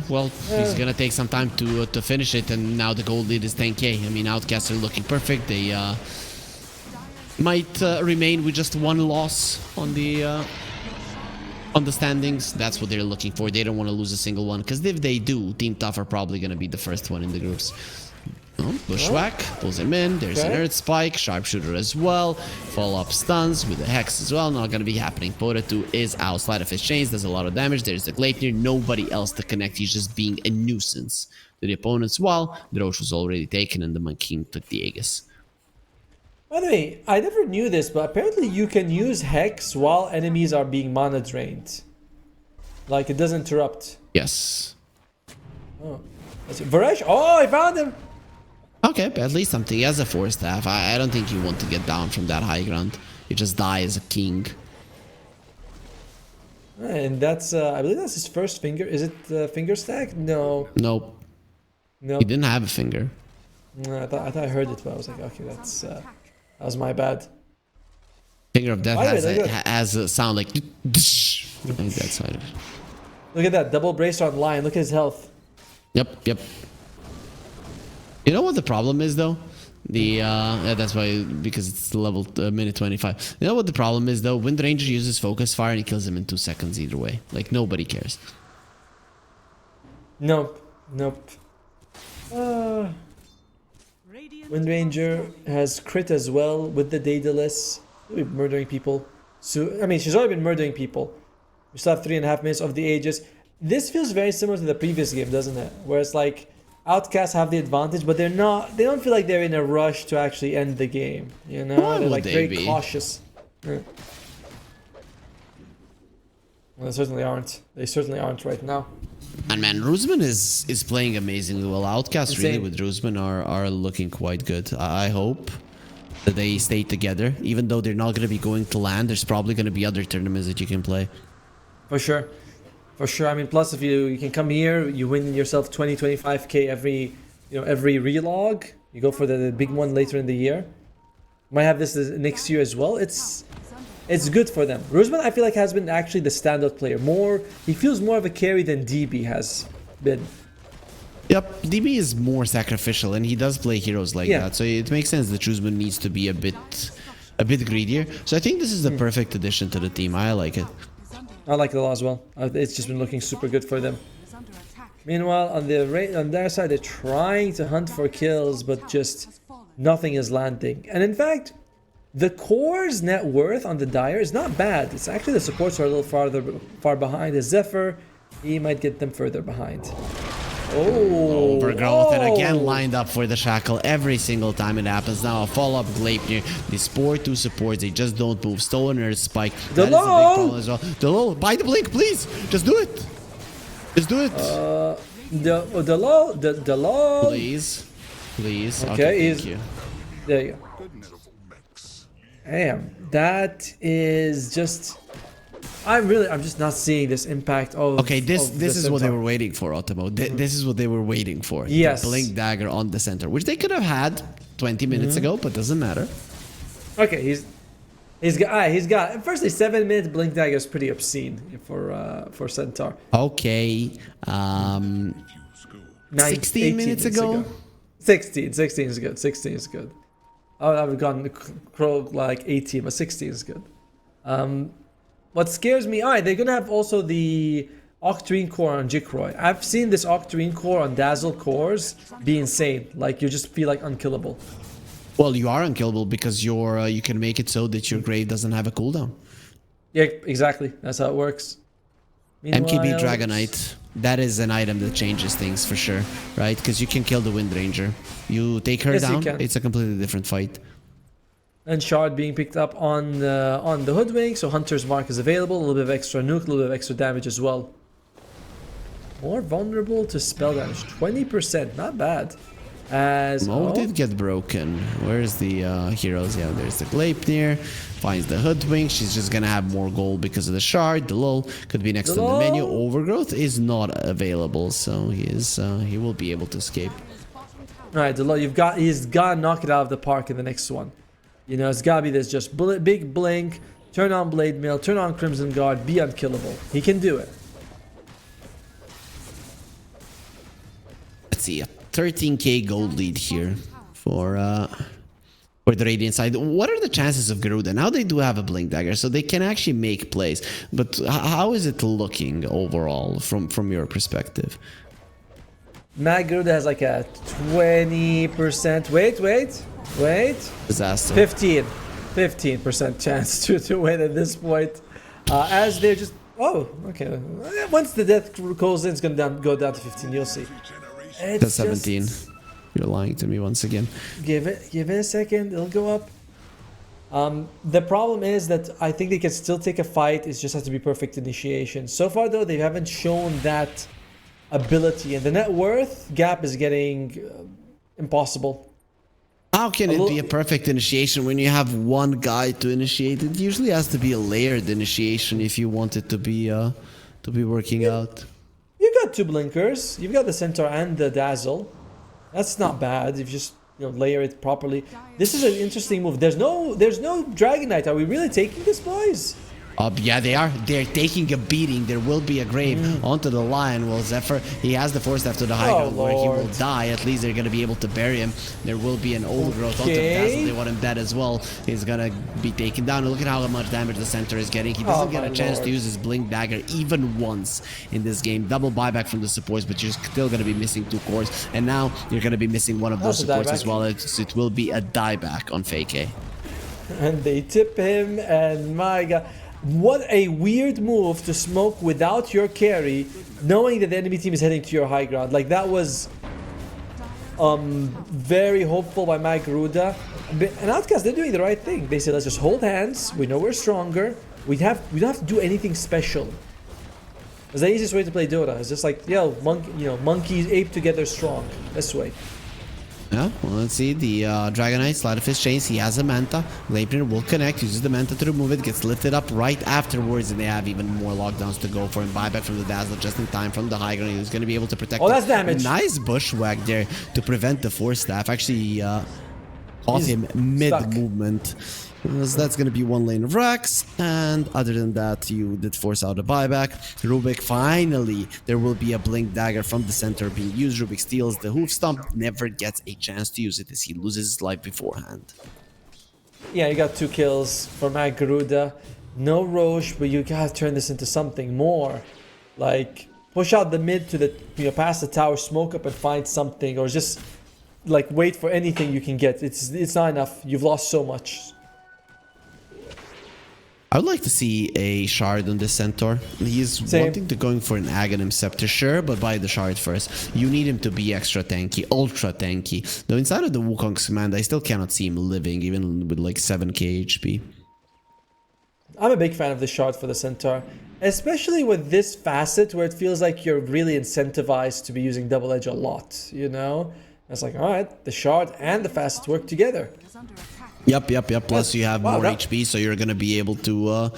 Well, he's gonna take some time to finish it, and now the gold lead is 10k. I mean, Outcasts are looking perfect. They might remain with just one loss on the standings. That's what they're looking for. They don't want to lose a single one, because if they do, Team Tough are probably gonna be the first one in the groups. Bushwhack pulls him in. There's an Earth Spike, Sharpshooter as well. Follow-up stuns with the Hex as well. Not going to be happening. Pota 2 is outside of his chains. Does a lot of damage. There's the Gleipnir. Nobody else to connect. He's just being a nuisance to the opponents. While the Roche was already taken and the Monkey took the Aegis. By the way, I never knew this, but apparently you can use Hex while enemies are being mana drained. Like, it doesn't interrupt. Yes. Oh. Varesh! Oh, I found him! Okay, at least something. He has a 4-staff. I don't think you want to get down from that high ground. You just die as a king. And that's, I believe that's his first finger. Is it finger stack? No. Nope. He didn't have a finger. I thought I heard it, but I was like, okay, that was my bad. Finger of Death has a sound like... That's right. Look at that, double bracer on line. Look at his health. Yep. You know what the problem is though? That's why, because it's level minute 25. You know what the problem is though? Wind Ranger uses focus fire and he kills him in 2 seconds either way. Like, nobody cares. Nope. Wind Ranger has crit as well with the Daedalus. She'll be murdering people. So, I mean, she's already been murdering people. We still have 3.5 minutes of the Aegis. This feels very similar to the previous game, doesn't it? Where it's like Outcasts have the advantage, but they don't feel like they're in a rush to actually end the game. You know? Why they're would like they very be? cautious. Well, they certainly aren't. They certainly aren't right now. And man, Roosman is playing amazingly well. Outcast Insane. really with Roosman are looking quite good. I hope that they stay together. Even though they're not going to be going to LAN, there's probably going to be other tournaments that you can play. For sure. For sure. I mean, plus if you can come here, you win yourself 25k every relog. You go for the big one later in the year. Might have this next year as well. It's good for them. Roosman, I feel like, has been actually the standout player. He feels more of a carry than DB has been. Yep, DB is more sacrificial, and he does play heroes like that. So it makes sense that Roosman needs to be a bit greedier. So I think this is the perfect addition to the team. I like it. I like it a lot as well. It's just been looking super good for them. Meanwhile, on their side, they're trying to hunt for kills, but just nothing is landing. And in fact, the core's net worth on the Dire is not bad. It's actually the supports are a little far behind. The Zephyr, he might get them further behind. Oh, Overgrowth, and again lined up for the Shackle every single time it happens. Now a follow-up Gleipnir. The Spore 2 supports, they just don't move. Stoner Spike. That is a big problem as well. The low, buy the blink, please. Just do it. Just do it. The low. Please. Okay, thank you. There you go. Damn, that is just... I'm just not seeing this impact of... Okay, this is what they were waiting for, Ottomo. This is what they were waiting for. Yes. The Blink Dagger on the center, which they could have had 20 minutes ago, but doesn't matter. Okay, he's got... Firstly, 7-minute Blink Dagger is pretty obscene for Centaur. Okay, 16 minutes ago? 16 is good. 16 is good. I would have gone Crow like 18, but 16 is good. What scares me, they're gonna have also the Octarine core on Jikroy. I've seen this Octarine core on Dazzle cores be insane. Like, you just feel like unkillable. Well, you are unkillable because you can make it so that your grave doesn't have a cooldown. Yeah, exactly. That's how it works. MKB Dragonite. That is an item that changes things for sure, right? Because you can kill the Wind Ranger. You take her down, it's a completely different fight. And Shard being picked up on the Hoodwink, so Hunter's Mark is available. A little bit of extra nuke, a little bit of extra damage as well. More vulnerable to spell damage, 20%, not bad. As Mo did get broken. Where's the heroes? Yeah, there's the Gleipnir. Finds the Hoodwink. She's just gonna have more gold because of the shard. The lol could be next on the menu. Overgrowth is not available, so he will be able to escape. Alright, the low he's gotta knock it out of the park in the next one. You know, it's gotta be this just big blink, turn on Blade Mail, turn on Crimson Guard, be unkillable. He can do it. Let's see, a 13k gold lead here for the Radiant side. What are the chances of Garuda? Now they do have a Blink Dagger, so they can actually make plays. But how is it looking overall from your perspective? Mag Garuda has like a 20%. Wait. Disaster. 15% chance to win at this point. As they're just... Oh, okay. Once the death goes in, it's going to go down to 15. You'll see. That's 17. You're lying to me once again. Give it a second. It'll go up. The problem is that I think they can still take a fight. It just has to be perfect initiation. So far, though, they haven't shown that ability. And the net worth gap is getting impossible. How can it be a perfect initiation when you have one guy to initiate? It usually has to be a layered initiation if you want it to be working out. You've got two blinkers. You've got the Centaur and the Dazzle. That's not bad if you just layer it properly. This is an interesting move. There's no Dragon Knight. Are we really taking this, boys? Yeah, they are. They're taking a beating. There will be a grave onto the Lion. Well, Zephyr, he has the force left to the high ground where he will die. At least they're going to be able to bury him. There will be an overgrowth onto Dazzle. They want him dead as well. He's going to be taken down. And look at how much damage the center is getting. He doesn't get a chance to use his Blink Dagger even once in this game. Double buyback from the supports, but you're still going to be missing two cores. And now you're going to be missing one of those supports as well. It will be a dieback on Fake A. And they tip him, and my god. What a weird move to smoke without your carry, knowing that the enemy team is heading to your high ground. Like, that was very hopeful by Mag Garuda. And Outcast, they're doing the right thing. They said, let's just hold hands. We know we're stronger. We don't have to do anything special. It's the easiest way to play Dota. It's just like, monkeys ape together strong. This way. Yeah, well, let's see. The Dragon Knight, Sleight of His Chains, he has a Manta. Gleipnir will connect, uses the Manta to remove it, gets lifted up right afterwards, and they have even more lockdowns to go for him. Buyback from the Dazzler just in time from the high ground. He's going to be able to protect that's damage. Nice bushwhack there to prevent the Force Staff. Actually, caught him mid-movement. So that's going to be one lane of racks, and other than that, you did force out a buyback. Rubik, finally, there will be a Blink Dagger from the center being used. Rubik steals the Hoof Stomp, never gets a chance to use it as he loses his life beforehand. Yeah, you got 2 kills for Matt Garuda. No Roche, but you gotta turn this into something more. Like, push out the mid to the, past the tower, smoke up and find something, or just, like, wait for anything you can get. It's not enough. You've lost so much. I would like to see a shard on this centaur. He's wanting to going for an Aghanim Scepter, sure, but buy the shard first. You need him to be extra tanky, ultra tanky. Though inside of the Wukong's command, I still cannot see him living, even with like 7k HP. I'm a big fan of the shard for the centaur, especially with this facet where it feels like you're really incentivized to be using double edge a lot, you know? It's like, alright, the shard and the facet work together. Yep. Plus you have more HP, so you're gonna be able to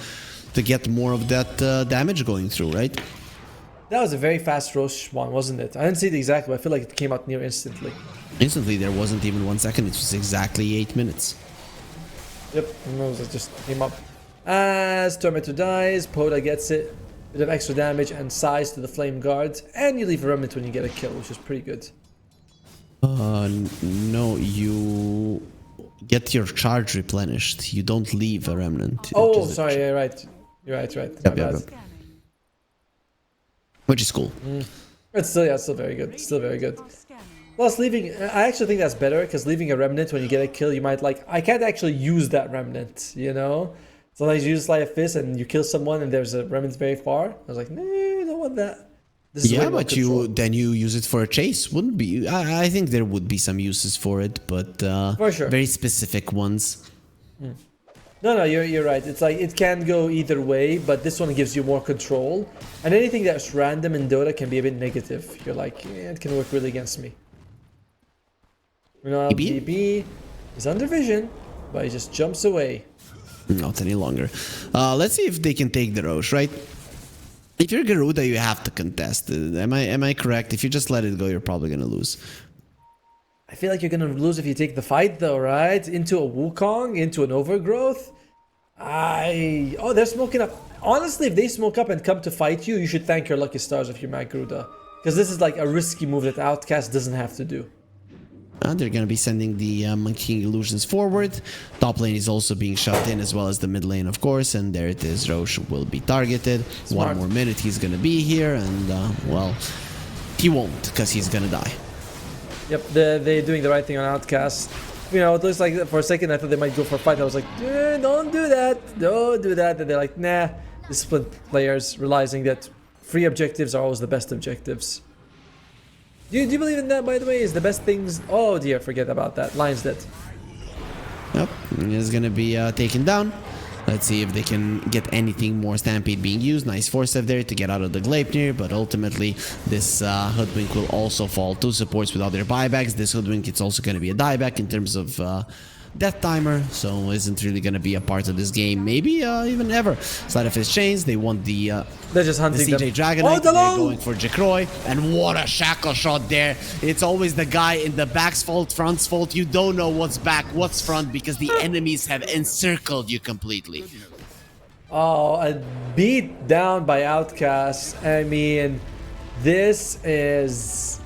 get more of that damage going through, right? That was a very fast Roche one, wasn't it? I didn't see it exactly, but I feel like it came out near instantly. Instantly, there wasn't even 1 second. It was exactly 8 minutes. Yep, it just came up. As Tormentor dies, Poda gets it. Bit of extra damage and size to the Flame Guard, and you leave a remnant when you get a kill, which is pretty good. No, you get your charge replenished. You don't leave a remnant. Oh, sorry, you're right. You're right. Yep. Which is cool. It's still very good. Still very good. Plus, leaving, I actually think that's better, because leaving a remnant when you get a kill, you might I can't actually use that remnant, you know? Sometimes you use Sleight of Fist and you kill someone and there's a remnant very far. I was like, no, I don't want that. Yeah, but then you use it for a chase. Wouldn't be? I think there would be some uses for it, but for sure. Very specific ones. No, you're right. It's like it can go either way, but this one gives you more control. And anything that's random in Dota can be a bit negative. You're like, yeah, it can work really against me. DB is under vision, but he just jumps away. Not any longer. Let's see if they can take the Roche, right? If you're Garuda, you have to contest. Am I correct? If you just let it go, you're probably gonna lose. I feel like you're gonna lose if you take the fight, though, right? Into a Wukong, into an Overgrowth. They're smoking up. Honestly, if they smoke up and come to fight you, you should thank your lucky stars if you're Matt Garuda, because this is like a risky move that Outcast doesn't have to do. They're going to be sending the Monkey King Illusions forward. Top lane is also being shot in, as well as the mid lane, of course. And there it is. Roche will be targeted. Smart. 1 more minute, he's going to be here. And, well, he won't, because he's going to die. Yep, they're doing the right thing on Outcast. You know, it looks like for a second I thought they might go for a fight. I was like, don't do that. Don't do that. And they're like, nah. Disciplined players realizing that free objectives are always the best objectives. Do you believe in that, by the way? Is the best things... Oh dear, forget about that. Lion's dead. Yep, he's gonna be taken down. Let's see if they can get anything more. Stampede being used. Nice force up there to get out of the Gleipnir, but ultimately this Hoodwink will also fall. 2 supports without their buybacks. This Hoodwink, it's also gonna be a dieback in terms of death timer, so isn't really gonna be a part of this game, maybe even ever. Sleight of His Chains, they want the they're just hunting the CJ them. Dragon Knight. They're going for Jacroy, and what a shackle shot there. It's always the guy in the back's fault, front's fault. You don't know what's back, what's front, because the enemies have encircled you completely. Oh, and beat down by Outcast. I mean, this is...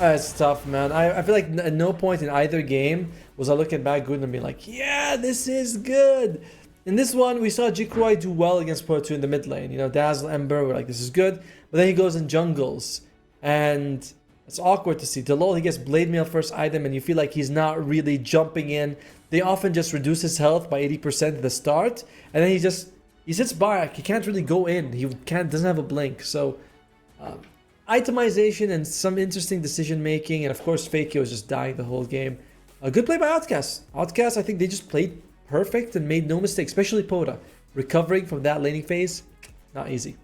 it's tough, man. I feel like at no point in either game was I looking back good and being like, yeah, this is good. In this one, we saw Jikroy do well against Pro 2 in the mid lane. You know, Dazzle, Ember, we're like, this is good. But then he goes in jungles. And it's awkward to see. Delol, he gets Blade Mail first item, and you feel like he's not really jumping in. They often just reduce his health by 80% at the start. And then he sits back. He can't really go in. He doesn't have a blink. So, itemization and some interesting decision making. And of course, Fakio is just dying the whole game. A good play by Outcast. Outcast, I think they just played perfect and made no mistakes, especially Poda. Recovering from that laning phase, not easy.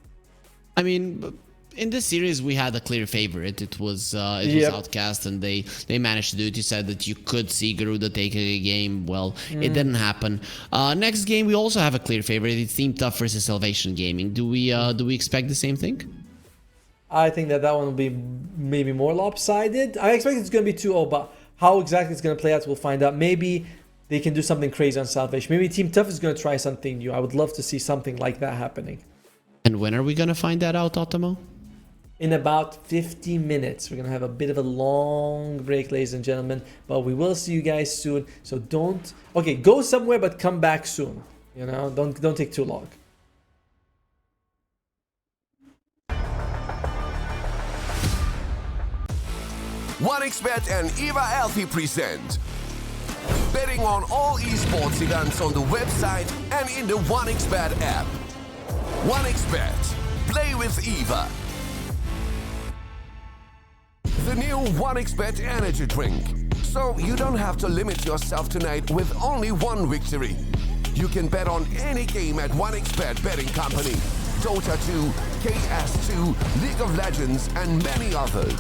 I mean, in this series we had a clear favorite. It was Outcast, and they managed to do it. You said that you could see Garuda taking a game. Well, it didn't happen. Next game we also have a clear favorite. It's Team Tough versus Salvation Gaming. Do we expect the same thing? I think that one will be maybe more lopsided. I expect it's going to be 2-0, but how exactly it's going to play out, we'll find out. Maybe they can do something crazy on Salvation. Maybe Team Tough is going to try something new. I would love to see something like that happening. And when are we going to find that out, Ottomo? In about 50 minutes. We're going to have a bit of a long break, ladies and gentlemen. But we will see you guys soon. So don't... Okay, go somewhere, but come back soon. You know, don't take too long. OneXBet and Eva Alfie present betting on all esports events on the website and in the OneXBet app. OneXBet. Play with Eva. The new OneXBet energy drink. So you don't have to limit yourself tonight with only one victory. You can bet on any game at OneXBet betting company. Dota 2, KS2, League of Legends, and many others.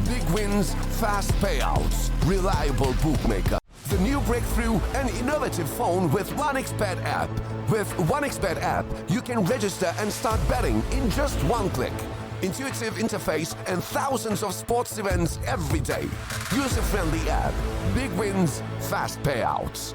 Big wins, fast payouts, reliable bookmaker. The new breakthrough and innovative phone with OneXBet app. With OneXBet app, you can register and start betting in just one click. Intuitive interface and thousands of sports events every day. User-friendly app. Big wins, fast payouts.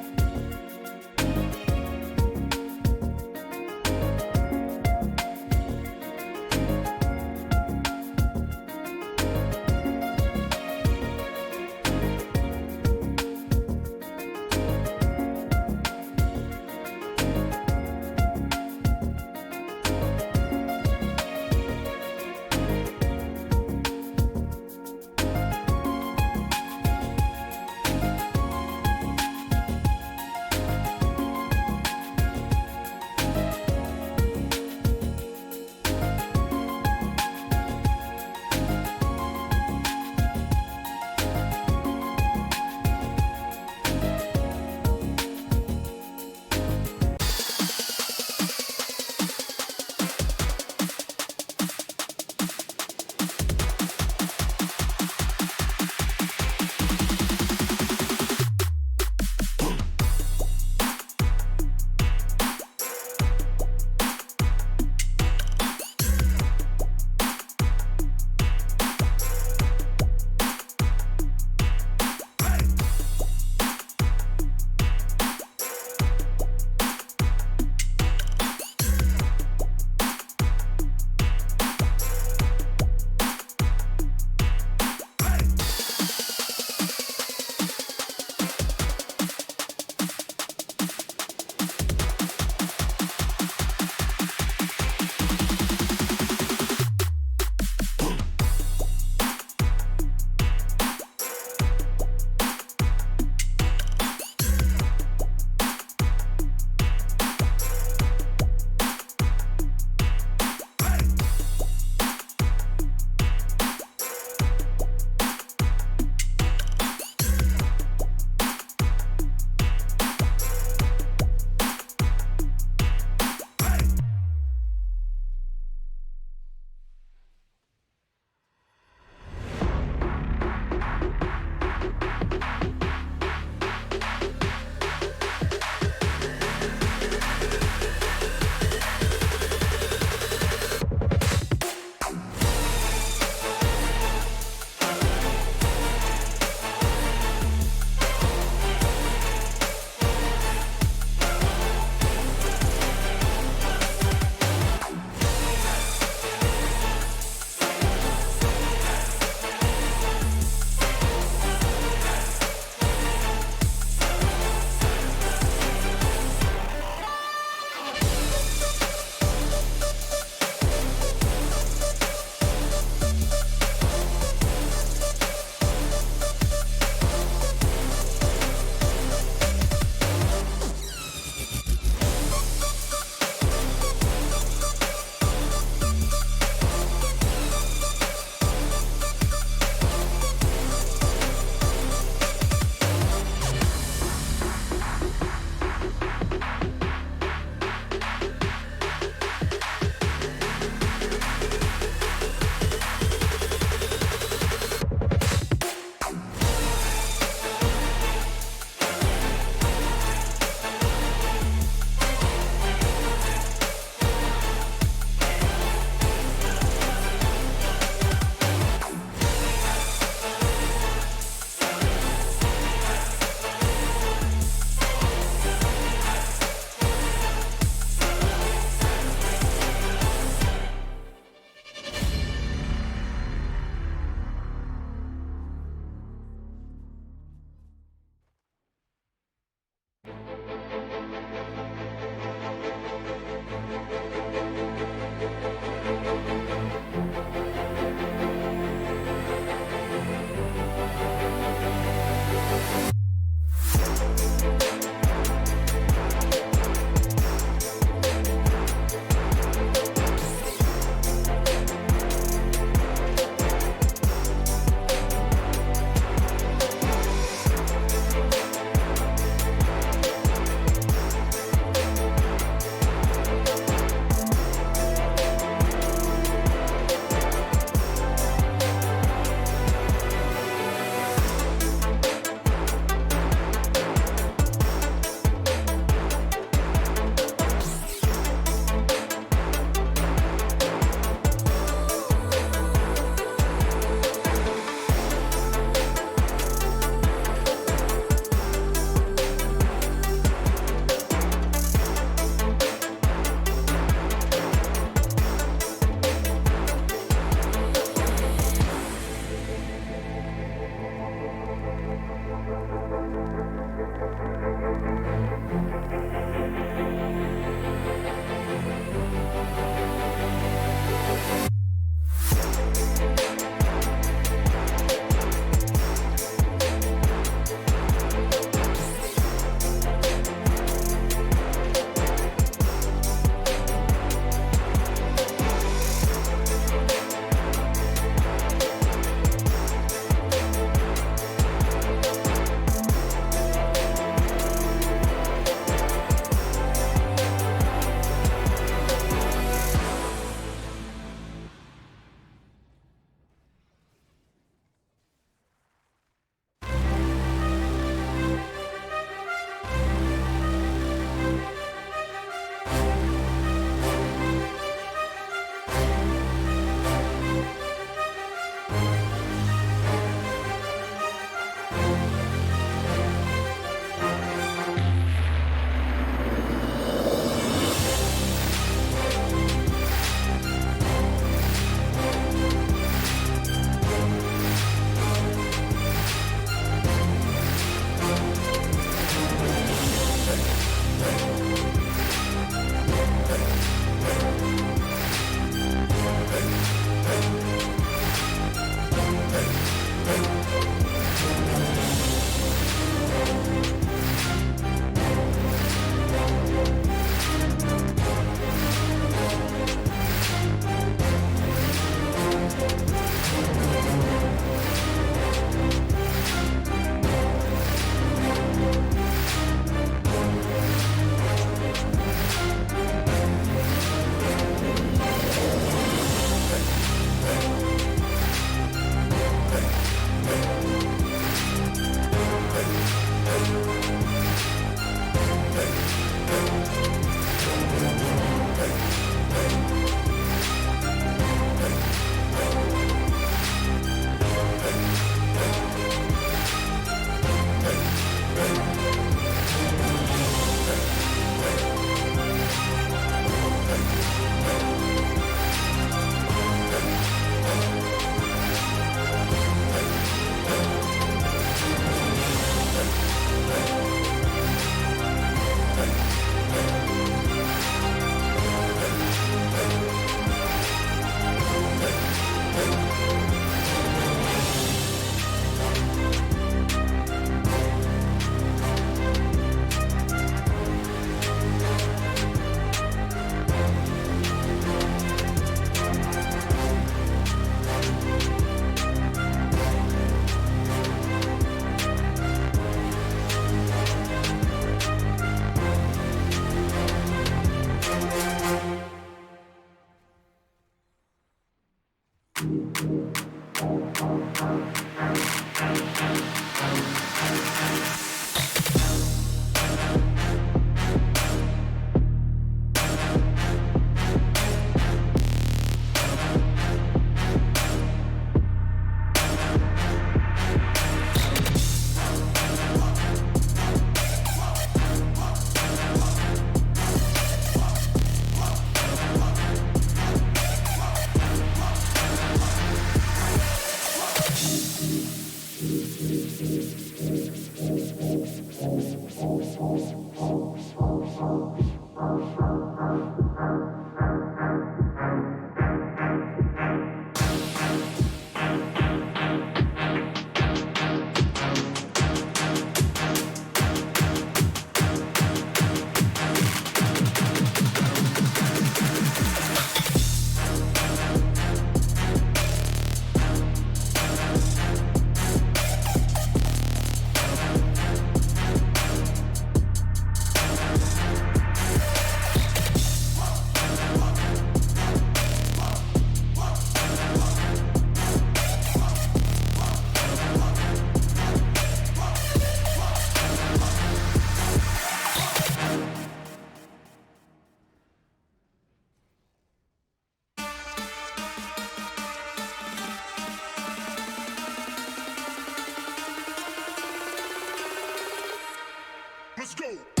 Let's go.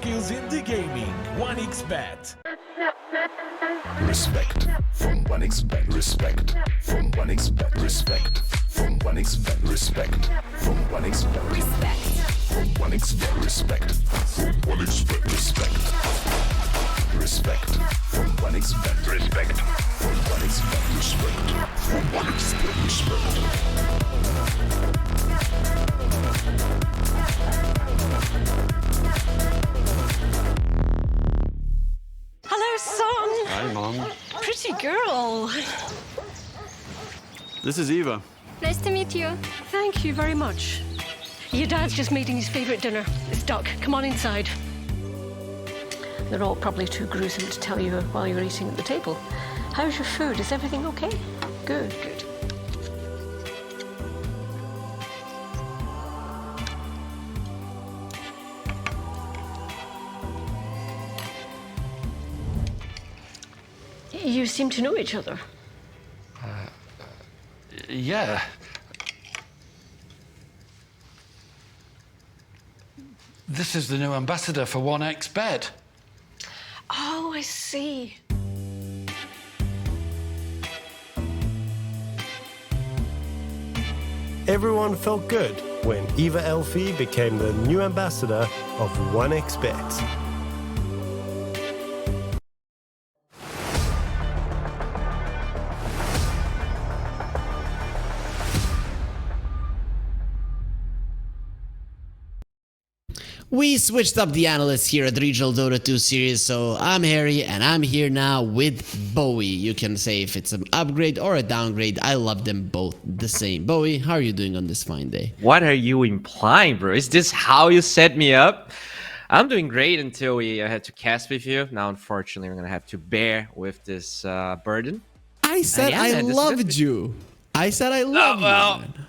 skills in the gaming. 1xBet. Respect from 1xBet. Respect from 1xBet. Respect from 1xBet. Respect from 1xBet. Respect from 1xBet. Respect from 1xBet. Respect. Respect from 1xBet. Respect from 1xBet. Respect from 1xBet. Respect. Hello, son. Hi, Mom. Pretty girl. This is Eva. Nice to meet you. Thank you very much. Your dad's just making his favourite dinner. It's duck. Come on inside. They're all probably too gruesome to tell you while you're eating at the table. How's your food? Is everything okay? Good, good. You seem to know each other. Yeah. This is the new ambassador for 1xBet. Oh, I see. Everyone felt good when Eva Elfie became the new ambassador of 1xBet. We switched up the analysts here at the Regional Dota 2 series, so I'm Harry and I'm here now with Bowie. You can say if it's an upgrade or a downgrade, I love them both the same. Bowie, how are you doing on this fine day? What are you implying, bro? Is this how you set me up? I'm doing great until we had to cast with you. Now, unfortunately, we're going to have to bear with this burden. I said I loved you. I said I loved you. Man.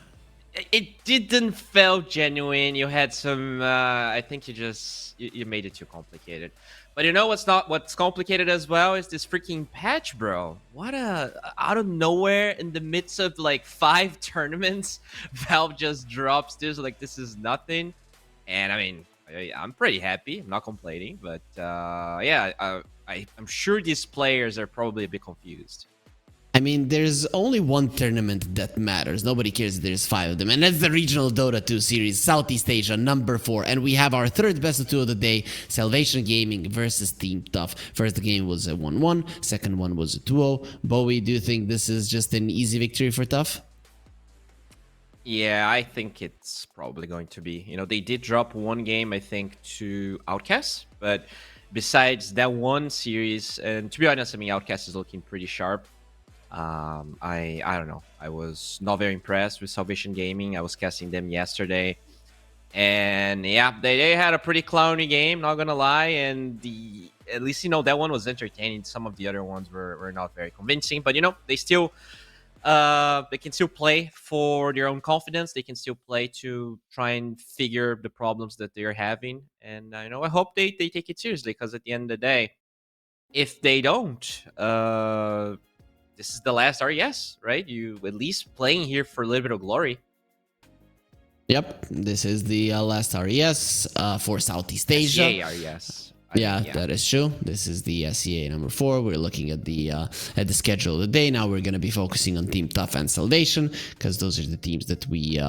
It didn't feel genuine. You had some. I think you made it too complicated. But you know what's complicated as well is this freaking patch, bro. What out of nowhere in the midst of like 5 tournaments, Valve just drops this like this is nothing. And I mean, I'm pretty happy. I'm not complaining, but yeah, I'm sure these players are probably a bit confused. I mean, there's only one tournament that matters. Nobody cares if there's 5 of them. And that's the Regional Dota 2 series, Southeast Asia, number 4. And we have our third best of 2 of the day, Salvation Gaming versus Team Tough. First game was a 1-1. Second one was a 2-0. Bowie, do you think this is just an easy victory for Tough? Yeah, I think it's probably going to be. You know, they did drop one game, I think, to Outcast. But besides that one series, and to be honest, I mean, Outcast is looking pretty sharp. I don't know. I was not very impressed with Salvation Gaming. I was casting them yesterday, and yeah, they had a pretty clowny game. Not gonna lie, and at least that one was entertaining. Some of the other ones were not very convincing, but they still they can still play for their own confidence. They can still play to try and figure the problems that they're having, and I hope they take it seriously, because at the end of the day, if they don't, this is the last RES, right? You at least playing here for a little bit of glory. Yep, this is the last RES for Southeast Asia. SCA RES. Yeah, that is true. This is the SCA number 4. We're looking at the schedule of the day. Now we're going to be focusing on Team Tough and Salvation, because those are the teams that we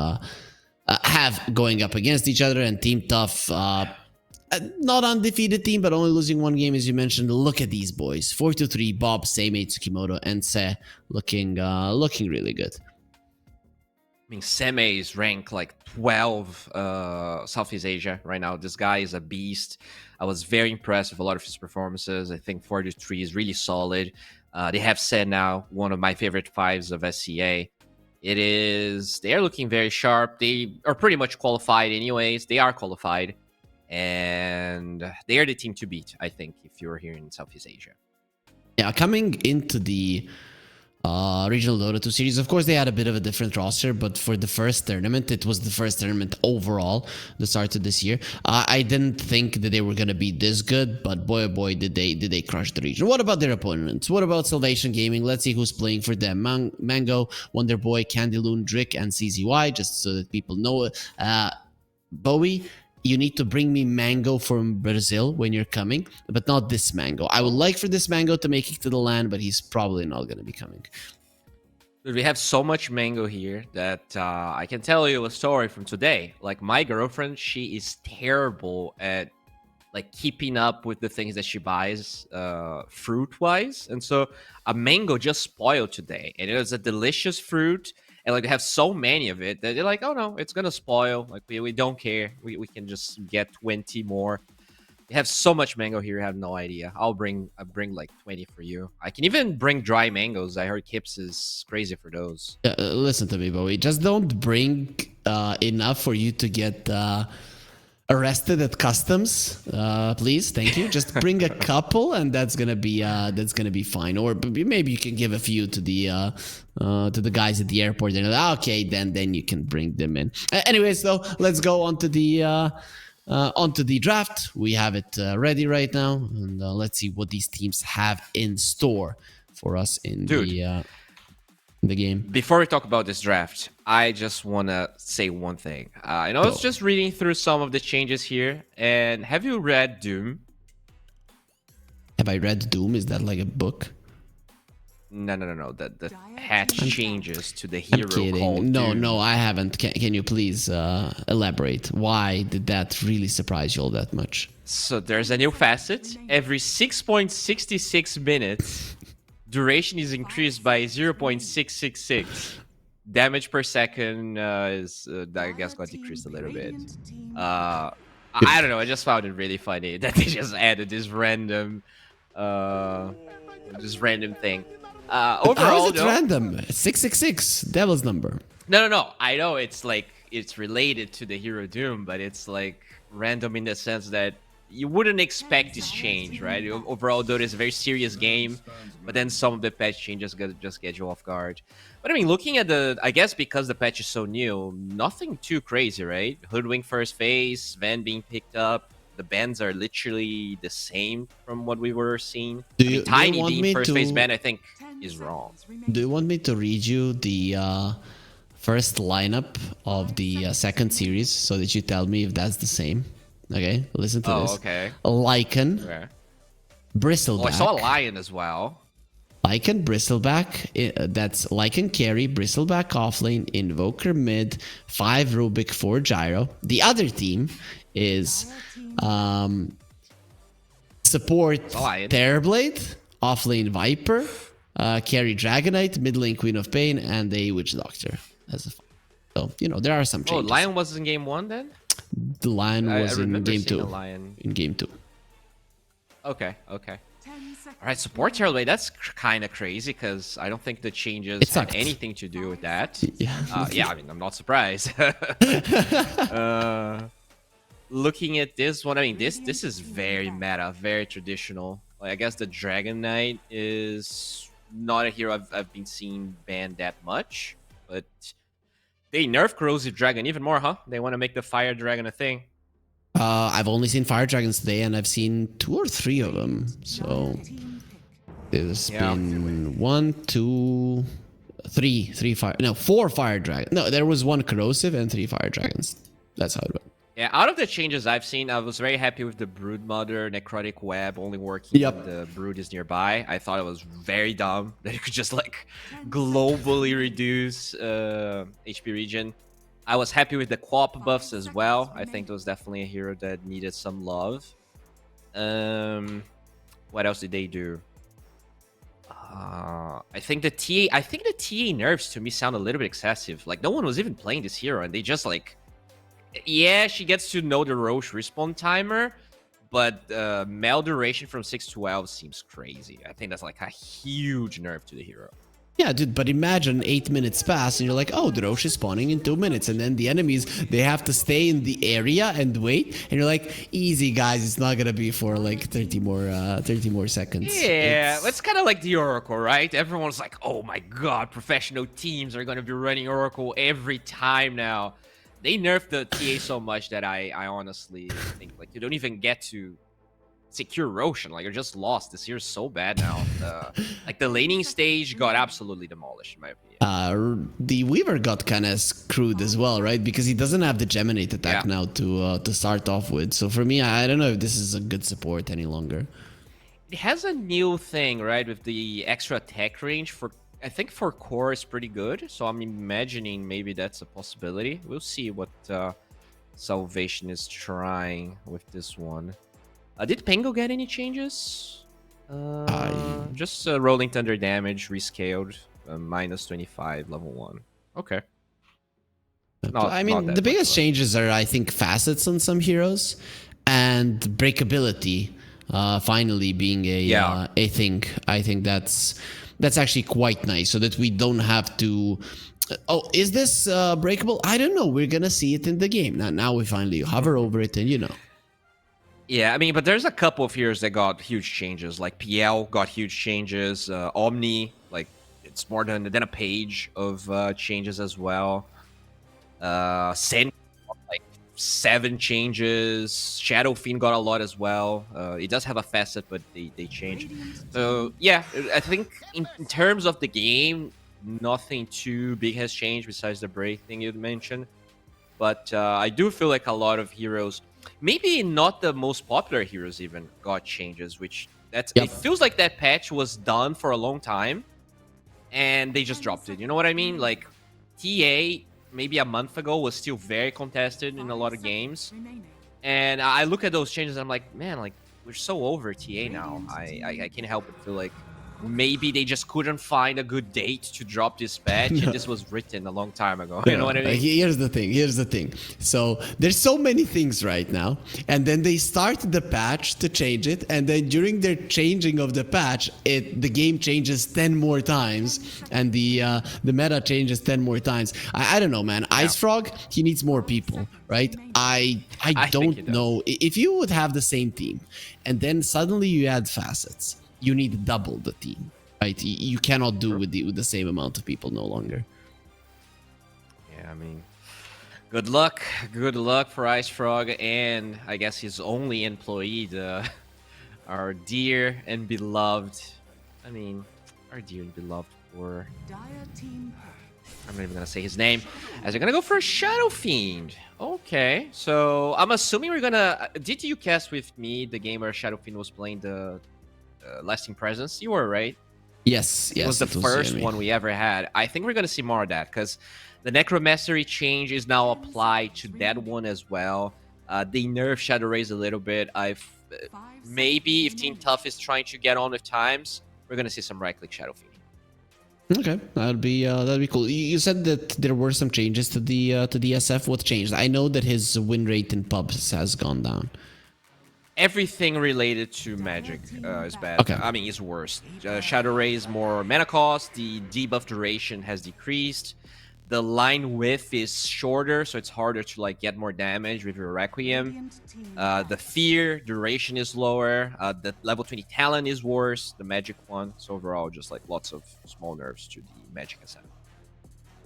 have going up against each other. And Team Tough, not undefeated team, but only losing 1 game, as you mentioned. Look at these boys: 4-3, Bob, Seimei, Tsukimoto, and Se looking really good. I mean, Seimei is ranked like 12 Southeast Asia right now. This guy is a beast. I was very impressed with a lot of his performances. I think 4-3 is really solid. They have Se now, one of my favorite 5s of SCA. They are looking very sharp. They are pretty much qualified anyways. They are qualified. And they are the team to beat, I think, if you're here in Southeast Asia. Yeah, coming into the Regional Dota 2 series, of course, they had a bit of a different roster, but for the first tournament, it was the first tournament overall, the start of this year. I didn't think that they were going to be this good, but boy, oh boy, did they crush the region. What about their opponents? What about Salvation Gaming? Let's see who's playing for them. Mango, Wonderboy, Candyloon, Drick, and CZY, just so that people know. Bowie, you need to bring me mango from Brazil when you're coming, but not this mango. I would like for this mango to make it to the land, but he's probably not going to be coming. Dude, we have so much mango here that I can tell you a story from today. Like, my girlfriend, she is terrible at like keeping up with the things that she buys fruit wise, and so a mango just spoiled today, and it was a delicious fruit, and like they have so many of it that they're like, oh no, it's gonna spoil, like we don't care, we can just get 20 more. They have so much mango here, I have no idea. I'll bring like 20 for you. I can even bring dry mangoes. I heard Kips is crazy for those. Listen to me, Bowie, just don't bring enough for you to get arrested at customs, please. Thank you. Just bring a couple, and that's gonna be fine. Or maybe you can give a few to the guys at the airport. And okay, then you can bring them in. Anyways, though, let's go onto the draft. We have it ready right now, and let's see what these teams have in store for us in the game. Before we talk about this draft, I just want to say one thing. I was just reading through some of the changes here, and have you read Doom? Have I read Doom? Is that like a book? No. The hatch changes to the hero called No, Doom. no, I haven't. Can you please elaborate? Why did that really surprise you all that much? So there's a new facet. Every 6.66 minutes, duration is increased by 0.666. Damage per second is, I guess, got decreased a little bit. I don't know. I just found it really funny that they just added this random thing. Overall, how is it random? 666, devil's number. No. I know it's like it's related to the hero Doom, but it's like random in the sense that you wouldn't expect this change, right? Overall, Dota is a very serious game, but then some of the patch changes just get you off guard. But I mean, looking at I guess because the patch is so new, nothing too crazy, right? Hoodwink first phase, Van being picked up. The bans are literally the same from what we were seeing. Tiny being first phase ban, I think, is wrong. Do you want me to read you the first lineup of the second series so that you tell me if that's the same? Okay, listen to this. Okay. Lycan, Okay. Bristleback. Oh, I saw a lion as well. Lycan, Bristleback. That's Lycan carry, Bristleback offlane, Invoker mid, 5 Rubik, 4 Gyro. The other team is support Terrorblade, offlane Viper, carry Dragonite, mid lane Queen of Pain, and a Witch Doctor. So, there are some changes. Oh, Lion was in game 1 then? The Lion was in game 2. Lion. In game 2. Okay. All right, support Terrorblade, that's kind of crazy because I don't think the changes had anything to do with that. Yeah. I mean, I'm not surprised. Looking at this one, I mean, this is very meta, very traditional. Like, I guess the Dragon Knight is not a hero I've been seeing banned that much, but they nerf Corrosive Dragon even more, huh? They want to make the Fire Dragon a thing. I've only seen Fire Dragons today, and I've seen 2 or 3 of them. So there's been 1, 2, 3 fire. No, 4 Fire Dragons. No, there was 1 Corrosive and 3 Fire Dragons. That's how it went. Yeah, out of the changes I've seen, I was very happy with the Brood Mother Necrotic Web only working when the Brood is nearby. I thought it was very dumb that you could just like globally reduce HP regen. I was happy with the Quap buffs as well. I think it was definitely a hero that needed some love. What else did they do? I think the TA nerfs to me sound a little bit excessive. Like, no one was even playing this hero, and they just like, yeah, she gets to know the Roche respawn timer, but Mel duration from 6 to 12 seems crazy. I think that's like a huge nerf to the hero. Yeah, dude, but imagine 8 minutes pass and you're like, oh, the Roche is spawning in 2 minutes. And then the enemies, they have to stay in the area and wait. And you're like, easy, guys, it's not going to be for like 30 more seconds. Yeah, it's kind of like the Oracle, right? Everyone's like, oh my god, professional teams are going to be running Oracle every time now. They nerfed the TA so much that I honestly think like you don't even get to secure Roshan. Like, you're just lost. This year's so bad now. Like, the laning stage got absolutely demolished, in my opinion. The Weaver got kind of screwed as well, right? Because he doesn't have the Geminate attack now to start off with. So for me, I don't know if this is a good support any longer. It has a new thing, right, with the extra attack range. I think for core is pretty good. So I'm imagining maybe that's a possibility. We'll see what Salvation is trying with this one. Did Pango get any changes? Just Rolling Thunder damage rescaled, minus 25, level 1. Okay. I mean, the biggest changes are, I think, facets on some heroes and breakability finally being a thing. I think that's actually quite nice, so that we don't have to... Oh, is this breakable? I don't know. We're gonna see it in the game. Now we finally hover over it and, you know. Yeah, I mean, but there's a couple of heroes that got huge changes. Like PL got huge changes. Omni, like, it's more than a page of changes as well. Ascent, like 7 changes. Shadow Fiend got a lot as well. It does have a facet, but they changed. So yeah, I think in terms of the game, nothing too big has changed besides the break thing you mentioned. But I do feel like a lot of heroes, maybe not the most popular heroes, even got changes. Which it feels like that patch was done for a long time, and they just dropped it. You know what I mean? Like TA, maybe a month ago, was still very contested in a lot of games. And I look at those changes, and I'm like, man, like, we're so over TA now. I can't help but feel like maybe they just couldn't find a good date to drop this patch, and this was written a long time ago. You know what I mean? Here's the thing. So there's so many things right now, and then they start the patch to change it, and then during their changing of the patch, the game changes 10 more times, and the meta changes 10 more times. I don't know, man. Ice Frog, he needs more people, right? I don't know. If you would have the same team, and then suddenly you add facets, you need double the team, right? You cannot do with the same amount of people no longer. Yeah, I mean, good luck for Ice Frog, and I guess his only employee, our dear and beloved. I mean, our dear and beloved for... I'm not even gonna say his name. As we're gonna go for a Shadow Fiend. Okay, so I'm assuming we're gonna... Did you cast with me the game where Shadow Fiend was playing the Lasting Presence? You were, right? Yes. It was the first one we ever had. I think we're gonna see more of that, because the Necromancy change is now applied to that one as well. They nerfed Shadow Rays a little bit. Maybe if Team Tough is trying to get on with times, we're gonna see some right-click Shadow Fiend. Okay, that'd be cool. You said that there were some changes to the SF. What changed? I know that his win rate in pubs has gone down. Everything related to magic is bad. Okay. I mean, it's worse. Shadow Ray is more mana cost. The debuff duration has decreased. The line width is shorter, so it's harder to like get more damage with your Requiem. The fear duration is lower. The level 20 talent is worse. The magic one. So overall, just like lots of small nerfs to the magic ascent.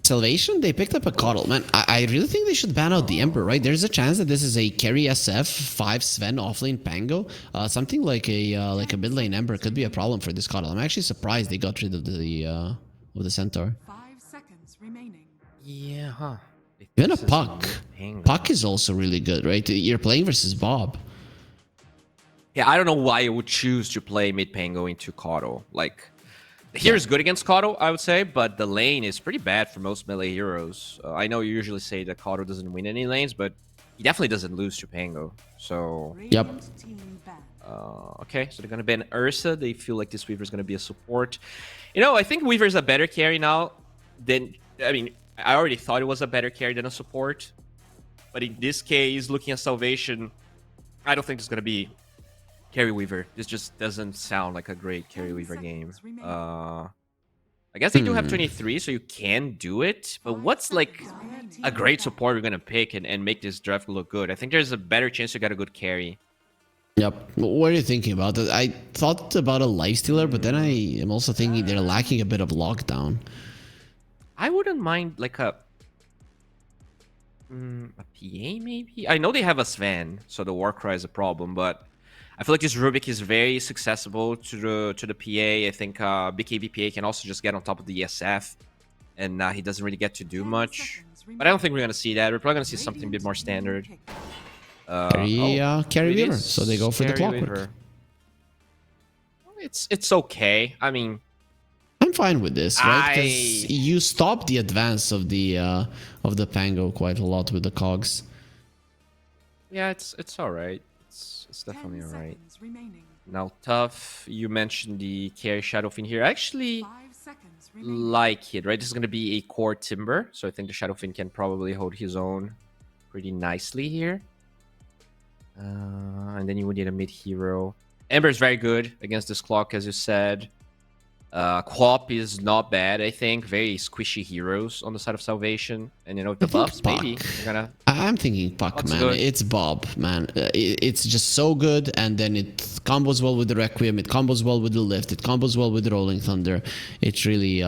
Salvation, they picked up a Coddle. Man, I really think they should ban out the Emperor, right? There's a chance that this is a carry SF, 5 Sven, offlane Pango. Something like a mid lane Emperor could be a problem for this Coddle. I'm actually surprised they got rid of the Centaur. 5 seconds remaining. Yeah, huh. Even a Puck. Puck is also really good, right? You're playing versus Bob. Yeah, I don't know why I would choose to play mid Pango into Coddle. Like, the hero is good against Coddle, I would say, but the lane is pretty bad for most melee heroes. I know you usually say that Coddle doesn't win any lanes, but he definitely doesn't lose to Pango. So, yep. Okay, so they're going to ban Ursa. They feel like this Weaver is going to be a support. You know, I think Weaver is a better carry now than... I mean, I already thought it was a better carry than a support. But in this case, looking at Salvation, I don't think it's going to be Carry Weaver. This just doesn't sound like a great Carry Weaver game. I guess they do have 23, so you can do it. But what's like a great support we're going to pick and make this draft look good? I think there's a better chance you got a good carry. Yep. What are you thinking about? I thought about a Lifestealer, but then I am also thinking they're lacking a bit of lockdown. I wouldn't mind like a PA maybe? I know they have a Sven, so the Warcry is a problem, but I feel like this Rubik is very successful to the PA. I think BKBPA can also just get on top of the ESF, and he doesn't really get to do much. But I don't think we're gonna see that. We're probably gonna see something a bit more standard. Carry Weaver, so they go for the Clockwork. Weaver. It's okay. I mean, I'm fine with this, right? Because you stop the advance of the Pango quite a lot with the cogs. Yeah, it's all right. It's definitely all right. Now, tough. You mentioned the carry Shadowfiend here. I actually like it, right? This is going to be a core Timber, so I think the Shadowfiend can probably hold his own pretty nicely here. And then you would need a mid hero. Ember is very good against this clock, as you said. Quap is not bad, I think. Very squishy heroes on the side of Salvation. And, you know, the buffs, maybe. You're gonna... I'm thinking Puck, man. Good. It's Bob, man. It's just so good, and then it combos well with the Requiem, it combos well with the Lift, it combos well with the Rolling Thunder. It's really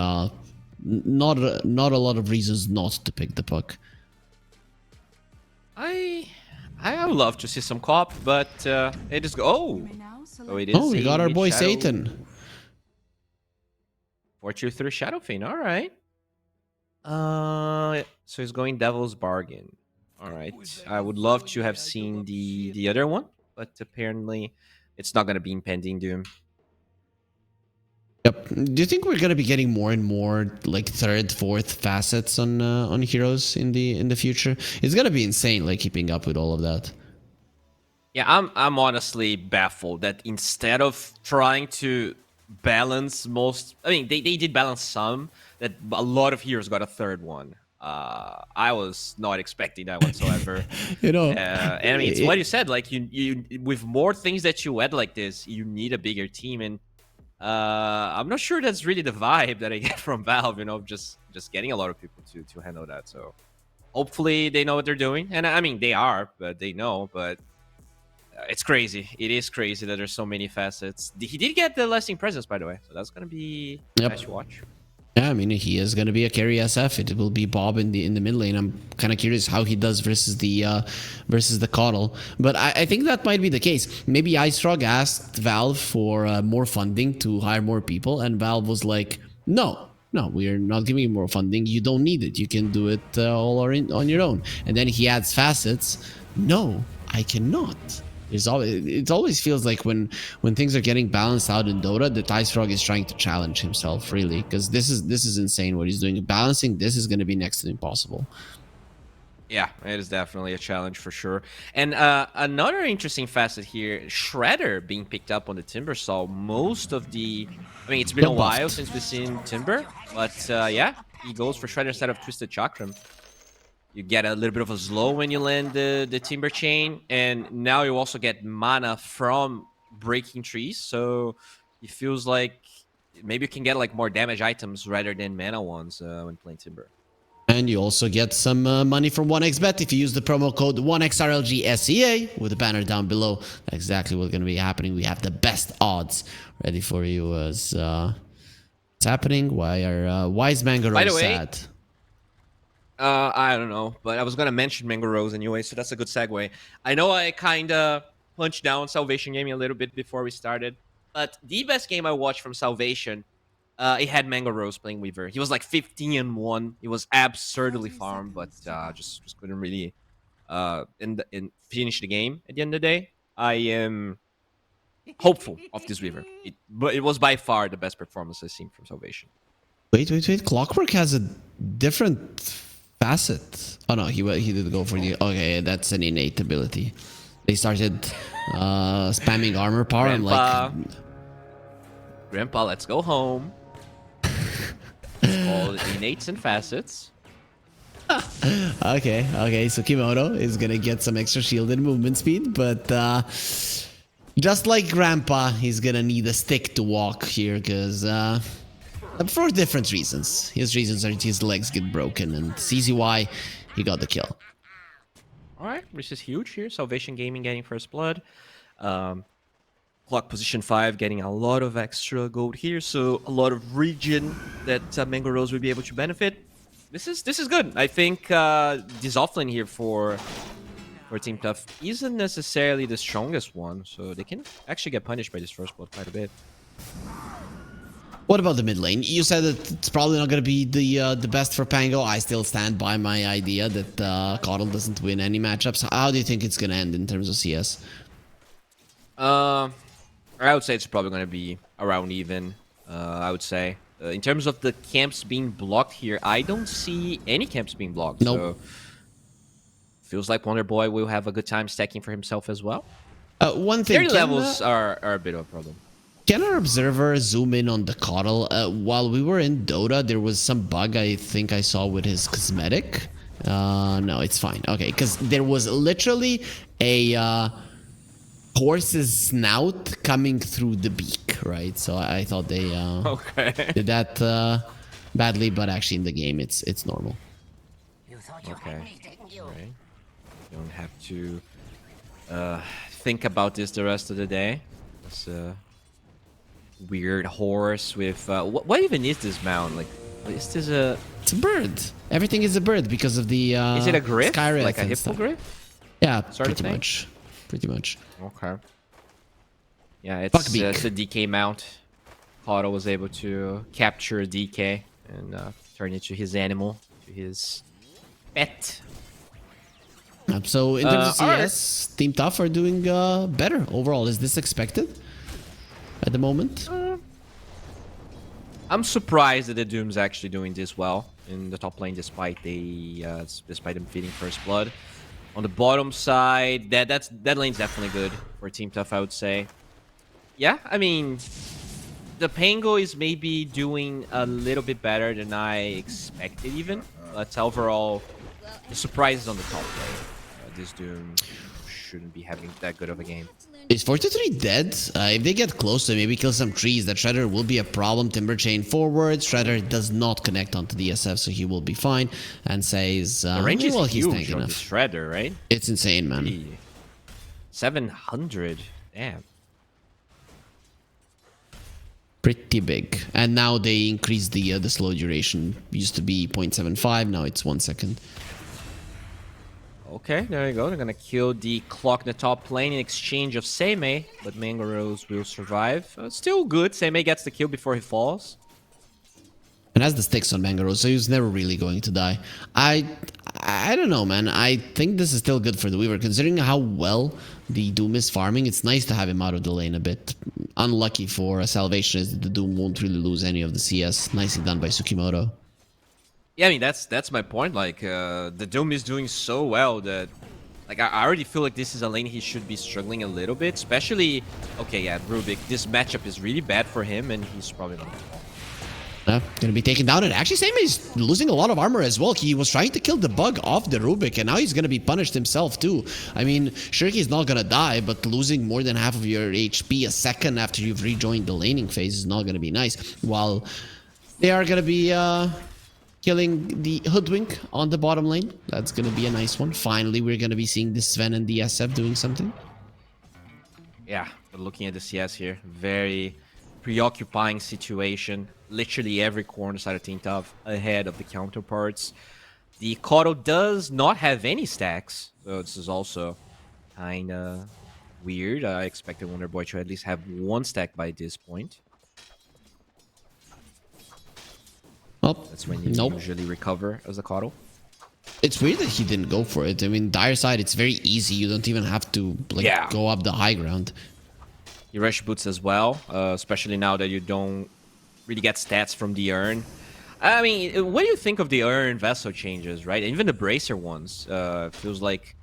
not a lot of reasons not to pick the Puck. I would love to see some Quap, but it is... Oh! So it is we got our boy Satan. 4-2-3 Shadowfiend, alright. So he's going Devil's Bargain. Alright. I would love to have seen the other one, but apparently it's not gonna be impending doom. Yep. Do you think we're gonna be getting more and more like third, fourth facets on heroes in the future? It's gonna be insane, like keeping up with all of that. Yeah, I'm honestly baffled that instead of trying to balance most, I mean, they did balance some, that a lot of heroes got a third one. I was not expecting that whatsoever. You know, and I mean, it's what you said, like you with more things that you add like this, you need a bigger team, and I'm not sure that's really the vibe that I get from Valve, you know, just getting a lot of people to handle that. So hopefully they know what they're doing, and I mean they are, but they know, but it's crazy. It is crazy that there's so many facets. He did get the Lasting Presence, by the way, so that's gonna be nice to watch. Yeah, I mean, he is going to be a carry SF. It will be Bob in the mid lane. I'm kind of curious how he does versus the Coddle. But I think that might be the case. Maybe IceRog asked Valve for more funding to hire more people, and Valve was like, no, we are not giving you more funding. You don't need it. You can do it all on your own. And then he adds facets. No, I cannot. It always feels like when things are getting balanced out in Dota, that IceRog is trying to challenge himself, really, because this is insane what he's doing. Balancing this is going to be next to impossible. Yeah, it is definitely a challenge for sure. And another interesting facet here, Shredder being picked up on the Timber Saw. Most of the... I mean, it's been a while since we've seen Timber, but yeah, he goes for Shredder instead of Twisted Chakram. You get a little bit of a slow when you land the Timber Chain, and now you also get mana from breaking trees, so it feels like maybe you can get like more damage items rather than mana ones when playing Timber. And you also get some money from 1xBet if you use the promo code 1XRLGSEA with the banner down below. That's exactly what's going to be happening. We have the best odds ready for you as it's happening. Why is Mangaroo sad? I don't know, but I was gonna mention Mango Rose anyway, so that's a good segue. I know I kinda punched down Salvation Gaming a little bit before we started, but the best game I watched from Salvation, it had Mango Rose playing Weaver. He was like 15-1. He was absurdly farmed, but just couldn't really finish the game at the end of the day. I am hopeful of this Weaver, but it was by far the best performance I've seen from Salvation. Wait. Clockwork has a different facet. Oh no, he did go for the... Okay, that's an innate ability. They started spamming armor power. Grandpa, let's go home. All the innates and facets. Okay, so Kimono is gonna get some extra shield and movement speed, but just like Grandpa, he's gonna need a stick to walk here, because for different reasons. His reasons are his legs get broken, and CZY, he got the kill. Alright, this is huge here. Salvation Gaming getting first blood. Clock position 5 getting a lot of extra gold here, so a lot of region that Mango Rose will be able to benefit. This is good. I think this offlane here for for Team Tough isn't necessarily the strongest one, so they can actually get punished by this first blood quite a bit. What about the mid lane? You said that it's probably not going to be the best for Pango. I still stand by my idea that Coddle doesn't win any matchups. How do you think it's going to end in terms of CS? I would say it's probably going to be around even, I would say. In terms of the camps being blocked here, I don't see any camps being blocked. Nope. So feels like Wonder Boy will have a good time stacking for himself as well. One thing, Carry levels are a bit of a problem. Can our observer zoom in on the Coddle? While we were in Dota, there was some bug I think I saw with his cosmetic. No, it's fine. Okay, because there was literally a horse's snout coming through the beak, right? So I thought they did that badly, but actually in the game it's normal. Okay. Right. You don't have to think about this the rest of the day. It's a weird horse with what even is this mount? Like, is this a? It's a bird. Everything is a bird because of the. Is it a griff? Sky Like a hippogriff? Yeah, Sort of pretty thing? much. Pretty much. Okay. Yeah, it's Buckbeak. a DK mount. Otto was able to capture a DK and turn it to his animal, to his pet. So in terms of CS, Team Tough are doing better overall. Is this expected at the moment? I'm surprised that the Doom's actually doing this well in the top lane, despite them feeding first blood. On the bottom side, that lane's definitely good for Team Tough, I would say. Yeah, I mean, the Pango is maybe doing a little bit better than I expected, even. But overall, the surprise is on the top lane. This Doom shouldn't be having that good of a game. Is 43 dead? If they get close to maybe kill some trees, that Shredder will be a problem. Timber chain forward. Shredder does not connect onto the SF, so he will be fine. And says, the range is well, he's huge tank on enough. this Shredder, right? It's insane, man. 700. Damn. Pretty big. And now they increased the slow duration. Used to be 0.75, now it's 1 second. Okay, there you go. They're gonna kill the clock in the top lane in exchange of Seimei, but Mango Rose will survive. Still good. Seimei gets the kill before he falls. And has the sticks on Mangaro, so he's never really going to die. I don't know, man. I think this is still good for the Weaver. Considering how well the Doom is farming, it's nice to have him out of the lane a bit. Unlucky for a Salvation is that the Doom won't really lose any of the CS. Nicely done by Tsukimoto. Yeah, I mean, that's my point. Like, the Doom is doing so well that, like, I already feel like this is a lane he should be struggling a little bit. Especially, okay, yeah, Rubik. This matchup is really bad for him, and he's probably not gonna fall. Gonna be taken down, and actually Seimei is losing a lot of armor as well. He was trying to kill the bug off the Rubik, and now he's gonna be punished himself too. I mean, sure, he's not gonna die, but losing more than half of your HP a second after you've rejoined the laning phase is not gonna be nice. While they are gonna be killing the Hoodwink on the bottom lane. That's gonna be a nice one. Finally, we're gonna be seeing the Sven and the SF doing something. Yeah, but looking at the CS here, very preoccupying situation. Literally every corner side of Team Tough ahead of the counterparts. The Kodo does not have any stacks, so this is also kinda weird. I expected Wonder Boy to at least have one stack by this point. Well, That's when you usually recover as a Kodo. It's weird that he didn't go for it. I mean, Dire side, it's very easy. You don't even have to go up the high ground. You rush boots as well, especially now that you don't really get stats from the urn. I mean, what do you think of the urn vessel changes, right? Even the bracer ones, feels like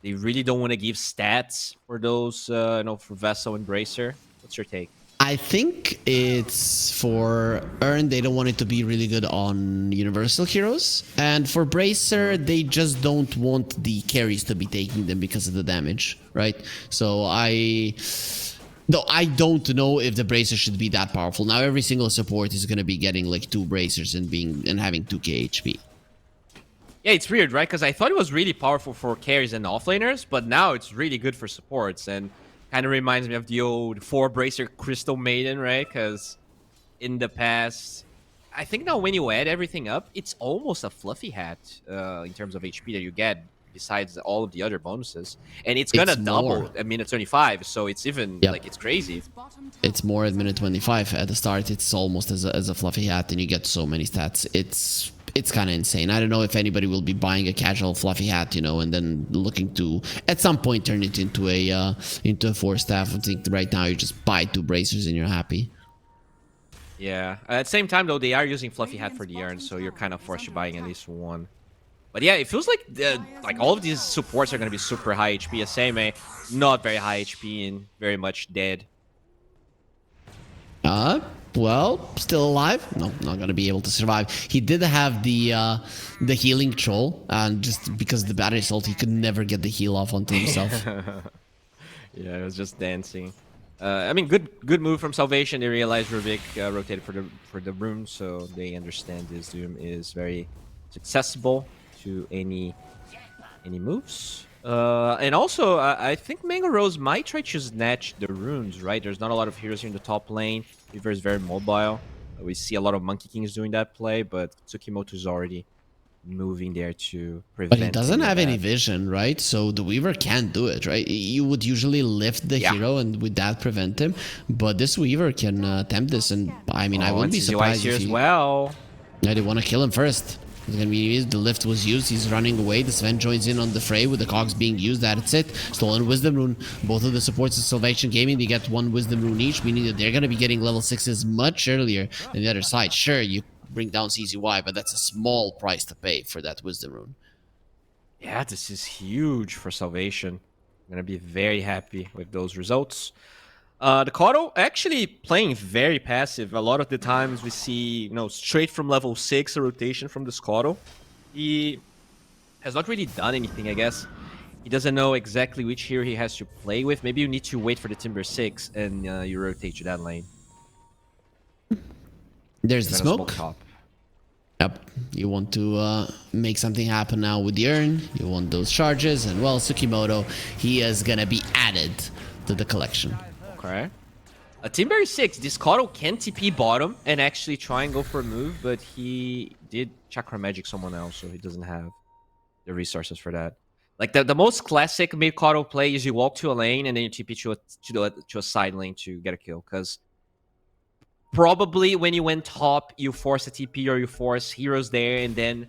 they really don't want to give stats for those, for vessel and bracer. What's your take? I think it's for Urn, they don't want it to be really good on Universal Heroes. And for Bracer, they just don't want the carries to be taking them because of the damage, right? So I don't know if the Bracer should be that powerful. Now every single support is going to be getting like 2 Bracers and having 2k HP. Yeah, it's weird, right? Because I thought it was really powerful for carries and offlaners, but now it's really good for supports. And kind of reminds me of the old 4-bracer Crystal Maiden, right? Because in the past, I think now when you add everything up, it's almost a fluffy hat in terms of HP that you get besides all of the other bonuses, and it's gonna double at minute 25. So it's even like it's crazy. It's more at minute 25. At the start, it's almost as a fluffy hat, and you get so many stats. It's kind of insane. I don't know if anybody will be buying a casual fluffy hat, you know, and then looking to at some point turn it into a 4-staff. I think right now you just buy 2 bracers and you're happy. Yeah. At the same time, though, they are using fluffy hat for the urn, so you're kind of forced to buying at least one. But yeah, it feels like all of these supports are going to be super high HP. Asame, not very high HP and very much dead. Well, still alive. No, not gonna be able to survive. He did have the healing troll, and just because of the battery assault, he could never get the heal off onto himself. Yeah, it was just dancing. I mean, good move from Salvation. They realized Rubik rotated for the rune, so they understand this Doom is very accessible to any moves. And also, I think Mango Rose might try to snatch the runes, right? There's not a lot of heroes here in the top lane. Weaver is very mobile. We see a lot of Monkey Kings doing that play, but Tsukimoto is already moving there to prevent. But he doesn't have any vision, right? So the Weaver can't do it, right? You would usually lift the hero and with that prevent him, but this Weaver can attempt this, and I mean, I wouldn't be surprised if he... Yeah, they want to kill him first. It's gonna be the lift was used. He's running away. The Sven joins in on the fray with the cogs being used. That's it. Stolen Wisdom Rune. Both of the supports of Salvation Gaming, they get 1 Wisdom Rune each, meaning that they're gonna be getting level 6s much earlier than the other side. Sure, you bring down CZY, but that's a small price to pay for that Wisdom Rune. Yeah, this is huge for Salvation. I'm gonna be very happy with those results. The Kato actually playing very passive. A lot of the times we see, straight from level 6 a rotation from this Kato. He has not really done anything, I guess. He doesn't know exactly which hero he has to play with. Maybe you need to wait for the Timber 6 and you rotate to that lane. There's the smoke. Top. Yep. You want to make something happen now with the urn. You want those charges. And well, Tsukimoto, he is going to be added to the collection. Okay. Timber 6, this Kato can TP bottom and actually try and go for a move, but he did Chakra Magic someone else, so he doesn't have the resources for that. Like, the most classic mid Kato play is you walk to a lane and then you TP to a side lane to get a kill, because probably when you went top, you force a TP or you force heroes there, and then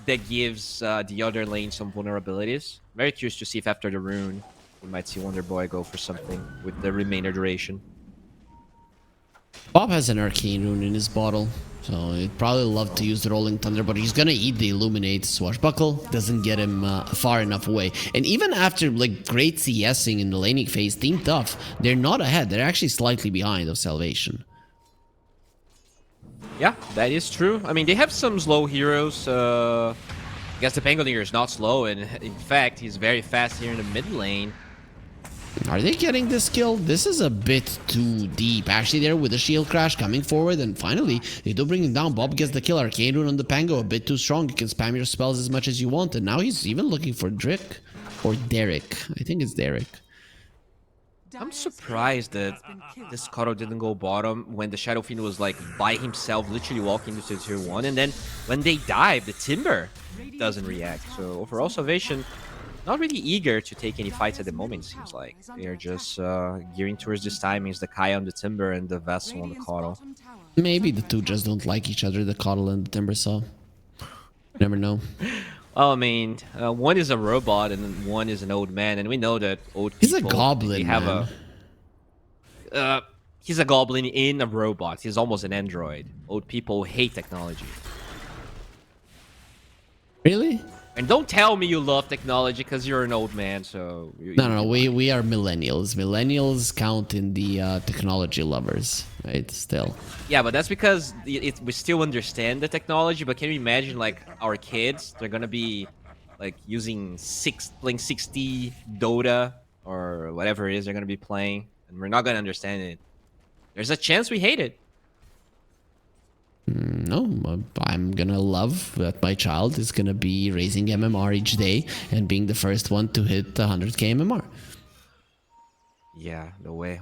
that gives the other lane some vulnerabilities. Very curious to see if after the rune, we might see Wonder Boy go for something with the remainder duration. Bob has an Arcane Rune in his bottle, so he'd probably love to use the Rolling Thunder, but he's gonna eat the Illuminate. Swashbuckle doesn't get him far enough away. And even after like great CSing in the laning phase, Team Tough, they're not ahead. They're actually slightly behind of Salvation. Yeah, that is true. I mean, they have some slow heroes. I guess the Pangolier is not slow, and in fact, he's very fast here in the mid lane. Are they getting this kill? This is a bit too deep. Actually, there with the shield crash coming forward, and finally, they do bring him down. Bob gets the kill. Arcane Rune on the Pango, a bit too strong. You can spam your spells as much as you want, and now he's even looking for Drick. Or Derek. I think it's Derek. I'm surprised that this Kato didn't go bottom when the Shadow Fiend was like by himself, literally walking into tier 1, and then when they dive, the Timber doesn't react. So overall, Salvation not really eager to take any fights at the moment, seems like. They're just gearing towards this timings, the Kaya on the Timber and the Vessel on the Kato. Maybe the two just don't like each other, the Kato and the Timber, so never know. Well, I mean, one is a robot and one is an old man, and we know that old people... He's a goblin, man. He's a goblin in a robot. He's almost an android. Old people hate technology. Really? And don't tell me you love technology because you're an old man, so... No, we are millennials. Millennials count in the technology lovers, right? Still. Yeah, but that's because we still understand the technology, but can you imagine, like, our kids? They're gonna be, like, playing 60 Dota or whatever it is they're gonna be playing, and we're not gonna understand it. There's a chance we hate it. No, I'm gonna love that my child is gonna be raising MMR each day and being the first one to hit 100k MMR. Yeah, the way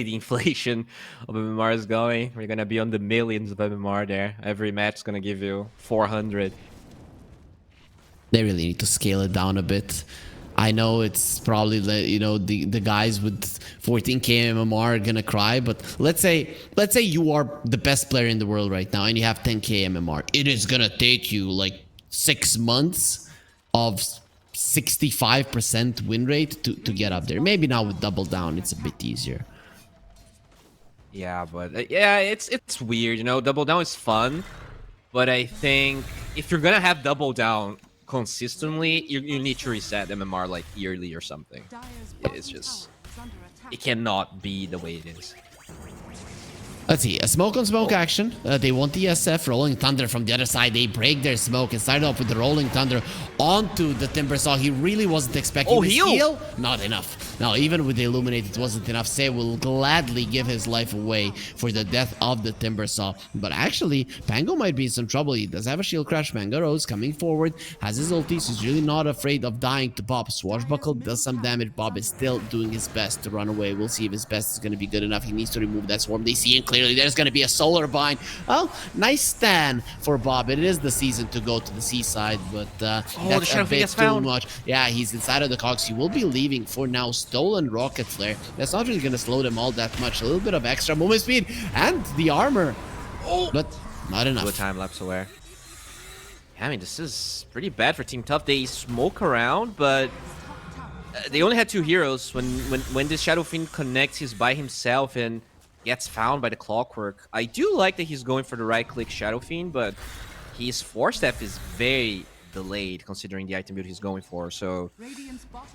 the inflation of MMR is going, we're gonna be on the millions of MMR there. Every match is gonna give you 400. They really need to scale it down a bit. I know it's probably the guys with 14k MMR are gonna cry, but let's say you are the best player in the world right now and you have 10k MMR. It is gonna take you like 6 months of 65% win rate to get up there. Maybe now with double down it's a bit easier. Yeah, but yeah, it's weird, you know. Double down is fun, but I think if you're gonna have double down consistently, you need to reset MMR like yearly or something. It's just, it cannot be the way it is. Let's see, a smoke on smoke action. They want the SF. Rolling Thunder from the other side. They break their smoke and started off with the Rolling Thunder onto the Timbersaw. He really wasn't expecting this heal. Not enough. Now, even with the Illuminate, it wasn't enough. Say will gladly give his life away for the death of the Timbersaw. But actually, Pango might be in some trouble. He does have a shield crash. Mangaro's coming forward. Has his ultis. He's really not afraid of dying to Bob. Swashbuckle does some damage. Bob is still doing his best to run away. We'll see if his best is going to be good enough. He needs to remove that swarm. They see him clearly. There's going to be a solar bind. Well, nice stand for Bob. It is the season to go to the seaside, but that's a bit too much. Yeah, he's inside of the cogs. He will be leaving for now. Stolen rocket flare. That's not really going to slow them all that much. A little bit of extra movement speed and the armor, but not enough. Good time lapse aware. Yeah, I mean, this is pretty bad for Team Tough. They smoke around, but they only had 2 heroes. When this Shadow Fiend connects, he's by himself and gets found by the Clockwork. I do like that he's going for the right-click Shadow Fiend, but his 4-step is very delayed considering the item build he's going for, so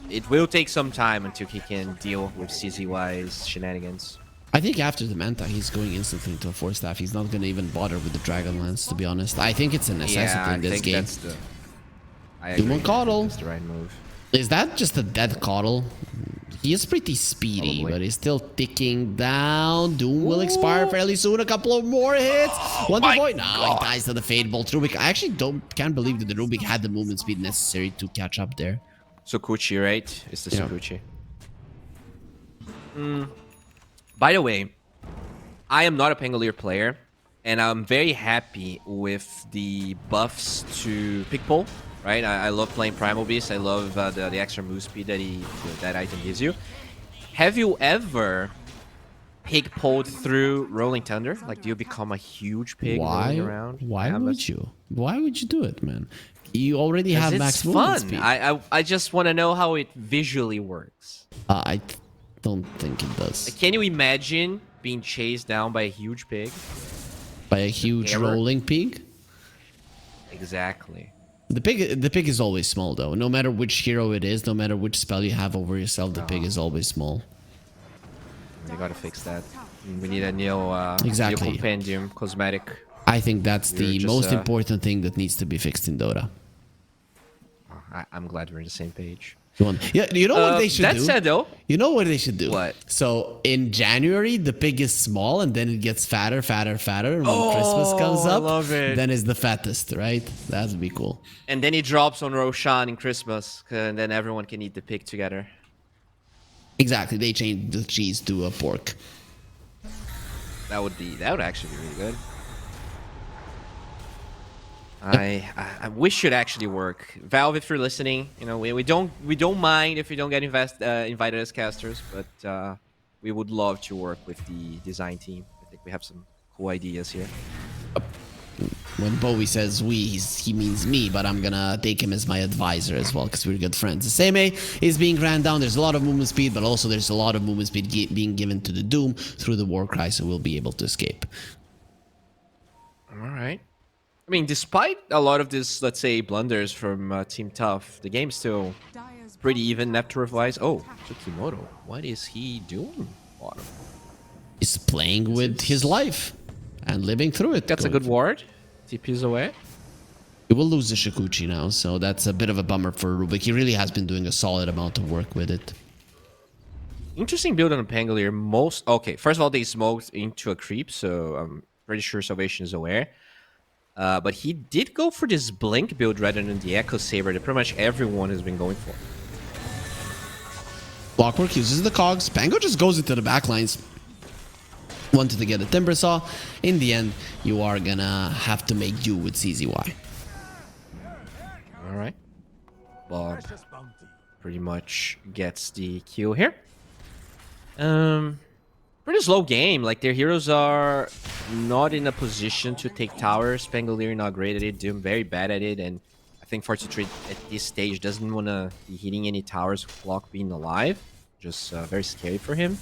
it will take some time until he can deal with CZY's shenanigans. I think after the Manta, he's going instantly to a 4-staff. He's not going to even bother with the Dragonlance, to be honest. I think it's a necessity in this game. Doom Coddle. That's the right move. Is that just a dead Coddle? He is pretty speedy, but he's still ticking down. Doom will expire fairly soon. A couple of more hits. One to void. Now he dies to the Fade Bolt. Rubik, I actually can't believe that the Rubik had the movement speed necessary to catch up there. Sukuchi, right? It's the Sukuchi. By the way, I am not a Pangolier player, and I'm very happy with the buffs to pick pull. Right, I love playing Primal Beast. I love the extra move speed that item gives you. Have you ever pig pulled through Rolling Thunder? Like, do you become a huge pig rolling around? Why would you? Why would you do it, man? You already have max movement speed. I just want to know how it visually works. I don't think it does. Can you imagine being chased down by a huge pig? By a huge rolling pig? Exactly. The pig is always small though. No matter which hero it is, no matter which spell you have over yourself, the pig is always small. We gotta fix that. We need a new compendium cosmetic. I think that's the most important thing that needs to be fixed in Dota. I'm glad we're on the same page. Yeah, you know what they should do? That said, though, you know what they should do? What? So in January, the pig is small, and then it gets fatter, and when Christmas comes up, then it's the fattest, right? That would be cool. And then it drops on Roshan in Christmas, and then everyone can eat the pig together. Exactly, they changed the cheese to a pork. That would actually be really good. I wish it actually work. Valve, if you're listening, you know we don't mind if we don't get invited as casters, but we would love to work with the design team. I think we have some cool ideas here. When Bowie says we, he means me, but I'm gonna take him as my advisor as well because we're good friends. The same is being ran down. There's a lot of movement speed, but also there's a lot of movement speed being given to the Doom through the Warcry, so we'll be able to escape. All right. I mean, despite a lot of this, let's say, blunders from Team Tough, the game's still pretty even Neptune-wise. Oh, Tsukimoto. What is he doing? Bottom. He's playing with his life and living through it. That's a good ward. TP's away. He will lose the Shikuchi now, so that's a bit of a bummer for Rubik. He really has been doing a solid amount of work with it. Interesting build on Pangolier. Okay, first of all, they smoked into a creep, so I'm pretty sure Salvation is aware. But he did go for this Blink build rather than the Echo Saber that pretty much everyone has been going for. Clockwork uses the cogs. Pango just goes into the backlines. Wanted to get a Timbersaw. In the end, you are gonna have to make do with CZY. Alright. pretty much gets the kill here. Pretty slow game. Like, their heroes are not in a position to take towers. Pangolier not great at it. Doom very bad at it. And I think Fortitude at this stage doesn't want to be hitting any towers with Flock being alive. Just very scary for him.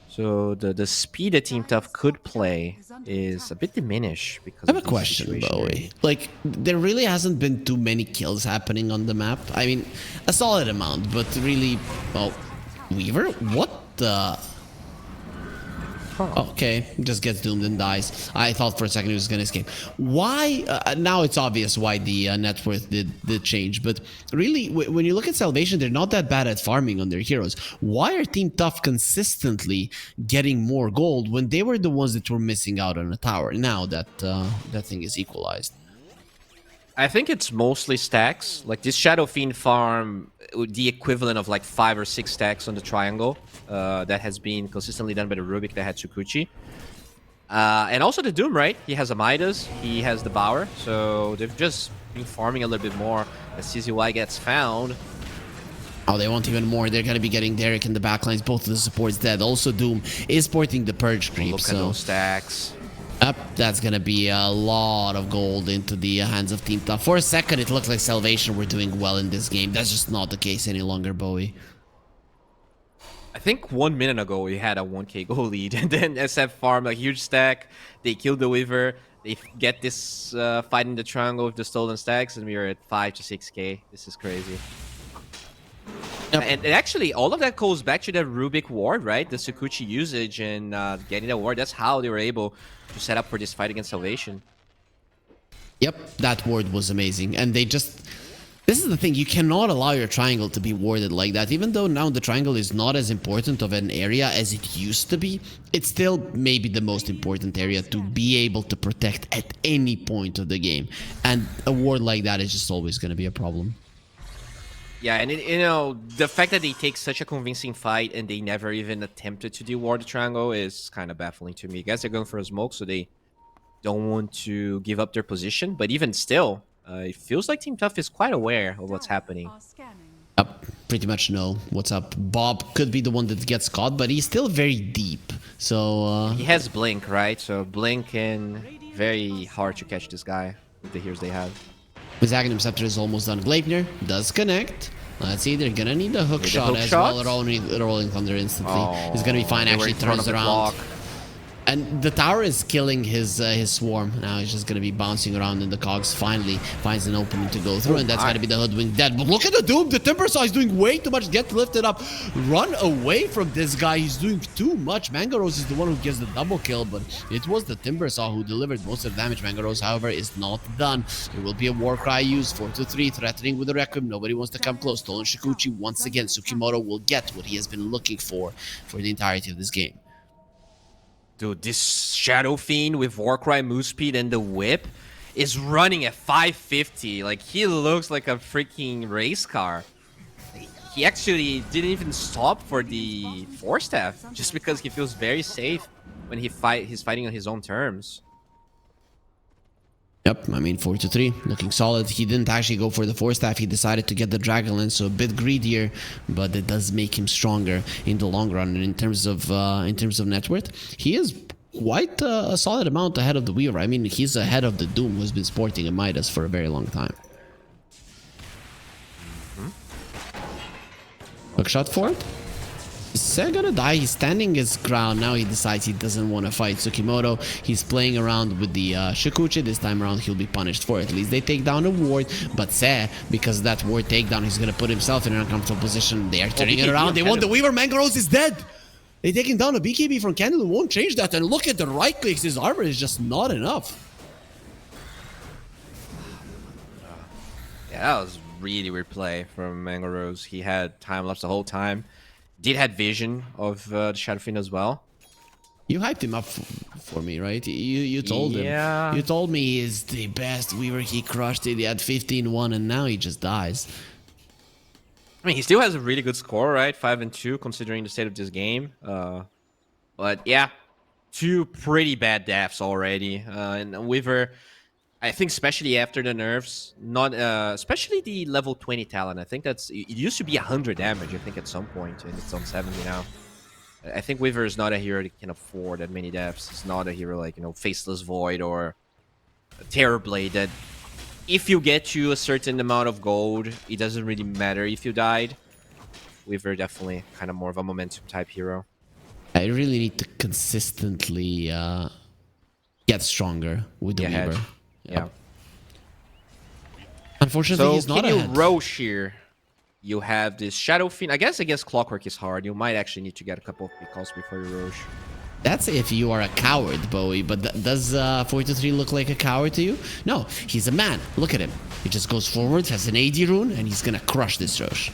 So the speed that Team Tough could play is a bit diminished because I have of a question, Bowie. Like, there really hasn't been too many kills happening on the map. I mean, a solid amount, but really, well, Weaver? What the... Okay, just gets doomed and dies. I thought for a second he was gonna escape. Why? Now it's obvious why the net worth did change. But really, when you look at Salvation, they're not that bad at farming on their heroes. Why are Team Tough consistently getting more gold when they were the ones that were missing out on a tower? Now that that thing is equalized. I think it's mostly stacks. Like, this Shadow Fiend farm, the equivalent of like 5 or 6 stacks on the triangle, that has been consistently done by the Rubik that had Tsukuchi. And also the Doom, right? He has a Midas, he has the Bower, so they've just been farming a little bit more as CZY gets found. Oh, they want even more. They're going to be getting Derek in the backlines. Both of the supports dead. Also, Doom is sporting the Purge creep. Look at those stacks. That's gonna be a lot of gold into the hands of Team Tough. For a second, it looked like Salvation were doing well in this game. That's just not the case any longer, Bowie. I think 1 minute ago we had a 1k goal lead, and then SF farm a huge stack. They killed the Weaver. They get this fight in the triangle with the stolen stacks, and we are at 5 to 6k. This is crazy. Yep. And actually, all of that goes back to the Rubik ward, right? The Tsukuchi usage and getting the ward. That's how they were able to set up for this fight against Salvation. Yep, that ward was amazing. And they just... This is the thing, you cannot allow your triangle to be warded like that. Even though now the triangle is not as important of an area as it used to be, it's still maybe the most important area to be able to protect at any point of the game. And a ward like that is just always going to be a problem. Yeah, and you know, the fact that they take such a convincing fight and they never even attempted to deward the triangle is kind of baffling to me. I guess they're going for a smoke, so they don't want to give up their position. But even still, it feels like Team Tough is quite aware of what's happening. Pretty much know what's up. Bob could be the one that gets caught, but he's still very deep. So he has Blink, right? So Blink and very hard to catch this guy with the heroes they have. His Aghanim Scepter is almost done. Gleipnir does connect. Let's see, they're gonna need a hook shot as well. Rolling Thunder instantly. He's gonna be fine. Actually turns around. And the tower is killing his swarm. Now he's just going to be bouncing around in the cogs. Finally finds an opening to go through, and that's going to be the Hoodwink dead. But look at the Doom. The Timber Saw is doing way too much. Get lifted up. Run away from this guy. He's doing too much. Mangaros is the one who gets the double kill, but it was the Timber Saw who delivered most of the damage. Mangaros, however, is not done. There will be a Warcry used. 4-3, threatening with the Requiem. Nobody wants to come close. Stolen Shikuchi once again. Tsukimoto will get what he has been looking for the entirety of this game. Dude, this Shadow Fiend with Warcry, move speed, and the whip is running at 550. Like, he looks like a freaking race car. He actually didn't even stop for the Force Staff, just because he feels very safe when he's fighting on his own terms. Yep, I mean 4-3, looking solid. He didn't actually go for the Force Staff. He decided to get the Dragonlance, so a bit greedier, but it does make him stronger in the long run. And in terms of net worth, he is quite a solid amount ahead of the Weaver. I mean, he's ahead of the Doom, who's been sporting a Midas for a very long time. Hook shot for it. Is gonna die. He's standing his ground. Now he decides he doesn't want to fight Tsukimoto. He's playing around with the Shikuchi. This time around, he'll be punished for it. At least they take down a ward. But Se, because of that ward takedown, he's gonna put himself in an uncomfortable position. They are turning it around. They want the Weaver. Mangaros is dead. They're taking down a BKB from Candle, who won't change that. And look at the right clicks. His armor is just not enough. Yeah, that was really weird play from Mangaros. He had time lapse the whole time. Did had vision of the Shadow Fiend as well. You hyped him up for me, right? You told him. Yeah. You told me he's the best Weaver. He crushed it. He had 15-1, and now he just dies. I mean, he still has a really good score, right? 5-2, considering the state of this game. But yeah, 2 pretty bad deaths already. And Weaver I think especially after the nerfs, not especially the level 20 talent. I think it used to be 100 damage. I think at some point, and it's on 70 now. I think Weaver is not a hero that can afford that many deaths. It's not a hero like Faceless Void or Terrorblade that if you get to a certain amount of gold, it doesn't really matter if you died. Weaver definitely kind of more of a momentum type hero. I really need to consistently get stronger with the Weaver. Yeah. Unfortunately, so he's not can you ahead. Roche here? You have this Shadow Fiend. I guess against Clockwork is hard. You might actually need to get a couple of precalls before you Roche. That's if you are a coward, Bowie. But does 423 look like a coward to you? No, he's a man. Look at him. He just goes forward, has an AD rune, and he's gonna crush this Roche.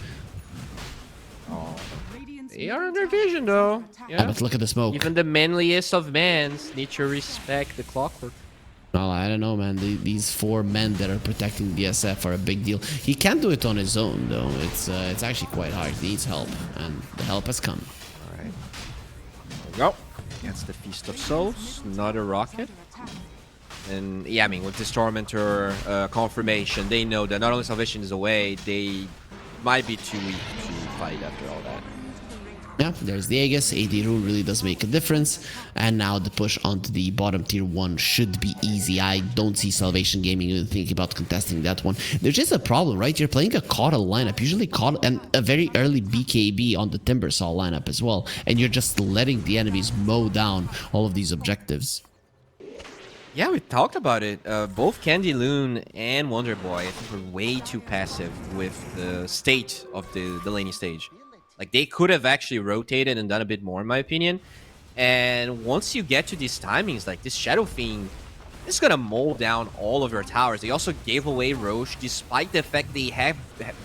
Oh, they are under vision though. Yeah, but look at the smoke. Even the manliest of men need to respect the Clockwork. Well, I don't know, man. These 4 men that are protecting the SF are a big deal. He can't do it on his own, though. It's actually quite hard. He needs help, and the help has come. All right. There we go. That's the Feast of Souls, not a rocket. And yeah, I mean, with this Tormentor confirmation, they know that not only Salvation is away, they might be too weak to fight after all that. Yeah, there's the Aegis. AD rune really does make a difference. And now the push onto the bottom tier 1 should be easy. I don't see Salvation Gaming even thinking about contesting that one. There's just a problem, right? You're playing a Caudal lineup, usually Caudal, and a very early BKB on the Timbersaw lineup as well. And you're just letting the enemies mow down all of these objectives. Yeah, we talked about it. Both Candy Loon and Wonder Boy, I think, were way too passive with the state of the laning stage. Like, they could have actually rotated and done a bit more, in my opinion. And once you get to these timings, like this Shadow Fiend is going to mow down all of your towers. They also gave away Roche, despite the fact they have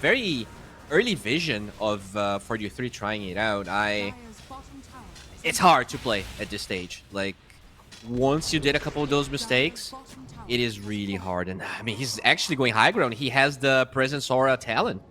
very early vision of 43 trying it out. It's hard to play at this stage. Like, once you did a couple of those mistakes, it is really hard. And, I mean, he's actually going high ground. He has the Presence Aura talent.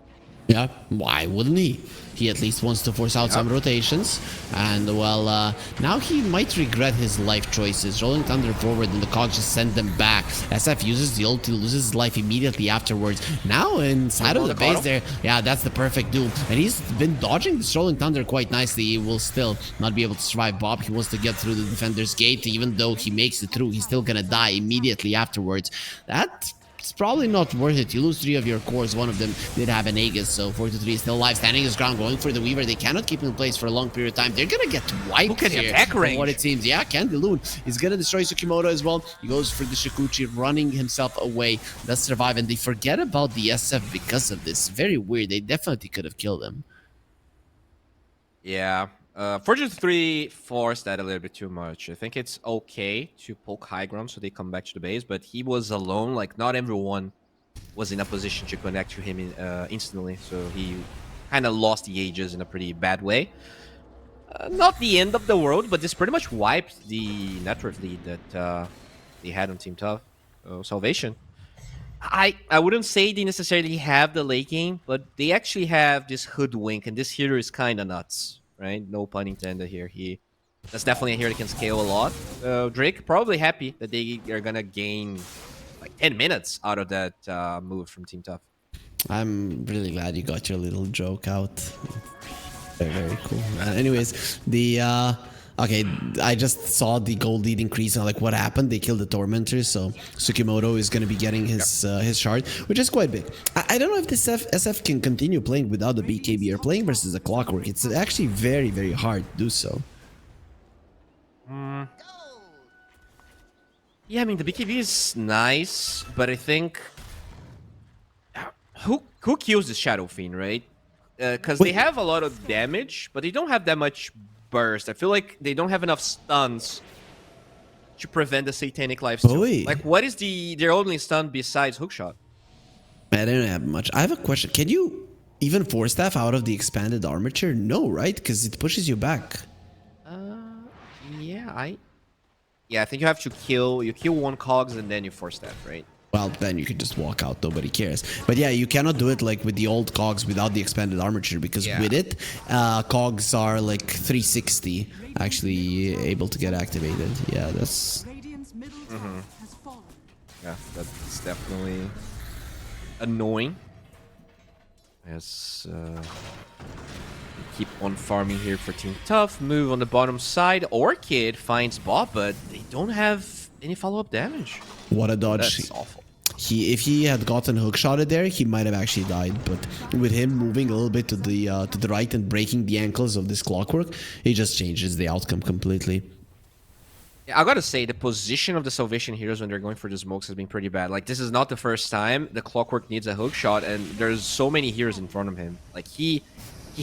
Yeah, why wouldn't he? He at least wants to force out some rotations. And, well, now he might regret his life choices. Rolling Thunder forward and the Cogs just send them back. SF uses the ult, loses his life immediately afterwards. Now inside of the base there, yeah, that's the perfect doom. And he's been dodging this Rolling Thunder quite nicely. He will still not be able to survive Bob. He wants to get through the defender's gate. Even though he makes it through, he's still gonna die immediately afterwards. It's probably not worth it. You lose 3 of your cores. One of them did have an Aegis, so 4-3 is still alive, standing his ground, going for the Weaver. They cannot keep him in place for a long period of time. They're gonna get wiped. Look at the here, attack range. what it seems. Yeah, Candy Loon is gonna destroy Tsukimoto as well. He goes for the Shikuchi, running himself away. Does survive, and they forget about the SF because of this. Very weird. They definitely could have killed him. Yeah. Fortune 3 forced that a little bit too much. I think it's okay to poke high ground so they come back to the base, but he was alone. Like, not everyone was in a position to connect to him instantly, so he kind of lost the Aegis in a pretty bad way. Not the end of the world, but this pretty much wiped the network lead that they had on Team Tough. Salvation. I wouldn't say they necessarily have the late game, but they actually have this hoodwink, and this hero is kind of nuts. Right? No pun intended here. That's definitely a hero that can scale a lot. Drake probably happy that they are gonna gain like 10 minutes out of that move from Team Tough. I'm really glad you got your little joke out. Very, very cool. Anyways, okay, I just saw the gold lead increase. And I'm like, what happened? They killed the Tormentor, so Tsukimoto is going to be getting his shard, which is quite big. I don't know if this SF can continue playing without the BKB or playing versus a Clockwork. It's actually very, very hard to do so. Yeah, I mean, the BKB is nice, but I think... Who kills the Shadow Fiend, right? Because they have a lot of damage, but they don't have that much burst. I feel like they don't have enough stuns to prevent the Satanic Lifesteal. Like, what is their only stun besides Hookshot? I don't have much. I have a question. Can you even Force Staff out of the expanded armature? No, right? Because it pushes you back. Yeah, I think you have to kill one Cogs and then you Force Staff, right? Well, then you can just walk out. Nobody cares. But yeah, you cannot do it like with the old Cogs without the expanded armature, because with it, Cogs are like 360 actually able to get activated. Yeah, that's... Yeah, that's definitely annoying. As keep on farming here for Team Tough. Move on the bottom side. Orchid finds Bob, but they don't have any follow-up damage. What a dodge. That's awful. If he had gotten hookshotted there, he might have actually died. But with him moving a little bit to the right and breaking the ankles of this clockwork, it just changes the outcome completely. Yeah, I gotta say, the position of the Salvation heroes when they're going for the smokes has been pretty bad. Like, this is not the first time the Clockwork needs a hook shot, and there's so many heroes in front of him. Like, he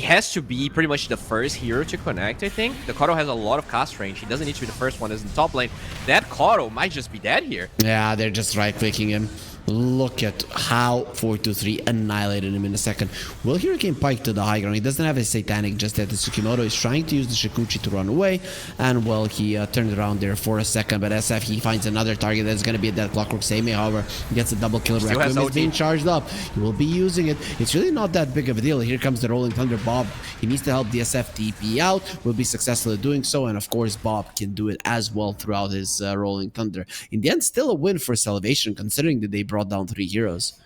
has to be pretty much the first hero to connect, I think. The Kato has a lot of cast range. He doesn't need to be the first one as in top lane. That Kato might just be dead here. Yeah, they're just right-clicking him. Look at how 423 annihilated him in a second. Will Hurricane Pike to the high ground. He doesn't have a Satanic just yet. The Tsukimoto is trying to use the Shikuchi to run away. And, well, he turned around there for a second. But SF, he finds another target that's going to be at that Clockwork Seimei. However, he gets a double kill. Requiem is being charged up. He will be using it. It's really not that big of a deal. Here comes the Rolling Thunder. Bob, he needs to help the SF TP out. Will be successful at doing so. And, of course, Bob can do it as well throughout his Rolling Thunder. In the end, still a win for Salvation, considering that they brought down 3 heroes.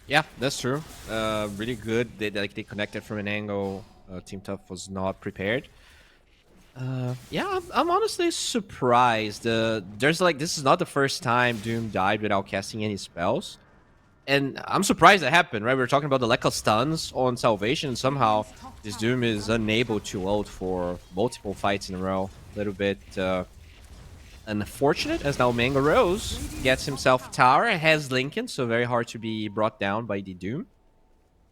Yeah, that's true. Really good. They connected from an angle. Team Tough was not prepared. Yeah, I'm honestly surprised. There's like, this is not the first time Doom died without casting any spells. And I'm surprised that happened, right? We were talking about the lack of stuns on Salvation, and somehow this Doom is unable to ult for multiple fights in a row. A little bit unfortunate, as now Mango Rose gets himself a tower and has Lincoln, so very hard to be brought down by the Doom.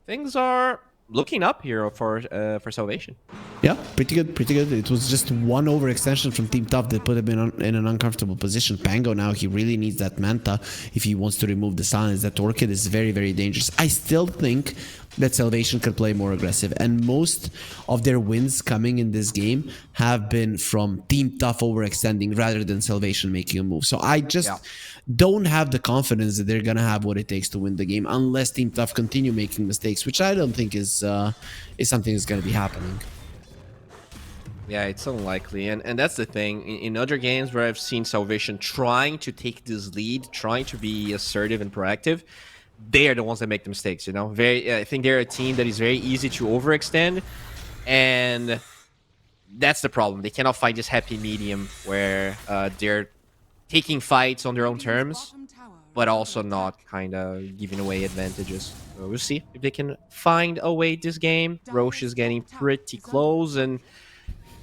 Things are looking up here for Salvation. Yeah, pretty good, pretty good. It was just one overextension from Team Tough that put him in an uncomfortable position. Pango now, he really needs that Manta if he wants to remove the silence. That Orchid is very, very dangerous. I still think that Salvation could play more aggressive, and most of their wins coming in this game have been from Team Tough overextending rather than Salvation making a move. So I just don't have the confidence that they're gonna have what it takes to win the game unless Team Tough continue making mistakes, which I don't think is something that's gonna be happening. Yeah, it's unlikely, and that's the thing. In other games where I've seen Salvation trying to take this lead, trying to be assertive and proactive, they are the ones that make the mistakes, you know? I think they're a team that is very easy to overextend, and that's the problem. They cannot find this happy medium where they're taking fights on their own terms, but also not kind of giving away advantages. So we'll see if they can find a way this game. Roche is getting pretty close, and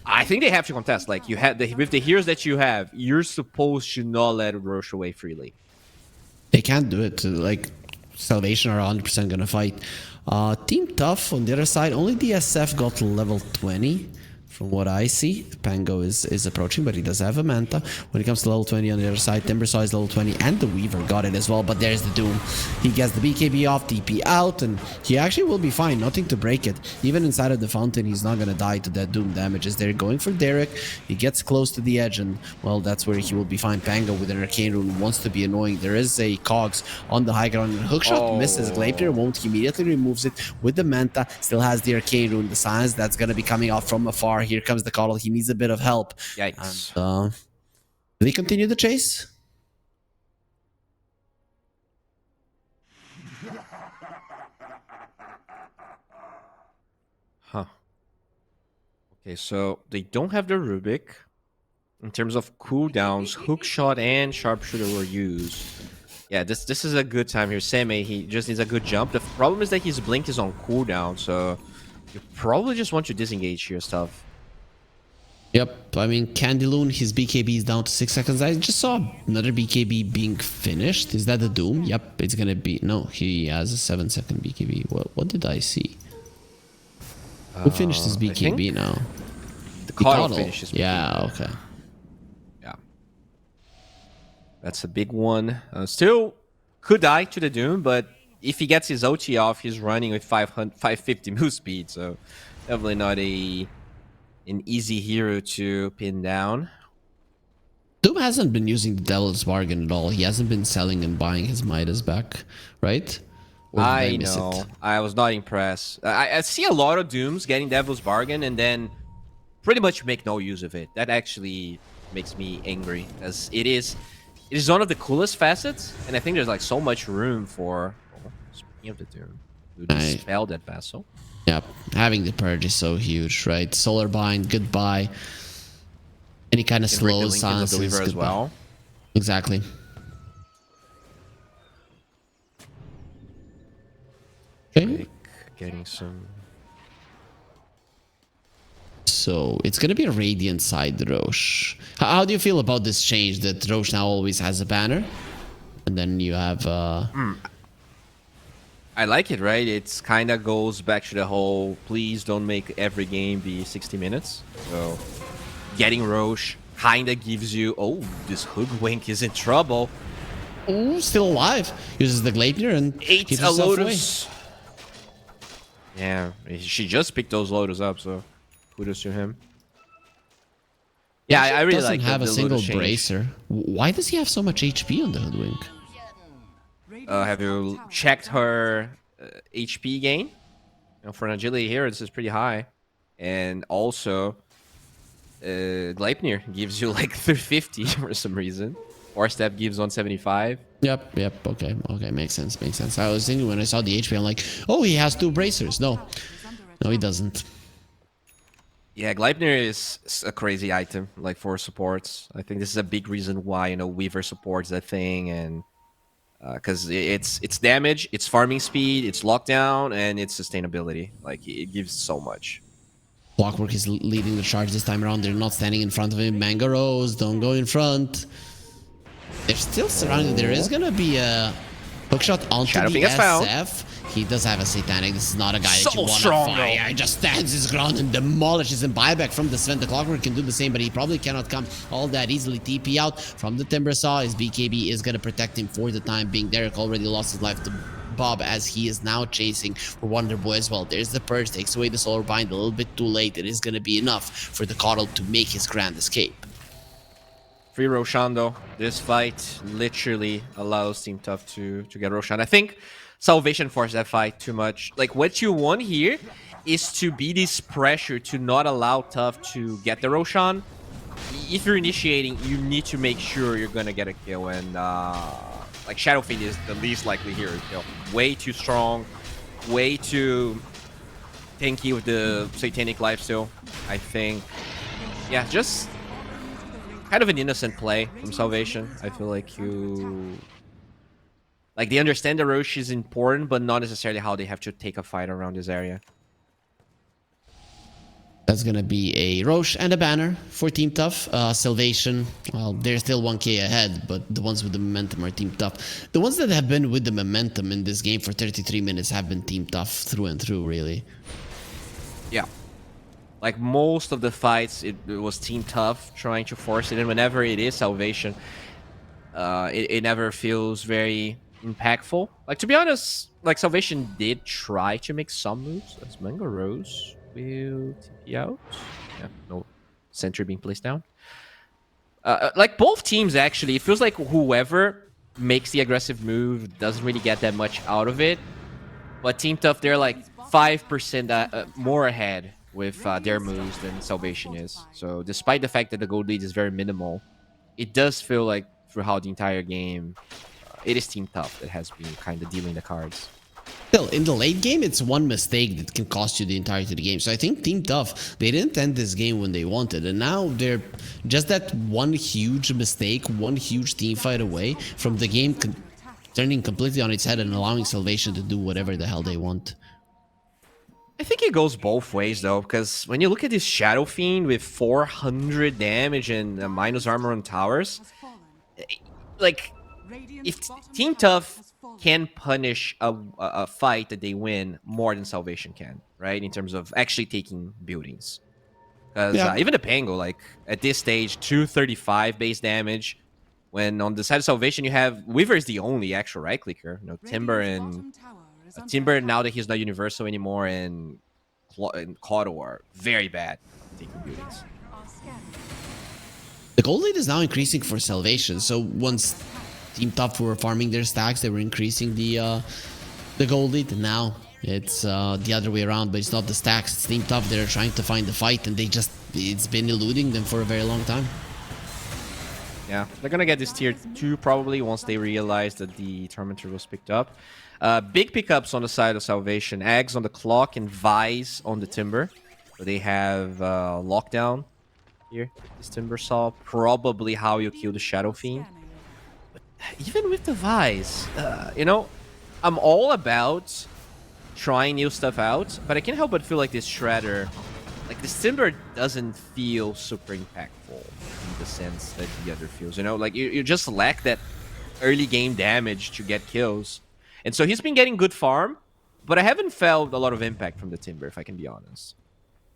I think they have to contest. Like, you have with the heroes that you have, you're supposed to not let Roche away freely. They can't do it. Like, Salvation are 100% gonna fight. Team Tough on the other side, only the SF got to level 20. From what I see, Pango is approaching, but he does have a Manta. When it comes to level 20 on the other side, Timbersaw is level 20, and the Weaver got it as well, but there's the Doom. He gets the BKB off, TP out, and he actually will be fine, nothing to break it. Even inside of the fountain, he's not gonna die to that Doom damage as they're going for Derek. He gets close to the edge, and, well, that's where he will be fine. Pango with an Arcane Rune wants to be annoying. There is a Cogs on the high ground, and Hookshot misses. Glaive won't, he immediately removes it with the Manta, still has the Arcane Rune, the Silence that's gonna be coming off from afar. Here comes the Coddle. He needs a bit of help. Yikes. And, do they continue the chase? Huh. Okay, so they don't have the Rubik. In terms of cooldowns, Hookshot and Sharpshooter were used. Yeah, this is a good time here. Seimei, he just needs a good jump. The problem is that his Blink is on cooldown, so you probably just want to disengage your stuff. Yep, I mean, Candyloon, his BKB is down to 6 seconds. I just saw another BKB being finished. Is that the Doom? Yep, it's gonna be... No, he has a 7-second BKB. What did I see? Who finished his BKB now? The Coddle finished his BKB. Yeah, okay. Yeah. That's a big one. Still could die to the Doom, but if he gets his OT off, he's running with 550 move speed, so definitely not an easy hero to pin down. Doom hasn't been using the Devil's Bargain at all. He hasn't been selling and buying his Midas back, right? I know. I was not impressed. I see a lot of Dooms getting Devil's Bargain and then pretty much make no use of it. That actually makes me angry, as it is it is one of the coolest facets, and I think there's like so much room for. Speaking of the Doom, to dispel that vessel. Yep, having the purge is so huge, right? Solar bind, goodbye. Any kind of slow silences, the Weaver as well. Exactly. Okay. Getting some. So it's gonna be a Radiant side Roche. How do you feel about this change that Roche now always has a banner, and then you have? I like it, right? It's kind of goes back to the whole. Please don't make every game be 60 minutes. So getting Roche kind of gives you. Oh, this Hoodwink is in trouble. Oh, still alive. Uses the Gleipnir and Eats a Lotus. Yeah, she just picked those Lotus up, so kudos to him. Yeah, I really like. Doesn't have a single bracer. Why does he have so much HP on the Hoodwink? Have you checked her HP gain? You know, for an agility hero, this is pretty high, and also Gleipnir gives you like 350 for some reason. 4-step gives 175. Yep, okay, makes sense. I was thinking when I saw the HP, I'm like, oh, he has 2 bracers. No, he doesn't. Yeah, Gleipnir is a crazy item, like for supports. I think this is a big reason why, you know, Weaver supports that thing, and because it's damage, it's farming speed, it's lockdown, and it's sustainability. Like, it gives so much. Clockwork is leading the charge this time around. They're not standing in front of him. Mango Rose, don't go in front. They're still surrounded. There is gonna be a hookshot onto the SF. He does have a Satanic. This is not a guy that you want to fight. He just stands his ground and demolishes him. Buyback from the Sven. The Clockwork can do the same, but he probably cannot come all that easily. TP out from the Timber Saw. His BKB is gonna protect him for the time being. Derek already lost his life to Bob as he is now chasing for Wonder Boy as well. There's the Purge. Takes away the Solar Bind a little bit too late. It is gonna be enough for the Coddle to make his grand escape. Free Roshan though. This fight literally allows Team Tough to get Roshan. I think Salvation forced that fight too much. Like, what you want here is to be this pressure to not allow Tough to get the Roshan. If you're initiating, you need to make sure you're gonna get a kill, and like Shadow Fiend is the least likely hero to kill. Way too strong, way too tanky with the Satanic lifesteal. I think, yeah, just kind of an innocent play from Salvation. I feel like they understand the Roche is important, but not necessarily how they have to take a fight around this area. That's gonna be a Roche and a banner for Team Tough. Salvation, well, they're still 1k ahead, but the ones with the momentum are Team Tough. The ones that have been with the momentum in this game for 33 minutes have been Team Tough through and through, really. Yeah. Like, most of the fights, it was Team Tough trying to force it, and whenever it is Salvation, it never feels very impactful. Like, to be honest, like, Salvation did try to make some moves, as Mango Rose will TP out. Yeah, no sentry being placed down. Like, both teams, actually, it feels like whoever makes the aggressive move doesn't really get that much out of it. But Team Tough, they're like 5% more ahead with their moves than Salvation is. So despite the fact that the gold lead is very minimal, it does feel like throughout the entire game, it is Team Tough that has been kind of dealing the cards. Still, in the late game, it's one mistake that can cost you the entirety of the game. So I think Team Tough, they didn't end this game when they wanted, and now they're just that one huge mistake, one huge team fight away from the game turning completely on its head and allowing Salvation to do whatever the hell they want. I think it goes both ways, though, because when you look at this Shadow Fiend with 400 damage and minus armor on towers, like, if Team Tough can punish a fight that they win more than Salvation can, right? In terms of actually taking buildings. Because even the Pango, like, at this stage, 235 base damage. When on the side of Salvation, you have Weaver is the only actual right clicker. You know, Timber and Timber, now that he's not universal anymore, and Coddle are very bad at taking buildings. The gold lead is now increasing for Salvation. So once Team Tough were farming their stacks, they were increasing the gold lead. Now it's the other way around, but it's not the stacks. It's Team Tough. They're trying to find the fight, and it's been eluding them for a very long time. Yeah, they're gonna get this tier 2 probably once they realize that the Tormentor was picked up. Big pickups on the side of Salvation. Eggs on the Clock and Vise on the Timber. So they have Lockdown here. This Timber Saw. Probably how you kill the Shadow Fiend. But even with the Vise, you know, I'm all about trying new stuff out, but I can't help but feel like this Shredder, like this Timber doesn't feel super impactful in the sense that the other feels, you know? Like you just lack that early game damage to get kills. And so he's been getting good farm, but I haven't felt a lot of impact from the Timber, if I can be honest.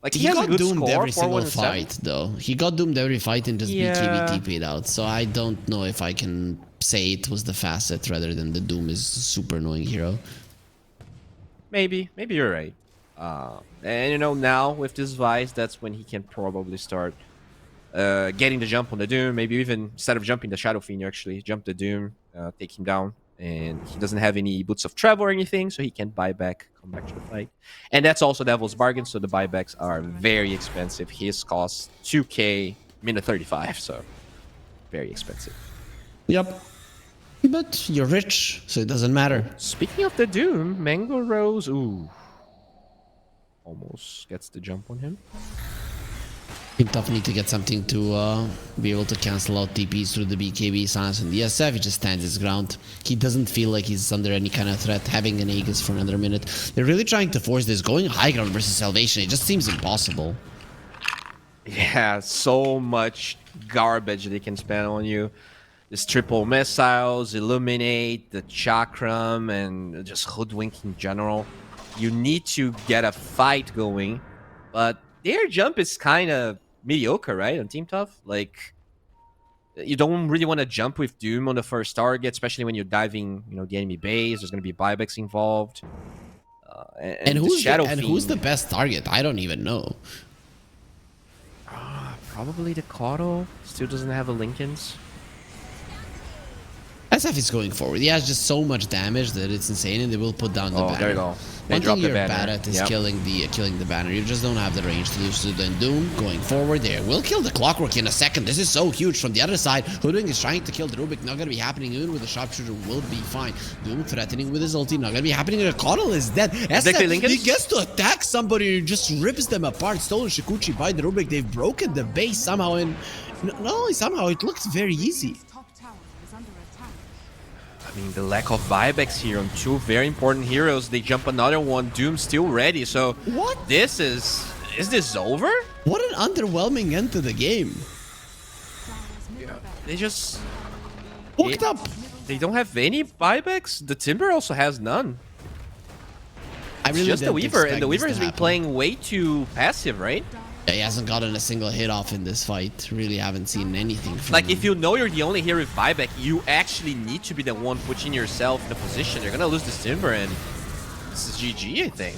Like he has got a good doomed score, every single 4-1-7. fight, though. He got doomed every fight and just Yeah. BKB TP'd out. So I don't know if I can say it was the facet rather than the Doom is a super annoying hero. Maybe you're right. And you know, now with this Vice, that's when he can probably start getting the jump on the Doom. Maybe even instead of jumping the Shadow Fiend, you actually jump the Doom, take him down. And he doesn't have any boots of travel or anything, so he can buy back, come back to the fight. And that's also Devil's Bargain, so the buybacks are very expensive. His costs 2k, minute 35, so very expensive. Yep. But you're rich, so it doesn't matter. Speaking of the Doom, Mango Rose, ooh. Almost gets the jump on him. Team Tough need to get something to be able to cancel out TPs through the BKB, Silence, and the SF. He just stands his ground. He doesn't feel like he's under any kind of threat, having an Aegis for another minute. They're really trying to force this. Going high ground versus Salvation, it just seems impossible. Yeah, so much garbage they can spend on you. This triple missiles, Illuminate, the Chakram, and just hoodwink in general. You need to get a fight going, but their jump is kind of mediocre, right, on Team Tough? Like, you don't really want to jump with Doom on the first target, especially when you're diving, you know, the enemy base. There's going to be buybacks involved. And who's who's the best target? I don't even know. Probably the Kato. Still doesn't have a Lincoln's. SF is going forward. He has just so much damage that it's insane, and they will put down the banner. There you go. They One drop thing the you're banner. bad at is Yep. killing the banner. You just don't have the range to do so. Then Doom going forward there will kill the Clockwork in a second. This is so huge. From the other side, Hoodwink is trying to kill the Rubik. Not gonna be happening. Even with the sharpshooter will be fine. Doom threatening with his ulti. Not gonna be happening. The Coddle is dead. SF, he gets to attack somebody and just rips them apart. Stolen Shikuchi by the Rubik. They've broken the base somehow, and not only somehow, it looks very easy. Top tower is under attack. I mean, the lack of buybacks here on two very important heroes. They jump another one. Doom still ready. So What? Is this over? What an underwhelming end to the game. They just Hooked up. They don't have any buybacks. The Timber also has none. I It's really just the didn't Weaver, expect and the Weaver this has to been happen. playing way too passive, right? Yeah, he hasn't gotten a single hit off in this fight. Really haven't seen anything from Like, him. if you know you're the only hero with buyback, you actually need to be the one putting yourself in a position. You're gonna lose this Timber, and this is GG, I think.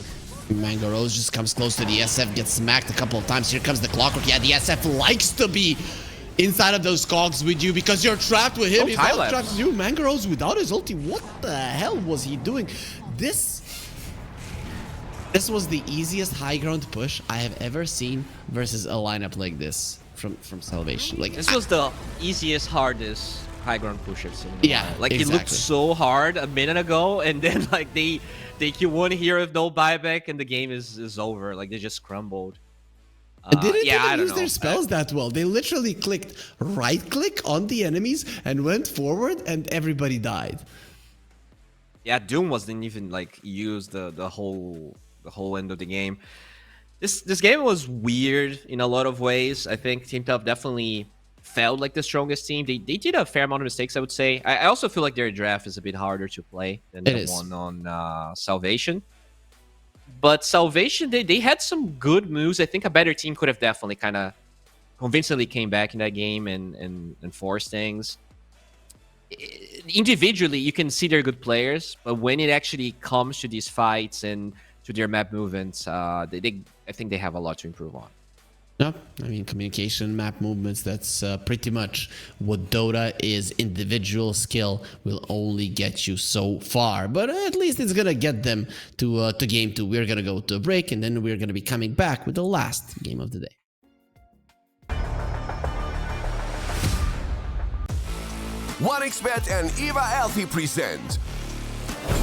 Mango Rose just comes close to the SF, gets smacked a couple of times. Here comes the Clockwork. Yeah, the SF likes to be inside of those cogs with you because you're trapped with him. Oh, He's time not lapse. trapped with you. Mango Rose without his ulti. What the hell was he doing? This was the easiest high ground push I have ever seen versus a lineup like this from Salvation. Like, This was the easiest, hardest high ground push I've seen. Yeah, Like, it looked exactly. so hard a minute ago, and then, like, they kill one hero with no buyback, and the game is over. Like, they just crumbled. They didn't yeah, I even don't use their know. spells that well. They literally clicked right click on the enemies and went forward, and everybody died. Yeah, Doom wasn't even like use the whole end of the game. This game was weird in a lot of ways. I think Team Tough definitely felt like the strongest team. They did a fair amount of mistakes, I would say. I also feel like their draft is a bit harder to play than It the is. one on Salvation. But Salvation, they had some good moves. I think a better team could have definitely kind of convincingly came back in that game and forced things. Individually, you can see they're good players, but when it actually comes to these fights and to their map movements, I think they have a lot to improve on. No, I mean, communication, map movements, that's pretty much what Dota is. Individual skill will only get you so far, but at least it's gonna get them to game 2. We're gonna go to a break, and then we're gonna be coming back with the last game of the day. 1xBet and Eva Alfie present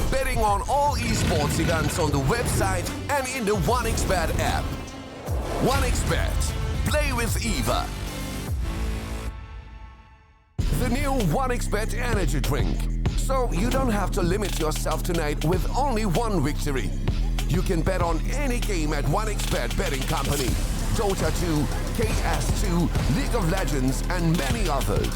betting on all esports events on the website and in the 1xBet app. 1xBet. Play with Eva. The new 1xBet energy drink. So you don't have to limit yourself tonight with only one victory. You can bet on any game at 1xBet betting company. Dota 2, KS2, League of Legends, and many others.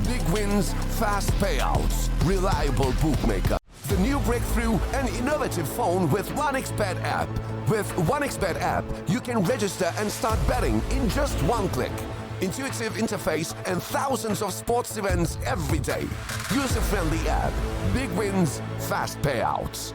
Big wins, fast payouts, reliable bookmaker. The new breakthrough and innovative phone with 1xBet app. With 1xBet app, you can register and start betting in just one click. Intuitive interface and thousands of sports events every day. User-friendly app. Big wins, fast payouts.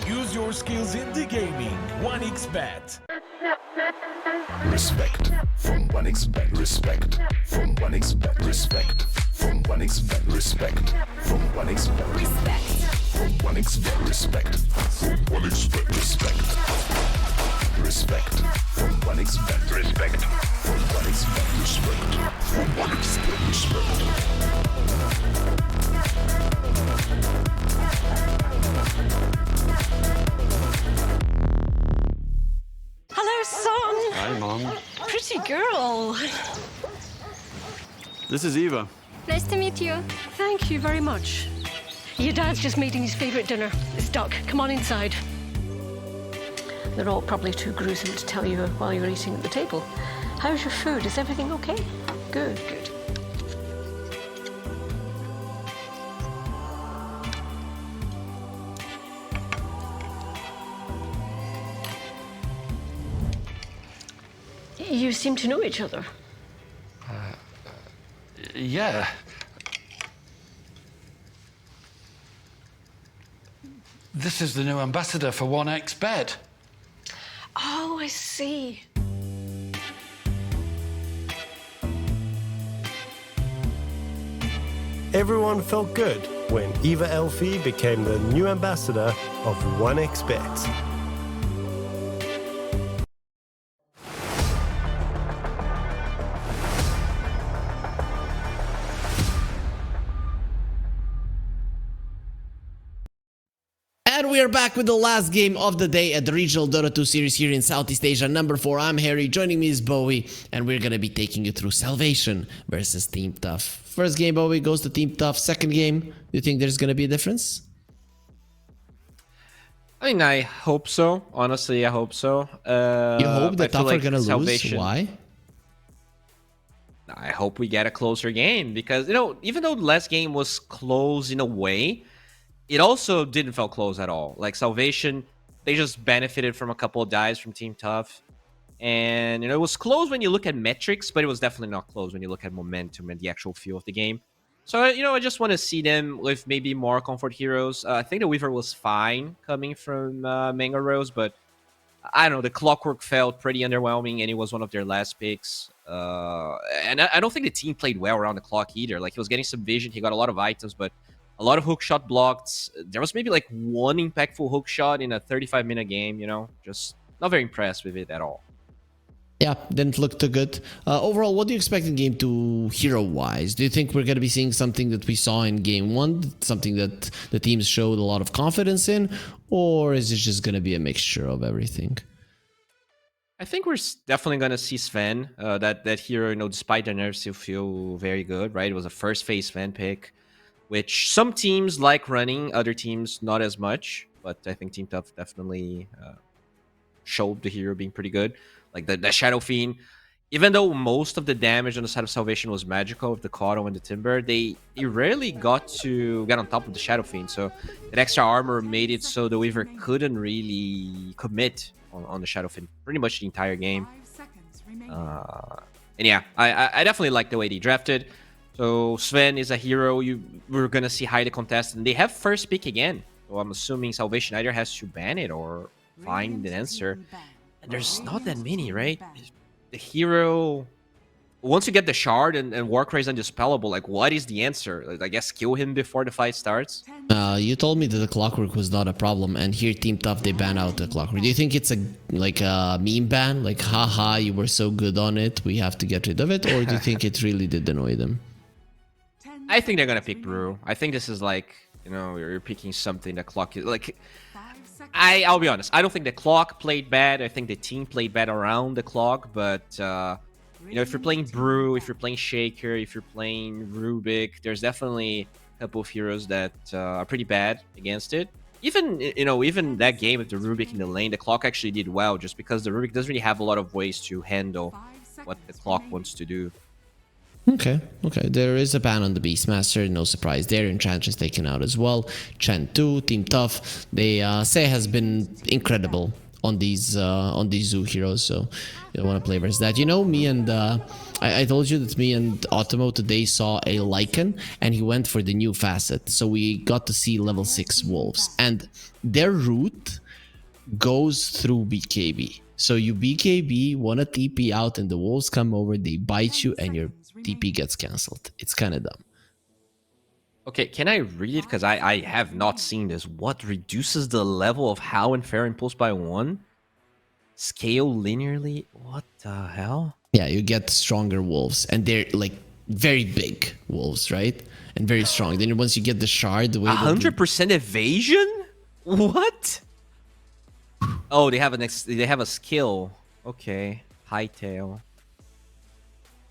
Use your skills in the gaming. 1xBet. Respect from 1xBet. Respect from 1xBet. Respect from 1xBet. Respect from 1xBet. Respect from 1xBet. Respect from 1xBet. Respect. Respect from 1xBet. Respect from 1xBet. Respect from 1xBet. Respect. Hello, son. Hi, Mom. Pretty girl. This is Eva. Nice to meet you. Thank you very much. Your dad's just making his favorite dinner. It's duck. Come on inside. They're all probably too gruesome to tell you while you're eating at the table. How's your food? Is everything okay? Good, good. You seem to know each other. Yeah. This is the new ambassador for 1xBet. Oh, I see. Everyone felt good when Eva Elfie became the new ambassador of 1xBet. And we are back with the last game of the day at the Regional Dota 2 series here in Southeast Asia. Number 4, I'm Harry. Joining me is Bowie. And we're going to be taking you through Salvation versus Team Tough. First game, Bowie, goes to Team Tough. Second game, do you think there's going to be a difference? I mean, I hope so. Honestly, I hope so. You hope the Tough are going to lose? Salvation. Why? I hope we get a closer game because, you know, even though the last game was close in a way, it also didn't feel close at all. Like Salvation, they just benefited from a couple of dives from Team Tough. And, you know, it was close when you look at metrics, but it was definitely not close when you look at momentum and the actual feel of the game. So, you know, I just want to see them with maybe more comfort heroes. I think the Weaver was fine coming from Mango Rose, but I don't know, the Clockwork felt pretty underwhelming, and it was one of their last picks. And I don't think the team played well around the clock either. Like, he was getting some vision, he got a lot of items, but a lot of hook shot blocked. There was maybe like one impactful hook shot in a 35-minute game, you know? Just not very impressed with it at all. Yeah, didn't look too good. Overall, what do you expect in Game 2 hero-wise? Do you think we're going to be seeing something that we saw in Game 1? Something that the teams showed a lot of confidence in? Or is it just going to be a mixture of everything? I think we're definitely gonna see Sven. That hero, despite the nerfs, still feel very good, right? It was a first phase Sven pick, which some teams like running, other teams not as much. But I think Team Tough definitely showed the hero being pretty good. Like the Shadow Fiend, even though most of the damage on the side of Salvation was magical with the Cotto and the Timber, they rarely got to get on top of the Shadow Fiend. So that extra armor made it so the Weaver couldn't really commit on the Shadow Fiend pretty much the entire game. And yeah, I definitely like the way they drafted. So Sven is a hero we're gonna see highly contested, and they have first pick again. So I'm assuming Salvation either has to ban it or find an answer. And there's not that many, right? The hero, once you get the shard and Warcry is undispellable, like what is the answer? Like, I guess kill him before the fight starts. You told me that the clockwork was not a problem, and here Team Tough they ban out the clockwork. Do you think it's a meme ban, like haha you were so good on it, we have to get rid of it, or do you think it really did annoy them? I think they're gonna pick Brew. I think this is like, you're picking something that clock is like. I'll be honest. I don't think the clock played bad. I think the team played bad around the clock. But if you're playing Brew, if you're playing Shaker, if you're playing Rubik, there's definitely a couple of heroes that are pretty bad against it. Even that game with the Rubik in the lane, the clock actually did well, just because the Rubik doesn't really have a lot of ways to handle what the clock wants to do. Okay. There is a ban on the Beastmaster, no surprise there. Enchantress taken out as well. Chen 2, Team Tough, they say has been incredible on these Zoo heroes, so you don't want to play versus that. Me and I told you that me and Automo today saw a Lycan, and he went for the new facet, so we got to see level 6 wolves, and their route goes through BKB. So you BKB, wanna TP out, and the wolves come over, they bite you, and your TP gets cancelled. It's kind of dumb. Okay, can I read it? Because I have not seen this. What reduces the level of How and Fair Impulse by 1? Scale linearly? What the hell? Yeah, you get stronger wolves, and they're like very big wolves, right? And very strong. Then once you get the shard, the way 100% evasion? What? Oh, they have a skill. Okay, Hightail.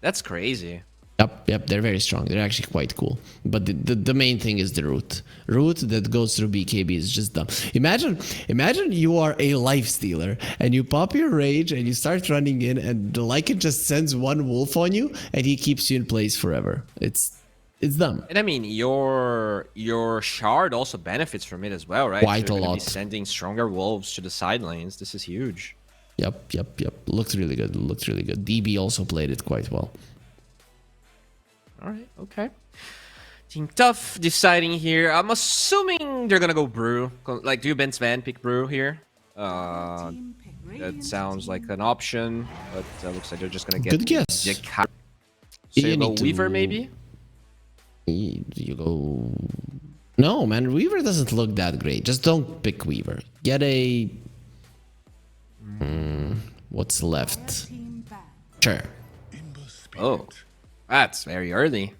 That's crazy. Yep, they're very strong. They're actually quite cool. But the main thing is the route. Route that goes through BKB is just dumb. Imagine you are a life stealer and you pop your rage and you start running in, and the Lycan just sends one wolf on you and he keeps you in place forever. It's dumb. And I mean, your shard also benefits from it as well, right? Quite a lot. Be sending stronger wolves to the side lanes. This is huge. Yep. Looked really good. DB also played it quite well. All right, okay. Team Tough deciding here. I'm assuming they're gonna go Brew. Like, do you Ben Sven pick Brew here? That sounds like an option, but looks like they're just gonna get good guess. So you go Weaver, maybe? You go. No, man, Weaver doesn't look that great. Just don't pick Weaver. Get a. What's left? Sure. Oh, that's very early.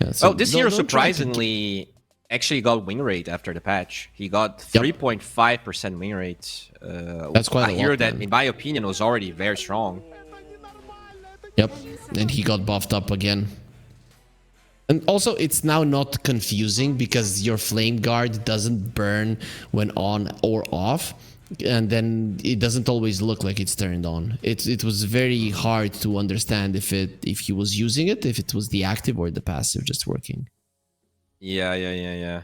Yeah, so this hero surprisingly actually got win rate after the patch. He got 3.5% win rate. That's quite a lot, hero that, man. in my opinion, was already very strong. Yep, and he got buffed up again. And also, it's now not confusing because your Flame Guard doesn't burn when on or off, and then it doesn't always look like it's turned on. It was very hard to understand if he was using it, if it was the active or the passive just working. Yeah.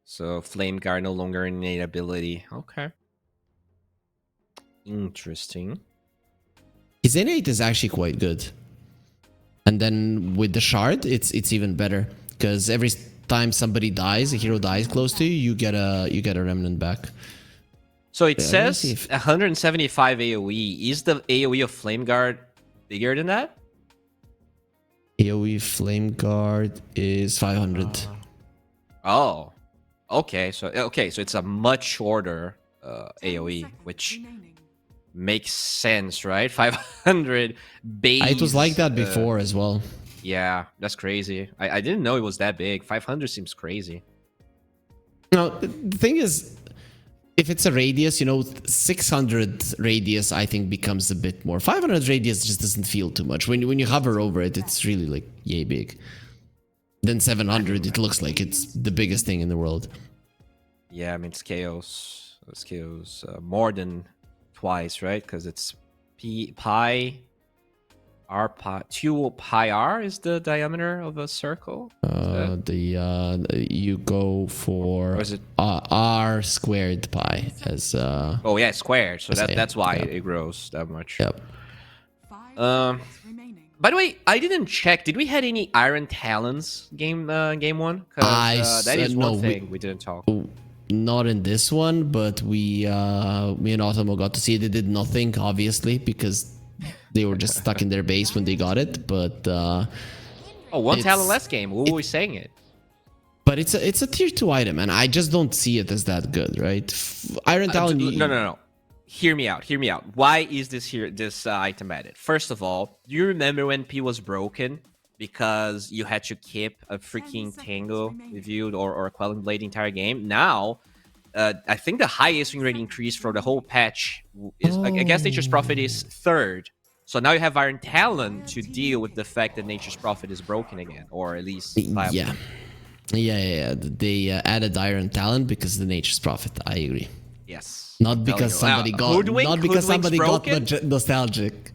So Flame Guard no longer an innate ability. Okay. Interesting. His innate is actually quite good. And then with the shard, it's even better, because every time somebody dies, a hero dies close to you, you get a remnant back. So it says 175 AoE. Is the AoE of Flame Guard bigger than that? AoE Flame Guard is 500. Oh, okay. So it's a much shorter AoE, which makes sense, right? 500 base. It was like that before as well. Yeah, that's crazy. I didn't know it was that big. 500 seems crazy. No, the thing is, If it's a radius, 600 radius, I think becomes a bit more. 500 radius just doesn't feel too much. When you hover over it, it's really like yay big. Then 700, it looks like it's the biggest thing in the world. Yeah, I mean, scales more than twice, right? Because it's pi r pi 2 pi r is the diameter of a circle. You go for r squared pi as oh yeah, squared. So that's why yeah. it grows that much. Yep. 5 seconds remaining. By the way, I didn't check. Did we had any Iron Talons game one? Because that is one thing we didn't talk. Not in this one, but me and Automo got to see it. They did nothing, obviously, because they were just stuck in their base when they got it. But one talent less game. We were saying it. But it's a tier 2 item, and I just don't see it as that good, right? Iron Talon. No. Hear me out. Why is this item added? First of all, do you remember when P was broken because you had to keep a freaking Tango with you or a Quelling Blade the entire game? Now, I think the highest win rate increase for the whole patch is, I guess Nature's Prophet is 3rd. So now you have Iron Talon to deal with the fact that Nature's Prophet is broken again, or at least 5. Yeah. They added Iron Talon because of the Nature's Prophet. I agree. Yes. Not because somebody got nostalgic.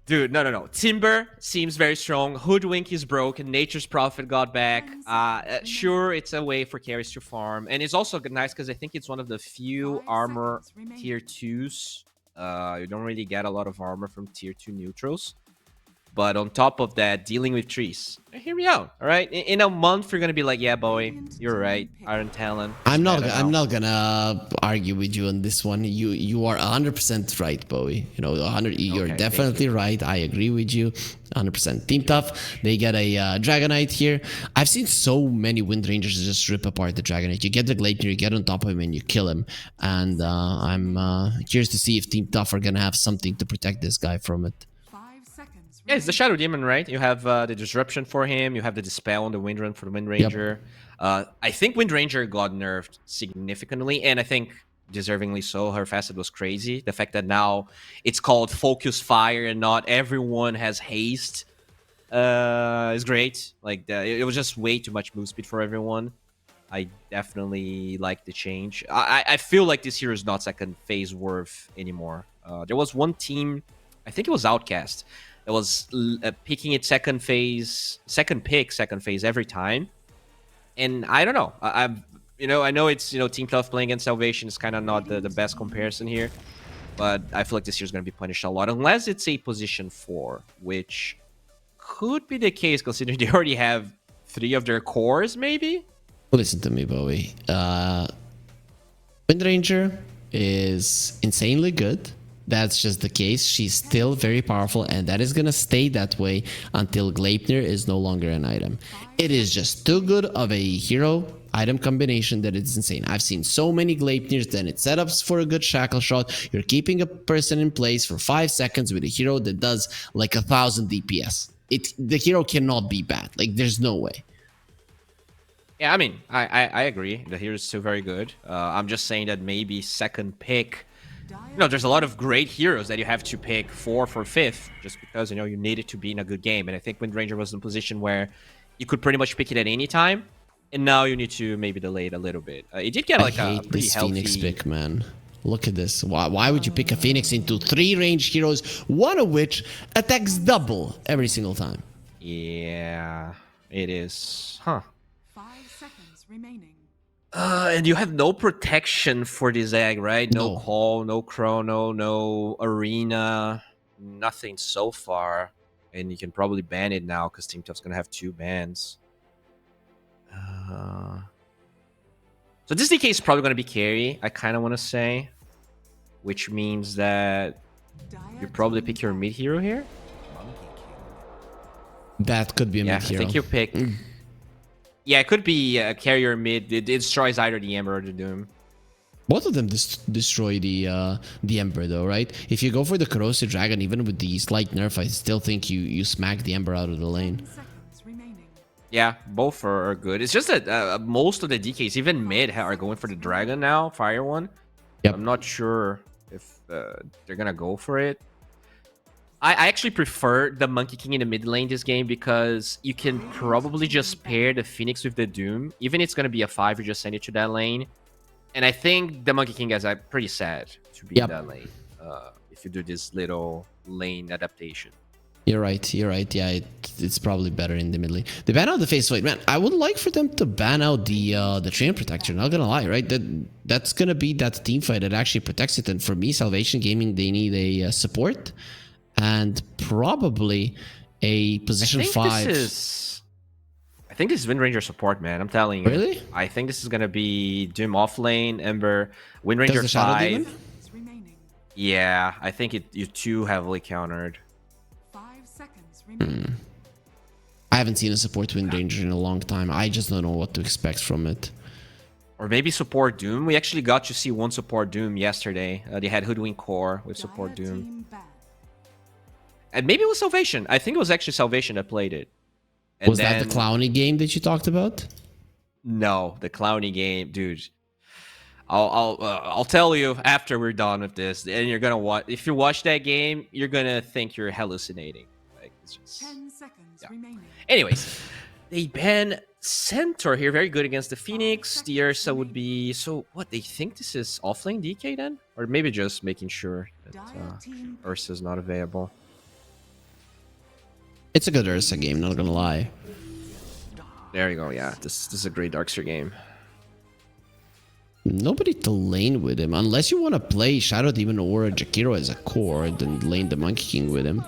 Dude, no. Timber seems very strong. Hoodwink is broken. Nature's Prophet got back. Sure, it's a way for carries to farm. And it's also nice because I think it's one of the few armor tier 2s. You don't really get a lot of armor from tier 2 neutrals. But on top of that, dealing with trees. Hear me out, all right? In a month, you're gonna be like, yeah, boy, you're right. Iron Talon. I'm not gonna argue with you on this one. You are 100% right, Bowie. You're definitely right. I agree with you, 100%. Team Tough, they get a Dragonite here. I've seen so many Wind Rangers just rip apart the Dragonite. You get the Gleipnir, you get on top of him, and you kill him. And I'm curious to see if Team Tough are gonna have something to protect this guy from it. Yeah, it's the Shadow Demon, right? You have the Disruption for him. You have the Dispel on the Wind Run for the Wind Ranger. Yep. I think Wind Ranger got nerfed significantly, and I think deservingly so. Her facet was crazy. The fact that now it's called Focus Fire and not everyone has haste is great. Like, it was just way too much move speed for everyone. I definitely like the change. I feel like this hero is not second phase worth anymore. There was one team, I think it was Outcast, that was picking its second phase every time, and I don't know. I know it's Team Tough playing against Salvation is kind of not the best comparison here, but I feel like this year's going to be punished a lot unless it's a position 4, which could be the case considering they already have 3 of their cores. Maybe. Listen to me, Bowie. Wind Ranger is insanely good. That's just the case. She's still very powerful, and that is going to stay that way until Gleipnir is no longer an item. It is just too good of a hero item combination that it's insane. I've seen so many Gleipnirs, then it setups for a good shackle shot. You're keeping a person in place for 5 seconds with a hero that does like 1,000 DPS. The hero cannot be bad. Like, there's no way. Yeah, I mean, I agree. The hero is still very good. I'm just saying that maybe second pick... there's a lot of great heroes that you have to pick 4 for 5th just because, you need it to be in a good game. And I think Wind Ranger was in a position where you could pretty much pick it at any time. And now you need to maybe delay it a little bit. It did get like a pretty healthy... Phoenix pick, man. Look at this. Why would you pick a Phoenix into 3 ranged heroes, one of which attacks double every single time? Yeah, it is. Huh. 5 seconds remaining. And you have no protection for this egg, right? No No. call, no chrono, no arena, nothing so far. And you can probably ban it now because Team Tough's gonna have 2 bans. So this DK is probably gonna be carry, I kind of want to say, which means that you probably pick your mid hero here. That could be a mid hero. I think you pick. Yeah, it could be a carrier mid. It destroys either the Ember or the Doom. Both of them destroy the Ember, though, right? If you go for the Corrosive Dragon, even with the slight nerf, I still think you smack the Ember out of the lane. Yeah, both are good. It's just that most of the DKs, even mid, are going for the Dragon now, Fire one. Yep. I'm not sure if they're gonna go for it. I actually prefer the Monkey King in the mid lane this game because you can probably just pair the Phoenix with the Doom. Even if it's going to be a 5, you just send it to that lane. And I think the Monkey King guys are pretty sad to be in that lane if you do this little lane adaptation. You're right. Yeah, it's probably better in the mid lane. They ban out the Face Blade. Man, I would like for them to ban out the Chain Protector. Not gonna lie, right? That's gonna be that team fight that actually protects it. And for me, Salvation Gaming, they need a support. And probably a position 5. I think this is Wind Ranger support, man. I'm telling you. Really? I think this is gonna be Doom off lane, Ember, Wind Ranger 5. Yeah, I think you're too heavily countered. 5 seconds remaining. I haven't seen a support Wind Ranger in a long time. I just don't know what to expect from it. Or maybe support Doom. We actually got to see one support Doom yesterday. They had Hoodwink Core with support Doom. And maybe it was Salvation. I think it was actually Salvation that played it. And was that the Clowny game that you talked about? No, the Clowny game, dude. I'll tell you after we're done with this, and you're gonna watch. If you watch that game, you're gonna think you're hallucinating. Like it's just 10 seconds remaining. Anyways, they ban Centaur here, very good against the Phoenix. The Ursa would be so. What they think this is offlane DK then, or maybe just making sure that Ursa is not available. It's a good Ursa game, not gonna lie. There you go. Yeah, this is a great Darkseer game. Nobody to lane with him unless you want to play Shadow Demon or a Jakiro as a core, then lane the Monkey King with him.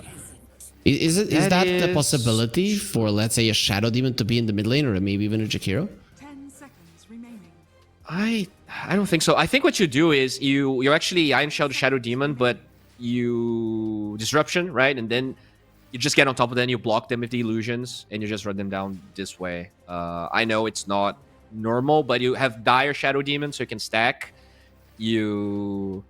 Is that the possibility for, let's say, a Shadow Demon to be in the mid lane, or maybe even a Jakiro? 10 seconds remaining. I don't think so. I think what you do is you actually Iron Shadow Demon, but you disruption, right, and then you just get on top of them, you block them with the illusions, and you just run them down this way. I know it's not normal, but you have Dire Shadow Demon, so you can stack. Even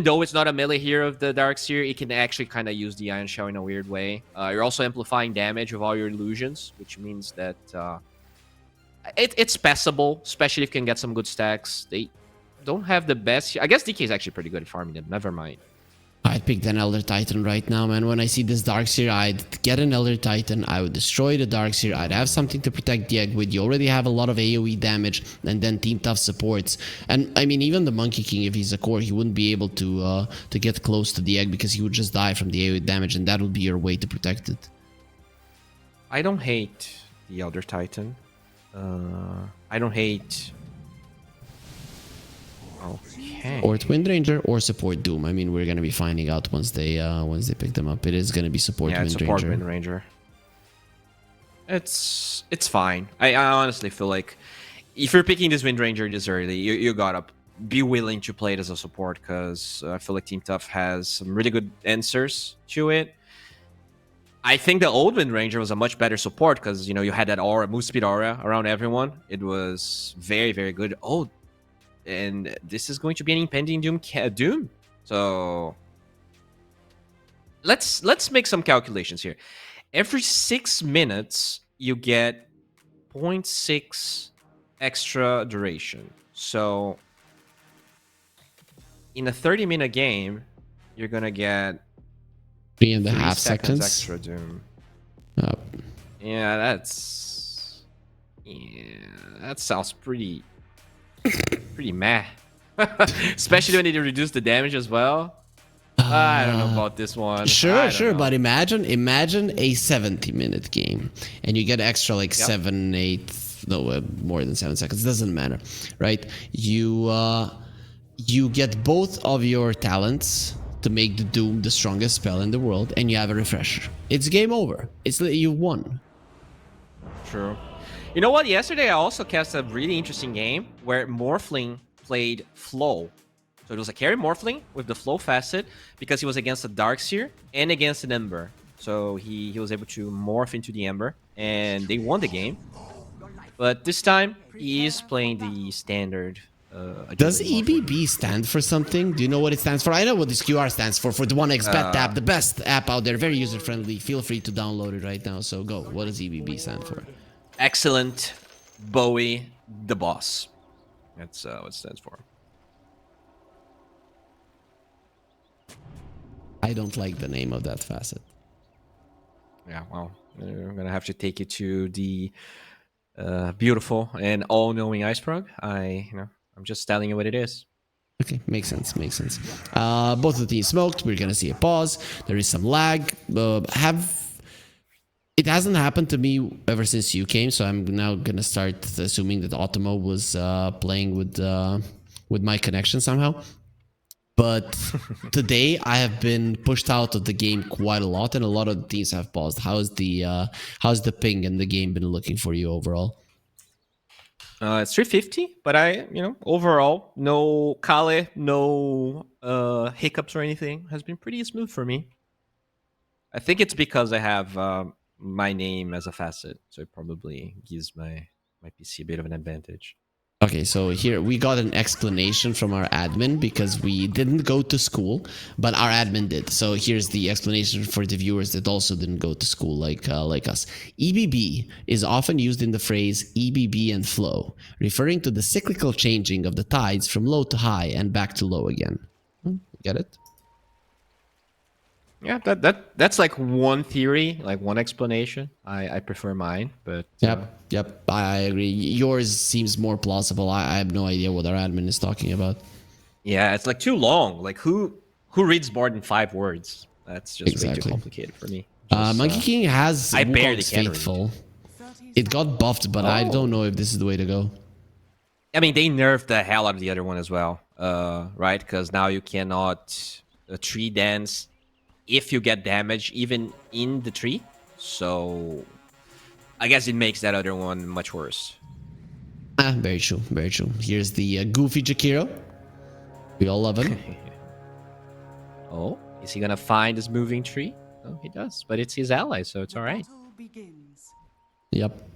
though it's not a melee hero of the Darkseer, it can actually kind of use the Iron Shell in a weird way. You're also amplifying damage with all your illusions, which means that it's passable, especially if you can get some good stacks. They don't have the best. I guess DK is actually pretty good at farming them. Never mind. I'd pick an Elder Titan right now, man. When I see this Darkseer, I'd get an Elder Titan. I would destroy the Darkseer. I'd have something to protect the egg with. You already have a lot of AoE damage, and then Team Tough supports. And I mean, even the Monkey King, if he's a core, he wouldn't be able to get close to the egg because he would just die from the AoE damage, and that would be your way to protect it. I don't hate the Elder Titan. I don't hate. Okay. Or Wind Ranger or support Doom. I mean, we're gonna be finding out once they pick them up. It is gonna be support Wind Ranger. It's fine. I honestly feel like if you're picking this Wind Ranger this early, you gotta be willing to play it as a support, because I feel like Team Tough has some really good answers to it. I think the old Wind Ranger was a much better support because you had that aura, move speed aura around everyone. It was very, very good. Oh. And this is going to be an impending Doom. So let's make some calculations here. Every 6 minutes, you get 0.6 extra duration. So in a 30-minute game, you're gonna get 3.5 seconds extra Doom. Yeah, that sounds pretty meh. Especially when they reduce the damage as well. I don't know about this one. Sure, but imagine a 70-minute game and you get extra like 7, 8, no, more than 7 seconds. Doesn't matter, right? You get both of your talents to make the Doom the strongest spell in the world, and you have a refresher. It's game over. You won. True. You know what? Yesterday I also cast a really interesting game where Morphling played Flow. So it was a carry Morphling with the Flow facet because he was against a Darkseer and against an Ember. So he was able to morph into the Ember, and they won the game. But this time he is playing the standard. Does EBB stand for something? Do you know what it stands for? I know what this QR stands for the 1xBet app, the best app out there, very user-friendly. Feel free to download it right now. So go. What does EBB stand for? Excellent Bowie, the boss. That's what it stands for. I don't like the name of that facet. Yeah, well, I'm gonna have to take you to the beautiful and all-knowing Iceprog. I'm just telling you what it is. Okay, makes sense, makes sense. Both of the teams smoked. We're gonna see a pause. There is some lag. It hasn't happened to me ever since you came, so I'm now gonna start assuming that Automo was playing with my connection somehow. But today I have been pushed out of the game quite a lot, and a lot of the teams have paused. How's the ping in the game been looking for you overall? It's 350, but overall, no Kale, no hiccups or anything. Has been pretty smooth for me. I think it's because I have my name as a facet, so it probably gives my PC a bit of an advantage. Okay, so here we got an explanation from our admin because we didn't go to school, but our admin did. So here's the explanation for the viewers that also didn't go to school like us. EBB is often used in the phrase EBB and flow, referring to the cyclical changing of the tides from low to high and back to low again. Get it? Yeah, that's like one theory, like one explanation. I prefer mine, but Yep, I agree. Yours seems more plausible. I have no idea what our admin is talking about. Yeah, it's like too long. Like who reads more than 5 words? That's just way too complicated for me. Monkey King has I barely Wukong's can Faithful. It got buffed, but I don't know if this is the way to go. I mean, they nerfed the hell out of the other one as well, right? Because now you cannot tree dance if you get damage even in the tree. So I guess it makes that other one much worse. Very true, very true. Here's the goofy Jakiro. We all love him. Oh, is he gonna find his moving tree? Oh, he does, but it's his ally, so it's all right. Yep.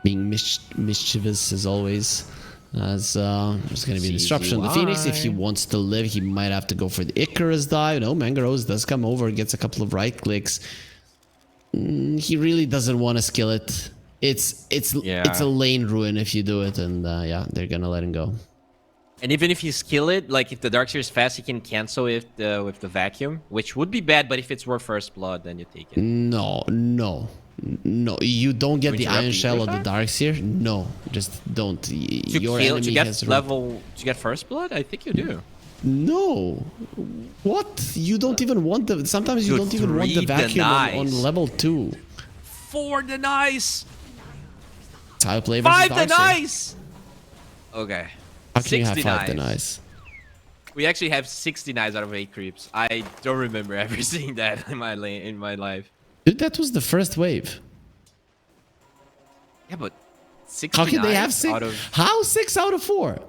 Being mischievous as always. As there's going to be disruption. The Phoenix, if he wants to live, he might have to go for the Icarus dive. No, Mangaros does come over, gets a couple of right clicks. He really doesn't want to skill it. It's a lane ruin if you do it, and yeah, they're gonna let him go. And even if you skill it, like if the Darkseer is fast, he can cancel it with the vacuum, which would be bad. But if it's worth first blood, then you take it. No, you don't get the Iron Shell of the Darkseer. No, just don't. Your enemy has to get first blood. I think you do. No, what? You don't even want the. Sometimes you don't even want the vacuum on level 2. 4 denies. That's how I play versus 5 denies. Okay. How can you have 5 denies? We actually have 6 denies out of 8 creeps. I don't remember ever seeing that in my life. Dude, that was the first wave. Yeah, but 6 How can they have 6? How 6 out of 4?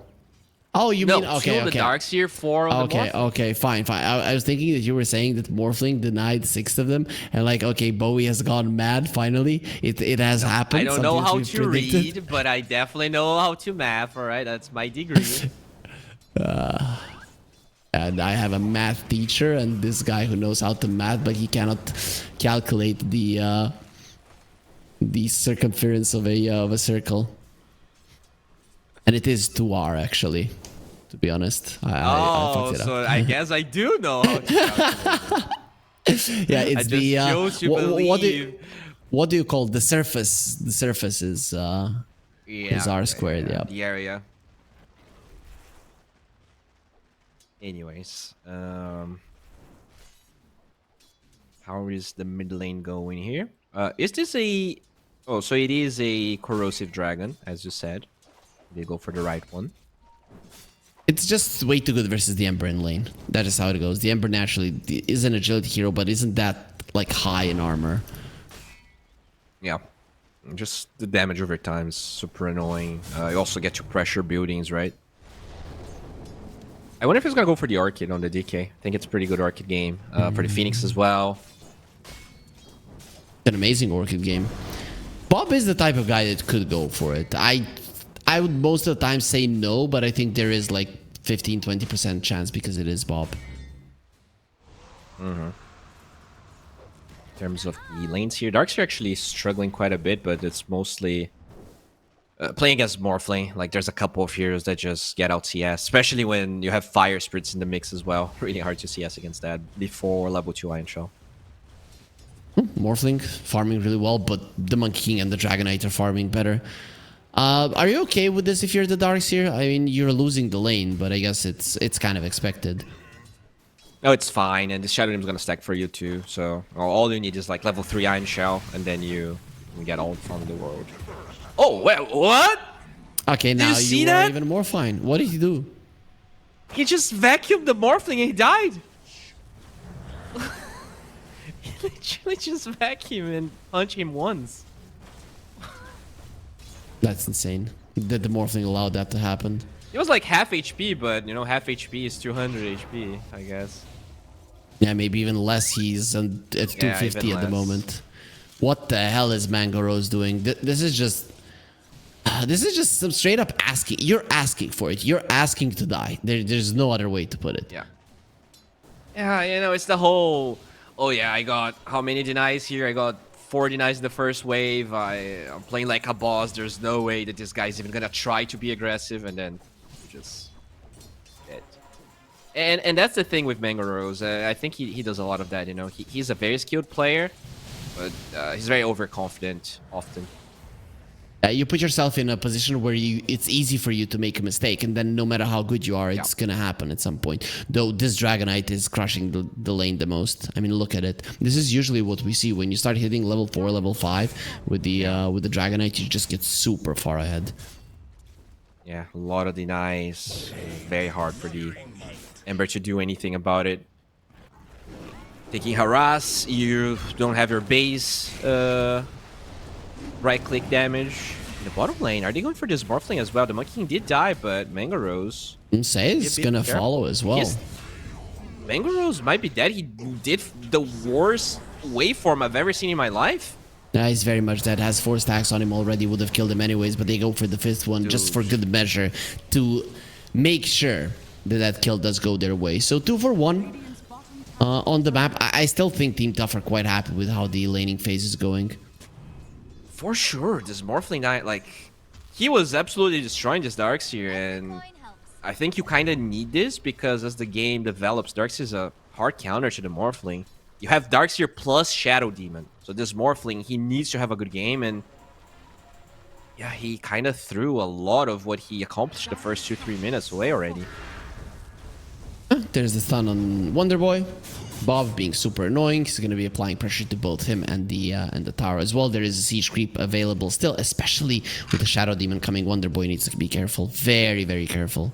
Oh, you mean okay? 2 on the Darkseer, 4 on the Morphling. Okay, fine. I was thinking that you were saying that Morphling denied 6 of them, and like, okay, Bowie has gone mad. Finally, it has happened. I don't know how to read, but I definitely know how to math. All right, that's my degree. And I have a math teacher, and this guy who knows how to math, but he cannot calculate the circumference of a circle. And it is 2R actually, to be honest. I fucked it up. So I guess I do know how to calculate it. Yeah, it's what do you call the surface? The surface is R squared. Yeah, the area. Anyways, how is the mid lane going here? Is this a? Oh, so it is a corrosive dragon, as you said. They go for the right one. It's just way too good versus the Ember in lane. That is how it goes. The Ember naturally is an agility hero, but isn't that like high in armor? Yeah, just the damage over time is super annoying. You also get to pressure buildings, right? I wonder if he's gonna go for the Orchid on the DK. I think it's a pretty good Orchid game for the Phoenix as well. An amazing Orchid game. Bob is the type of guy that could go for it. I would most of the time say no, but I think there is like 15-20% chance because it is Bob. In terms of the lanes here, Darkseer actually struggling quite a bit, but it's mostly playing against Morphling, like there's a couple of heroes that just get out CS, especially when you have Fire Spirits in the mix as well. Really hard to CS against that before level 2 Iron Shell. Morphling farming really well, but the Monkey King and the Dragonite are farming better. Are you okay with this if you're the Darks here? I mean, you're losing the lane, but I guess it's kind of expected. No, it's fine, and the Shadow Demon is gonna stack for you too. So all you need is like level 3 Iron Shell, and then you can get all from the world. Oh, wait, what? Okay, now you are even more fine. What did he do? He just vacuumed the Morphling and he died. He literally just vacuumed and punched him once. That's insane. Did the Morphling allow that to happen? It was like half HP, but you know, half HP is 200 HP, I guess. Yeah, maybe even less. He's at 250 at the moment. What the hell is Mango Rose doing? This is just some straight up asking. You're asking for it. You're asking to die. There's no other way to put it. Yeah. Yeah, you know, it's the whole, oh yeah, I got how many denies here? I got 4 denies in the first wave. I'm playing like a boss. There's no way that this guy's even gonna try to be aggressive, and then just dead. And that's the thing with Mango Rose. I think he does a lot of that, you know. He's a very skilled player, but he's very overconfident often. You put yourself in a position where it's easy for you to make a mistake, and then no matter how good you are, it's gonna happen at some point. Though this Dragonite is crushing the lane the most. I mean, look at it. This is usually what we see when you start hitting level 4, level 5 with the Dragonite. You just get super far ahead. Yeah, a lot of denies. Very hard for the Ember to do anything about it. Taking harass, you don't have your base right-click damage. In the bottom lane, are they going for this Morphling as well? The Monkey King did die, but Mango Rose... Is gonna follow as well. Mango Rose might be dead. He did the worst waveform I've ever seen in my life. Yeah, he's very much dead. Has 4 stacks on him already. Would have killed him anyways, but they go for the 5th one just for good measure to make sure that kill does go their way. So 2 for 1 on the map. I still think Team Tough are quite happy with how the laning phase is going. For sure, this Morphling Knight, like, he was absolutely destroying this Darkseer, and I think you kind of need this because as the game develops, Darkseer is a hard counter to the Morphling. You have Darkseer plus Shadow Demon, so this Morphling, he needs to have a good game, and yeah, he kind of threw a lot of what he accomplished the first 2-3 minutes away already. There's the stun on Wonder Boy. Bob being super annoying. He's going to be applying pressure to both him and the tower as well. There is a siege creep available still, especially with the Shadow Demon coming. Wonder Boy needs to be careful. Very, very careful.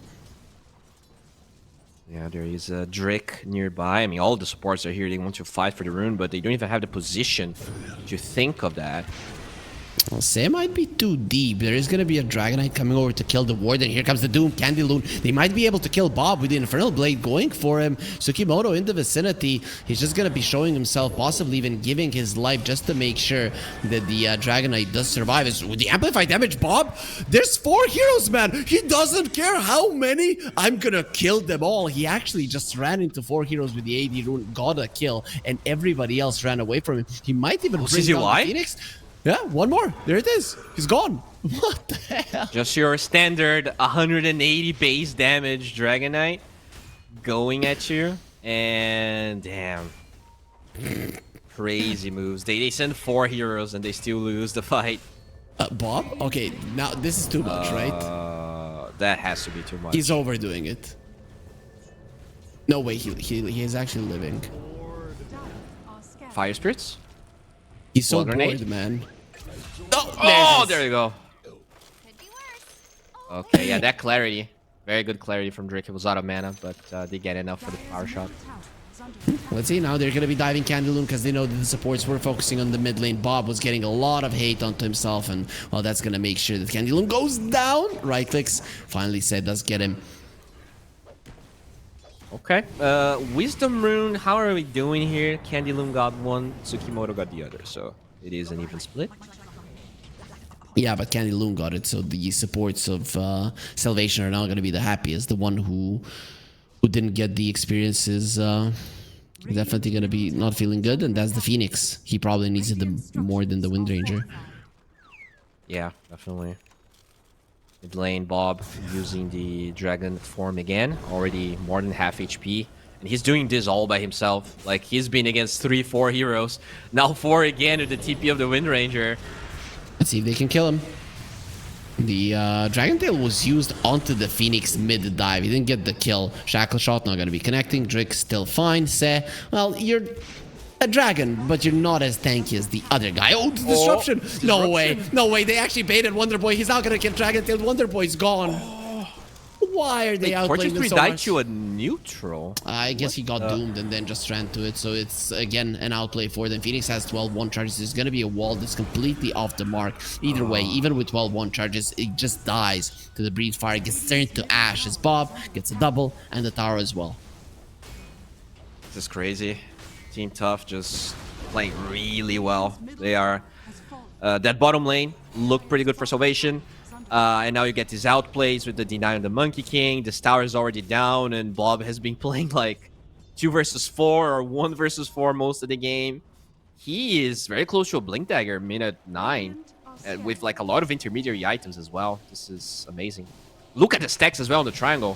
Yeah, there is a Drake nearby. I mean, all the supports are here. They want to fight for the rune, but they don't even have the position to think of that. Well, Sam might be too deep. There is going to be a Dragonite coming over to kill the Warden. Here comes the Doom, Candy Loon. They might be able to kill Bob with the Infernal Blade going for him. Tsukimoto in the vicinity. He's just going to be showing himself, possibly even giving his life just to make sure that the Dragonite does survive. With the Amplified Damage, Bob, there's 4 heroes, man. He doesn't care how many. I'm going to kill them all. He actually just ran into 4 heroes with the AD rune, got a kill, and everybody else ran away from him. He might even bring down the Phoenix. Yeah, one more. There it is. He's gone. What the hell? Just your standard 180 base damage Dragonite going at you. And damn. Crazy moves. They send 4 heroes and they still lose the fight. Bob? Okay, now this is too much, right? That has to be too much. He's overdoing it. No way, he is actually living. Fire Spirits? He's so bored, man. Oh, there you go. Okay, yeah, that clarity. Very good clarity from Drake. It was out of mana, but they get enough for the power shot. Let's see, now they're going to be diving Candleloon because they know that the supports were focusing on the mid lane. Bob was getting a lot of hate onto himself, and well, that's going to make sure that Candleloon goes down. Right clicks. Finally said, does get him. Okay. Wisdom Rune, how are we doing here? Candyloon got one, Tsukimoto got the other, so it is an even split. Yeah, but Candyloon got it, so the supports of Salvation are now going to be the happiest. The one who didn't get the experience is definitely going to be not feeling good, and that's the Phoenix. He probably needs it more than the Wind Ranger. Yeah, definitely. Mid lane, Bob using the dragon form again, already more than half HP. And he's doing this all by himself. Like, he's been against 3-4 heroes. Now 4 again with the TP of the Wind Ranger. Let's see if they can kill him. The Dragon Tail was used onto the Phoenix mid-dive. He didn't get the kill. Shackle Shot not going to be connecting. Drake still fine. Se, well, you're a dragon, but you're not as tanky as the other guy. Oh, the disruption. No way. No way. They actually baited Wonder Boy. He's not going to kill Dragon Tail. Wonder Boy's gone. Why are they outplaying him so died much? to a neutral. I guess he got doomed and then just ran to it. So it's, again, an outplay for them. Phoenix has 12-1 charges. There's going to be a wall that's completely off the mark. Either way, even with 12-1 charges, it just dies to the Breed Fire. It gets turned to ash as Bob gets a double and the tower as well. This is crazy. Team Tough just playing really well. They are... that bottom lane looked pretty good for Salvation. And now you get these outplays with the deny on the Monkey King. This tower is already down, and Bob has been playing like 2 versus 4 or 1 versus 4 most of the game. He is very close to a Blink Dagger minute 9, with like a lot of intermediary items as well. This is amazing. Look at the stacks as well on the triangle.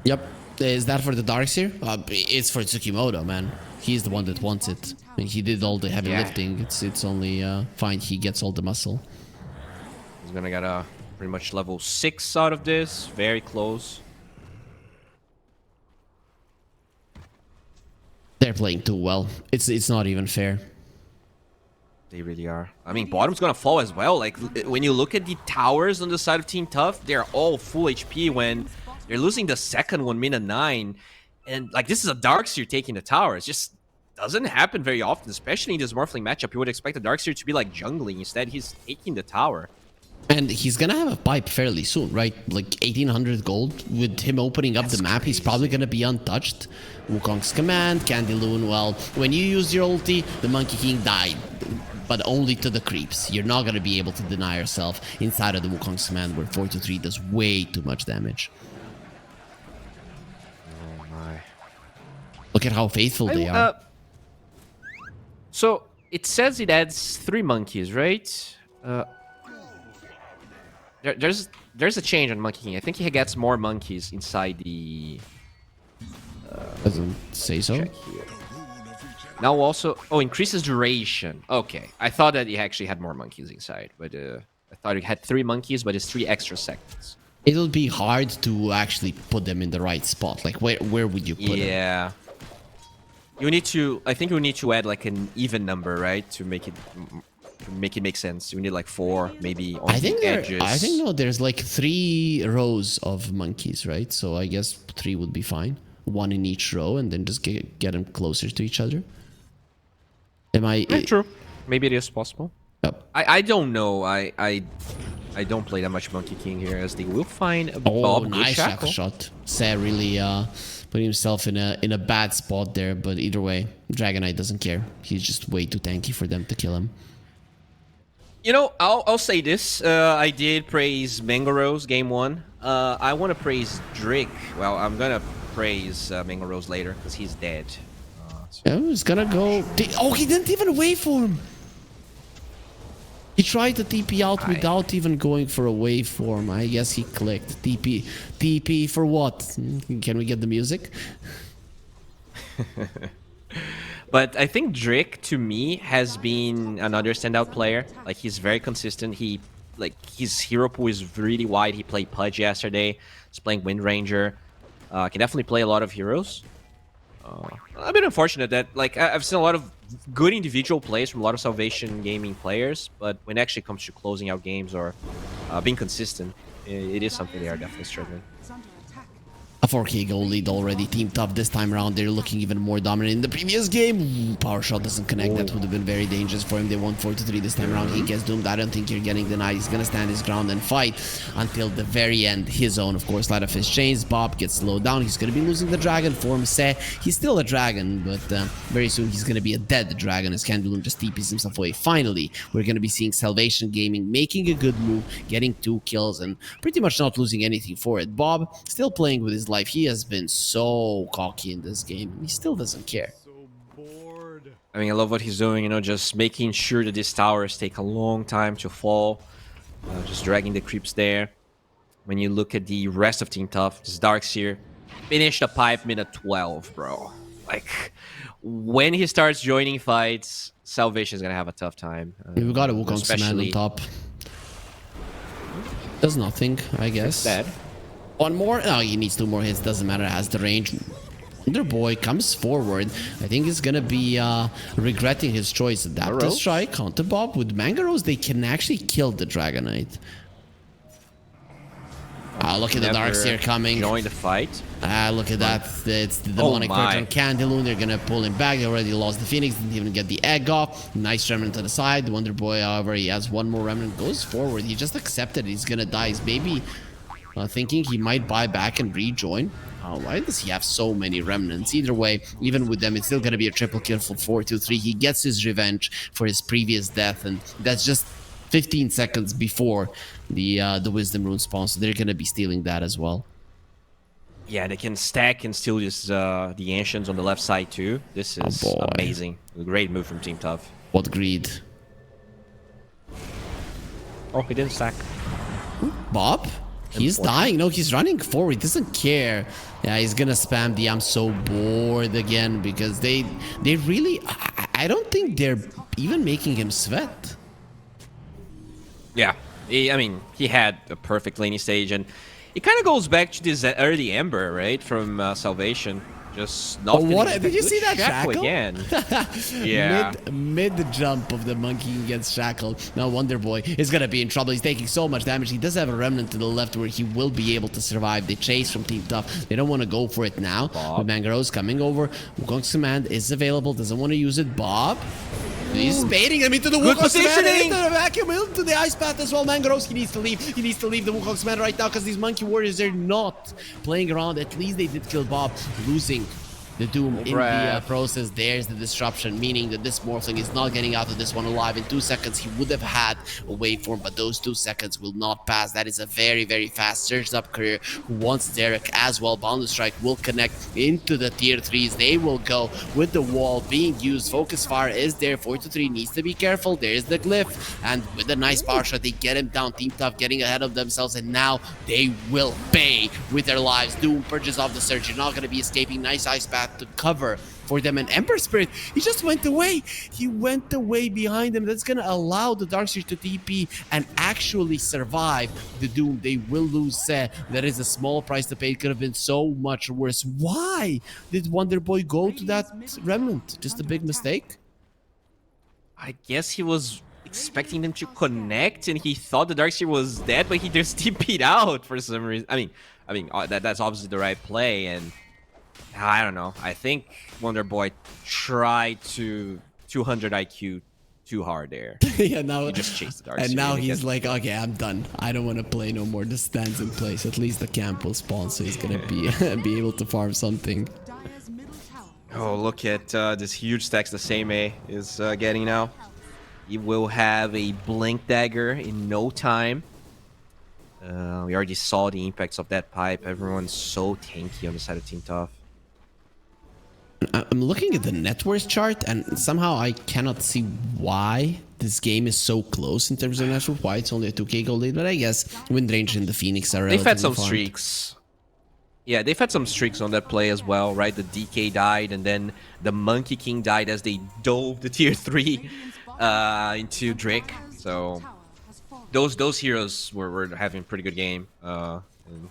Yep. Is that for the Darkseer? It's for Tsukimoto, man. He's the one that wants it. I mean, he did all the heavy lifting. It's only fine he gets all the muscle. He's gonna get a pretty much level 6 out of this. Very close. They're playing too well. It's not even fair. They really are. I mean, bottom's gonna fall as well. Like, when you look at the towers on the side of Team Tough, they're all full HP when they're losing the second one, minute 9. And, like, this is a Darkseer taking the tower. It just doesn't happen very often, especially in this Morphling matchup. You would expect a Darkseer to be, like, jungling. Instead, he's taking the tower. And he's gonna have a pipe fairly soon, right? Like 1800 gold. With him opening up the map, he's probably gonna be untouched. Wukong's command, Candy Loon. Well, when you use your ulti, the Monkey King died, but only to the creeps. You're not gonna be able to deny yourself inside of the Wukong's command, where 4-3 does way too much damage. Oh my! Look at how faithful they are. So it says it adds 3 monkeys, right? There's a change on Monkey King. I think he gets more monkeys inside the... Doesn't say so. Now also... Oh, increases duration. Okay. I thought that he actually had more monkeys inside. But I thought he had 3 monkeys, but it's 3 extra seconds. It'll be hard to actually put them in the right spot. Like, where would you put them? Yeah. You need to... I think you need to add like an even number, right? To make it make sense. You need like 4, maybe on the edges. I think no, there's like 3 rows of monkeys, right? So I guess 3 would be fine. 1 in each row, and then just get them closer to each other. Am I? True. Maybe it is possible. Yep. I don't know. I don't play that much Monkey King here, as they will find a Bob nice shackle shot. Say really put himself in a bad spot there, but either way, Dragon Knight doesn't care. He's just way too tanky for them to kill him. You know, I'll say this. I did praise Mango Rose game 1. I want to praise Drake. Well, I'm gonna praise Mango Rose later because he's dead. I was gonna go. Oh, he didn't even wait for him. He tried to TP out without even going for a waveform. I guess he clicked. TP for what? Can we get the music? But I think Drake, to me, has been another standout player. Like, he's very consistent. His hero pool is really wide. He played Pudge yesterday. He's playing Wind Ranger. Can definitely play a lot of heroes. A bit unfortunate that, like, I've seen a lot of good individual plays from a lot of Salvation Gaming players, but when it actually comes to closing out games or being consistent, it is something they are definitely struggling. A 4K goal lead already. Team Tough this time around. They're looking even more dominant in the previous game. Power shot doesn't connect. That would have been very dangerous for him. They won 4-3 this time around. He gets doomed. I don't think you're getting denied. He's going to stand his ground and fight until the very end. His own, of course, light of his chains. Bob gets slowed down. He's going to be losing the dragon form. Se, he's still a dragon, but very soon he's going to be a dead dragon as Candulum just TPs himself away. Finally, we're going to be seeing Salvation Gaming making a good move, getting 2 kills, and pretty much not losing anything for it. Bob still playing with his life. He has been so cocky in this game, and he still doesn't care. I mean, I love what he's doing, you know, just making sure that these towers take a long time to fall. just dragging the creeps there. When you look at the rest of Team Tough, this Darkseer finished the pipe minute 12, bro. Like, when he starts joining fights, Salvation's gonna have a tough time. We've got a Wukong's command on top. Does nothing, I guess. Dead. One more? No, he needs 2 more hits. Doesn't matter. Has the range. Wonderboy comes forward. I think he's gonna be regretting his choice. Adaptive strike, counter bob with Mangaros. They can actually kill the Dragonite. Look at the Darkseer coming. Join the fight. Look at that. It's the demonic Purge on Candaloon. They're gonna pull him back. They already lost the Phoenix. Didn't even get the egg off. Nice remnant to the side. Wonderboy, however, he has 1 more remnant. Goes forward. He just accepted he's gonna die. He's maybe thinking he might buy back and rejoin. Why does he have so many remnants? Either way, even with them, it's still gonna be a triple kill for 4-2-3. He gets his revenge for his previous death, and that's just 15 seconds before the Wisdom Rune spawn, so they're gonna be stealing that as well. Yeah, they can stack and steal just the Ancients on the left side too. This is amazing. A great move from Team Tough. What greed. Oh, he didn't stack. Bob? He's dying. No, he's running forward. He doesn't care. Yeah, he's gonna spam the I'm so bored again because they really... I don't think they're even making him sweat. Yeah, I mean, he had a perfect laning stage, and it kind of goes back to this early Ember, right, from Salvation. Just not. Did you see that shackle again? Yeah. Mid jump of the monkey gets shackled. Now Wonderboy is gonna be in trouble. He's taking so much damage. He does have a remnant to the left where he will be able to survive. They chase from Team Tough. They don't want to go for it now. But Mangaro's coming over. Wukong's command is available. Doesn't want to use it. Bob. He's baiting him into the Wukong's command, into the vacuum, into the ice path as well. Mangaros, he needs to leave. He needs to leave the Wukong's command right now because these monkey warriors, they're not playing around. At least they did kill Bob, losing the Doom in the process. There's the disruption, meaning that this Morphling is not getting out of this one alive. In 2 seconds, he would have had a waveform, but those 2 seconds will not pass. That is a very, very fast surged up career who wants Derek as well. Boundless Strike will connect into the tier 3s. They will go with the wall being used. Focus Fire is there. 4-3 needs to be careful. There's the glyph, and with a nice power shot, they get him down. Team Tough getting ahead of themselves, and now they will pay with their lives. Doom purges off the surge. You're not going to be escaping. Nice ice path to cover for them, and Ember Spirit, he just went away. He went away behind them. That's gonna allow the Darkseer to TP and actually survive the Doom. They will lose Set. That is a small price to pay. It could have been so much worse. Why did Wonderboy go to that remnant? Just a big mistake? I guess he was expecting them to connect, and he thought the Darkseer was dead, but he just TP'd out for some reason. I mean, that's obviously the right play, and I don't know. I think Wonderboy tried to 200 IQ too hard there. Yeah, now he just chased the Darkseer. And now he's like, okay, I'm done. I don't want to play no more. This stands in place. At least the camp will spawn, so he's gonna be able to farm something. Oh, look at this huge stacks the same is getting now. He will have a Blink Dagger in no time. We already saw the impacts of that pipe. Everyone's so tanky on the side of Team Tough. I'm looking at the net worth chart, and somehow I cannot see why this game is so close in terms of net worth. Why it's only a 2k gold lead, but I guess Wind Ranger and the Phoenix are they've had some farmed. streaks. Yeah, they've had some streaks on that play as well, right? The DK died, and then the Monkey King died as they dove the tier 3 into Drake. So those heroes were having a pretty good game. And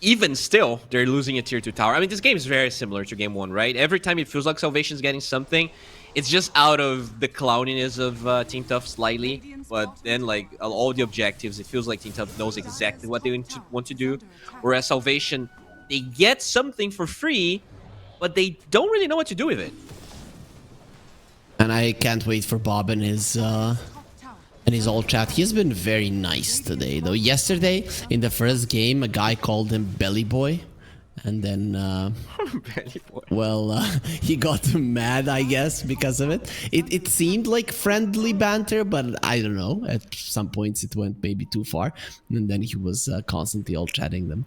even still, they're losing a tier 2 tower. I mean, this game is very similar to game 1, right? Every time it feels like Salvation's getting something, it's just out of the clowniness of Team Tough slightly. But then, like, all the objectives, it feels like Team Tough knows exactly what they want to do. Whereas Salvation, they get something for free, but they don't really know what to do with it. And I can't wait for Bob and his old chat. He's been very nice today, though. Yesterday, in the first game, a guy called him Belly Boy. And then, Belly Boy. Well, he got mad, I guess, because of it. It seemed like friendly banter, but I don't know. At some points, it went maybe too far. And then he was constantly all chatting them.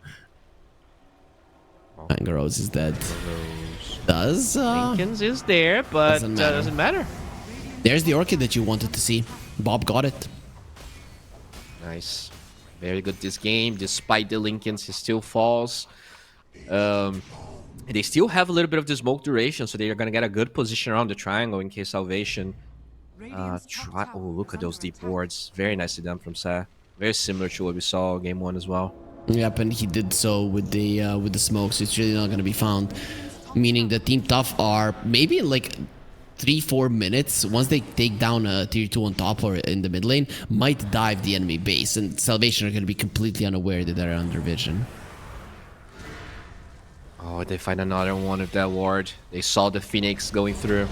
Mangaros is dead. Jenkins is there, but doesn't matter. There's the Orchid that you wanted to see. Bob got it. Nice. Very good this game. Despite the Lincolns, he still falls. They still have a little bit of the smoke duration, so they are going to get a good position around the triangle in case salvation. Oh, look at those deep wards. Very nicely done from Sa. Very similar to what we saw game 1 as well. Yep, and he did so with the smoke, so it's really not going to be found. Meaning the Team Tough are maybe in like 3-4 minutes, once they take down a tier 2 on top or in the mid lane, might dive the enemy base, and Salvation are going to be completely unaware that they're under vision. Oh, they find another one of that ward. They saw the Phoenix going through.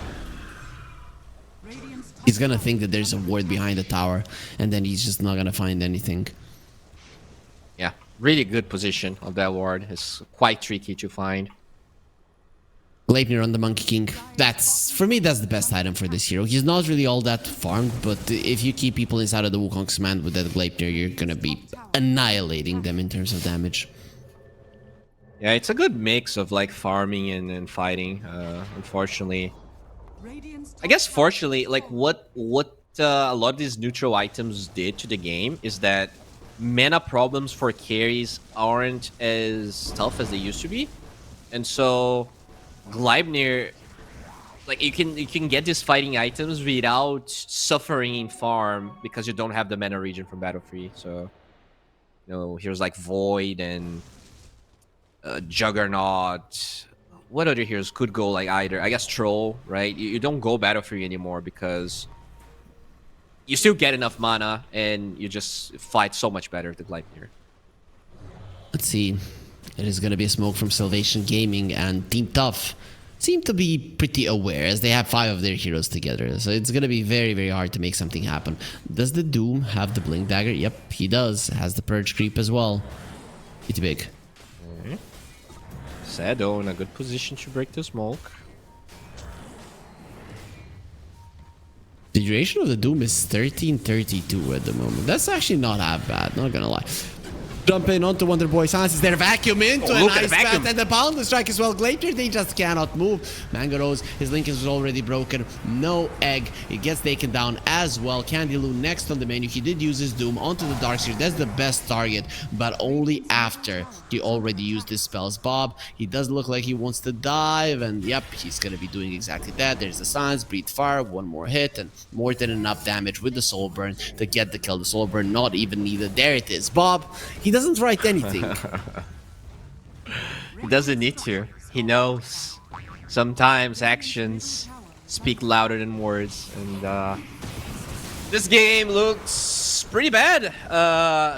He's going to think that there's a ward behind the tower, and then he's just not going to find anything. Yeah, really good position of that ward. It's quite tricky to find. Gleipnir on the Monkey King. For me, that's the best item for this hero. He's not really all that farmed, but if you keep people inside of the Wukong's command with that Gleipnir, you're gonna be annihilating them in terms of damage. Yeah, it's a good mix of like farming and fighting. Unfortunately, I guess fortunately, like what a lot of these neutral items did to the game is that mana problems for carries aren't as tough as they used to be, and so Gleipnir, like you can get these fighting items without suffering in farm because you don't have the mana regen from Battle Free. So, heroes like Void and Juggernaut. What other heroes could go like either? I guess Troll, right? You don't go Battle Free anymore because you still get enough mana and you just fight so much better with the Gleipnir. Let's see. It is going to be a smoke from Salvation Gaming, and Team Tough seem to be pretty aware as they have 5 of their heroes together. So it's going to be very, very hard to make something happen. Does the Doom have the Blink Dagger? Yep, he does. Has the Purge Creep as well. It's big. Sado in a good position to break the smoke. The duration of the Doom is 1332 at the moment. That's actually not that bad, not gonna lie. Jump in onto Wonder Boy Sans. They're vacuum into a nice path, and the Boundless Strike as well. Gleipnir, they just cannot move. Mango Rose, his link is already broken. No egg. It gets taken down as well. Candyloo next on the menu. He did use his Doom onto the Darkseer. That's the best target, but only after he already used his spells. Bob, he does look like he wants to dive, and yep, he's gonna be doing exactly that. There's the Signs, Breathe Fire, one more hit, and more than enough damage with the Soul Burn to get the kill. The Soul Burn not even needed. There it is. Bob, he doesn't write anything. He doesn't need to. He knows. Sometimes actions speak louder than words, and this game looks pretty bad.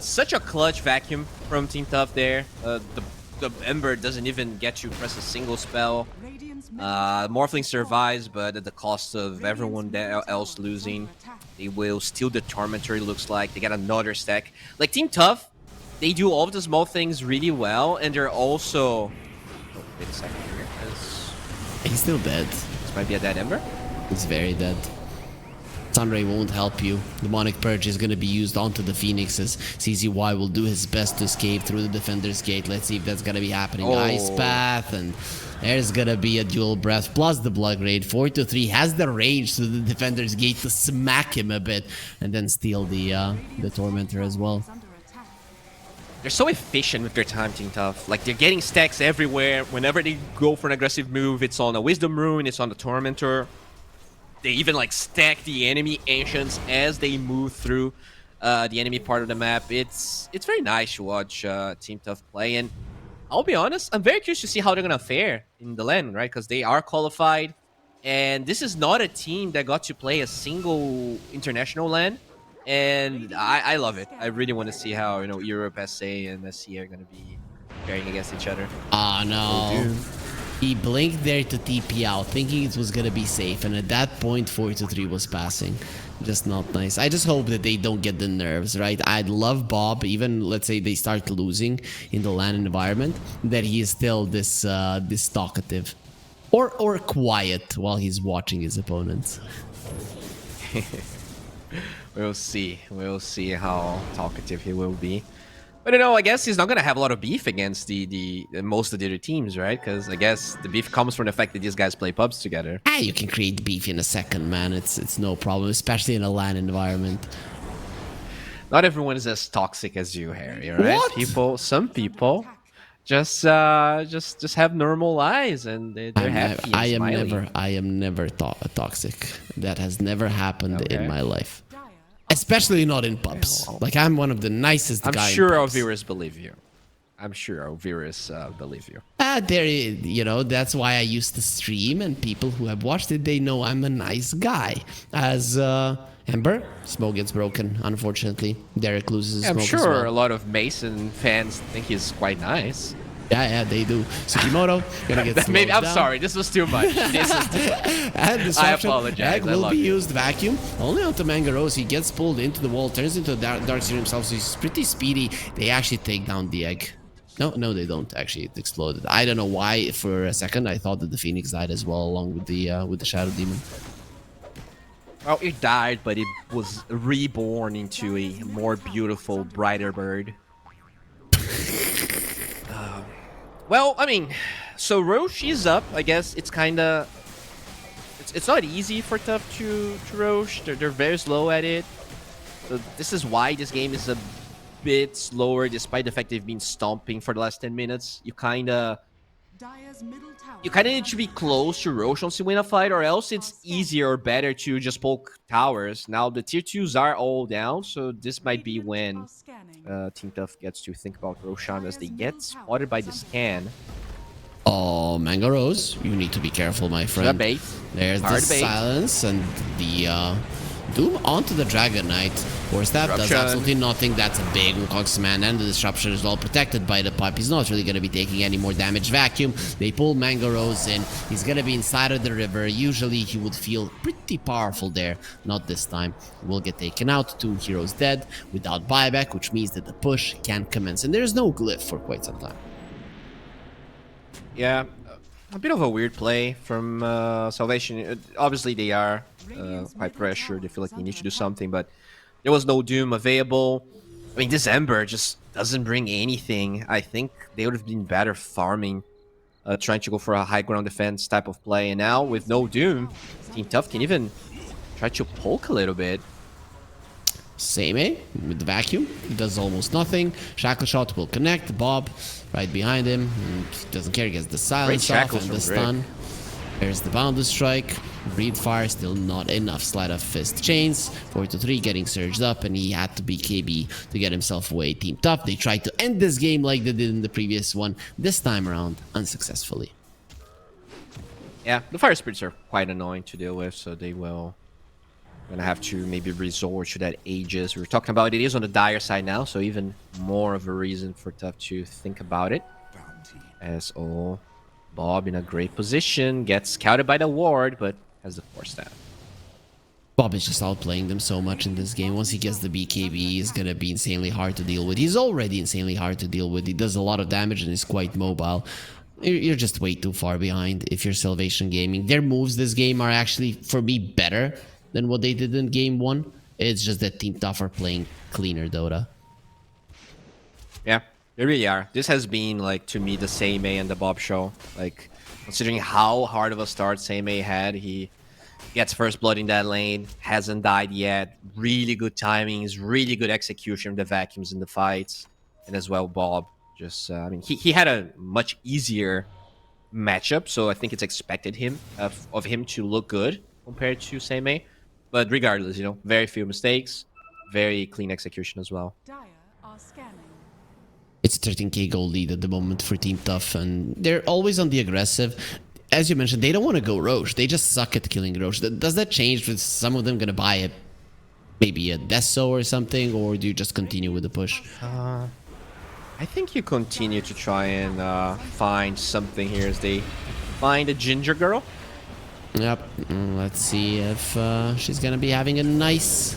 Such a clutch vacuum from Team Tough there. The Ember doesn't even get to press a single spell. Morphling survives, but at the cost of everyone else losing. They will steal the Tormentor, it looks like. They got another stack. Like, Team Tough, they do all of the small things really well, and they're also... Oh, wait a second here. He's still dead. This might be a dead Ember. He's very dead. Sunray won't help you. Demonic Purge is going to be used onto the Phoenixes. CZY will do his best to escape through the Defender's Gate. Let's see if that's going to be happening. Ice Path, and there's going to be a dual breath plus the Blood Grade. 4-3 has the range to the Defender's Gate to smack him a bit and then steal the Tormentor as well. They're so efficient with their time, Team Tough. Like, they're getting stacks everywhere. Whenever they go for an aggressive move, it's on a Wisdom Rune, it's on the Tormentor. They even, like, stack the enemy Ancients as they move through the enemy part of the map. It's very nice to watch Team Tough play. And I'll be honest, I'm very curious to see how they're going to fare in the LAN, right? Because they are qualified. And this is not a team that got to play a single international LAN. And I love it. I really want to see how, Europe, SA, and SC are going to be pairing against each other. Oh, no. He blinked there to TP out, thinking it was going to be safe. And at that point, 4-3 was passing. Just not nice. I just hope that they don't get the nerves, right? I'd love Bob, even, let's say, they start losing in the LAN environment, that he is still this talkative. Or quiet while he's watching his opponents. We'll see. We'll see how talkative he will be. But I guess he's not gonna have a lot of beef against the most of the other teams, right? Because I guess the beef comes from the fact that these guys play pubs together. You can create beef in a second, man. It's no problem, especially in a LAN environment. Not everyone is as toxic as you, Harry. Right? What? Some people, just have normal lives and they're happy and smiling. I am never toxic. That has never happened in Okay. my life. Especially not in pubs. Like, I'm one of the nicest I'm guys. sure our viewers believe you. I'm sure our viewers believe you. That's why I used to stream, and people who have watched it, they know I'm a nice guy. As Ember, smoke gets broken, unfortunately. Derek loses his I'm smoke sure as well. a lot of Mason fans think he's quite nice. Yeah, they do. Tsukimoto gonna get slowed Maybe I'm down. sorry. This was too much. This is too much. And disruption. apologize, Egg I will love be you. used vacuum only onto Mangaros. He gets pulled into the wall, turns into a dark seer himself, so he's pretty speedy. They actually take down the egg. No, they don't. Actually, it exploded. I don't know why. For a second, I thought that the Phoenix died as well, along with the Shadow Demon. Well, it died, but it was reborn into a more beautiful, brighter bird. Well, I mean, so Roche is up. I guess it's kind of... It's not easy for Tough to Roche. They're very slow at it. So this is why this game is a bit slower, despite the fact they've been stomping for the last 10 minutes. You kind of need to be close to Roche once you win a fight, or else it's easier or better to just poke towers. Now the tier 2s are all down, so this might be when Team Tough gets to think about Roshan as they get spotted by the scan. Oh, Mangaros, you need to be careful, my friend. Bait. There's the Hard bait. silence and the Doom onto the Dragon Knight. Force that does Disruption. absolutely nothing. That's a big Wukong's man, and the disruption is well protected by the pup. He's not really going to be taking any more damage. Vacuum. They pull Mangaros in. He's going to be inside of the river. Usually he would feel pretty powerful there. Not this time. He will get taken out. 2 heroes dead without buyback, which means that the push can commence. And there's no glyph for quite some time. Yeah, a bit of a weird play from Salvation. Obviously, they are quite pressured. They feel like they need to do something, but there was no Doom available. I mean, this Ember just doesn't bring anything. I think they would have been better farming, trying to go for a high ground defense type of play. And now, with no Doom, Team Tough can even try to poke a little bit. Same A with the vacuum. He does almost nothing. Shackle shot will connect. Bob right behind him. Doesn't care. He gets the silence off and the stun. There's the boundless strike. Breed fire still not enough. Slide of fist chains. 4-3 getting surged up, and he had to be KB to get himself away. Team Tough. They tried to end this game like they did in the previous one. This time around, unsuccessfully. Yeah, the fire spirits are quite annoying to deal with, so they will gonna have to maybe resort to that Aegis we were talking about. It is on the dire side now, so even more of a reason for Tough to think about it. As Bob in a great position, gets scouted by the ward, but has the force staff. Bob is just outplaying them so much in this game. Once he gets the BKB, he's gonna be insanely hard to deal with. He's already insanely hard to deal with. He does a lot of damage and is quite mobile. You're just way too far behind if you're Salvation Gaming. Their moves this game are actually, for me, better than what they did in game 1. It's just that Team Tough are playing cleaner Dota. Yeah, they really are. This has been, like, to me, the Same A and the Bob show. Like, considering how hard of a start Same A had, he gets first blood in that lane, hasn't died yet. Really good timings, really good execution of the vacuums in the fights. And as well, Bob. Just, I mean, he had a much easier matchup, so I think it's expected of him to look good compared to Same A. But regardless, very few mistakes, very clean execution as well. It's a 13k goal lead at the moment for Team Tough, and they're always on the aggressive. As you mentioned, they don't want to go Roche. They just suck at killing Roche. Does that change with some of them going to buy maybe a Deso or something, or do you just continue with the push? I think you continue to try and find something here as they find a ginger girl. Yep, let's see if she's gonna be having a nice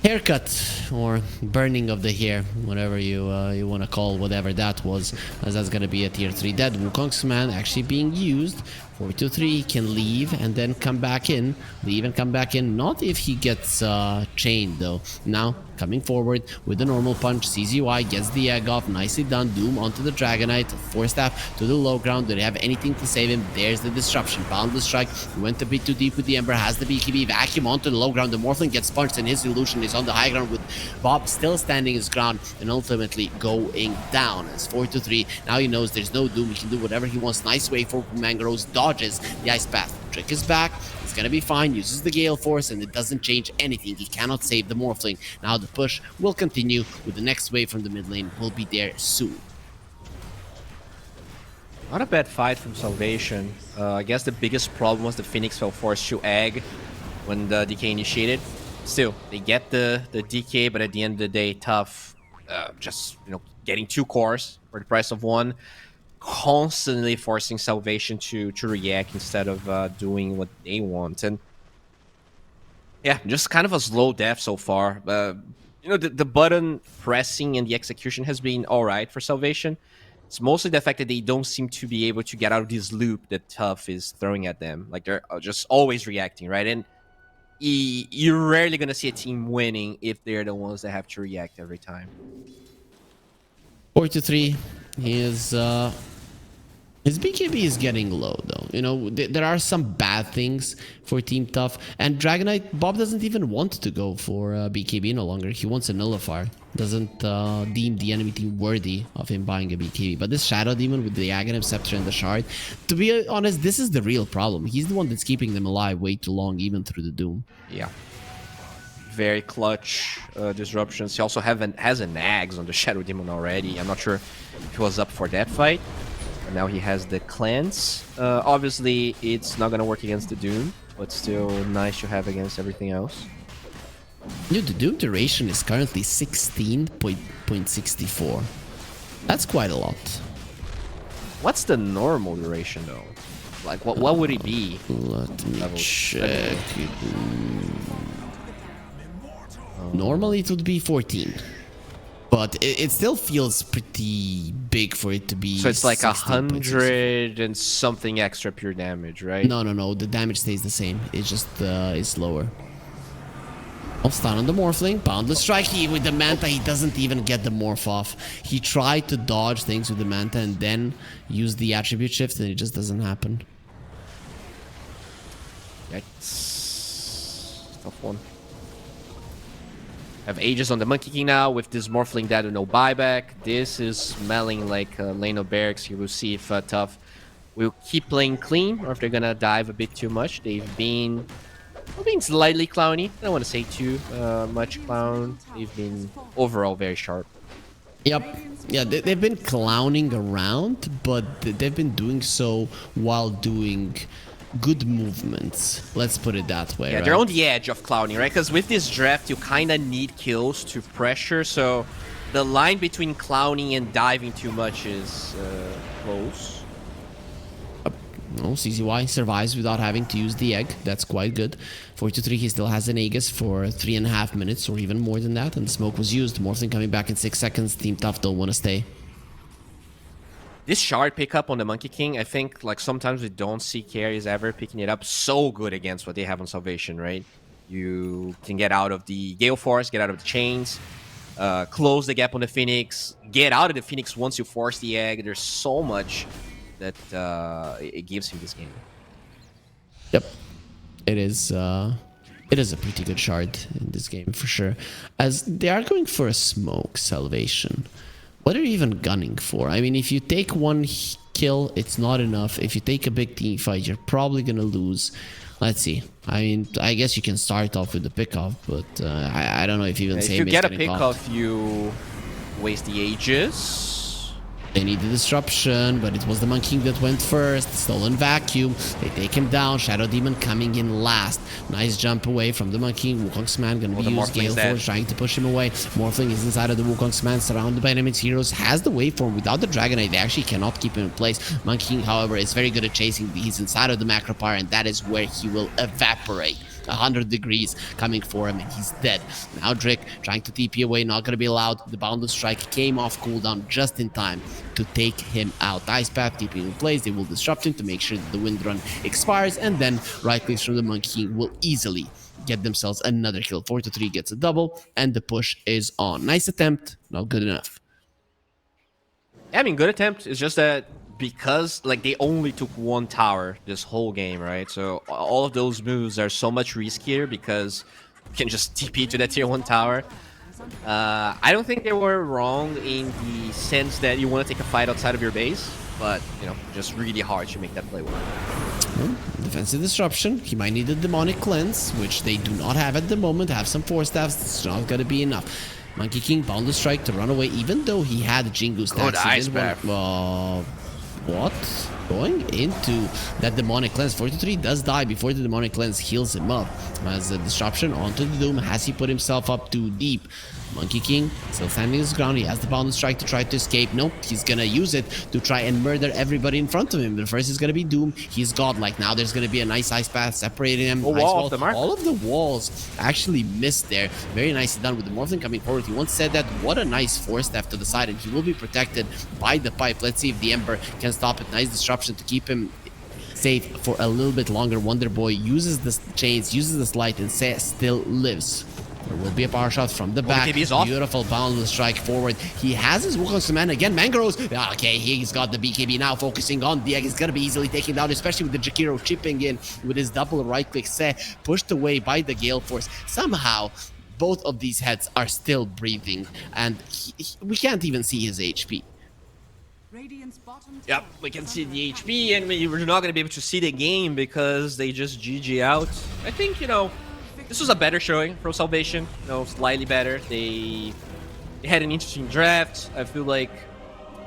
haircut or burning of the hair, whatever you want to call whatever that was, as that's gonna be a tier 3 dead. Wukong's man actually being used 4-2-3 can leave and then come back in. Leave and come back in. Not if he gets chained though. Now coming forward with the normal punch. CZY gets the egg off. Nicely done. Doom onto the Dragonite. Force Staff to the low ground. Do they have anything to save him? There's the disruption. Boundless Strike. He went a bit too deep with the Ember. Has the BKB. Vacuum onto the low ground. The Morphling gets punched and his illusion is on the high ground with Bob still standing his ground and ultimately going down. As 4-3. Now he knows there's no Doom. He can do whatever he wants. Nice way for Mangaros. Dodges the Ice Path. Trick is back. He's gonna be fine. Uses the Gale Force and it doesn't change anything. He cannot save the Morphling. Now the push will continue with the next wave from the mid lane. Will be there soon. Not a bad fight from Salvation. I guess the biggest problem was the Phoenix fell forced to egg when the DK initiated. Still, they get the DK, but at the end of the day, tough. Just, you know, getting 2 cores for the price of 1. Constantly forcing Salvation to react instead of doing what they want. And yeah, just kind of a slow death so far. You know, the button pressing and the execution has been alright for Salvation. It's mostly the fact that they don't seem to be able to get out of this loop that Tough is throwing at them. Like, they're just always reacting, right? And you're rarely going to see a team winning if they're the ones that have to react every time. 4-3. He is... His BKB is getting low though. You know, there are some bad things for Team Tough. And Dragonite, Bob doesn't even want to go for BKB no longer. He wants a Nullifier. Doesn't deem the enemy team worthy of him buying a BKB. But this Shadow Demon with the Aghanim Scepter and the Shard, to be honest, this is the real problem. He's the one that's keeping them alive way too long, even through the Doom. Yeah. Very clutch disruptions. He also has an Nags on the Shadow Demon already. I'm not sure if he was up for that fight. Now he has the cleanse. Obviously, it's not gonna work against the Doom, but still nice to have against everything else. Dude, the Doom duration is currently 16.64. That's quite a lot. What's the normal duration though? Like, what would it be? Let me check. Normally it would be 14. But it still feels pretty big for it to be. So it's like 100 and something extra pure damage, right? No. The damage stays the same. It just is lower. I'll stun on the Morphling. Boundless Strike. With the Manta, he doesn't even get the Morph off. He tried to dodge things with the Manta and then use the Attribute Shift, and it just doesn't happen. Yikes. Tough one. Have Aegis on the Monkey King now with this Morphling Data no buyback. This is smelling like lane of barracks. You will see if Tough will keep playing clean or if they're gonna dive a bit too much. They've been slightly clowny. I don't want to say too much clown. They've been overall very sharp. Yep. Yeah, they've been clowning around, but they've been doing so while doing good movements. Let's put it that way. Yeah, right? They're on the edge of clowning, right? Because with this draft, you kind of need kills to pressure. So the line between clowning and diving too much is close. No, CZY survives without having to use the egg. That's quite good. 4-3, he still has an Aegis for 3.5 minutes or even more than that. And the smoke was used. Morphling coming back in 6 seconds. Team Tough don't want to stay. This shard pickup on the Monkey King, I think, like, sometimes we don't see carries ever picking it up so good against what they have on Salvation, right? You can get out of the Gale Force, get out of the chains, close the gap on the Phoenix, get out of the Phoenix once you force the egg. There's so much that it gives him this game. Yep. It is a pretty good shard in this game, for sure. As they are going for a smoke Salvation. What are you even gunning for? I mean, if you take one kill, it's not enough. If you take a big team fight, you're probably gonna lose. Let's see. I mean, I guess you can start off with the pickoff, but I don't know if even if you get a pickoff, you waste the Aegis. They need the disruption, but it was the Monkey King that went first. Stolen Vacuum. They take him down. Shadow Demon coming in last. Nice jump away from the Monkey King. Wukong's man gonna be used. Gale Force trying to push him away. Morphling is inside of the Wukong's man, surrounded by enemies. Heroes has the waveform. Without the Dragonite, they actually cannot keep him in place. Monkey King, however, is very good at chasing. He's inside of the Macropyre, and that is where he will evaporate. 100 degrees coming for him, and he's dead. Now Drick trying to TP away, not gonna be allowed. The Boundless Strike came off cooldown just in time to take him out. Ice Path TP in place, they will disrupt him to make sure that the Wind Run expires, and then right clicks from the Monkey King will easily get themselves another kill. 4-3 gets a double, and the push is on. Nice attempt, not good enough. Yeah, I mean, good attempt. It's just that because like they only took one tower this whole game, right? So all of those moves are so much riskier because you can just TP to that tier 1 tower. I don't think they were wrong in the sense that you want to take a fight outside of your base, but you know, just really hard to make that play work. Defensive disruption. He might need a demonic cleanse, which they do not have at the moment. Have some force staffs. It's not gonna be enough. Monkey King Boundless Strike to run away, even though he had Jingu stacks. Good ice path. What? Going into that demonic cleanse. 43 does die before the demonic cleanse heals him up. As a disruption onto the Doom. Has he put himself up too deep? Monkey King still standing his ground. He has the Boundless Strike to try to escape. Nope, he's gonna use it to try and murder everybody in front of him. But first is gonna be Doom. He's godlike. Now there's gonna be a nice ice path separating him. Nice wall. All of the walls actually missed there. Very nicely done with the Morphling coming forward. He once said that. What a nice force staff to the side, and he will be protected by the pipe. Let's see if the Ember can stop it. Nice disruption to keep him safe for a little bit longer. Wonder Boy uses the chains, uses the slide, and still lives. There will be a power shot from the back. Beautiful Boundless Strike forward. He has his Wukong's command again. Mangaros. Okay, he's got the BKB now, focusing on the egg. He's gonna be easily taken down, especially with the Jakiro chipping in with his double right click. Pushed away by the Gale Force. Somehow, both of these heads are still breathing, and we can't even see his HP. Yep, we can see the HP, and we're not going to be able to see the game because they just GG out. I think, you know, this was a better showing from Salvation. You know, slightly better. They had an interesting draft. I feel like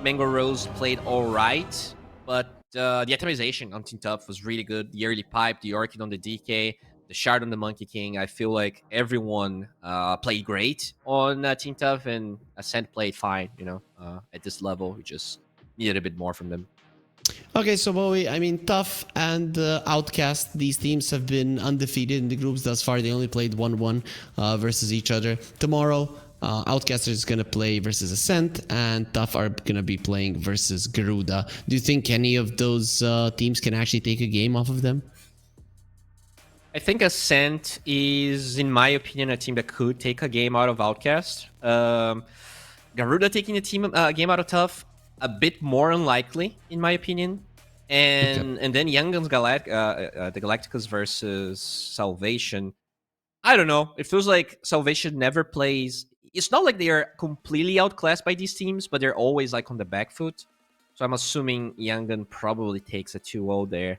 Mango Rose played alright, but the atomization on Team Tough was really good. The early pipe, the Orchid on the DK, the Shard on the Monkey King. I feel like everyone played great on Team Tough, and Ascent played fine, you know, at this level. We just needed a bit more from them. Okay, so Bowie, I mean, Tough and Outcast, these teams have been undefeated in the groups thus far. They only played 1-1 versus each other. Tomorrow, Outcast is going to play versus Ascent, and Tough are going to be playing versus Garuda. Do you think any of those teams can actually take a game off of them? I think Ascent is, in my opinion, a team that could take a game out of Outcast. Garuda taking a game out of Tough, a bit more unlikely, in my opinion. And then Yangon's the Galacticos versus Salvation. I don't know. It feels like Salvation never plays. It's not like they are completely outclassed by these teams, but they're always like on the back foot. So I'm assuming Yangon probably takes a 2-0 there.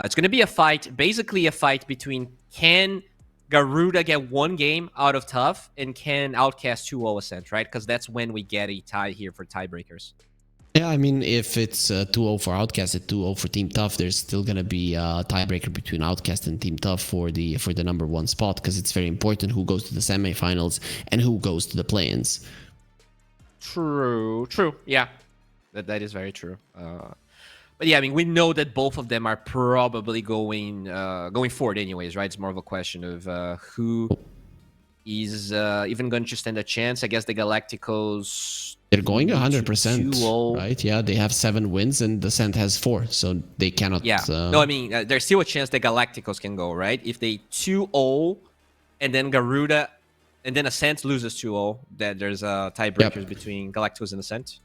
It's going to be a fight, basically a fight between can Garuda get one game out of Tough and can Outcast 2-0 Ascent, right? Because that's when we get a tie here for tiebreakers. Yeah, I mean, if it's 2-0 for Outcast and 2-0 for Team Tough, there's still going to be a tiebreaker between Outcast and Team Tough for the number one spot, because it's very important who goes to the semifinals and who goes to the play-ins. True. Yeah, that is very true. But yeah, I mean, we know that both of them are probably going forward anyways, right? It's more of a question of who is even going to stand a chance. I guess the Galacticos... They're going 100%, right? Yeah, they have 7 wins and the Ascent has 4, so they cannot... Yeah, no, I mean, there's still a chance that Galacticos can go, right? If they 2-0 and then Garuda and then Ascent loses 2-0, then there's tiebreakers between Galacticos and Ascent.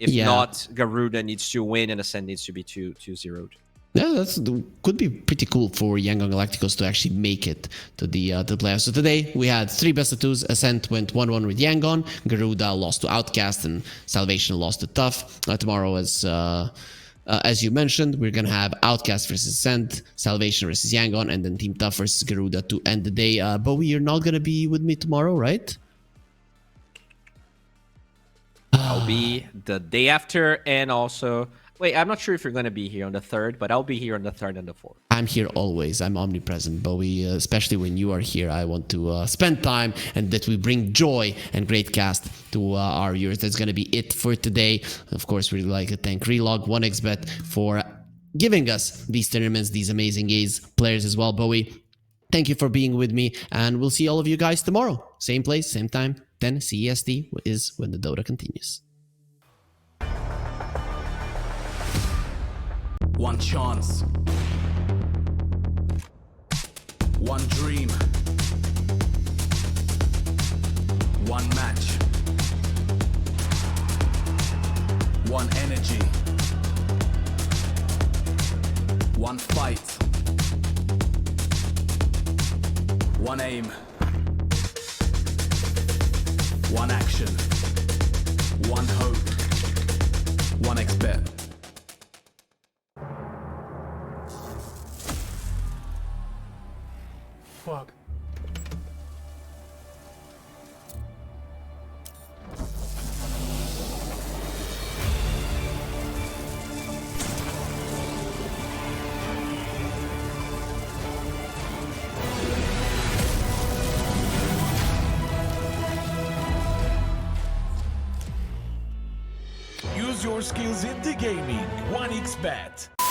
If not, Garuda needs to win and Ascent needs to be 2-0'd. Yeah, could be pretty cool for Yangon Galacticos to actually make it to the playoffs. So today we had 3 best of 2s. Ascent went 1-1 with Yangon. Garuda lost to Outcast and Salvation lost to Tough. Tomorrow, as you mentioned, we're gonna have Outcast versus Ascent, Salvation versus Yangon, and then Team Tough versus Garuda to end the day. Bowie, you're not gonna be with me tomorrow, right? I'll be the day after, and also... Wait, I'm not sure if you're going to be here on the 3rd, but I'll be here on the 3rd and the 4th. I'm here always. I'm omnipresent, Bowie. Especially when you are here, I want to spend time and that we bring joy and great cast to our viewers. That's going to be it for today. Of course, we'd like to thank Relog, 1xBet for giving us these tournaments, these amazing players as well, Bowie. Thank you for being with me, and we'll see all of you guys tomorrow. Same place, same time, 10 CEST is when the Dota continues. One chance. One dream. One match. One energy. One fight. One aim. One action. One hope. One expert. Fuck. Use your skills in the gaming. 1xBet.